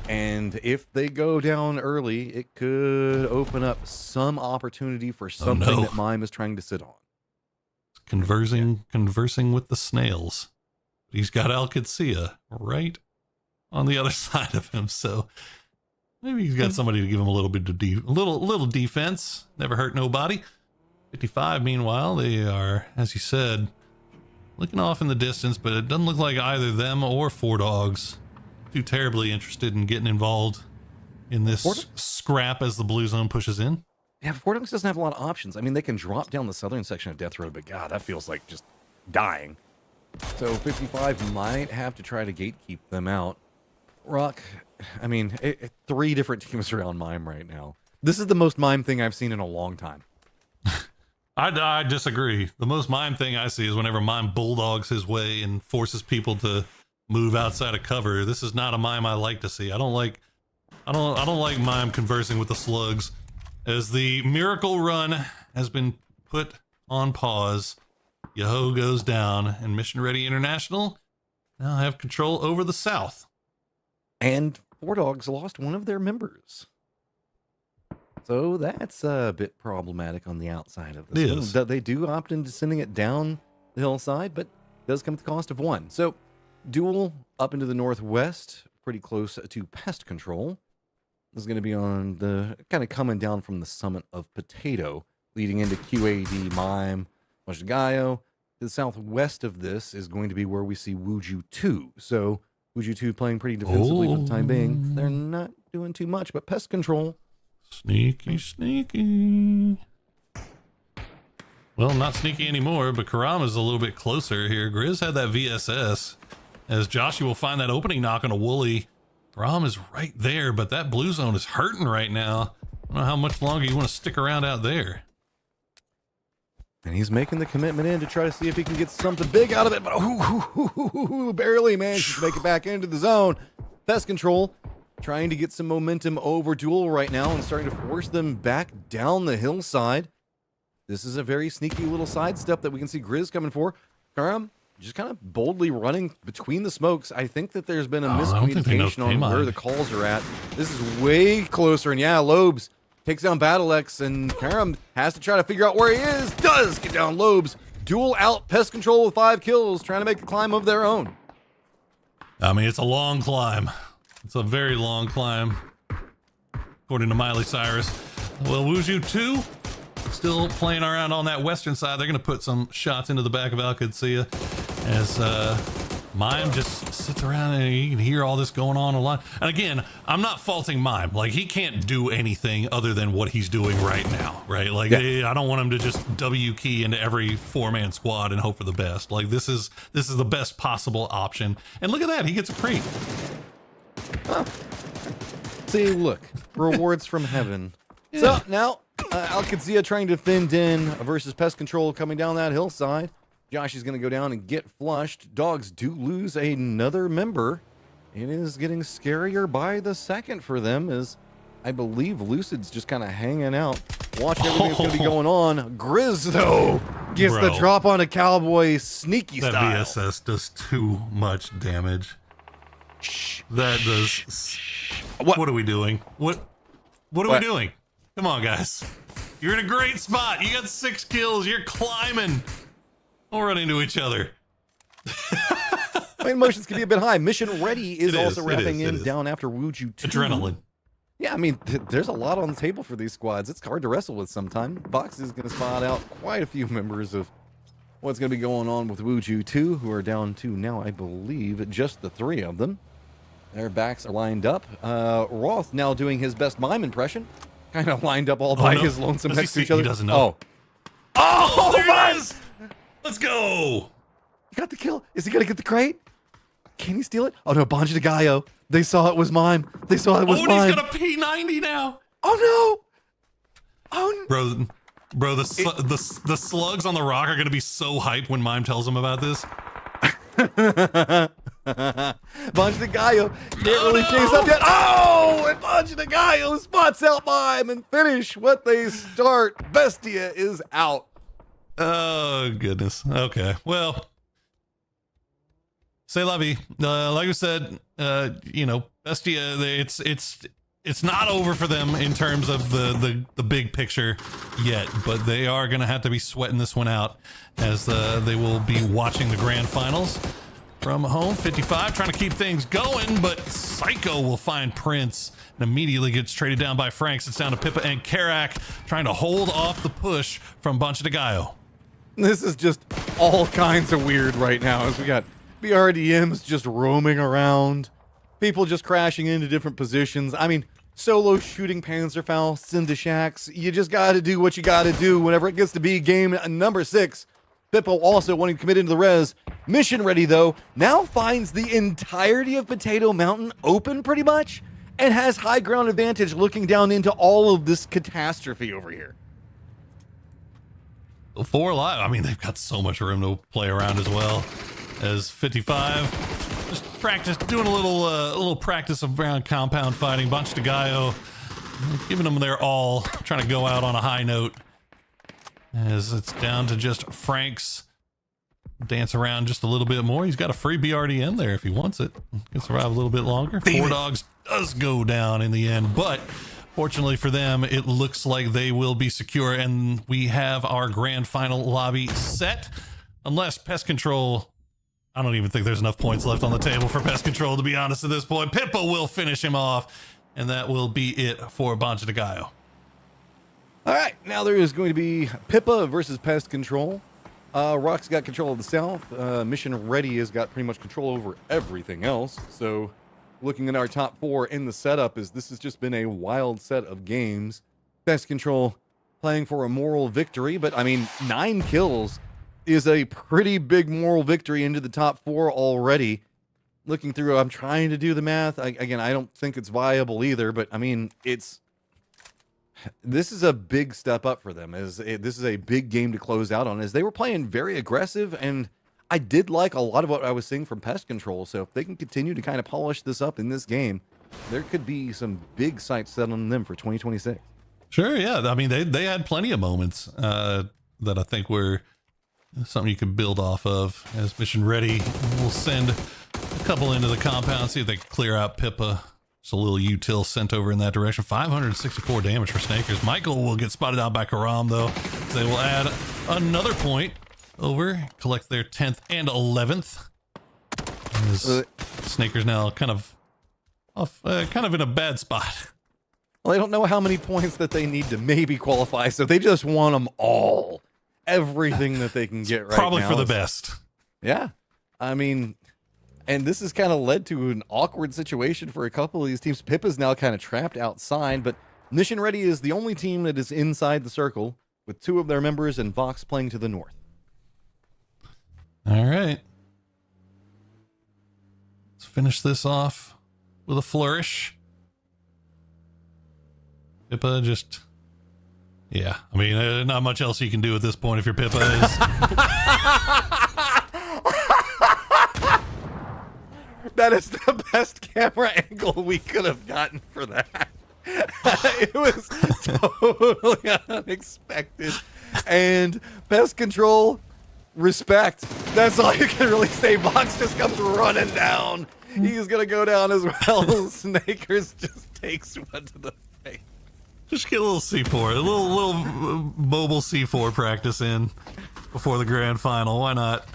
And if they go down early, it could open up some opportunity for something that Mime is trying to sit on. Conversing with the snails. He's got Alcacia right on the other side of him, so maybe he's got somebody to give him a little bit of little defense. Never hurt nobody. 55, meanwhile, they are, as you said, looking off in the distance, but it doesn't look like either them or 4 Dogs too terribly interested in getting involved in this scrap as the blue zone pushes in. Yeah, 4 Dogs doesn't have a lot of options. I mean, they can drop down the southern section of Death Road, but God, that feels like just dying. So 55 might have to try to gatekeep them out. Rock, I mean, 3 different teams are on Mime right now. This is the most Mime thing I've seen in a long time. I disagree. The most Mime thing I see is whenever Mime bulldogs his way and forces people to move outside of cover. This is not a Mime I like to see. I don't like Mime conversing with the slugs. As the Miracle Run has been put on pause, Yo goes down, and Mission Ready International now have control over the south. And 4 Dogs lost one of their members. So that's a bit problematic on the outside of this. They do opt into sending it down the hillside, but it does come at the cost of 1. So Duel up into the northwest, pretty close to Pest Control. This is going to be on the kind of coming down from the summit of Potato, leading into QAD, Mime, Bonjugayo. To the southwest of this is going to be where we see Wuju 2. So Wuju 2 playing pretty defensively for the time being. They're not doing too much, but Pest Control. Sneaky. Well, not sneaky anymore, but Karama's a little bit closer here. Grizz had that VSS. As Joshua will find that opening knock on a Wooly. Ram is right there, but that blue zone is hurting right now. I don't know how much longer you want to stick around out there. And he's making the commitment in to try to see if he can get something big out of it, but barely managed to make it back into the zone. Pest Control trying to get some momentum over Duel right now and starting to force them back down the hillside. This is a very sneaky little sidestep that we can see Grizz coming for. Karam just kind of boldly running between the smokes. I think that there's been a miscommunication on where the calls are at. This is way closer, and yeah, Lobes takes down BattleX, and Karam has to try to figure out where he is. Does get down Lobes. Duel out, Pest Control with 5 kills, trying to make the climb of their own. I mean, it's a long climb. It's a very long climb, according to Miley Cyrus. Well, Wuju 2 still playing around on that western side. They're going to put some shots into the back of Alcacia as Mime just sits around and you can hear all this going on a lot. And again, I'm not faulting Mime. Like, he can't do anything other than what he's doing right now, right? Like, I don't want him to just W key into every 4-man squad and hope for the best. Like, this is the best possible option. And look at that, he gets a crate. Oh. See, look, rewards from heaven. So now Alcacia trying to fend in versus Pest Control coming down that hillside. Josh is going to go down and get flushed. Dogs do lose another member it is getting scarier by the second for them, as I believe Lucid's just kind of hanging out, watching everything that's going to be going on. Grizz, though, gets the drop on a Cowboy sneaky that style. VSS does too much damage. That does. What are we doing? What are we doing? Come on, guys. You're in a great spot. You got 6 kills. You're climbing. Don't run into each other. Emotions can be a bit high. Mission Ready is also wrapping in down after Wuju 2. Adrenaline. Yeah, I mean, there's a lot on the table for these squads. It's hard to wrestle with sometimes. Box is going to spot out quite a few members of what's going to be going on with Wuju 2, who are down to now, I believe, just the 3 of them. Their backs are lined up. Roth now doing his best mime impression. Kind of lined up all by his lonesome next to each other. He doesn't know. Oh, there it is! Let's go! He got the kill. Is he going to get the crate? Can he steal it? Oh, no, Bonji de Gallo. They saw it was mime. They saw it was mime. Oh, and he's got a P90 now. Oh, no. Oh, Bro, the slugs on the rock are going to be so hyped when Mime tells them about this. Bonji de Gallo can't really chase up yet. Oh, and Bonji de Gallo spots out Mime and finish what they start. Bestia is out. Oh, goodness. Okay, well, say la vie. Like I said, Bestia, it's not over for them in terms of the big picture yet, but they are going to have to be sweating this one out as they will be watching the grand finals from home. 55 trying to keep things going, but Psycho will find Prince and immediately gets traded down by Franks. It's down to Pippa and Karak trying to hold off the push from Bunch de Gallo. This is just all kinds of weird right now, as we got BRDMs just roaming around, people just crashing into different positions. I mean, solo shooting Panzerfausts into shacks. You just got to do what you got to do whenever it gets to be game number 6. Pippo also wanting to commit into the res. Mission Ready, though, now finds the entirety of Potato Mountain open pretty much and has high ground advantage looking down into all of this catastrophe over here. 4 alive. I mean, they've got so much room to play around as well. As 55 just practice doing a little practice around compound fighting. Bunch de Gallo giving them their all, trying to go out on a high note as it's down to just Franks dance around just a little bit more. He's got a free BRD in there if he wants it. Can survive a little bit longer. 4 Dogs does go down in the end, but fortunately for them, it looks like they will be secure, and we have our grand final lobby set. Unless Pest Control, I don't even think there's enough points left on the table for Pest Control, to be honest, at this point. Pippa will finish him off, and that will be it for Bunch de Gallo. All right, now there is going to be Pippa versus Pest Control. Rock's got control of the south. Mission Ready has got pretty much control over everything else. So looking at our top 4 in the setup, this has just been a wild set of games. Pest Control playing for a moral victory, but I mean, 9 kills is a pretty big moral victory into the top 4 already. Looking through, I'm trying to do the math. I don't think it's viable either, but I mean, this is a big step up for them. This is a big game to close out on, as they were playing very aggressive, and I did like a lot of what I was seeing from Pest Control. So if they can continue to kind of polish this up in this game, there could be some big sights set on them for 2026. Sure, yeah. I mean, they had plenty of moments that I think were something you could build off of. As Mission Ready, we'll send a couple into the compound, see if they can clear out Pippa. It's a little util sent over in that direction. 564 damage for Snakers. Michael will get spotted out by Karam, though. They will add another point over, collect their 10th and 11th. Snakers now kind of in a bad spot. Well, they don't know how many points that they need to maybe qualify, so they just want them all. Everything that they can get right now. Probably for the best. Yeah. I mean, and this has kind of led to an awkward situation for a couple of these teams. Pippa's now kind of trapped outside, but Mission Ready is the only team that is inside the circle, with 2 of their members and Vox playing to the north. All right. Let's finish this off with a flourish. Pippa just... Yeah, I mean, not much else you can do at this point if you're Pippa is. That is the best camera angle we could have gotten for that. It was totally unexpected. And Pest Control, respect. That's all you can really say. Box just comes running down. He's going to go down as well. Snakers just takes one to the face. Just get a little C4, a little mobile C4 practice in before the grand final. Why not?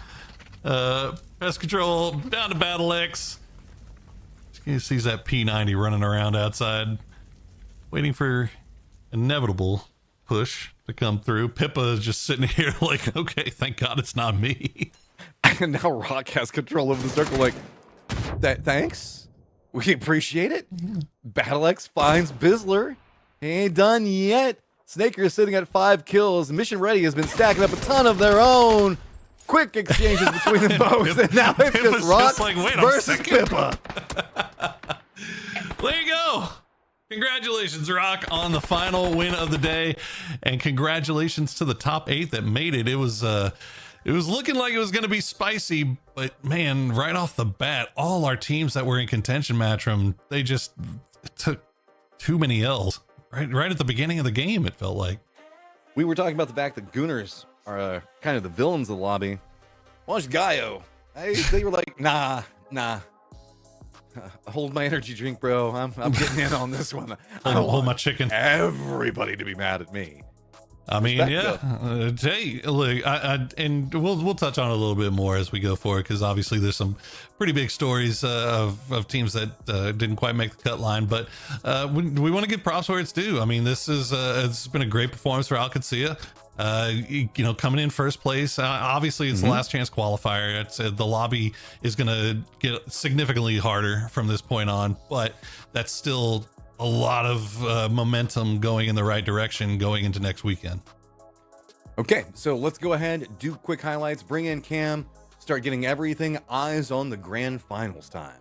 Pest Control down to Battle X. He sees that P90 running around outside, waiting for inevitable push to come through. Pippa is just sitting here like, okay, thank God it's not me. And now Rock has control over the circle. Like, thanks. We appreciate it. Battle X finds Bizzler. He ain't done yet. Snaker is sitting at 5 kills. Mission Ready has been stacking up a ton of their own. Quick exchanges between them both, and now it's just Rock versus Pippa. There you go. Congratulations, Rock, on the final win of the day, and congratulations to the top 8 that made it. It was looking like it was going to be spicy, but man, right off the bat, all our teams that were in contention Matchroom, they just took too many L's. Right at the beginning of the game, it felt like. We were talking about the fact that Gooners are kind of the villains of the lobby. Watch Gaio. They were like, nah. Hold my energy drink, bro. I'm getting in on this one. I don't hold my chicken. Everybody to be mad at me. I mean, yeah. Hey, look, and we'll touch on it a little bit more as we go forward, because obviously there's some pretty big stories of teams that didn't quite make the cut line, but we want to give props where it's due. I mean, this is it's been a great performance for Alcancia. Coming in first place. Obviously, it's the last chance qualifier. It's the lobby is going to get significantly harder from this point on, but that's still a lot of momentum going in the right direction going into next weekend. Okay, so let's go ahead, do quick highlights, bring in Cam, start getting everything eyes on the grand finals time.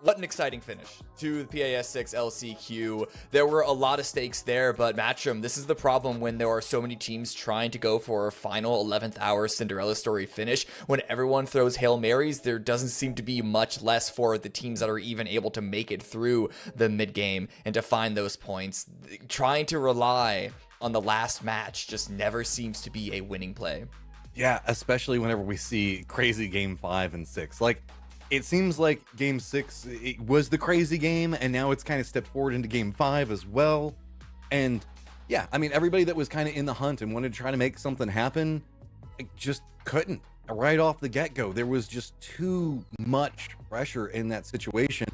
What an exciting finish to the PAS6 LCQ. There were a lot of stakes there, but Matchroom, this is the problem when there are so many teams trying to go for a final 11th hour Cinderella story finish. When everyone throws Hail Marys, there doesn't seem to be much less for the teams that are even able to make it through the mid game and to find those points. Trying to rely on the last match just never seems to be a winning play. Yeah, especially whenever we see crazy game 5 and 6. Like, it seems like game 6 it was the crazy game, and now it's kind of stepped forward into game 5 as well. And yeah, I mean, everybody that was kind of in the hunt and wanted to try to make something happen, it just couldn't. Right off the get-go, there was just too much pressure in that situation,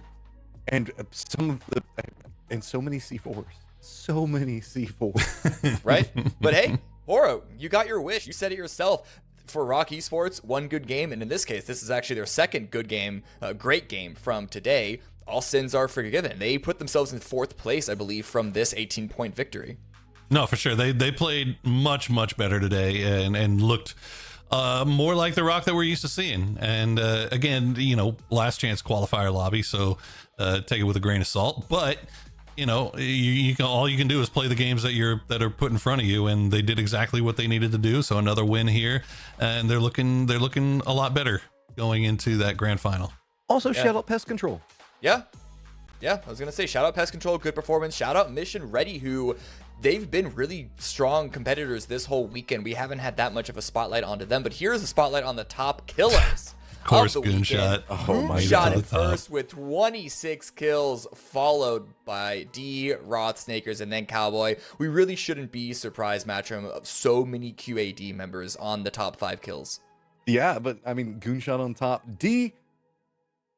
and so many C4s. So many C4s. Right? But hey, Horo, you got your wish. You said it yourself. For Rock Esports, one good game, and in this case, this is actually their second good game, great game from today. All sins are forgiven. They put themselves in 4th place, I believe, from this 18-point victory. No, for sure. They played much better today and looked more like the Rock that we're used to seeing. And again, last chance qualifier lobby, so take it with a grain of salt. But you can, all you can do is play the games that are put in front of you, and they did exactly what they needed to do. So another win here, and they're looking a lot better going into that grand final. Also, shout out Pest Control. Yeah. Yeah, I was going to say, shout out Pest Control, good performance. Shout out Mission Ready, who they've been really strong competitors this whole weekend. We haven't had that much of a spotlight onto them, but here's the spotlight on the top killers. Of course, of the Goonshot. Goonshot at first with 26 kills, followed by D, Roth, Snakers, and then Cowboy. We really shouldn't be surprised, Matchroom, of so many QAD members on the top 5 kills. Yeah, but I mean, Goonshot on top. D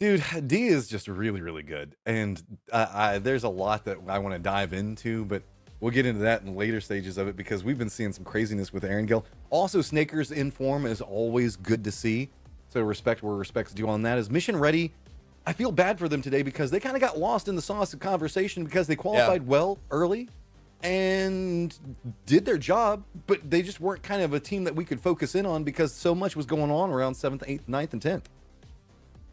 is just really, really good. And there's a lot that I want to dive into, but we'll get into that in later stages of it because we've been seeing some craziness with Erangel. Also, Snakers in form is always good to see. So respect where respect's due on that. Is Mission Ready, I feel bad for them today because they kind of got lost in the sauce of conversation because they qualified well early and did their job, but they just weren't kind of a team that we could focus in on because so much was going on around 7th, 8th, 9th, and 10th.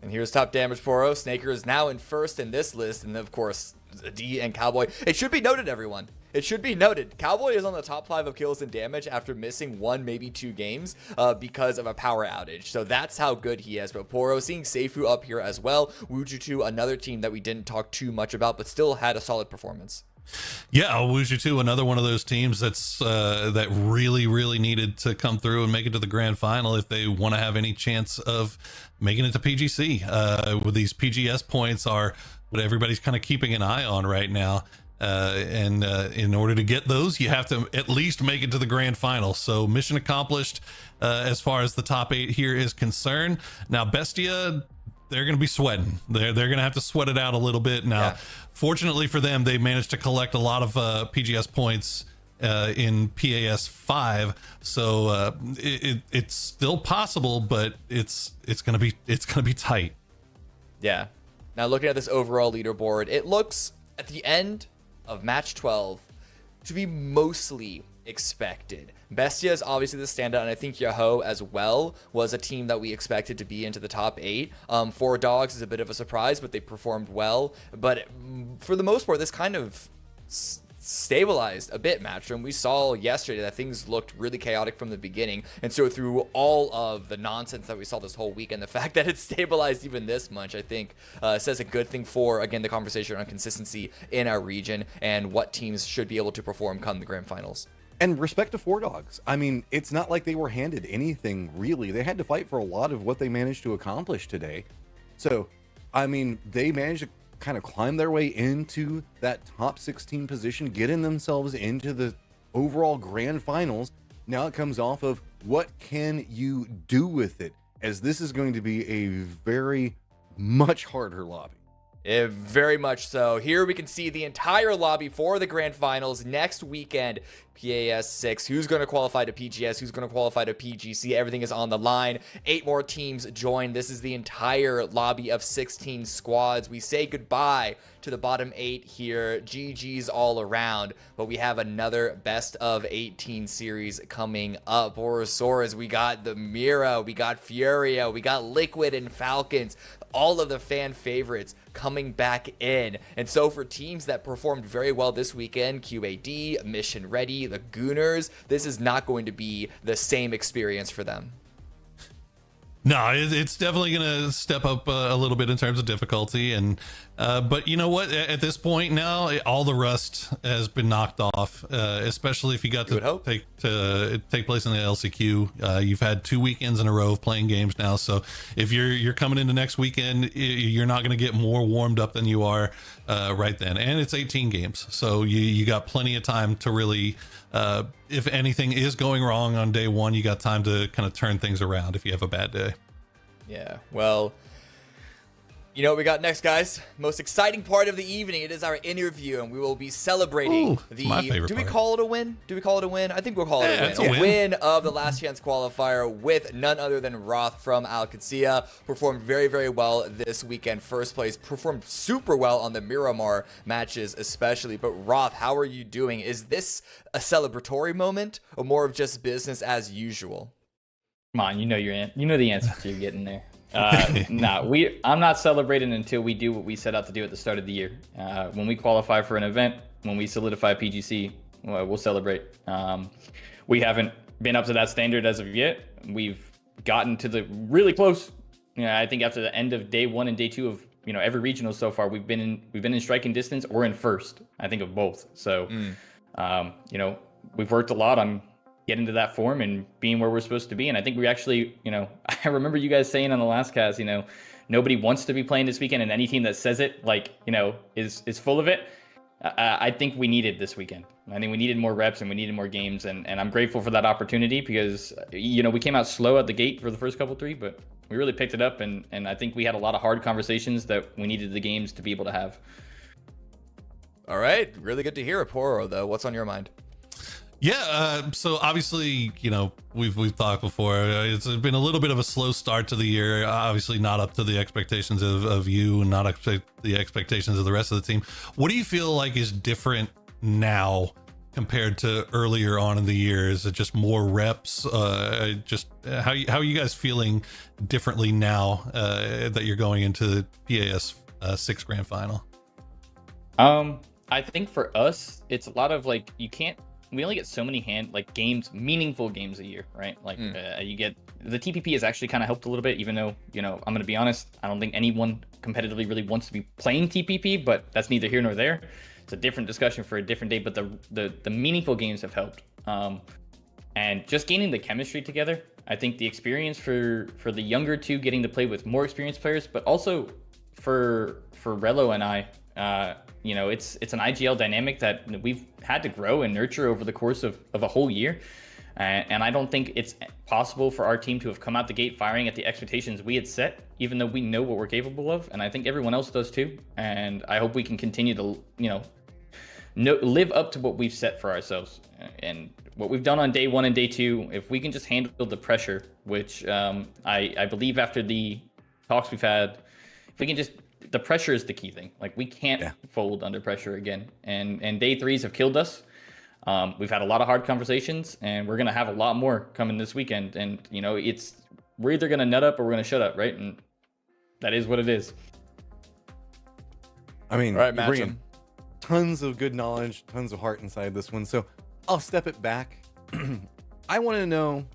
And here's top damage Poro. Snaker is now in first in this list, and of course, D and Cowboy. It should be noted, everyone. It should be noted. Cowboy is on the top 5 of kills and damage after missing 1, maybe 2 games because of a power outage. So that's how good he is. But Poro seeing Seifu up here as well. Wuju2, another team that we didn't talk too much about, but still had a solid performance. Yeah, Wuju2, another one of those teams that's that really, really needed to come through and make it to the grand final if they want to have any chance of making it to PGC. With these PGS points are what everybody's kind of keeping an eye on right now. And in order to get those, you have to at least make it to the grand final. So mission accomplished as far as the top 8 here is concerned. Now, Bestia, they're going to be sweating. They're going to have to sweat it out a little bit. Now, fortunately for them, they managed to collect a lot of PGS points in PAS 5. So it's still possible, but it's going to be tight. Yeah. Now, looking at this overall leaderboard, it looks at the end of match 12 to be mostly expected. Bestia is obviously the standout, and I think Yahoo as well was a team that we expected to be into the top 8. 4 Dogs is a bit of a surprise, but they performed well. But for the most part, this kind of stabilized a bit, Matchroom. We saw yesterday that things looked really chaotic from the beginning, and so through all of the nonsense that we saw this whole weekend, the fact that it's stabilized even this much, I think says a good thing for, again, the conversation on consistency in our region and what teams should be able to perform come the grand finals. And respect to 4 Dogs. I mean, it's not like they were handed anything, really. They had to fight for a lot of what they managed to accomplish today. So, I mean, they managed to kind of climb their way into that top 16 position, getting themselves into the overall grand finals. Now it comes off of what can you do with it, as this is going to be a very much harder lobby. Very much so. Here we can see the entire lobby for the grand finals next weekend. PAS 6, who's going to qualify to PGS, who's going to qualify to PGC, everything is on the line. 8 more teams join. This is the entire lobby of 16 squads. We say goodbye to the bottom 8 here. GG's all around, but we have another best of 18 series coming up. Orosaurus, we got the Mira, we got Furia, we got Liquid and Falcons, all of the fan favorites coming back in. And so for teams that performed very well this weekend, QAD, Mission Ready, the Gooners, this is not going to be the same experience for them. No, it's definitely going to step up a little bit in terms of difficulty. And but you know what? At this point now, all the rust has been knocked off, especially if you got to take place in the LCQ. You've had 2 weekends in a row of playing games now. So if you're coming into next weekend, you're not going to get more warmed up than you are right then. And it's 18 games. So you got plenty of time to really, if anything is going wrong on day 1, you got time to kind of turn things around if you have a bad day. Yeah, well, you know what we got next, guys? Most exciting part of the evening. It is our interview, and we will be celebrating my favorite do we part. call it a win? Do we call it a win? I think we'll call it a win. It's a win. Win of the last chance qualifier with none other than Roth from Al Qudsiya. Performed very, very well this weekend. First place. Performed super well on the Miramar matches, especially. But Roth, how are you doing? Is this a celebratory moment or more of just business as usual? Come on, you know the answer to you're getting there. I'm not celebrating until we do what we set out to do at the start of the year. When we qualify for an event, when we solidify PGC, we'll celebrate. We haven't been up to that standard as of yet. We've gotten to the really close. I think after the end of day 1 and day 2 of every regional so far, we've been in striking distance or in first, I think, of both. So, we've worked a lot on getting to that form and being where we're supposed to be. And I think we actually, I remember you guys saying on the last cast, nobody wants to be playing this weekend, and any team that says it, is full of it. I think we needed this weekend. I think we needed more reps and we needed more games, and I'm grateful for that opportunity because, we came out slow at the gate for the first couple three, but we really picked it up, and I think we had a lot of hard conversations that we needed the games to be able to have. All right. Really good to hear, Poro, though. What's on your mind? Yeah, so obviously, we've talked before. It's been a little bit of a slow start to the year. Obviously, not up to the expectations of you, and not up to the expectations of the rest of the team. What do you feel like is different now compared to earlier on in the year? Is it just more reps? Just how are you guys feeling differently now that you're going into the PAS 6 grand final? I think for us, it's a lot of we only get so many games, meaningful games a year, right? You get the TPP has actually kind of helped a little bit, even though, I'm going to be honest, I don't think anyone competitively really wants to be playing TPP, but that's neither here nor there. It's a different discussion for a different day, but the meaningful games have helped. And just gaining the chemistry together, I think the experience for the younger two getting to play with more experienced players, but also for Relo and I, it's an IGL dynamic that we've had to grow and nurture over the course of a whole year. And I don't think it's possible for our team to have come out the gate firing at the expectations we had set, even though we know what we're capable of. And I think everyone else does too. And I hope we can continue to, live up to what we've set for ourselves. And what we've done on day one and day two, if we can just handle the pressure, which I believe after the talks we've had, if we can just, the pressure is the key thing. We can't fold under pressure again. And day threes have killed us. We've had a lot of hard conversations, and we're going to have a lot more coming this weekend. And, we're either going to nut up or we're going to shut up, right? And that is what it is. I mean, right, you're bringing tons of good knowledge, tons of heart inside this one. So I'll step it back. I want to know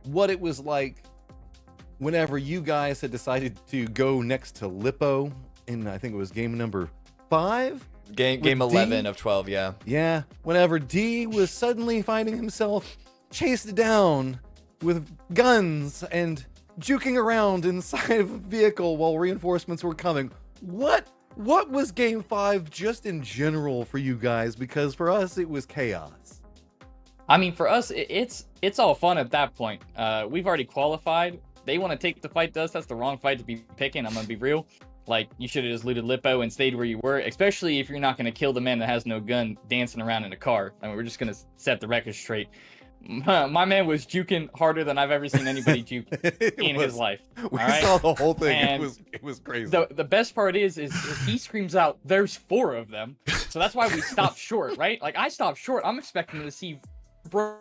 what it was like whenever you guys had decided to go next to Lippo in, I think it was game number 5? Game 11 of 12, yeah. Yeah, whenever D was suddenly finding himself chased down with guns and juking around inside of a vehicle while reinforcements were coming. What was game 5 just in general for you guys? Because for us, it was chaos. I mean, for us, it's all fun at that point. We've already qualified. They want to take the fight to us. That's the wrong fight to be picking. I'm going to be real. You should have just looted Lippo and stayed where you were, especially if you're not going to kill the man that has no gun dancing around in a car. I mean, we're just going to set the record straight. My man was juking harder than I've ever seen anybody juke in his life. We saw the whole thing. And it was crazy. The best part is he screams out, "There's 4 of them." So that's why we stopped short, right? I stopped short. I'm expecting to see, bro,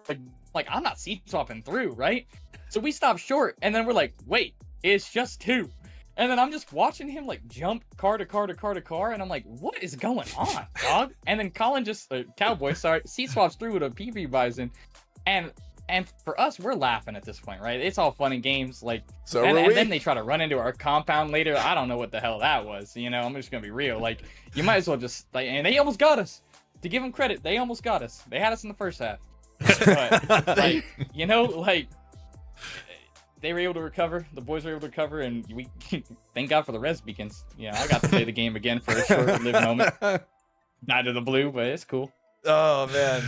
I'm not seat swapping through, right? So we stopped short, and then we're like, wait, it's just 2. And then I'm just watching him jump car to car to car to car, and I'm like, what is going on, dog? And then Colin Cowboy, seat swaps through with a PP Bison. And for us, we're laughing at this point, right? It's all fun and games. And then they try to run into our compound later. I don't know what the hell that was. I'm just going to be real. You might as well just, and they almost got us. To give them credit, they almost got us. They had us in the first half. But, they were able to recover. The boys were able to recover, and we thank God for the res beacons. I got to play the game again for a short-lived moment. Not to the blue, but it's cool. Oh, man.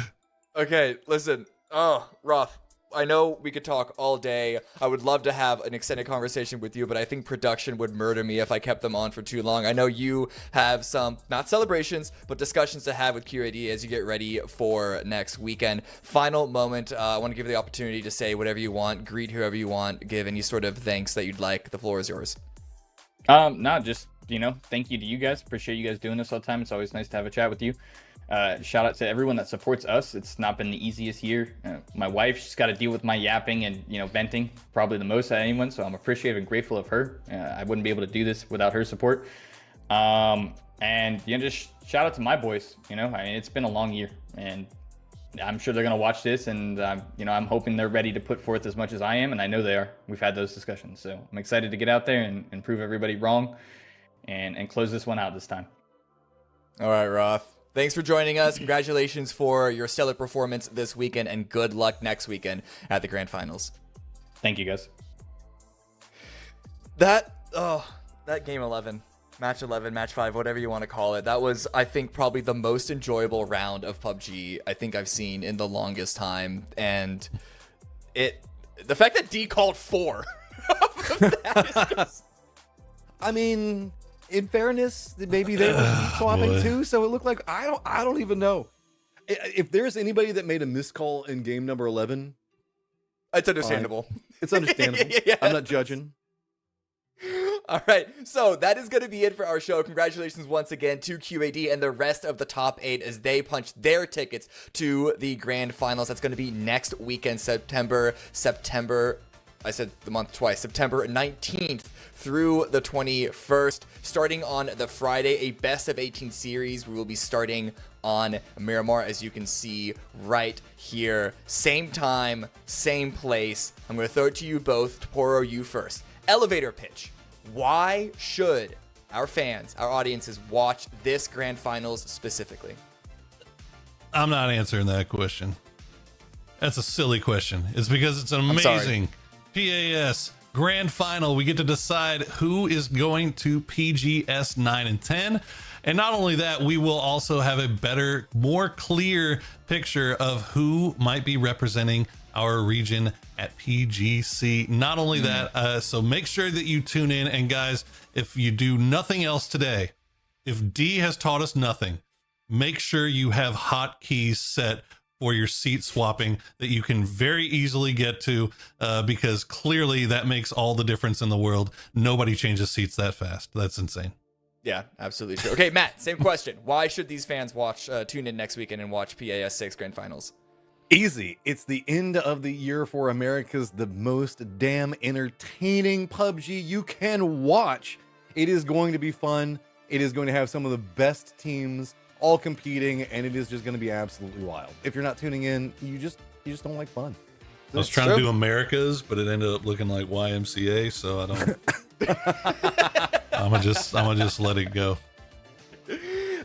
Okay, listen. Oh, Ruff, I know we could talk all day. I would love to have an extended conversation with you, but I think production would murder me if I kept them on for too long. I know you have some, not celebrations, but discussions to have with QAD as you get ready for next weekend. Final moment. I want to give you the opportunity to say whatever you want, greet whoever you want, give any sort of thanks that you'd like. The floor is yours. Just, thank you to you guys. Appreciate you guys doing this all the time. It's always nice to have a chat with you. Shout out to everyone that supports us. It's not been the easiest year. My wife, she's got to deal with my yapping and, venting probably the most at anyone. So I'm appreciative and grateful of her. I wouldn't be able to do this without her support. And, just shout out to my boys. It's been a long year, and I'm sure they're going to watch this, and, I'm hoping they're ready to put forth as much as I am. And I know they are. We've had those discussions. So I'm excited to get out there and prove everybody wrong. and close this one out this time. All right, Roth. Thanks for joining us. Congratulations for your stellar performance this weekend, and good luck next weekend at the Grand Finals. Thank you, guys. That game 11, match 11, match 5, whatever you want to call it, that was, I think, probably the most enjoyable round of PUBG I think I've seen in the longest time. And the fact that D called 4 that is just... I mean, in fairness, maybe they were swapping too, so it looked like I don't even know. If there's anybody that made a miscall in game number 11, it's understandable. It's understandable. Yes. I'm not judging. All right, so that is going to be it for our show. Congratulations once again to QAD and the rest of the top 8 as they punch their tickets to the Grand Finals. That's going to be next weekend, September, I said the month twice, September 19th through the 21st. Starting on the Friday, a best of 18 series. We will be starting on Miramar, as you can see right here. Same time, same place. I'm going to throw it to you both. Toporo, you first. Elevator pitch. Why should our fans, our audiences, watch this Grand Finals specifically? I'm not answering that question. That's a silly question. It's because it's an amazing PAS Grand Final. We get to decide who is going to PGS 9 and 10. And not only that, we will also have a better, more clear picture of who might be representing our region at PGC. Not only that, so make sure that you tune in. And guys, if you do nothing else today, if D has taught us nothing, make sure you have hotkeys set for your seat swapping that you can very easily get to, because clearly that makes all the difference in the world. Nobody changes seats that fast. That's insane. Yeah, absolutely true. Okay, Matt, same question. Why should these fans tune in next weekend and watch PAS 6 Grand Finals? Easy. It's the end of the year for America's the most damn entertaining PUBG you can watch. It is going to be fun. It is going to have some of the best teams all competing, and it is just going to be absolutely wild. If you're not tuning in, you just don't like fun. I was trying to do Americas, but it ended up looking like YMCA, so I don't. I'm gonna just let it go.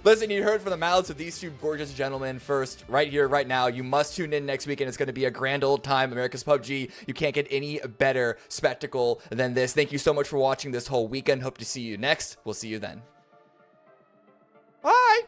Listen, you heard from the mouths of these two gorgeous gentlemen first, right here, right now. You must tune in next weekend. It's going to be a grand old time. America's PUBG. You can't get any better spectacle than this. Thank you so much for watching this whole weekend. Hope to see you next. We'll see you then. Bye.